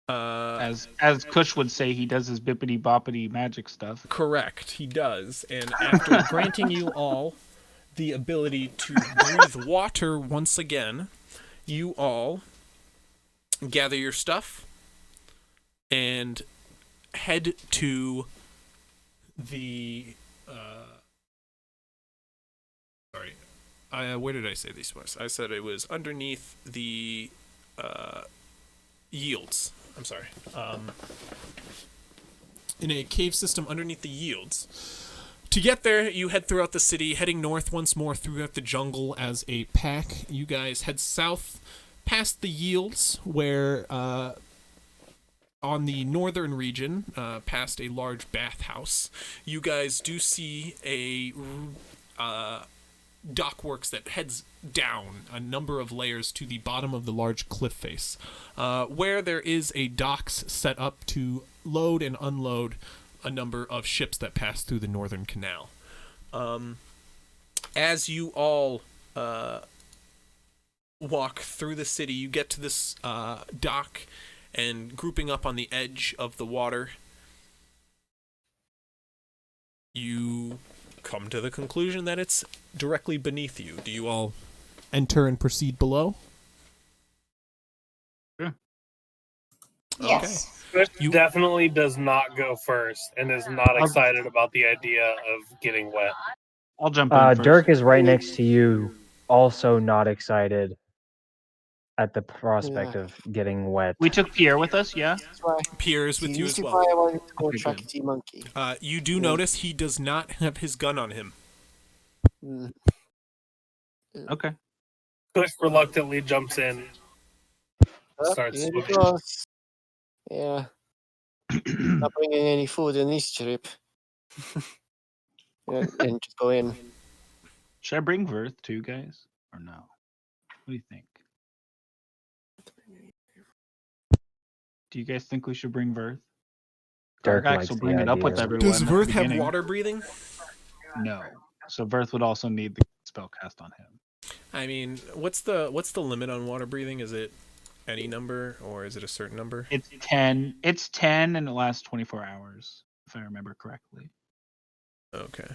as Kush would say, he does his bippity boppity magic stuff. Correct, he does. And after granting you all the ability to breathe water once again, you all gather your stuff and head to the where did I say this was? I said it was underneath the yields. I'm sorry. In a cave system underneath the yields. To get there, you head throughout the city, heading north once more throughout the jungle as a pack. You guys head south past the yields, where on the northern region, past a large bathhouse, you guys do see a dockworks that heads down a number of layers to the bottom of the large cliff face, where there is a docks set up to load and unload a number of ships that pass through the northern canal. As you all walk through the city, you get to this dock, and grouping up on the edge of the water, you come to the conclusion that it's directly beneath you. Do you all enter and proceed below? Sure. Yes. Kush definitely does not go first and is not excited about the idea of getting wet. I'll jump in first. Dirk is right next to you, also not excited at the prospect of getting wet. We took Pierre with us, yeah? That's why. Pierre is with you as This is well. why I wanted to go Okay, track good. the monkey. You do notice he does not have his gun on him. Mm. Okay. Kush reluctantly jumps in. Oh, Starts here he swimming. goes. Yeah. Not bringing any food in this trip. and just go in. Should I bring Verth too, guys? Or no? What do you think? Do you guys think we should bring Verth? Dirk Gargax likes will the bring it up with idea. everyone. Does at the Verth have beginning. water breathing? No. So Verth would also need the spell cast on him. I mean, what's the limit on water breathing? Is it any number, or is it a certain number? It's 10. It's 10 and it lasts 24 hours, if I remember correctly. Okay.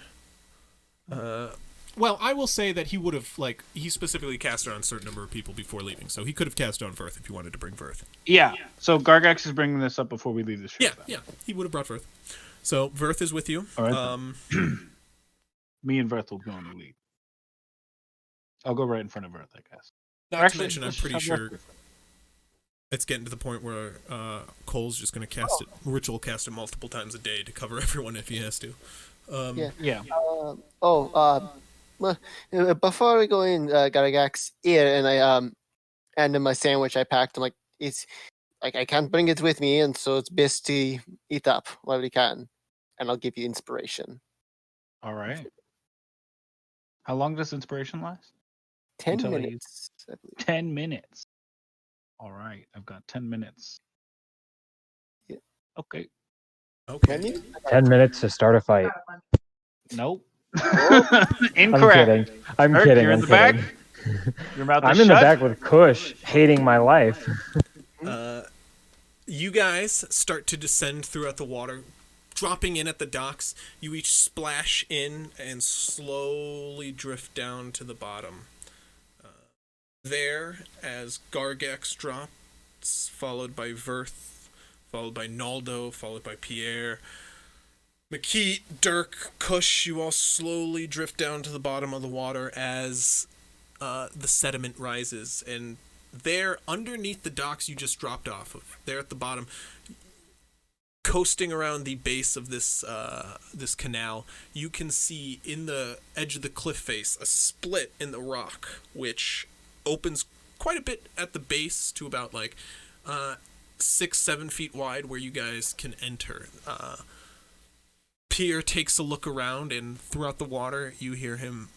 Well, I will say that he would have, he specifically cast it on a certain number of people before leaving, so he could have cast it on Verth if you wanted to bring Verth. Yeah. So Gargax is bringing this up before we leave the ship. Yeah, he would have brought Verth. So Verth is with you. All right. Me and Verth will go in the lead. I'll go right in front of Verth, I guess. Not Actually, to mention, I'm let's pretty have sure Verth. it's getting to the point where Cole's just going to cast it, ritual cast it multiple times a day to cover everyone if he has to. Yeah. Before we go in, Garagax here, and I hand him my sandwich I packed. I'm like, it's like I can't bring it with me, and so it's best to eat up while we can, and I'll give you inspiration. All right. How long does inspiration last? 10 Until he minutes. I believe. 10 minutes. All right, I've got 10 minutes. Yeah. Okay. Can you? 10 minutes to start a fight. Nope. I'm Incorrect. kidding. I'm Dirk, kidding. you're in I'm the back. kidding. Your mouth is I'm in the shut. back with Kush, hating my life. You guys start to descend throughout the water, dropping in at the docks. You each splash in and slowly drift down to the bottom. There, as Gargax drops, followed by Verth, followed by Naldo, followed by Pierre, Makit, Dirk, Kush, you all slowly drift down to the bottom of the water as the sediment rises. And there, underneath the docks you just dropped off of, there at the bottom, coasting around the base of this this canal, you can see in the edge of the cliff face a split in the rock, which opens quite a bit at the base to about like 6-7 feet wide, where you guys can enter. Pierre takes a look around, and throughout the water you hear him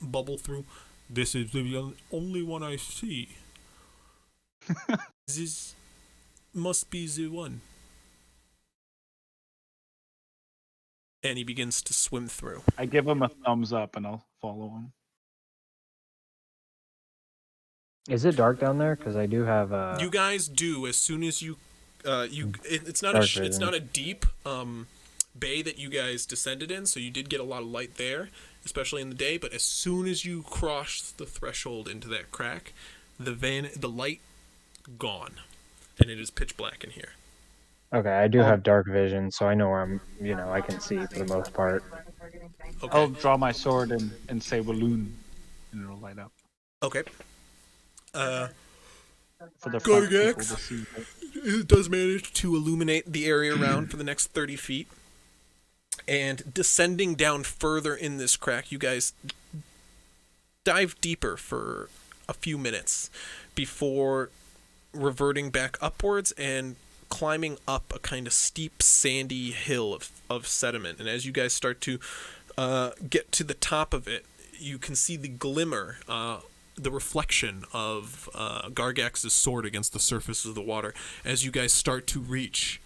bubble through, "This is the only one I see. This must be the one." And he begins to swim through. I give him a thumbs up and I'll follow him. Is it dark down there? Because I do have You guys do, as soon as you it's not Dark it's vision. not a deep bay that you guys descended in, so you did get a lot of light there, especially in the day. But as soon as you cross the threshold into that crack, the light gone, and it is pitch black in here. Okay, I do have dark vision, so I know where I'm. I can see for the most part. Okay. I'll draw my sword and say Walloon, and it'll light up. Okay. For the front people to Gargax see. it does manage to illuminate the area around for the next 30 feet. And descending down further in this crack, you guys dive deeper for a few minutes before reverting back upwards and climbing up a kind of steep, sandy hill of sediment. And as you guys start to get to the top of it, you can see the glimmer, the reflection of Gargax's sword against the surface of the water as you guys start to reach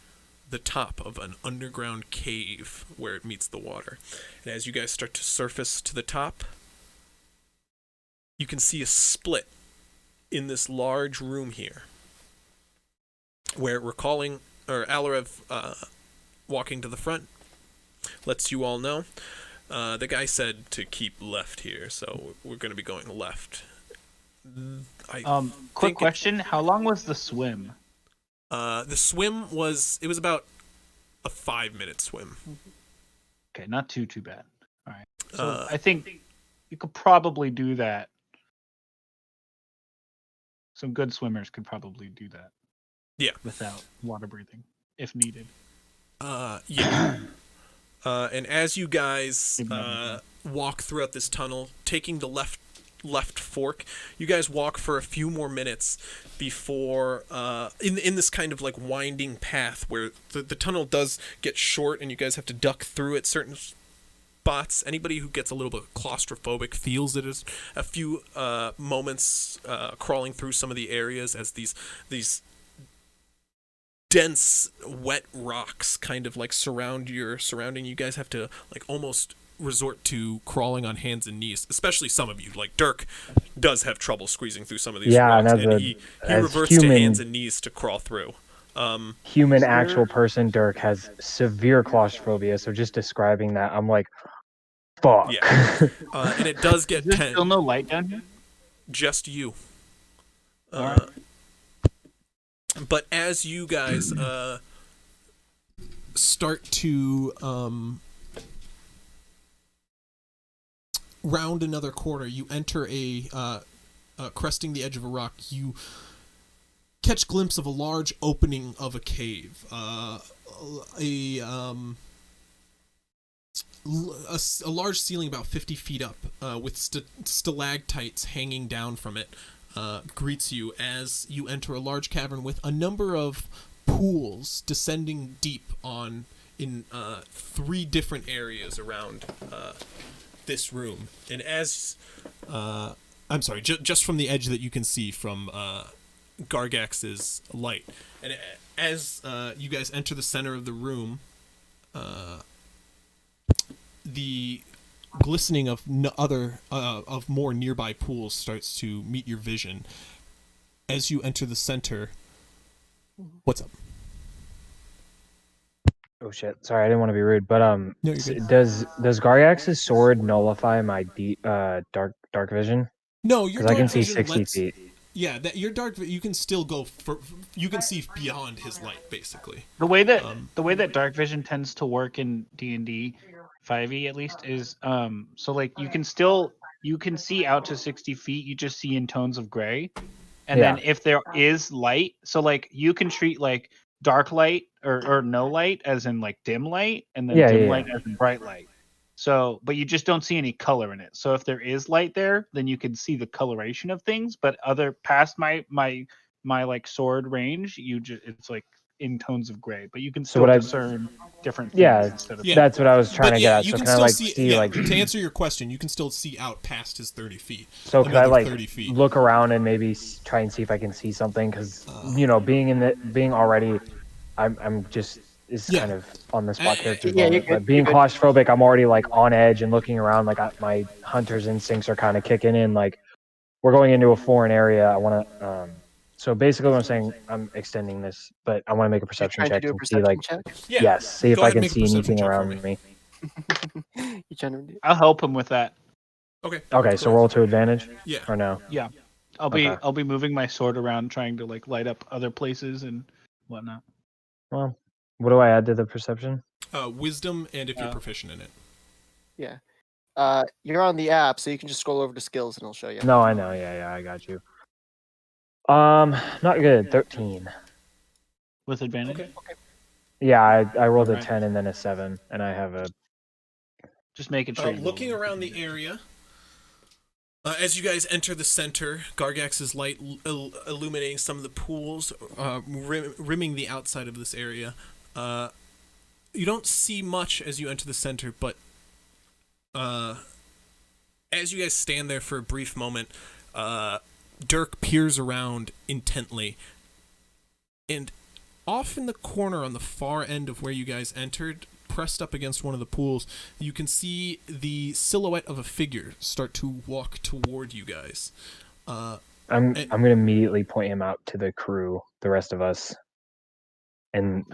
the top of an underground cave where it meets the water. And as you guys start to surface to the top, you can see a split in this large room here, where Alarev walking to the front lets you all know. The guy said to keep left here, so we're going to be going left. Quick question: how long was the swim? The swim was about a 5-minute swim. Okay, not too bad. All right, so I think you could probably do that. Some good swimmers could probably do that. Yeah, without water breathing, if needed. Yeah. And as you guys walk throughout this tunnel, taking the left fork, you guys walk for a few more minutes before in this kind of like winding path where the tunnel does get short and you guys have to duck through at certain spots. Anybody who gets a little bit claustrophobic feels it as a few moments crawling through some of the areas as these dense wet rocks kind of like surrounding. You guys have to like almost resort to crawling on hands and knees, especially some of you. Like Dirk does have trouble squeezing through some of these rocks, and he reverts to hands and knees to crawl through. Human actual person Dirk has severe claustrophobia, so just describing that, I'm like, fuck. Yeah. And it does get Is there still no light down here? Just you. All right. But as you guys start to round another corner, you enter cresting the edge of a rock, you catch glimpse of a large opening of a cave. A large ceiling about 50 feet up with stalactites hanging down from it greets you as you enter a large cavern with a number of pools descending deep in 3 different areas around this room. And as I'm sorry, just from the edge that you can see from Gargax's light. And as you guys enter the center of the room, the glistening of of more nearby pools starts to meet your vision. As you enter the center, what's up? Oh shit! Sorry, I didn't want to be rude, but No, you're good. does Gargax's sword nullify my dark vision? No, your because I dark can see vision 60 lets- feet. Yeah, that your you can still go you can see beyond his light, basically. The way that dark vision tends to work in D&D 5e at least is so like you can see out to 60 feet, you just see in tones of gray. And Yeah. then if there is light, so like you can treat like dark light or no light as in like dim light, and then dim light as in bright light. So, but you just don't see any color in it. So if there is light there, then you can see the coloration of things. But past my like sword range, it's like in tones of gray. But you can So still what I- discern different things Yeah, instead of that's what I was trying But to yeah, get at. you So can can I still like see, see like? to answer your question, you can still see out past his 30 feet. So could I another like 30 feet. look around and maybe try and see if I can see something? Because being already, I'm just is Yeah. kind of on the spot character. yeah, you're But good, being you're good. claustrophobic, I'm already like on edge and looking around. Like my hunter's instincts are kind of kicking in. Like we're going into a foreign area. I want to. So basically, what I'm saying, I'm extending this, but I want to make a perception trying to check do a and see perception like, check? Yeah. yes, see if Go I ahead and can make a see perception anything check for around me. You generally I'll help him with that. Okay. Okay, so roll to advantage. Yeah. Or no? Yeah. I'll be moving my sword around trying to like light up other places and whatnot. Well, what do I add to the perception? Wisdom, and if you're proficient in it. Yeah. You're on the app, so you can just scroll over to skills and it'll show you. No, I know. Yeah, I got you. Not good. 13. With advantage? Okay. Yeah, I rolled a Alright. 10 and then a 7, and I have a. Just making sure. Looking around the area, as you guys enter the center, Gargax's light illuminating some of the pools, rimming the outside of this area. You don't see much as you enter the center, but as you guys stand there for a brief moment, Dirk peers around intently, and off in the corner on the far end of where you guys entered, pressed up against one of the pools, you can see the silhouette of a figure start to walk toward you guys. I'm gonna immediately point him out to the crew, the rest of us, and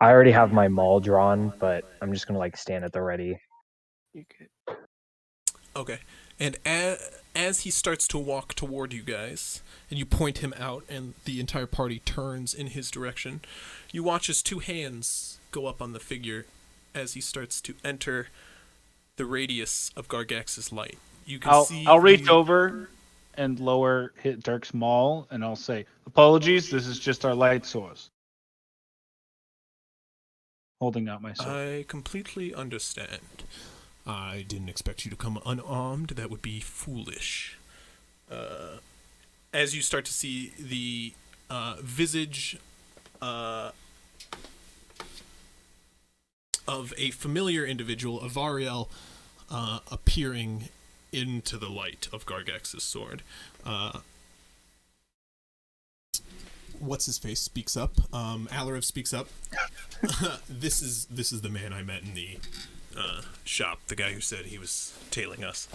I already have my maul drawn, but I'm just gonna like stand at the ready. Okay. And as he starts to walk toward you guys, and you point him out, and the entire party turns in his direction, you watch as two hands go up on the figure as he starts to enter the radius of Gargax's light. You can see. I'll reach over and hit Dirk's maul, and I'll say, "Apologies, this is just our light source." Holding out my sword. I completely understand. I didn't expect you to come unarmed. That would be foolish. As you start to see the visage of a familiar individual, Avariel, appearing into the light of Gargax's sword. What's his face speaks up. Alarev speaks up. This is the man I met in the shop, the guy who said he was tailing us.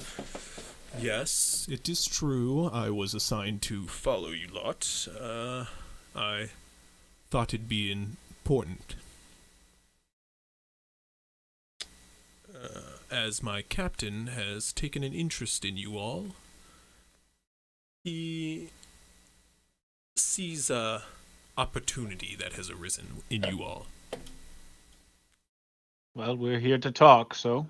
Yes, it is true. I was assigned to follow you lot. I thought it'd be important. As my captain has taken an interest in you all, he sees a opportunity that has arisen in you all. Well, we're here to talk, so.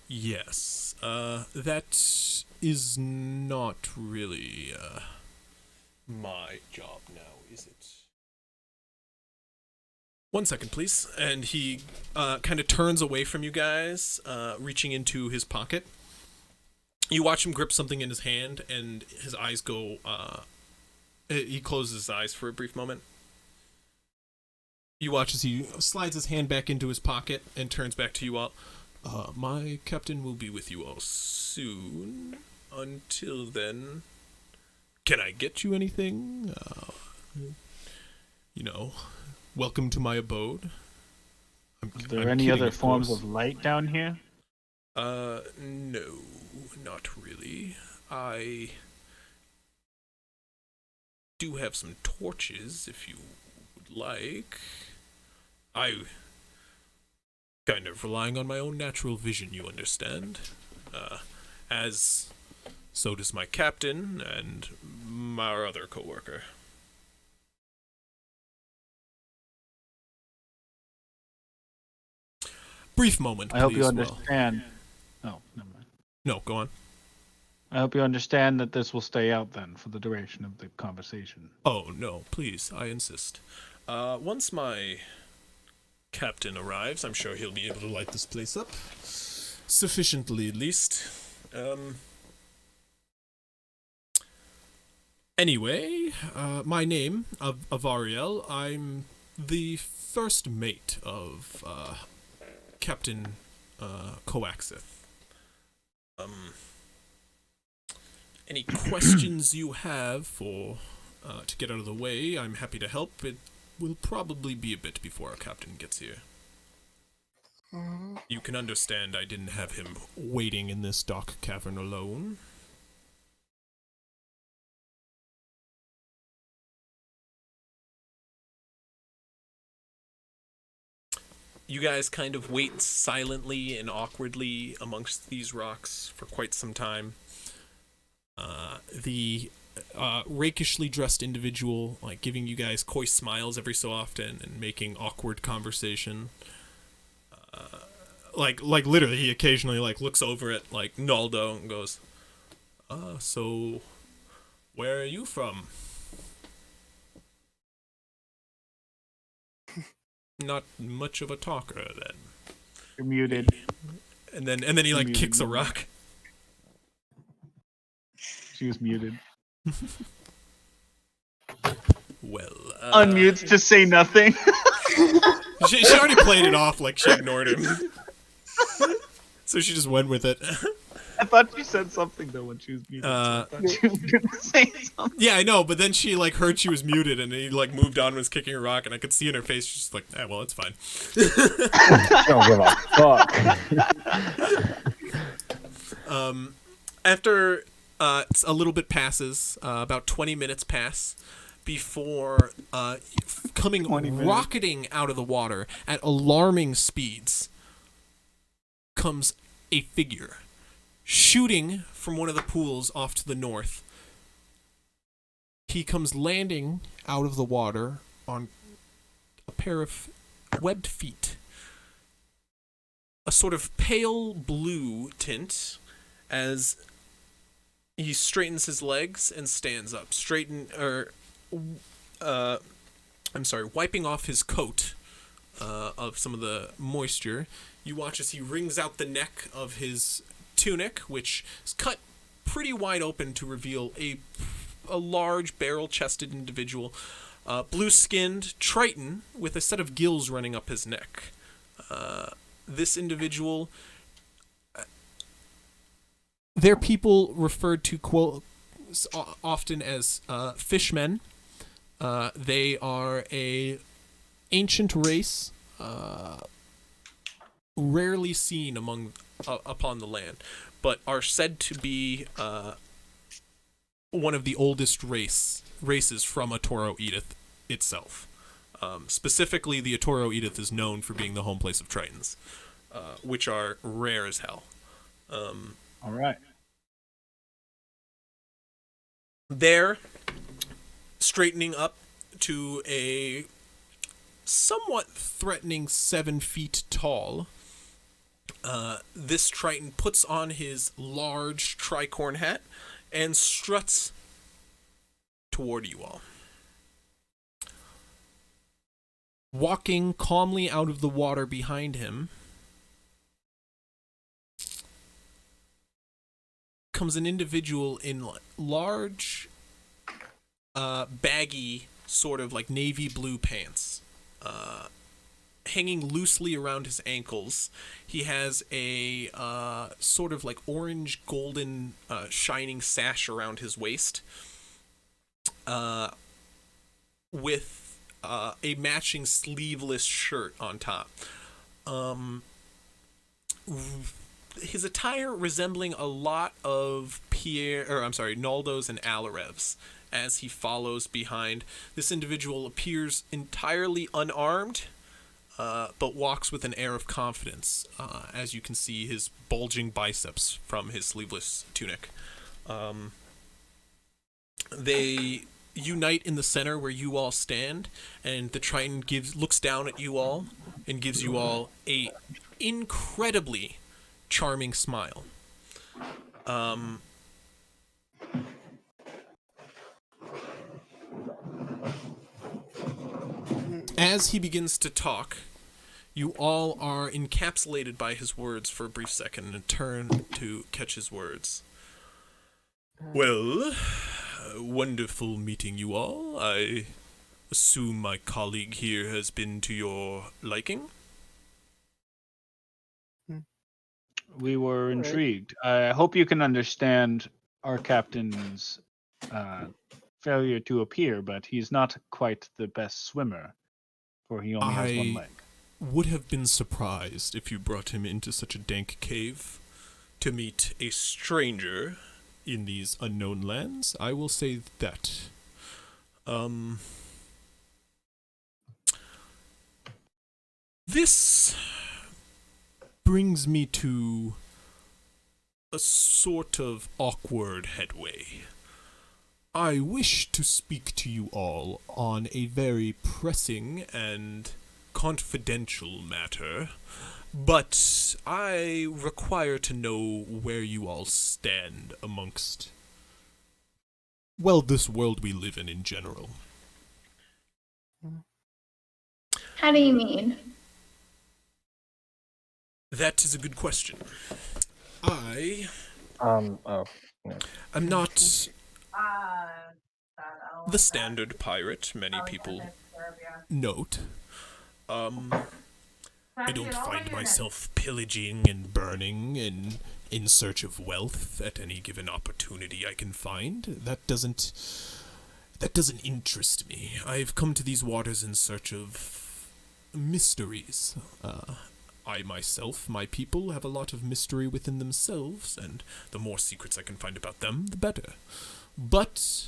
Yes, that is not really my job now, is it? One second, please. And he kind of turns away from you guys, reaching into his pocket. You watch him grip something in his hand, and his eyes go. He closes his eyes for a brief moment. You watch as he slides his hand back into his pocket and turns back to you all. My captain will be with you all soon. Until then, can I get you anything? Welcome to my abode. Is there any other forms of light down here? No, not really. I do have some torches if you would like. I kind of relying on my own natural vision, you understand? As so does my captain and our other co-worker. Brief moment, please. I hope you understand. Oh, never mind. No, go on. I hope you understand that this will stay out then for the duration of the conversation. Oh, no, please, I insist. Once my captain arrives, I'm sure he'll be able to light this place up. Sufficiently, at least. Anyway, my name, Avariel. I'm the first mate of, Captain, Coaxith. Any questions you have for, to get out of the way, I'm happy to help. It will probably be a bit before our captain gets here. You can understand I didn't have him waiting in this dark cavern alone. You guys kind of wait silently and awkwardly amongst these rocks for quite some time. The rakishly dressed individual, like, giving you guys coy smiles every so often and making awkward conversation. Like literally, he occasionally, like, looks over at, like, Naldo and goes, so, where are you from? Not much of a talker, then. You're muted. And then he, like, kicks a rock. She was muted. Well, unmutes to say nothing. she already played it off like she ignored him. So she just went with it. I thought she said something though when she was muted. So I thought she was gonna say something. Yeah, I know, but then she like heard she was muted and he like moved on and was kicking a rock and I could see in her face she's just like, well, it's fine. Don't give a fuck. After a little bit passes, about 20 minutes pass before coming rocketing out of the water at alarming speeds comes a figure shooting from one of the pools off to the north. He comes landing out of the water on a pair of webbed feet. A sort of pale blue tint as he straightens his legs and stands up. Wiping off his coat of some of the moisture. You watch as he wrings out the neck of his tunic, which is cut pretty wide open to reveal a large barrel-chested individual, blue-skinned Triton with a set of gills running up his neck. This individual, their people referred to quote often as fishmen. They are a ancient race, rarely seen upon the land, but are said to be one of the oldest races from Atoro Edith itself. Specifically, the Atoro Edith is known for being the home place of Tritons, which are rare as hell. All right. They're straightening up to a somewhat threatening 7 feet tall. This Triton puts on his large tricorn hat and struts toward you all. Walking calmly out of the water behind him comes an individual in large, baggy, sort of like navy blue pants. hanging loosely around his ankles, he has a sort of like orange golden shining sash around his waist, with a matching sleeveless shirt on top. His attire resembling a lot of Naldo's and Alarev's as he follows behind. This individual appears entirely unarmed, but walks with an air of confidence, as you can see his bulging biceps from his sleeveless tunic. They unite in the center where you all stand, and the Triton looks down at you all and gives you all a incredibly charming smile. As he begins to talk, you all are encapsulated by his words for a brief second and turn to catch his words. Well, wonderful meeting you all. I assume my colleague here has been to your liking? We were intrigued. I hope you can understand our captain's failure to appear, but he's not quite the best swimmer, for he only has one leg. Would have been surprised if you brought him into such a dank cave to meet a stranger in these unknown lands. I will say that. This brings me to a sort of awkward headway. I wish to speak to you all on a very pressing and confidential matter, but I require to know where you all stand amongst, well, this world we live in general. How do you mean? That is a good question. I no. am not the standard pirate many people note. I don't find myself pillaging and burning and in search of wealth at any given opportunity I can find. That doesn't interest me. I've come to these waters in search of mysteries. I myself, my people, have a lot of mystery within themselves, and the more secrets I can find about them, the better. But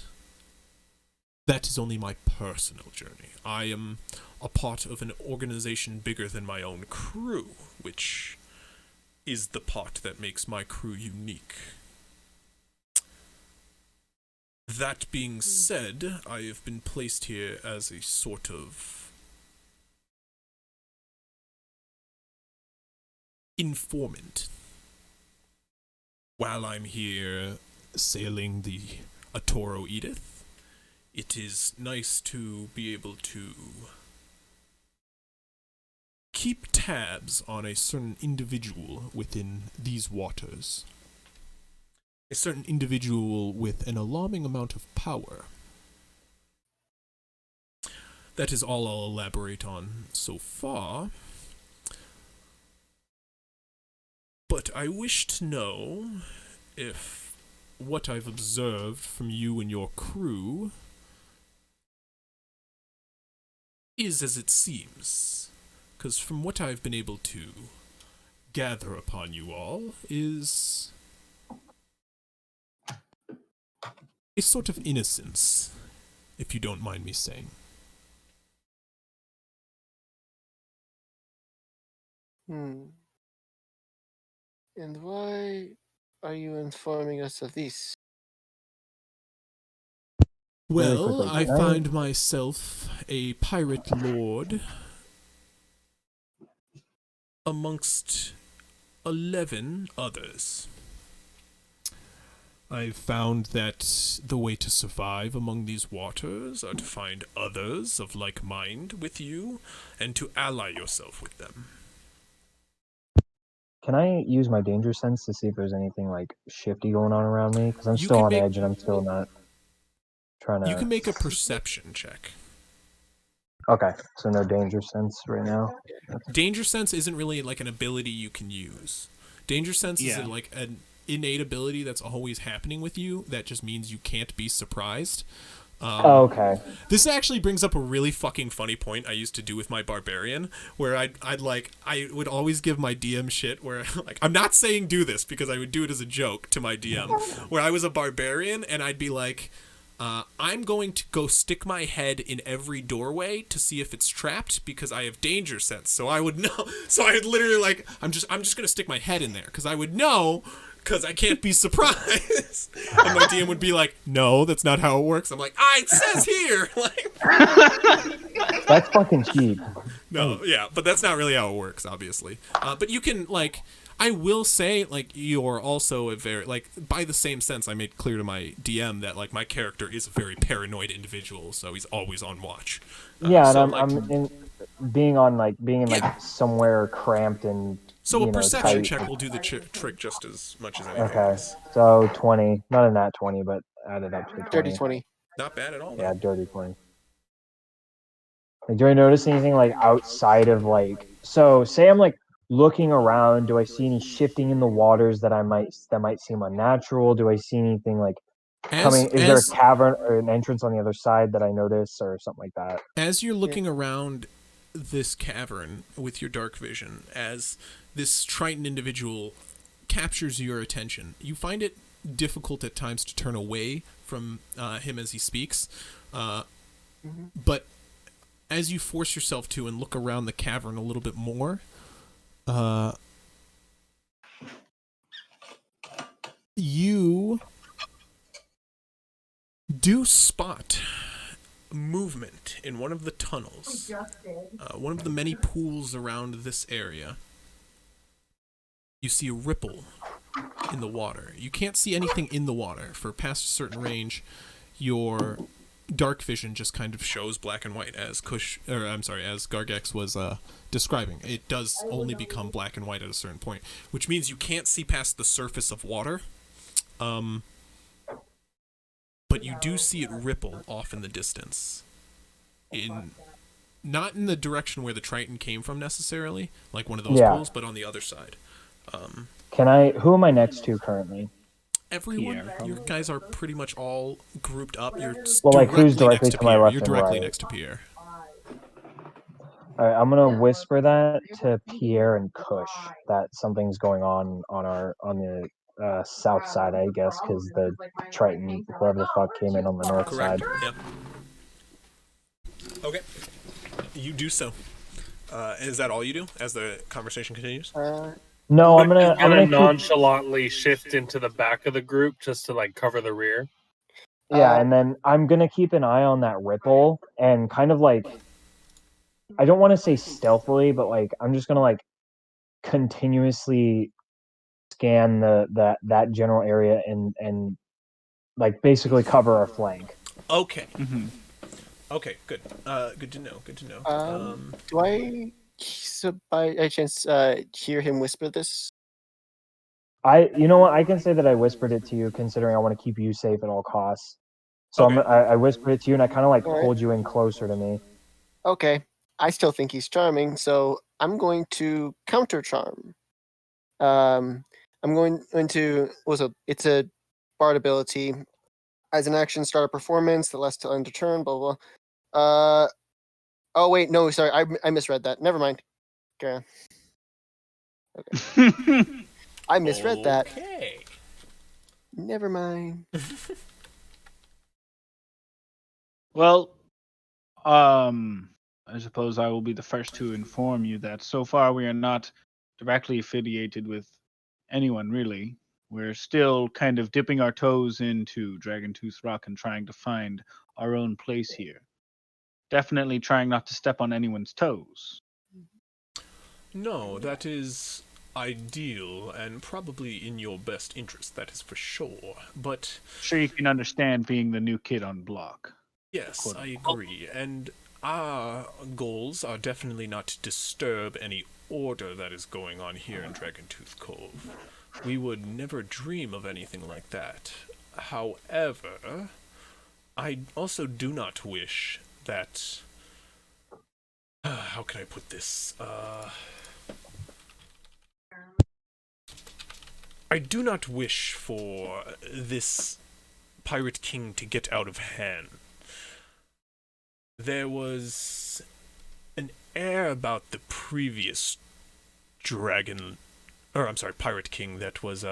that is only my personal journey. I am a part of an organization bigger than my own crew, which is the part that makes my crew unique. That being said, I have been placed here as a sort of informant. While I'm here sailing the Atoro Edith, it is nice to be able to keep tabs on a certain individual within these waters. A certain individual with an alarming amount of power. That is all I'll elaborate on so far. But I wish to know if what I've observed from you and your crew is as it seems. Because from what I've been able to gather upon you all is a sort of innocence, if you don't mind me saying. And why are you informing us of this? Well, I find myself a pirate lord amongst 11 others. I've found that the way to survive among these waters are to find others of like mind with you and to ally yourself with them. Can I use my danger sense to see if there's anything like shifty going on around me? Because I'm still on edge and I'm still not trying to. You can make a perception check. Okay, so no danger sense right now. Danger sense isn't really like an ability you can use. Danger sense is Yeah. like an innate ability that's always happening with you. That just means you can't be surprised. Okay. This actually brings up a really fucking funny point I used to do with my barbarian, where I would always give my DM shit where like I'm not saying do this because I would do it as a joke to my DM, where I was a barbarian and I'd be like, I'm going to go stick my head in every doorway to see if it's trapped because I have danger sense. So I would know. So I would literally like I'm just gonna stick my head in there because I would know. Because I can't be surprised. And my DM would be like, no, that's not how it works. I'm like, it says here. Like, That's fucking cheap. no, yeah, but that's not really how it works, obviously. But you can, like, I will say, like, you're also a very, like, by the same sense, I made clear to my DM that, like, my character is a very paranoid individual, so he's always on watch. Yeah, and so, I'm, like, I'm in being in like somewhere cramped and So a perception tight. check will do the trick just as much as anything Okay, else. so 20, not a nat 20, but added up to 20. Dirty 20. Not bad at all. Yeah, dirty 20. Like, do I notice anything like outside of like? So say I'm like looking around. Do I see any shifting in the waters that might seem unnatural? Do I see anything like coming? Is there a cavern or an entrance on the other side that I notice or something like that? As you're looking around this cavern with your dark vision, as this Triton individual captures your attention, you find it difficult at times to turn away from him as he speaks. But as you force yourself to and look around the cavern a little bit more, you do spot movement in one of the tunnels, one of the many pools around this area. You see a ripple in the water. You can't see anything in the water. For past a certain range, your dark vision just kind of shows black and white, as as Gargex was describing. It does only become black and white at a certain point, which means you can't see past the surface of water. But you do see it ripple off in the distance. Not in the direction where the Triton came from necessarily, like one of those pools, but on the other side. Who am I next to currently? Everyone. Pierre, you guys are pretty much all grouped up. You're who's directly to my left? You're directly next to Pierre. All right, I'm gonna whisper that to Pierre and Kush that something's going on the south side, I guess, because the Triton, whoever the fuck, came in on the north side. Yeah. Okay. You do so. Is that all you do as the conversation continues? No, I'm gonna nonchalantly shift into the back of the group just to like cover the rear. Yeah, and then I'm gonna keep an eye on that ripple and kind of like, I don't want to say stealthily, but like I'm just gonna like continuously scan that general area and like basically cover our flank. Okay. Mm-hmm. Okay. Good. Good to know. Good to know. Do I, by any chance, hear him whisper this? You know what? I can say that I whispered it to you, considering I want to keep you safe at all costs. So okay. I whispered it to you, and I kind of like pulled you in closer to me. Okay. I still think he's charming, so I'm going to counter charm. I'm going into it's a bard ability. As an action, start a performance that lasts till end of turn. Blah blah. Oh wait, no, sorry, I misread that. Never mind. Okay. I misread that. Okay. Never mind. Well, I suppose I will be the first to inform you that so far we are not directly affiliated with anyone, really. We're still kind of dipping our toes into Dragontooth Rock and trying to find our own place here. Definitely trying not to step on anyone's toes. No, that is ideal and probably in your best interest, that is for sure. But sure, you can understand being the new kid on block. Yes, I agree. And our goals are definitely not to disturb any order that is going on here in Dragontooth Cove. We would never dream of anything like that. However, I also do not wish that How can I put this? I do not wish for this Pirate King to get out of hand. There was an air about the previous Pirate King that was,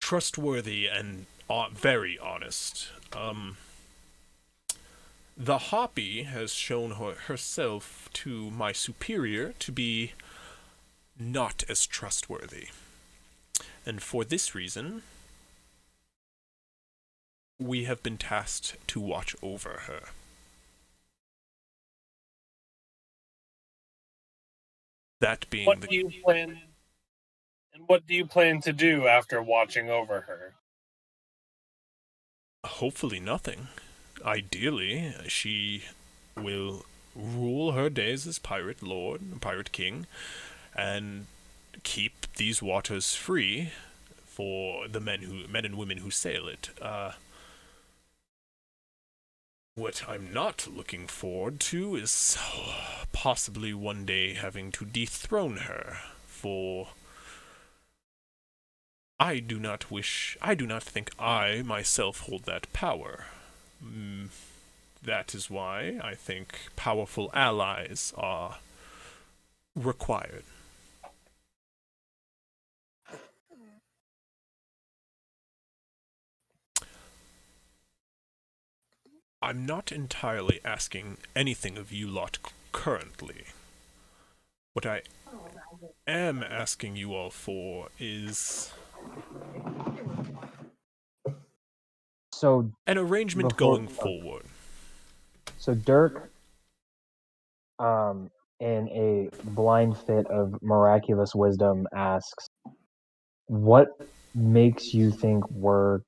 trustworthy and very honest. The Hoppy has shown herself to my superior to be not as trustworthy. And for this reason, we have been tasked to watch over her. That being What do you plan to do after watching over her? Hopefully nothing. Ideally, she will rule her days as Pirate Lord, Pirate King, and keep these waters free for the men and women who sail it. What I'm not looking forward to is possibly one day having to dethrone her, for I do not think I myself hold that power. That is why I think powerful allies are required. I'm not entirely asking anything of you lot currently. What I am asking you all for is an arrangement going forward. So Dirk, in a blind fit of miraculous wisdom, asks, what makes you think we're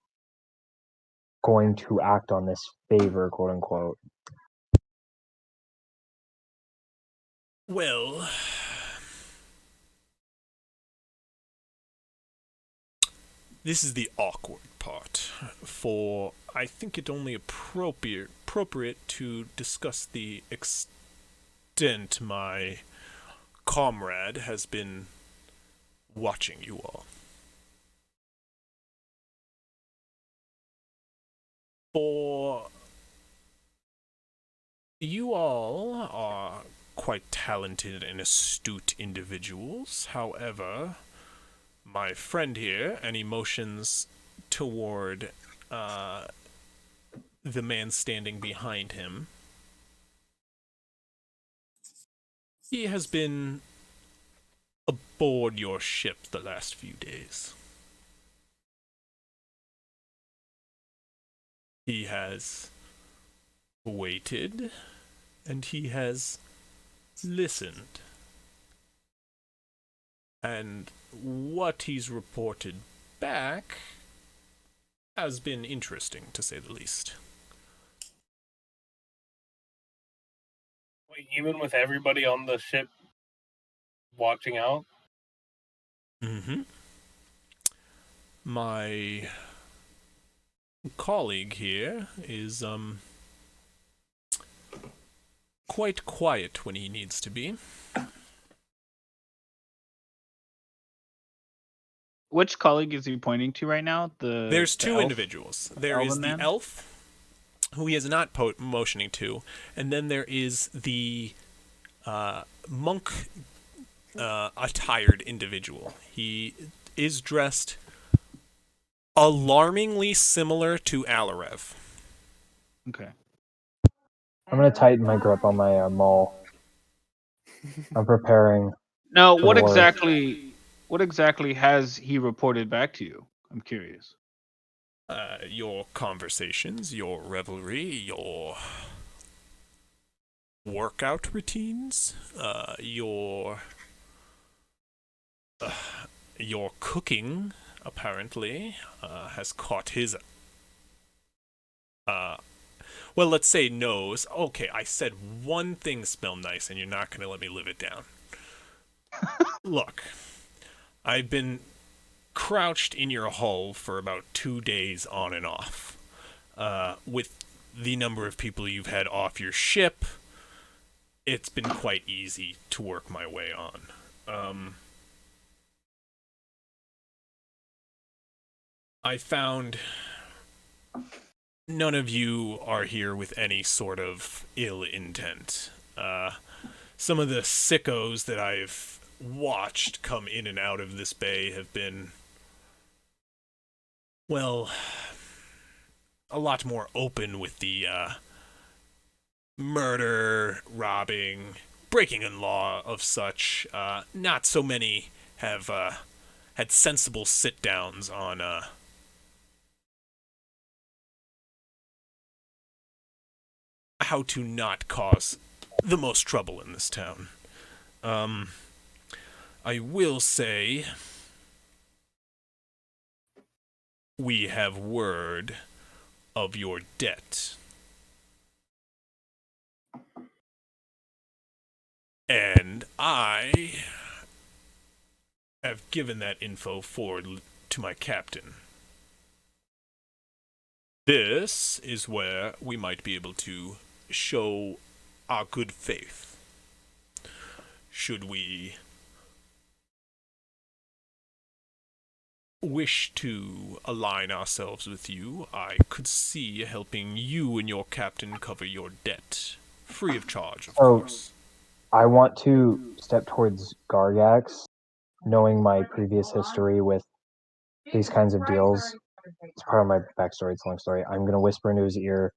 going to act on this favor, quote unquote? Well, this is the awkward part, for I think it only appropriate to discuss the extent my comrade has been watching you all. For you all are quite talented and astute individuals. However, my friend here, and he motions toward the man standing behind him, he has been aboard your ship the last few days. He has waited, and he has listened. And what he's reported back has been interesting, to say the least. Wait, even with everybody on the ship watching out? Mm-hmm. My colleague here is, quite quiet when he needs to be. Which colleague is he pointing to right now? There's two elf? individuals. There is the elf, who he is not motioning to, and then there is the monk attired individual. He is dressed alarmingly similar to Alarev. Okay. I'm gonna tighten my grip on my maul. I'm preparing. Now, for what the worst. what exactly has he reported back to you? I'm curious. Your conversations, your revelry, your workout routines, your cooking, apparently, has caught his well, let's say nose. Okay, I said one thing smelled nice, and you're not going to let me live it down. Look, I've been crouched in your hull for about 2 days on and off, with the number of people you've had off your ship, it's been quite easy to work my way on. I found none of you are here with any sort of ill intent. Some of the sickos that I've watched come in and out of this bay have been, well, a lot more open with the murder, robbing, breaking in law of such. Not so many have had sensible sit-downs on how to not cause the most trouble in this town. I will say we have word of your debt. And I have given that info forward to my captain. This is where we might be able to show our good faith. Should we wish to align ourselves with you, I could see helping you and your captain cover your debt. Free of charge, of course. I want to step towards Gargax, knowing my previous history with these kinds of deals. It's part of my backstory, it's a long story. I'm going to whisper into his ear,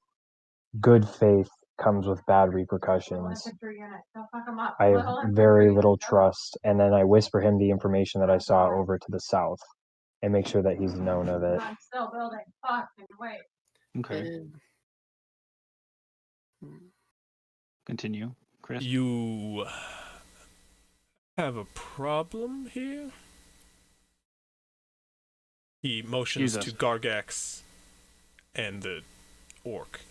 good faith comes with bad repercussions. I have very little trust, and then I whisper him the information that I saw over to the south and make sure that he's known of it. I'm still building. Fuck, wait. Okay. Continue, Chris. You have a problem here? He motions Jesus. to Gargax and the orc.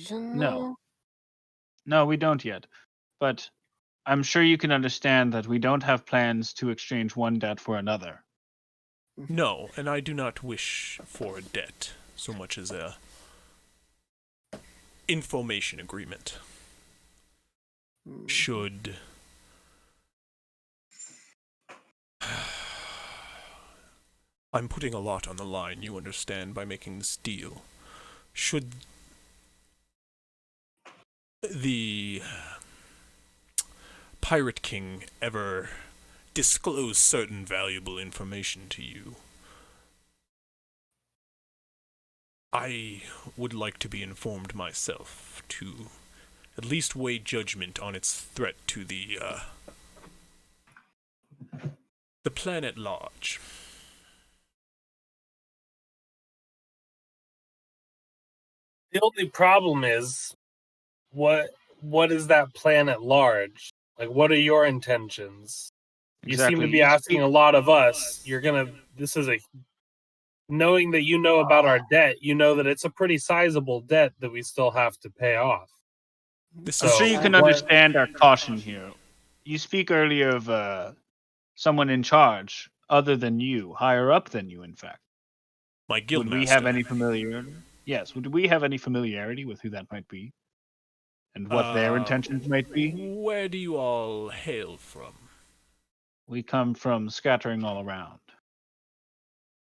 No. No, we don't yet. But I'm sure you can understand that we don't have plans to exchange one debt for another. No, and I do not wish for a debt so much as a information agreement. Should I'm putting a lot on the line, you understand, by making this deal. Should the Pirate King ever disclose certain valuable information to you, I would like to be informed myself to at least weigh judgment on its threat to the plan at large. The only problem is, what is that plan at large? Like, what are your intentions? You seem to be asking a lot of us. This is knowing that you know about our debt, you know that it's a pretty sizable debt that we still have to pay off. I'm sure you can understand our caution here. You speak earlier of someone in charge, other than you, higher up than you, in fact. My guildmaster. Would we have any familiarity? Yes, would we have any familiarity with who that might be? And what their intentions might be? Where do you all hail from? We come from scattering all around.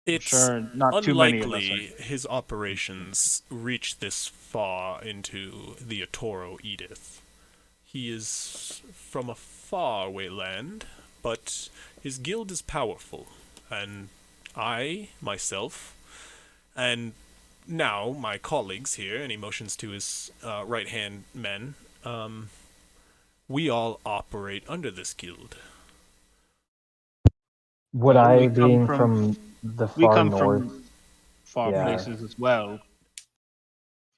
It's sure not too many of us unlikely his operations reach this far into the Atoro Edith. He is from a faraway land, but his guild is powerful, and I, myself, and now my colleagues here, and he motions to his right-hand men, we all operate under this guild. Would I, being from the far north... We come from far Yeah. places as well. If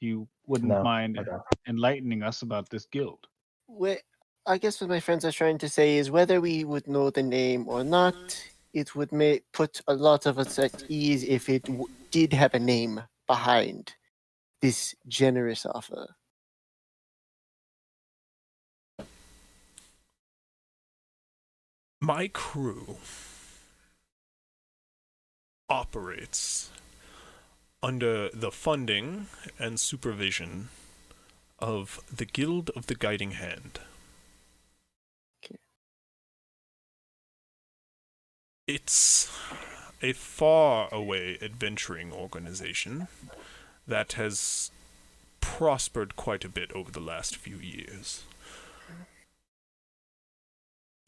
you wouldn't mind enlightening us about this guild. I guess what my friends are trying to say is whether we would know the name or not, it would put a lot of us at ease if it did have a name behind this generous offer. My crew operates under the funding and supervision of the Guild of the Guiding Hand. It's a far-away adventuring organization that has prospered quite a bit over the last few years.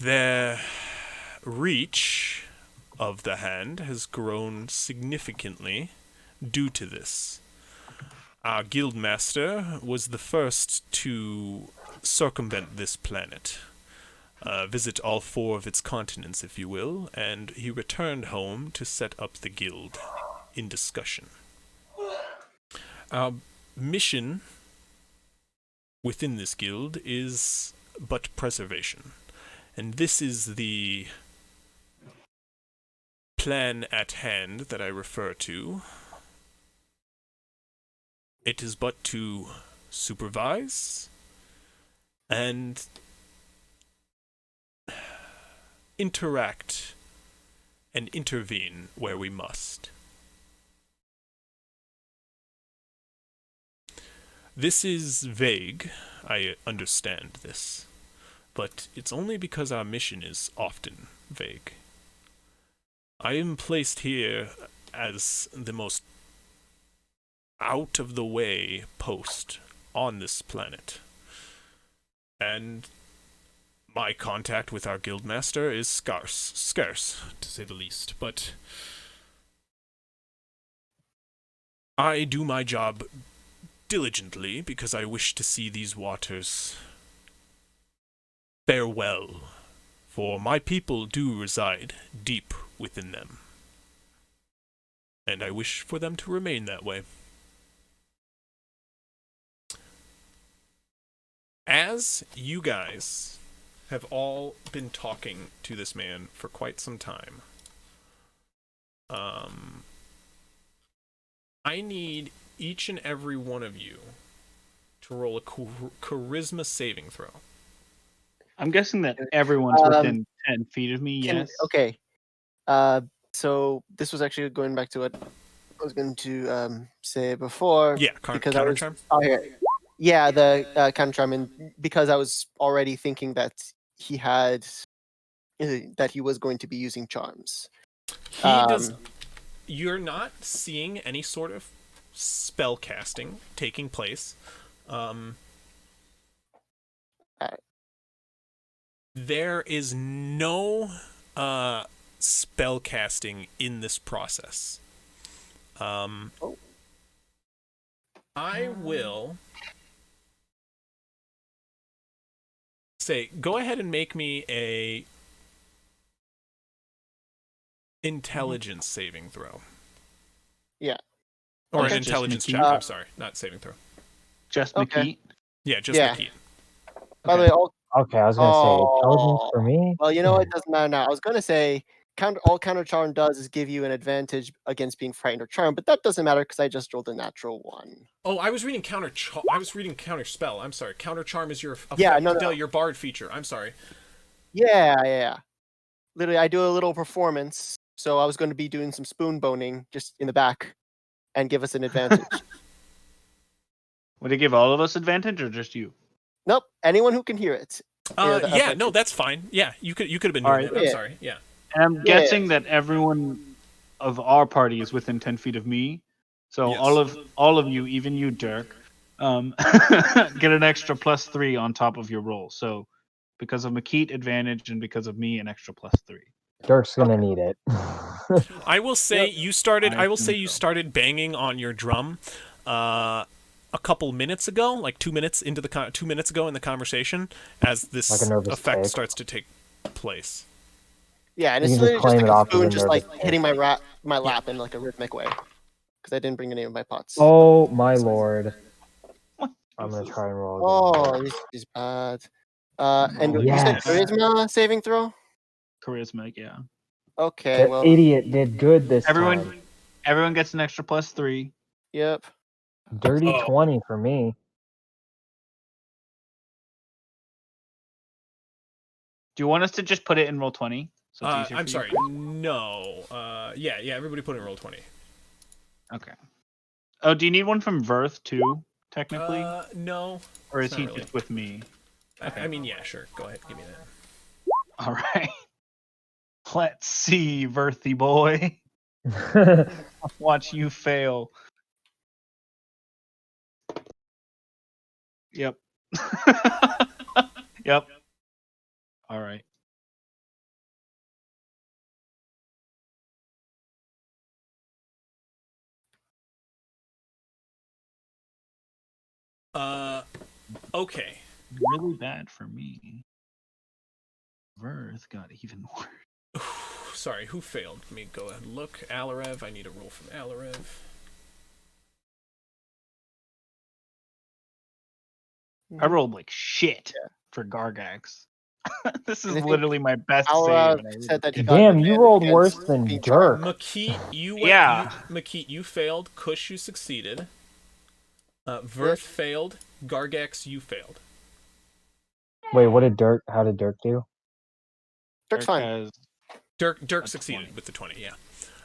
Their reach of the hand has grown significantly due to this. Our guildmaster was the first to circumvent this planet, visit all 4 of its continents, if you will, and he returned home to set up the guild in discussion. Our mission within this guild is but preservation, and this is the plan at hand that I refer to. It is but to supervise and interact and intervene where we must. This is vague, I understand this, but it's only because our mission is often vague. I am placed here as the most out-of-the-way post on this planet, and my contact with our guildmaster is scarce, to say the least, but I do my job diligently because I wish to see these waters fare well, for my people do reside deep within them, and I wish for them to remain that way. As you guys have all been talking to this man for quite some time, I need each and every one of you to roll a charisma saving throw. I'm guessing that everyone's within 10 feet of me, yes? Okay. So this was actually going back to what I was going to say before. Yeah, counter charm. Yeah, the counter charm, and because I was already thinking that he was going to be using charms. He does. You're not seeing any sort of spell casting taking place. There is no spell casting in this process. I will say, go ahead and make me a intelligence saving throw. Yeah. Or Okay. an intelligence check. McKeat. I'm sorry, not saving throw. Just Okay. McKeat? Yeah, just Yeah. McKeat. By the way, Okay, I was gonna say intelligence for me. Well, you know, it doesn't matter now. I was going to say all counter charm does is give you an advantage against being frightened or charmed, but that doesn't matter because I just rolled a natural 1. Oh, I was reading counter spell. I'm sorry. Counter charm is your effect, Yeah, no. your bard feature. I'm sorry. Yeah. Literally, I do a little performance, so I was going to be doing some spoon boning just in the back and give us an advantage. Would it give all of us advantage or just you? Nope, anyone who can hear it. No, that's fine. Yeah, you could have been All doing right. that. I'm Yeah. sorry. Yeah. And I'm guessing that everyone of our party is within 10 feet of me. So Yes. all of you, even you, Dirk, get an extra +3 on top of your roll. So because of McKeat advantage and because of me, an extra +3. Dirk's gonna need it. I will say you started. I will say think you so. started banging on your drum, a couple minutes ago, like 2 minutes into the 2 minutes ago in the conversation, as this Like a nervous effect tick. starts to take place. Yeah, and You it's can just literally just claim like it a off as spoon a just like nervous hitting my lap in like a rhythmic way. Because I didn't bring any of my pots. Oh my lord! I'm gonna try and roll. Oh, this is bad. And you said Yes. charisma saving throw? Charisma, yeah. Okay, The well, idiot did good this time. Everyone gets an extra +3. yep. Dirty Oh. 20 for me. Do you want us to just put it in roll 20? So it's easier I'm for sorry. you? No. Yeah. Everybody put in roll 20. Okay. Oh, do you need one from Verth too, technically? No. Or is it's he not really. just with me? I mean, yeah, sure. Go ahead, give me that. All right. Let's see, Verthy boy. Watch you fail. Yep. Yep. All right. Okay. Really bad for me. Verth got even worse. Sorry, who failed? Let me go ahead and look. Alarev, I need a roll from Alarev. I rolled like shit for Gargax. This is And I think literally my best Alra save. said that he got Damn, an you advantage rolled against worse than being Dirk. charmed. Makit, you Yeah. Makit, you failed. Kush, you succeeded. Verth failed. Gargax, you failed. Wait, how did Dirk do? Dirk's fine. Dirk succeeded with the 20, yeah.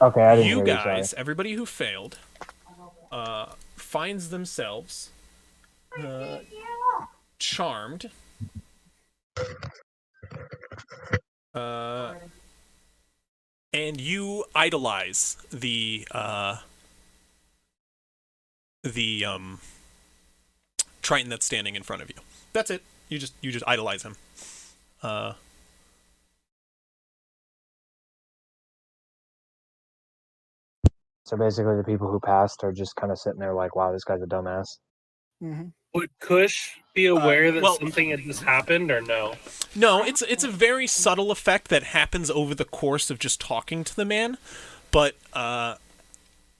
Okay, I didn't You hear you, sorry. guys, everybody who failed, finds themselves charmed. And you idolize the Triton that's standing in front of you. That's it. You just idolize him. So basically, the people who passed are just kind of sitting there like, wow, this guy's a dumbass. Would Kush be aware that well- something had just happened, or no? No, it's a very subtle effect that happens over the course of just talking to the man, but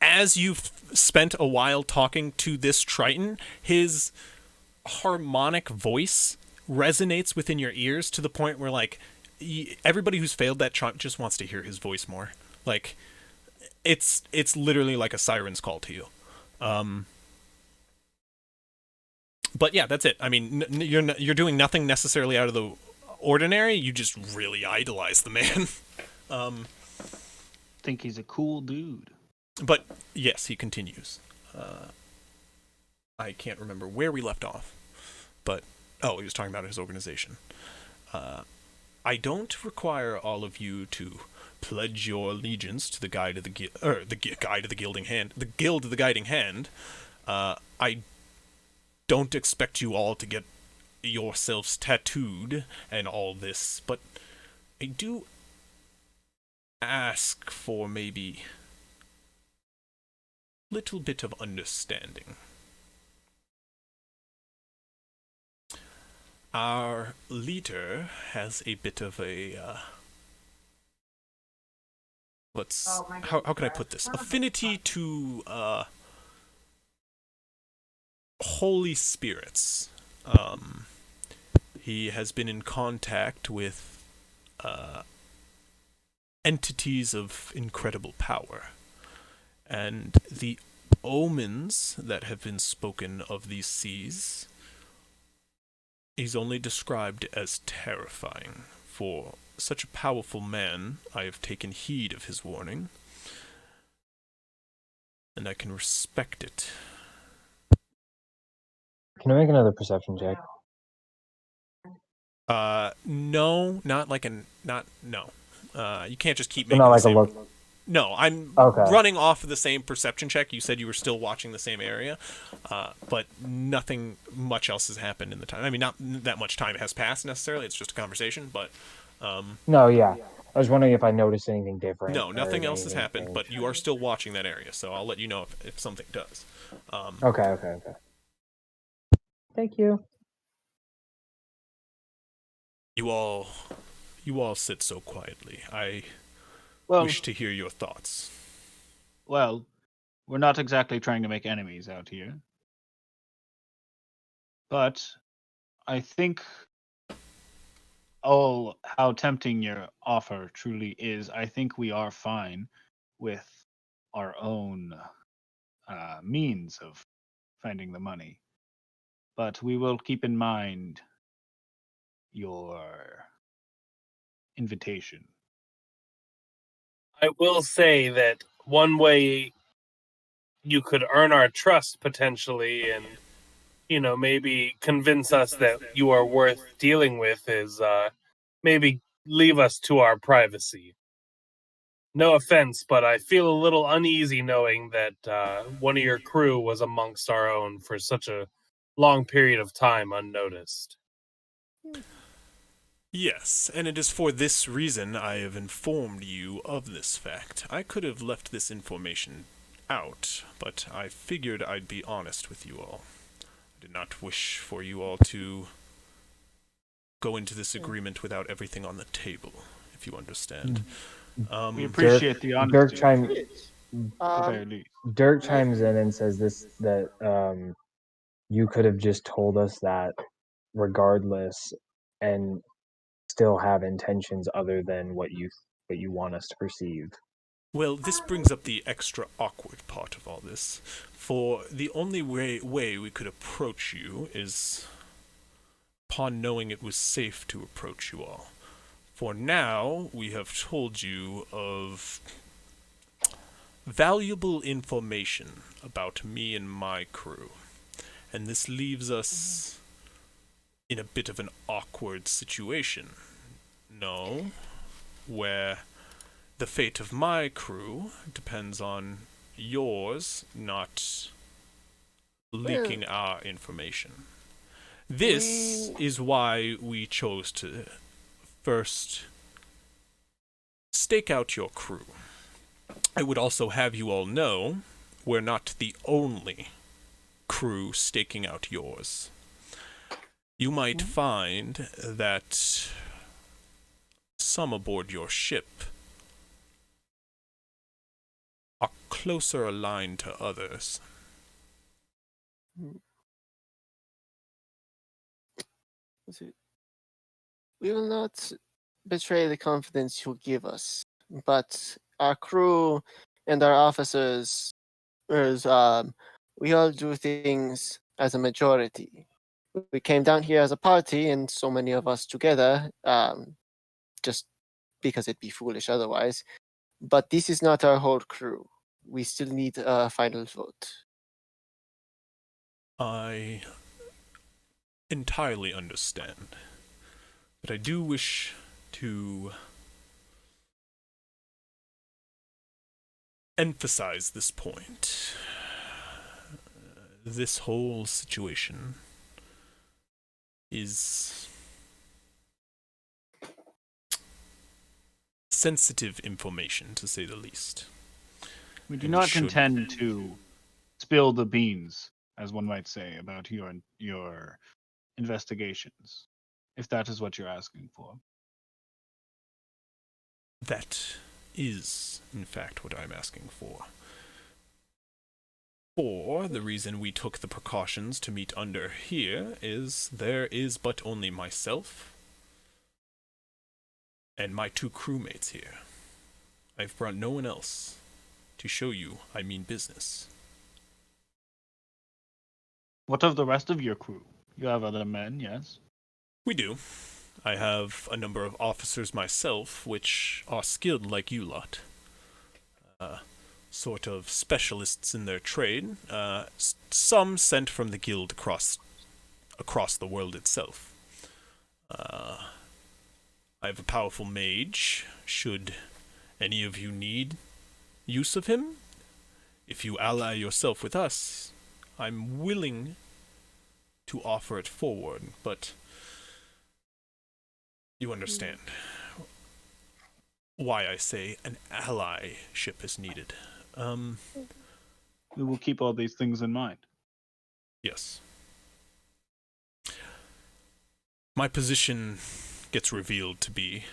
as you've spent a while talking to this Triton, his harmonic voice resonates within your ears to the point where, like, everybody who's failed that Triton just wants to hear his voice more. Like, it's literally like a siren's call to you. But yeah, that's it. I mean, you're doing nothing necessarily out of the ordinary. You just really idolize the man. Think he's a cool dude. But yes, he continues. I can't remember where we left off, but he was talking about his organization. I don't require all of you to pledge your allegiance to the Guide of the Guide of the Gilding Hand, the Guild of the Guiding Hand. I don't expect you all to get yourselves tattooed and all this, but I do ask for maybe little bit of understanding. Our leader has a bit of a how can I put this? Affinity to holy spirits. He has been in contact with entities of incredible power. And the omens that have been spoken of these seas is only described as terrifying. For such a powerful man, I have taken heed of his warning, and I can respect it. Can I make another perception check? No, not like no. You can't just keep So making not the like a same. look. No, I'm Okay. running off of the same perception check. You said you were still watching the same area, but nothing much else has happened in the time. I mean, not that much time has passed necessarily. It's just a conversation, but No, yeah. I was wondering if I noticed anything different. no, or nothing else has anything happened. changed. But you are still watching that area, so I'll let you know if something does. Okay. Thank you. You all sit so quietly. I Well, wish to hear your thoughts. Well, we're not exactly trying to make enemies out here. But I think how tempting your offer truly is, I think we are fine with our own means of finding the money. But we will keep in mind your invitation. I will say that one way you could earn our trust potentially, and maybe convince us that you are worth dealing with, is maybe leave us to our privacy. No offense, but I feel a little uneasy knowing that one of your crew was amongst our own for such a long period of time unnoticed. Yes, and it is for this reason I have informed you of this fact. I could have left this information out, but I figured I'd be honest with you all. I did not wish for you all to go into this agreement without everything on the table, if you understand. We appreciate the honesty. Dirk chimes in and says that you could have just told us that regardless, and still have intentions other than what you want us to perceive. Well, this brings up the extra awkward part of all this. For the only way we could approach you is upon knowing it was safe to approach you all. For now, we have told you of valuable information about me and my crew, and this leaves us in a bit of an awkward situation. No, where the fate of my crew depends on yours not leaking our information. This is why we chose to first stake out your crew. I would also have you all know we're not the only crew staking out yours. You might find that some aboard your ship are closer aligned to others. We will not betray the confidence you give us, but our crew and our officers, we all do things as a majority. We came down here as a party, and so many of us together, just because it'd be foolish otherwise. But this is not our whole crew. We still need a final vote. I entirely understand, but I do wish to emphasize this point. This whole situation is sensitive information, to say the least. We do not intend to spill the beans, as one might say, about your investigations, if that is what you're asking for. That is, in fact, what I'm asking for. For the reason we took the precautions to meet under here is there is but only myself and my two crewmates here. I've brought no one else to show you I mean business. What of the rest of your crew? You have other men, yes? We do. I have a number of officers myself, which are skilled like you lot. Sort of specialists in their trade. Some sent from the guild across the world itself. I have a powerful mage, should any of you need use of him. If you ally yourself with us, I'm willing to offer it forward, but you understand why I say an allyship is needed. We will keep all these things in mind. Yes. My position gets revealed to be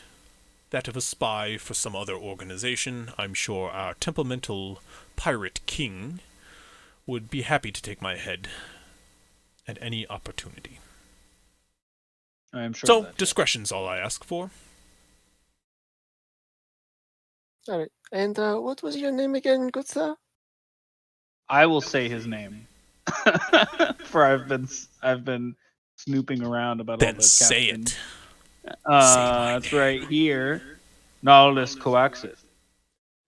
that of a spy for some other organization. I'm sure our temperamental pirate king would be happy to take my head at any opportunity. I am sure. So, discretion's all I ask for. All right. And what was your name again, good sir? I will say his name, for I've been snooping around about all this. Then say it. It's right here, Nautilus Coaxith.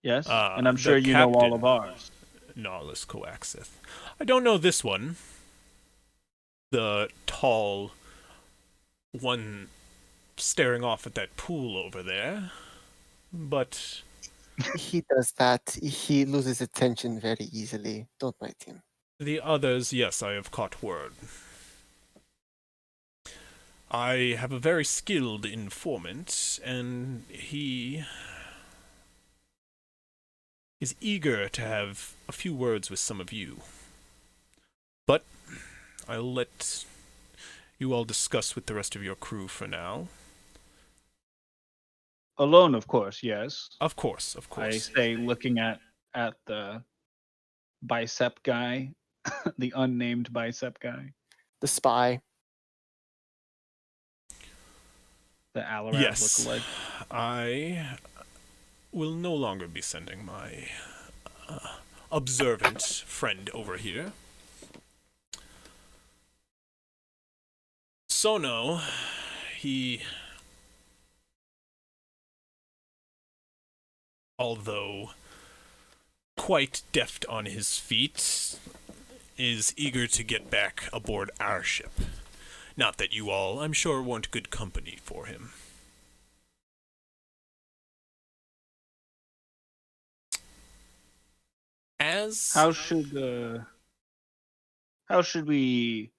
Yes, and I'm sure you know all of ours. Gnawless coaxeth. I don't know this one. The tall one staring off at that pool over there. But He does that. He loses attention very easily. Don't bite him. the others, yes, I have caught word. I have a very skilled informant, and he is eager to have a few words with some of you. But I'll let you all discuss with the rest of your crew for now. Alone, of course, yes. Of course. I say, looking at the bicep guy, the unnamed bicep guy. The spy. The Alarat Yes, lookalike. I will no longer be sending my observant friend over here. Sono, he, although quite deft on his feet, is eager to get back aboard our ship. Not that you all, I'm sure, weren't good company for him. How should we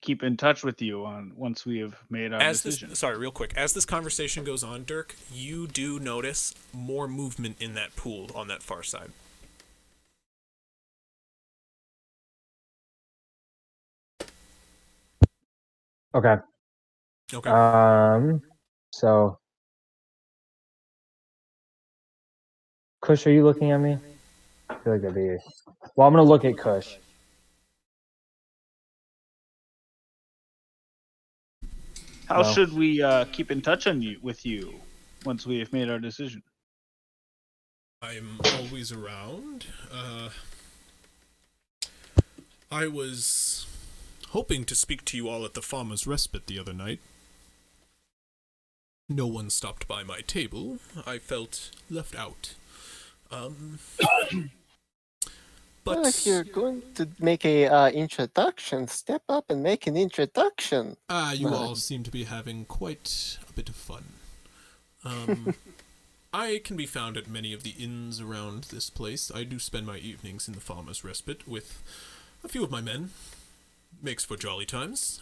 keep in touch with you once we have made our decision? Sorry, real quick. As this conversation goes on, Dirk, you do notice more movement in that pool on that far side. Okay. Okay. So, Kush, are you looking at me? I feel like that'd be. Well, I'm gonna look at Kush. How should we keep in touch with you once we have made our decision? I'm always around. I was hoping to speak to you all at the Farmer's Respite the other night. No one stopped by my table. I felt left out. But Well, if you're going to make a introduction, step up and make an introduction. You all seem to be having quite a bit of fun. I can be found at many of the inns around this place. I do spend my evenings in the Farmer's Respite with a few of my men. Makes for jolly times.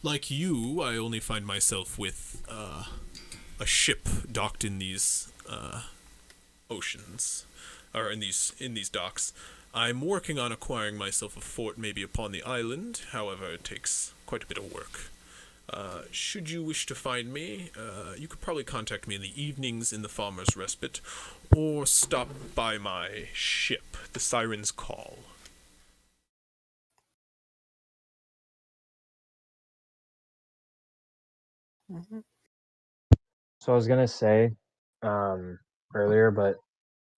Like you, I only find myself with a ship docked in these oceans, or in these docks. I'm working on acquiring myself a fort maybe upon the island. However, it takes quite a bit of work. Should you wish to find me, you could probably contact me in the evenings in the Farmer's Respite, or stop by my ship, the Siren's Call. So I was gonna say earlier, but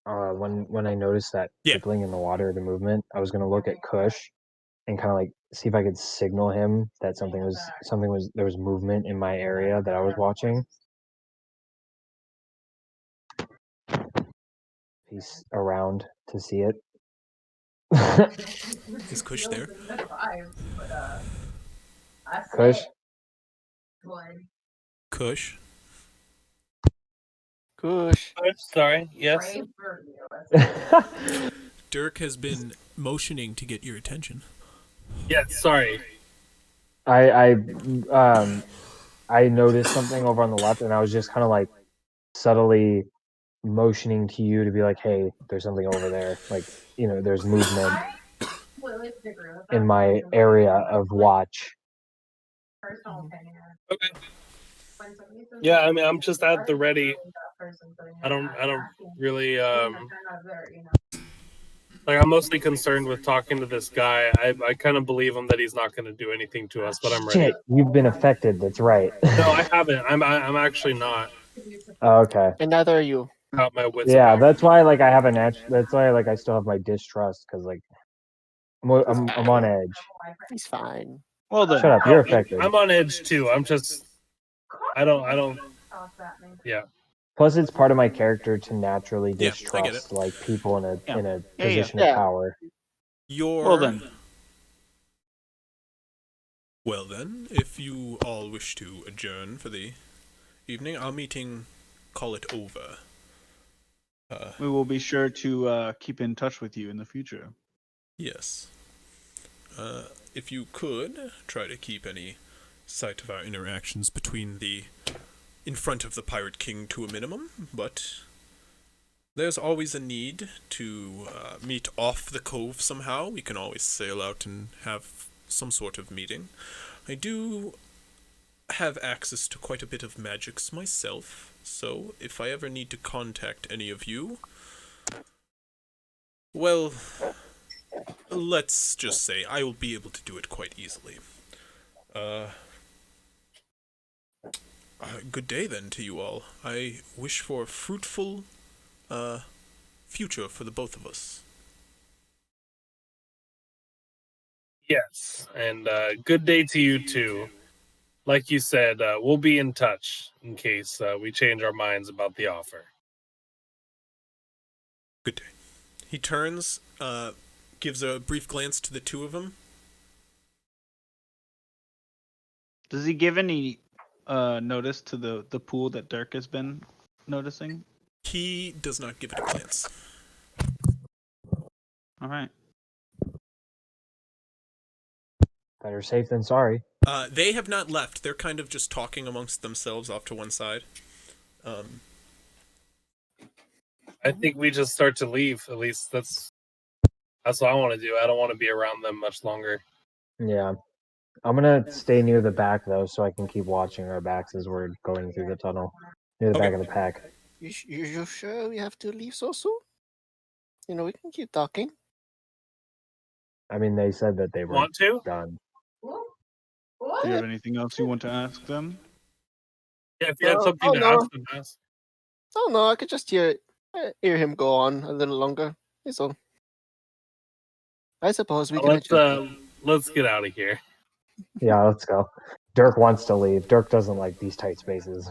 when I noticed that rippling in the water, the movement, I was gonna look at Kush and kind of like see if I could signal him that there was movement in my area that I was watching. He's around to see it. Is Kush there? Kush? Kush? Kush. Sorry, yes. Dirk has been motioning to get your attention. Yeah, sorry. I noticed something over on the left, and I was just kind of like subtly motioning to you to be like, "Hey, there's something over there." Like, there's movement in my area of watch. Okay. Yeah, I mean, I'm just at the ready. I don't really like. I'm mostly concerned with talking to this guy. I kind of believe him that he's not going to do anything to us, but I'm ready. Shit, you've been affected. That's right. No, I haven't. I'm actually not. Oh, okay. And neither are you. Out my wits. Yeah, that's why like I have that's why like I still have my distrust, because like I'm on edge. He's fine. Well then, shut up. You're affected. I'm on edge too. I'm just. I don't. Yeah. Plus, it's part of my character to naturally Yeah, I get distrust it. like people in a Yeah. in a Yeah, yeah. position Yeah. of power. Well then, Well then, if you all wish to adjourn for the evening, our meeting, call it over. we will be sure to keep in touch with you in the future. Yes. If you could, try to keep any sight of our interactions in front of the Pirate King to a minimum, but there's always a need to meet off the cove somehow. We can always sail out and have some sort of meeting. I do have access to quite a bit of magics myself, so if I ever need to contact any of you, well, let's just say I will be able to do it quite easily. Good day then to you all. I wish for a fruitful future for the both of us. Yes, and good day to you too. Like you said, we'll be in touch in case we change our minds about the offer. Good day. He turns, gives a brief glance to the two of them. Does he give any notice to the pool that Dirk has been noticing? He does not give it a glance. All right. Better safe than sorry. They have not left. They're kind of just talking amongst themselves off to one side. I think we just start to leave. At least that's what I want to do. I don't want to be around them much longer. Yeah. I'm gonna stay near the back though, so I can keep watching our backs as we're going through the tunnel. Near the back of the pack. You sure we have to leave so soon? You know, we can keep talking. I mean, they said that they were Want to? done. Do you have anything else you want to ask them? Yeah, if you have something to no. ask them, ask. Oh no, I could just hear him go on a little longer. That's all. I suppose we can. Let's get out of here. Yeah, let's go. Dirk wants to leave. Dirk doesn't like these tight spaces.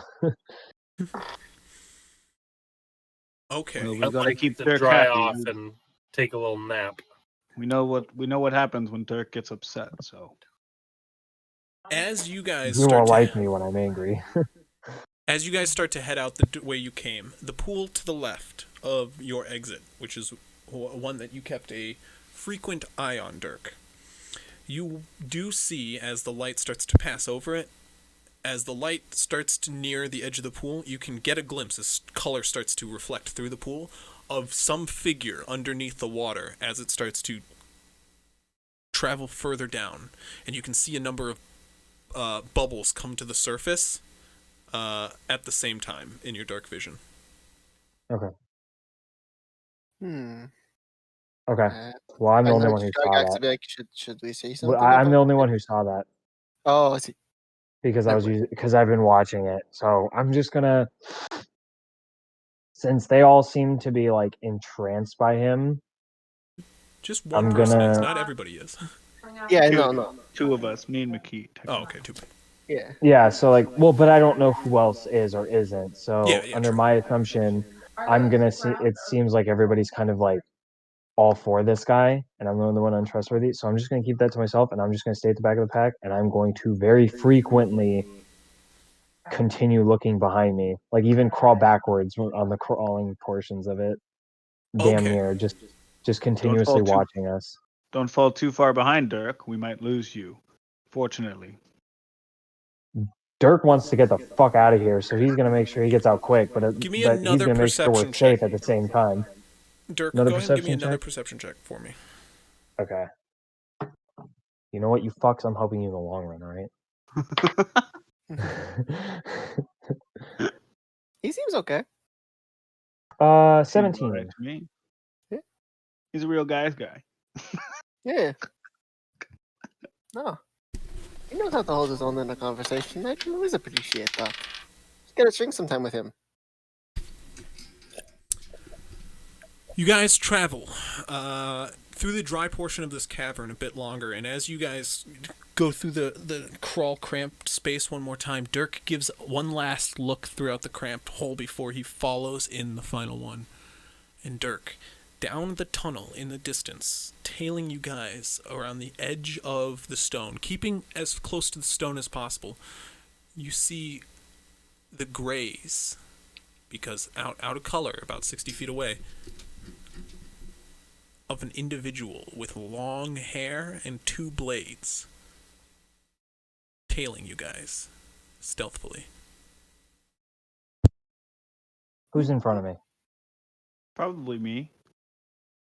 Okay. Well, we I'd gotta like keep to Dirk dry happy. off and take a little nap. We know what happens when Dirk gets upset. So As you guys You start won't to like me when I'm angry. As you guys start to head out the way you came, the pool to the left of your exit, which is one that you kept a frequent eye on, Dirk, you do see as the light starts to pass over it, as the light starts to near the edge of the pool, you can get a glimpse as color starts to reflect through the pool of some figure underneath the water as it starts to travel further down. And you can see a number of bubbles come to the surface at the same time in your dark vision. Okay. Hmm. Okay. Well, I'm the only one who saw Gygax to that. be like, should we say Well, something? I'm the about only it? one who saw that Oh, I see. because I've been watching it. So I'm just gonna, since they all seem to be like entranced by him. Just one I'm person is, gonna- not everybody is. Yeah, no. Two of us, me and McKee. Oh, okay, two. Yeah. Yeah. So like, well, but I don't know who else is or isn't. So Yeah, under true. my assumption, I'm gonna see. It seems like everybody's kind of like all for this guy, and I'm the only one untrustworthy. So I'm just gonna keep that to myself, and I'm just gonna stay at the back of the pack, and I'm going to very frequently continue looking behind me, like even crawl backwards on the crawling portions of it. Damn Okay. near, just continuously too- watching us. Don't fall too far behind, Dirk. We might lose you. Fortunately. Dirk wants to get the fuck out of here, so he's gonna make sure he gets out quick. But Give me but he's another gonna make sure we're perception safe check. at the same time. Dirk, Another go ahead and give me perception another check? perception check for me. Okay. You know what, you fucks? I'm helping you in the long run, alright? He seems okay. 17. Alright to me. He's a real guy's guy. Yeah. No. He knows how to hold his own in a conversation. I can always appreciate that. Just gotta drink sometime with him. You guys travel through the dry portion of this cavern a bit longer, and as you guys go through the crawl cramped space one more time. Dirk gives one last look throughout the cramped hole before he follows in the final one. And Dirk, down the tunnel in the distance, tailing you guys around the edge of the stone, keeping as close to the stone as possible, you see the grays, because out of color, about 60 feet away, of an individual with long hair and 2 blades, tailing you guys stealthily. Who's in front of me? Probably me.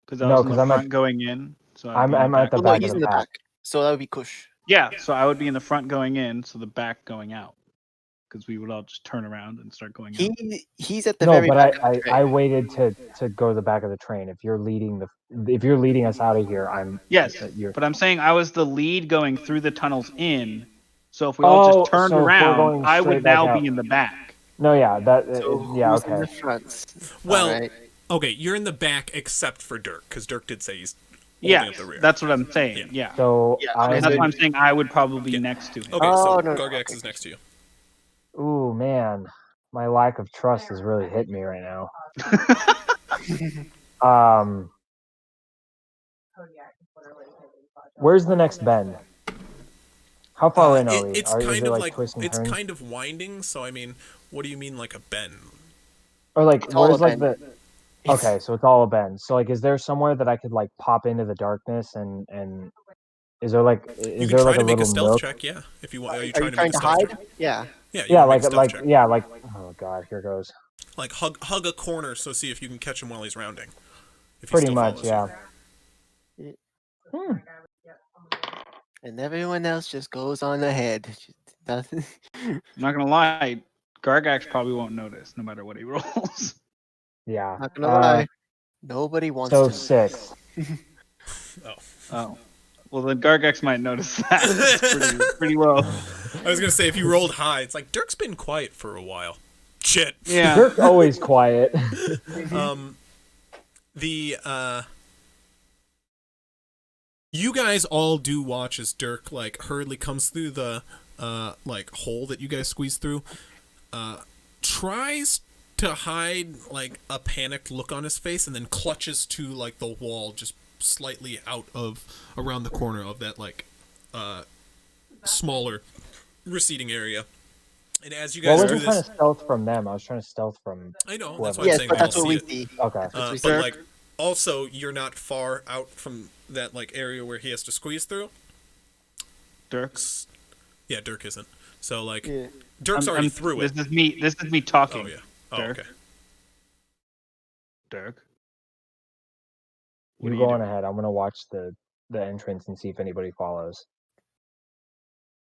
Because I was in the front going in. So I'm at the Oh, back no, he's of in the the pack. back. So that would be Kush. Yeah, so I would be in the front going in, so the back going out. Because we would all just turn around and start going out. He's at the No, very but back. I waited to go to the back of the train. If you're leading us out of here, I'm Yes, you're but I'm saying I was the lead going through the tunnels in. So if we all just turned so if we're around, going I straight would back now out. be in the back. No, yeah, yeah, Who's in okay. the front? Well, Alright. okay, you're in the back except for Dirk, because Dirk did say he's holding Yeah, up the rear. that's what I'm saying. Yeah. So That's why I'm saying I would probably be next to him. Okay, Oh, so no, Gargax is next to you. Ooh, man, my lack of trust has really hit me right now. Where's the next bend? How far in are we? It's Is kind it of like twists and it's turns? kind of winding. So I mean, what do you mean like a bend? Or like, It's all where's a like bend. the? Okay, so it's all a bend. So like, is there somewhere that I could like pop into the darkness and is there like You is can there try like to a make a little stealth nook? check, yeah. If you want, are you Are trying you to trying make a to stealth hide? check? Yeah. Yeah, Yeah, make a like stealth like check. yeah, like oh god, here goes. Like hug a corner, so see if you can catch him while he's rounding. If he Pretty still much, follows you. yeah. And everyone else just goes on ahead. Doesn't. I'm not gonna lie, Gargax probably won't notice, no matter what he rolls. Yeah. Not gonna lie. Nobody wants So to. 6. Oh. Well, then Gargax might notice that. It's pretty low. I was gonna say if you rolled high, it's like Dirk's been quiet for a while. Shit. Yeah. Dirk's always quiet. You guys all do watch as Dirk like hurriedly comes through the like hole that you guys squeezed through. Tries to hide like a panicked look on his face, and then clutches to like the wall just slightly out of around the corner of that like smaller receding area. And as you guys Well, I do wasn't trying this, to stealth from them. I was trying to stealth from. I know whoever. that's what I'm saying. but we that's all what we see it. see. Okay. But like also you're not far out from that like area where he has to squeeze through. Dirk's. Yeah, Dirk isn't. So like Yeah. Dirk's already through it. This is me talking. Oh yeah. Oh Dirk. okay. Dirk. You go on ahead. I'm gonna watch the entrance and see if anybody follows.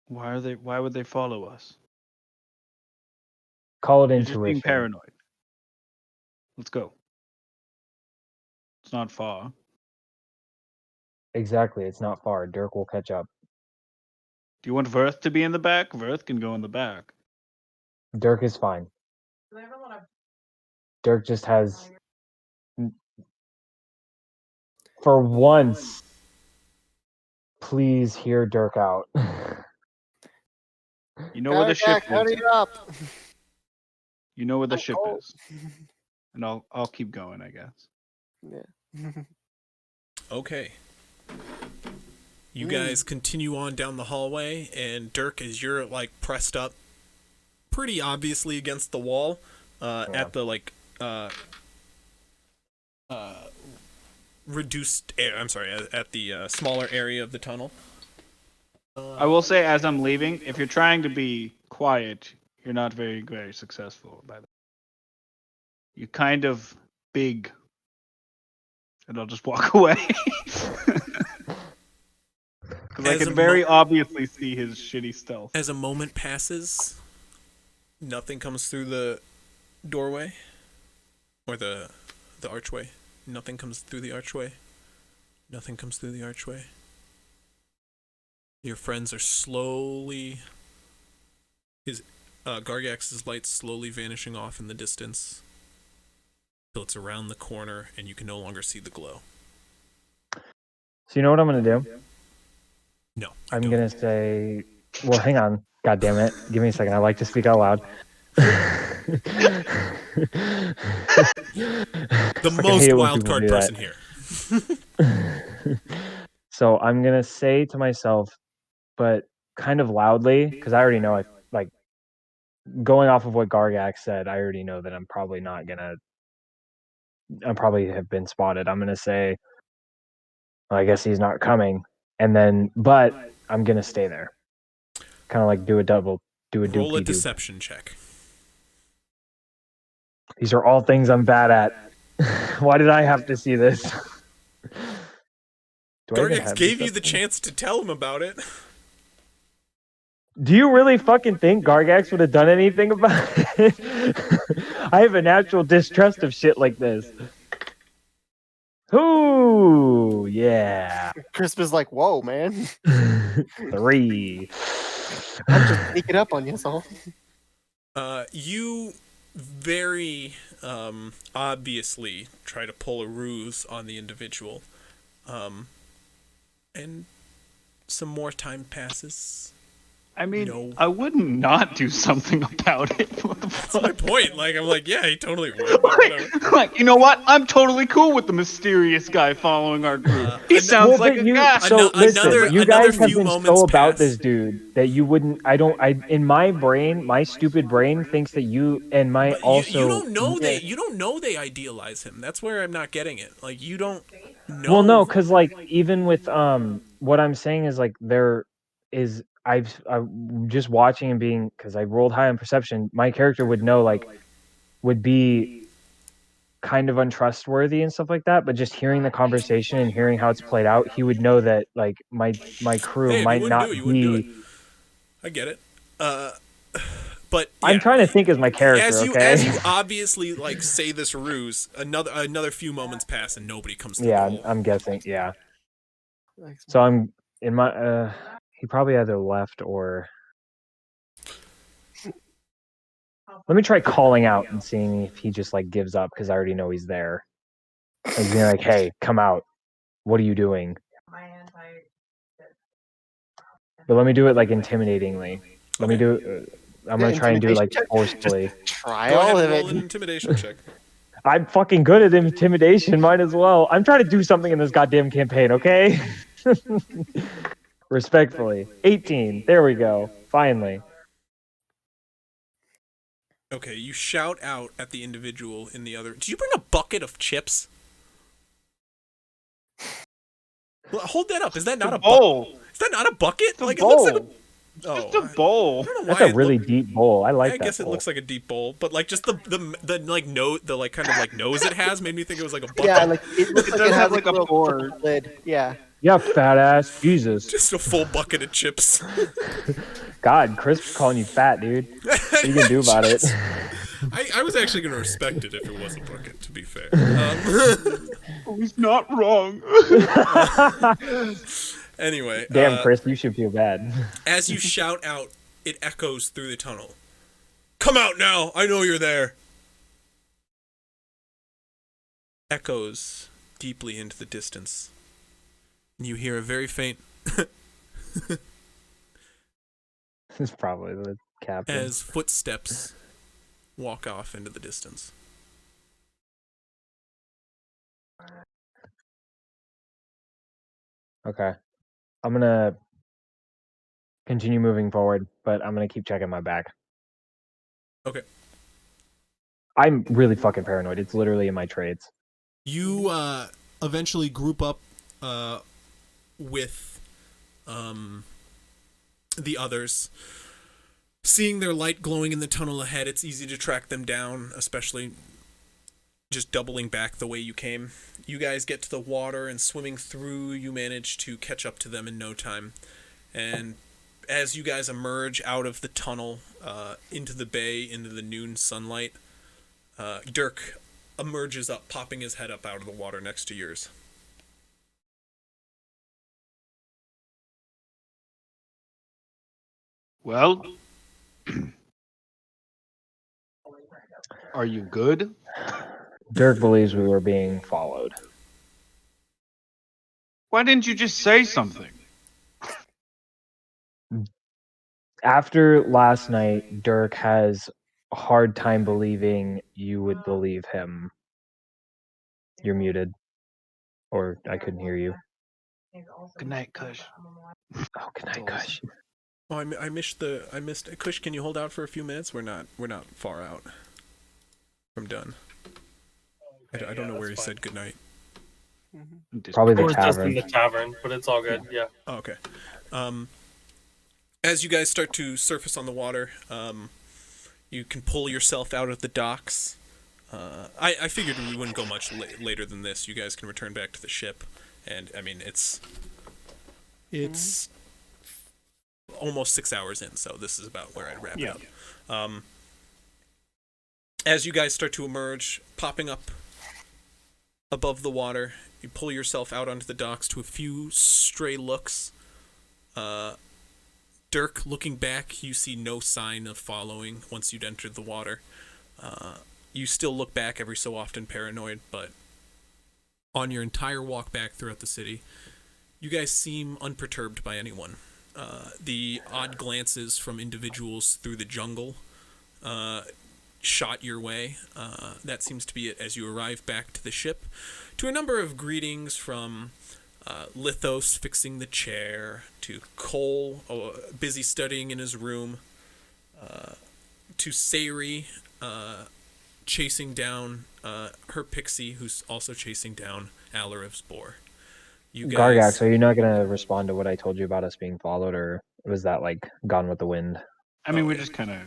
Why would they follow us? Call it You're just being intuition. paranoid. Let's go. It's not far. Exactly. It's not far. Dirk will catch up. Do you want Verth to be in the back? Verth can go in the back. Dirk is fine. Dirk just has. For once, please hear Dirk out. You know where the ship Hurry is. up. You know where the ship is. And I'll keep going, I guess. Yeah. Okay. You guys continue on down the hallway, and Dirk, as you're like pressed up, pretty obviously against the wall, at the like reduced air. I'm sorry, at the smaller area of the tunnel. I will say, as I'm leaving, if you're trying to be quiet, you're not very, very successful. By the way, you're kind of big, and I'll just walk away because I can very obviously see his shitty stealth. As a moment passes, nothing comes through the doorway or the archway. Nothing comes through the archway. Nothing comes through the archway. Your friends are slowly. His Gargax's lights slowly vanishing off in the distance till it's around the corner and you can no longer see the glow. So you know what I'm gonna do? No. I'm gonna say. Well, hang on. God damn it! Give me a second. I like to speak out loud. The most wild card person here. So I'm gonna say to myself, but kind of loudly, because I already know I like going off of what Gargax said. I already know that I'm probably have been spotted. I'm gonna say, well, I guess he's not coming, and then, but I'm gonna stay there. Kind of like do a Roll a doopy-doop. deception check. These are all things I'm bad at. Why did I have to see this? Gargax gave you the chance to tell him about it. Do you really fucking think Gargax would have done anything about it? I have a natural distrust of shit like this. Ooh, yeah. Crisp is like, whoa, man. 3. I'm just sneaking up on you, so. You very obviously try to pull a ruse on the individual. And some more time passes. I mean, I wouldn't not do something about it. That's my point. Like, I'm like, yeah, he totally would. Like, you know what? I'm totally cool with the mysterious guy following our group. He sounds like a guy. So listen, you guys have been so about this dude that you wouldn't. In my brain, my stupid brain thinks that you and my also. You don't know you don't know they idealize him. That's where I'm not getting it. Like, you don't know. Well, no, because like even with what I'm saying is like there is. I'm just watching and being, because I rolled high on perception, my character would know, like, would be kind of untrustworthy and stuff like that, but just hearing the conversation and hearing how it's played out, he would know that, like, my crew might not be. I get it. But yeah, I'm trying to think as my character, as you obviously, like, say this ruse, another few moments pass and nobody comes to the goal. I'm guessing, yeah. So I'm, in my, he probably either left or. Let me try calling out and seeing if he just like gives up because I already know he's there. Like being like, "Hey, come out! What are you doing?" But let me do it like intimidatingly. Let me do it. I'm gonna try and do it like forcefully. Try Go all ahead of and roll an it. intimidation check. I'm fucking good at intimidation. Might as well. I'm trying to do something in this goddamn campaign, okay? Respectfully. 18. There we go. Finally. Okay, you shout out at the individual in the other. Did you bring a bucket of chips? Well, hold that up. Is that not a bowl? Is that not a bucket? Like bowl. it looks like a. Just a bowl. I don't know That's why a really deep bowl. I like that. I guess bowl. it looks like a deep bowl, but like just the like nose, the like kind of like nose it has made me think it was like a bucket. Yeah, like it looks like does it has have like like a a board. little lid. Yeah. Yeah, fat ass. Jesus. Just a full bucket of chips. God, Chris calling you fat, dude. What are you gonna do about it? I was actually gonna respect it if it was a bucket. To be fair. He's not wrong. Anyway. Damn, Chris, you should feel bad. As you shout out, it echoes through the tunnel. Come out now! I know you're there! Echoes deeply into the distance. You hear a very faint It's probably the captain. as footsteps walk off into the distance. Okay. I'm gonna continue moving forward, but I'm gonna keep checking my back. Okay. I'm really fucking paranoid. It's literally in my trades. You eventually group up with the others. Seeing their light glowing in the tunnel ahead, it's easy to track them down, especially just doubling back the way you came. You guys get to the water, and swimming through, you manage to catch up to them in no time. And as you guys emerge out of the tunnel into the bay, into the noon sunlight, Dirk emerges up, popping his head up out of the water next to yours. Well, are you good? Dirk believes we were being followed. Why didn't you just say something? After last night, Dirk has a hard time believing you would believe him. You're muted. Or I couldn't hear you. Good night, Kush. Oh, good night, Kush. Oh, I missed Kush. Can you hold out for a few minutes? We're not far out from done. I don't know where he said good night. Probably the Or just in tavern. the tavern, but it's all good. Yeah. Oh, okay. As you guys start to surface on the water, you can pull yourself out of the docks. I figured we wouldn't go much later than this. You guys can return back to the ship, and I mean it's almost 6 hours in, so this is about where I'd wrap it up. As you guys start to emerge, popping up above the water, you pull yourself out onto the docks to a few stray looks. Dirk, looking back, you see no sign of following once you'd entered the water. You still look back every so often, paranoid, but on your entire walk back throughout the city, you guys seem unperturbed by anyone. The odd glances from individuals through the jungle shot your way. That seems to be it as you arrive back to the ship. To a number of greetings from Lithos fixing the chair, to Cole busy studying in his room, to Sayri chasing down her pixie, who's also chasing down Alariv's boar. You guys... Gargax, are you not going to respond to what I told you about us being followed, or was that like gone with the wind? I mean, we just kind of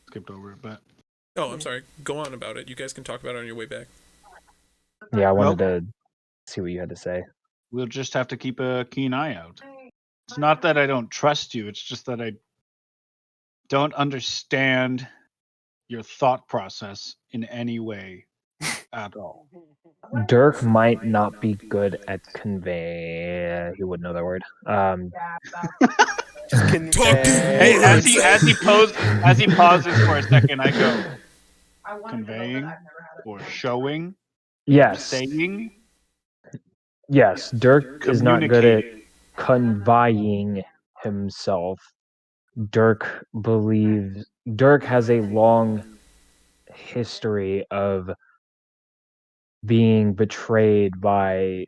skipped over it, but... Oh, I'm sorry. Go on about it. You guys can talk about it on your way back. Yeah, I wanted to see what you had to say. We'll just have to keep a keen eye out. It's not that I don't trust you, it's just that I don't understand your thought process in any way at all. Dirk might not be good at convey. He wouldn't know that word. Hey, as he pauses for a second, I go conveying or showing. Yes. Saying. Yes, Dirk is not good at conveying himself. Dirk has a long history of being betrayed by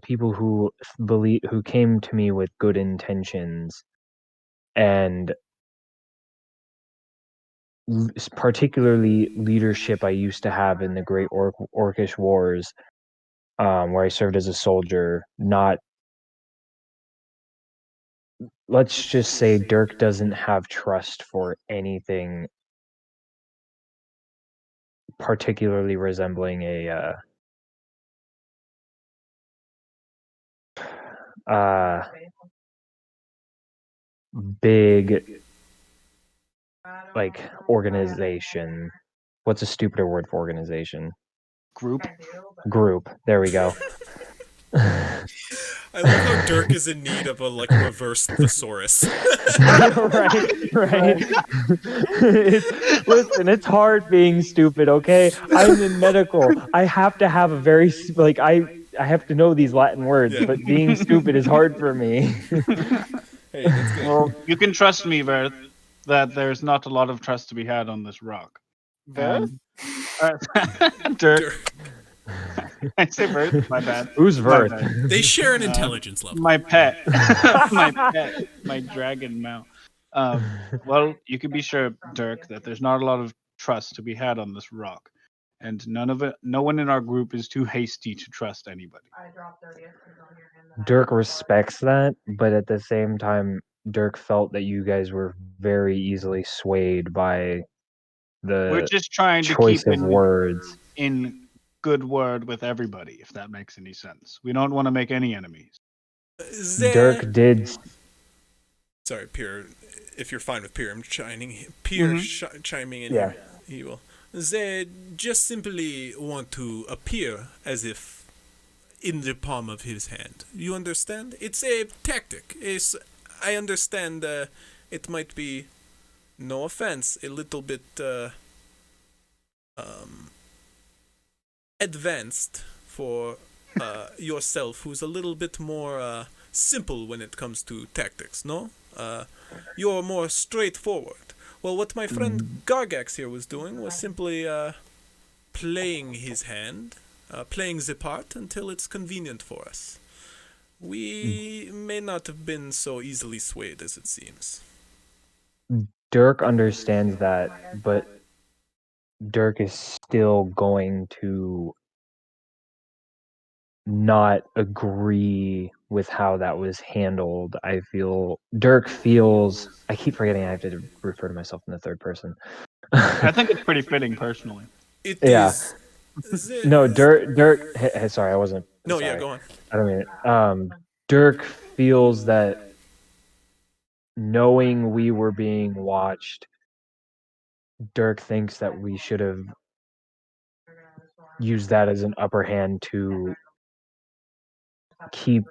people who came to me with good intentions, and particularly leadership I used to have in the Great Orcish Wars, where I served as a soldier. Let's just say Dirk doesn't have trust for anything particularly resembling a big like organization. What's a stupider word for organization? Group. There we go. I love how Dirk is in need of a reverse thesaurus. right. Listen, it's hard being stupid, okay? I'm in medical. I have to have a very I have to know these Latin words, but being stupid is hard for me. Hey, that's good. Well, you can trust me, Verth, that there's not a lot of trust to be had on this rock. Verth? Dirk. I say Verth, my bad. Who's Verth? They share an intelligence level. My pet. My dragon mount. Well, you can be sure, Dirk, that there's not a lot of trust to be had on this rock. And no one in our group is too hasty to trust anybody. Dirk respects that, but at the same time, Dirk felt that you guys were very easily swayed by We're just trying to choice keep of words. in good word with everybody, if that makes any sense. We don't want to make any enemies. Dirk did. Sorry, Pierre. If you're fine with Pierre, chiming in. Yeah. He will. They just simply want to appear as if in the palm of his hand. You understand? It's a tactic. I understand it might be, no offense, a little bit advanced for yourself, who's a little bit more simple when it comes to tactics, no? You're more straightforward. Well, what my friend Gargax here was doing was simply playing his hand, playing the part until it's convenient for us. We may not have been so easily swayed as it seems. Dirk understands that, but Dirk is still going to not agree with how that was handled. I feel Dirk feels. I keep forgetting I have to refer to myself in the third person. I think it's pretty fitting, personally. It Yeah. is. No, Dirk. Sorry, I wasn't. No, sorry. yeah, go on. I don't mean it. Dirk feels that knowing we were being watched, Dirk thinks that we should have used that as an upper hand to keep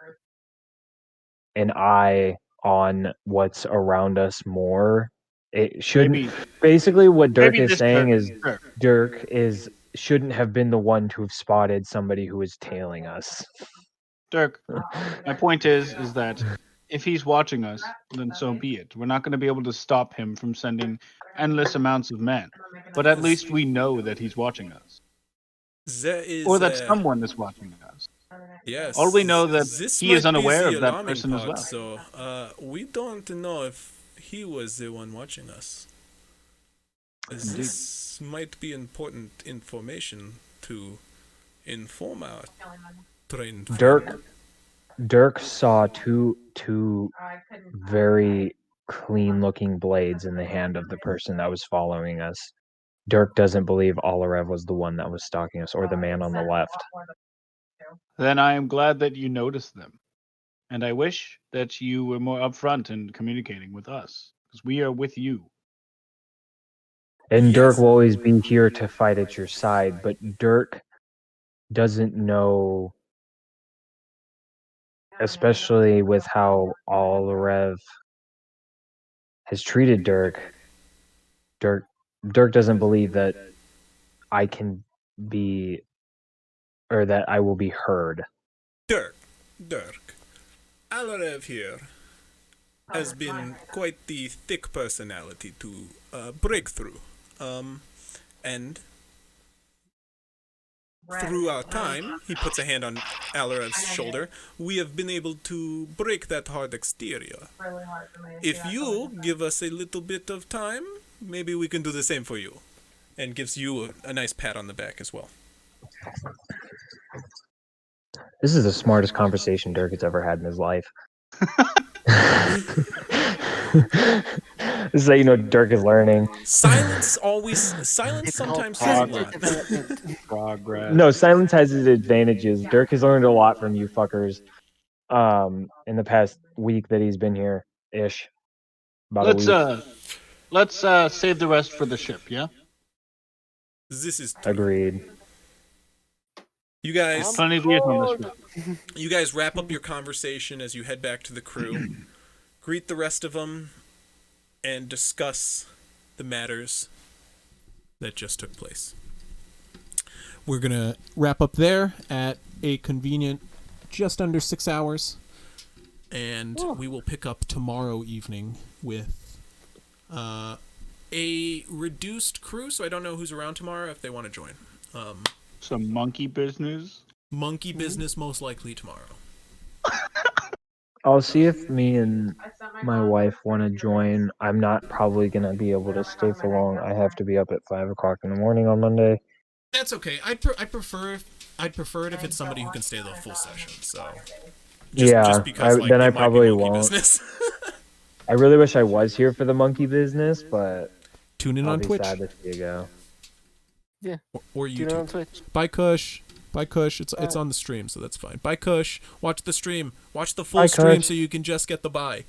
an eye on what's around us more. It shouldn't. Basically, what Dirk maybe is this saying Dirk- is Dirk. Dirk is shouldn't have been the one to have spotted somebody who was tailing us. Dirk, my point is that if he's watching us, then so be it. We're not going to be able to stop him from sending endless amounts of men, but at least we know that he's watching us, There is, or that someone is watching us. Yes. Or we know that this he is might be unaware the of that alarming person as part, well. So we don't know if he was the one watching us. This might be important information to inform our trained friend. Dirk saw two very clean-looking blades in the hand of the person that was following us. Dirk doesn't believe Olarev was the one that was stalking us, or the man on the left. Then I am glad that you noticed them, and I wish that you were more upfront in communicating with us, because we are with you. And Dirk will always be here to fight at your side, but Dirk doesn't know, especially with how Olarev has treated Dirk. Dirk doesn't believe that I can be, or that I will be heard. Dirk, Alarev here has been quite the thick personality to break through. And through our time, he puts a hand on Alarev's shoulder, we have been able to break that hard exterior. If you give us a little bit of time, maybe we can do the same for you. And gives you a nice pat on the back as well. This is the smartest conversation Dirk has ever had in his life. This is how you know Dirk is learning. Silence sometimes says a lot. Progress. No, silence has its advantages. Dirk has learned a lot from you fuckers in the past week that he's been here ish. About a week. Let's save the rest for the ship, yeah? This is agreed. You guys, plenty of years on this. You guys wrap up your conversation as you head back to the crew, greet the rest of them, and discuss the matters that just took place. We're gonna wrap up there at a convenient just under 6 hours, and we will pick up tomorrow evening with a reduced crew. So I don't know who's around tomorrow if they want to join. Some monkey business. Monkey business most likely tomorrow. I'll see if me and my wife want to join. I'm not probably gonna be able to stay for long. I have to be up at 5 o'clock in the morning on Monday. That's okay. I'd prefer it if it's somebody who can stay the full session. So just because, then I it might be probably monkey won't. business. I really wish I was here for the monkey business, but tune in I'll on be Twitch. sad to see you go. Yeah. Or Tune in on YouTube. Twitch. Bye Kush. It's on the stream, so that's fine. Bye Kush. Watch the stream. Watch the full Bye, stream Kush. so you can just get the buy.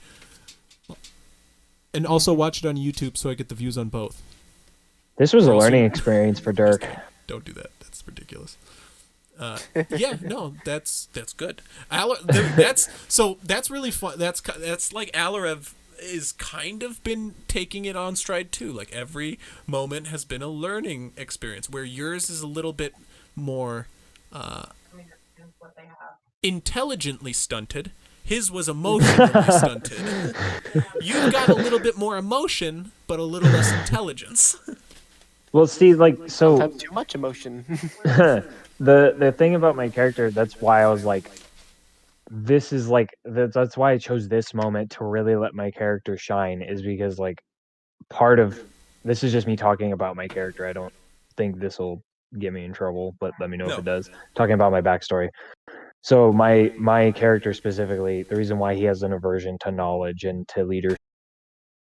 And also watch it on YouTube so I get the views on both. This was a Or else learning you- experience for Dirk. Don't do that. That's ridiculous. Yeah, no, that's good. That's really fun. That's like Alarev is kind of been taking it on stride too. Like every moment has been a learning experience, where yours is a little bit more intelligently stunted. His was emotionally stunted. You've got a little bit more emotion, but a little less intelligence. Well, see, like, so Sometimes too much emotion. the thing about my character, that's why I was like, this is like that's why I chose this moment to really let my character shine, is because like part of this is just me talking about my character. I don't think this will get me in trouble, but let me know if it does. Talking about my backstory. So my character specifically, the reason why he has an aversion to knowledge and to leadership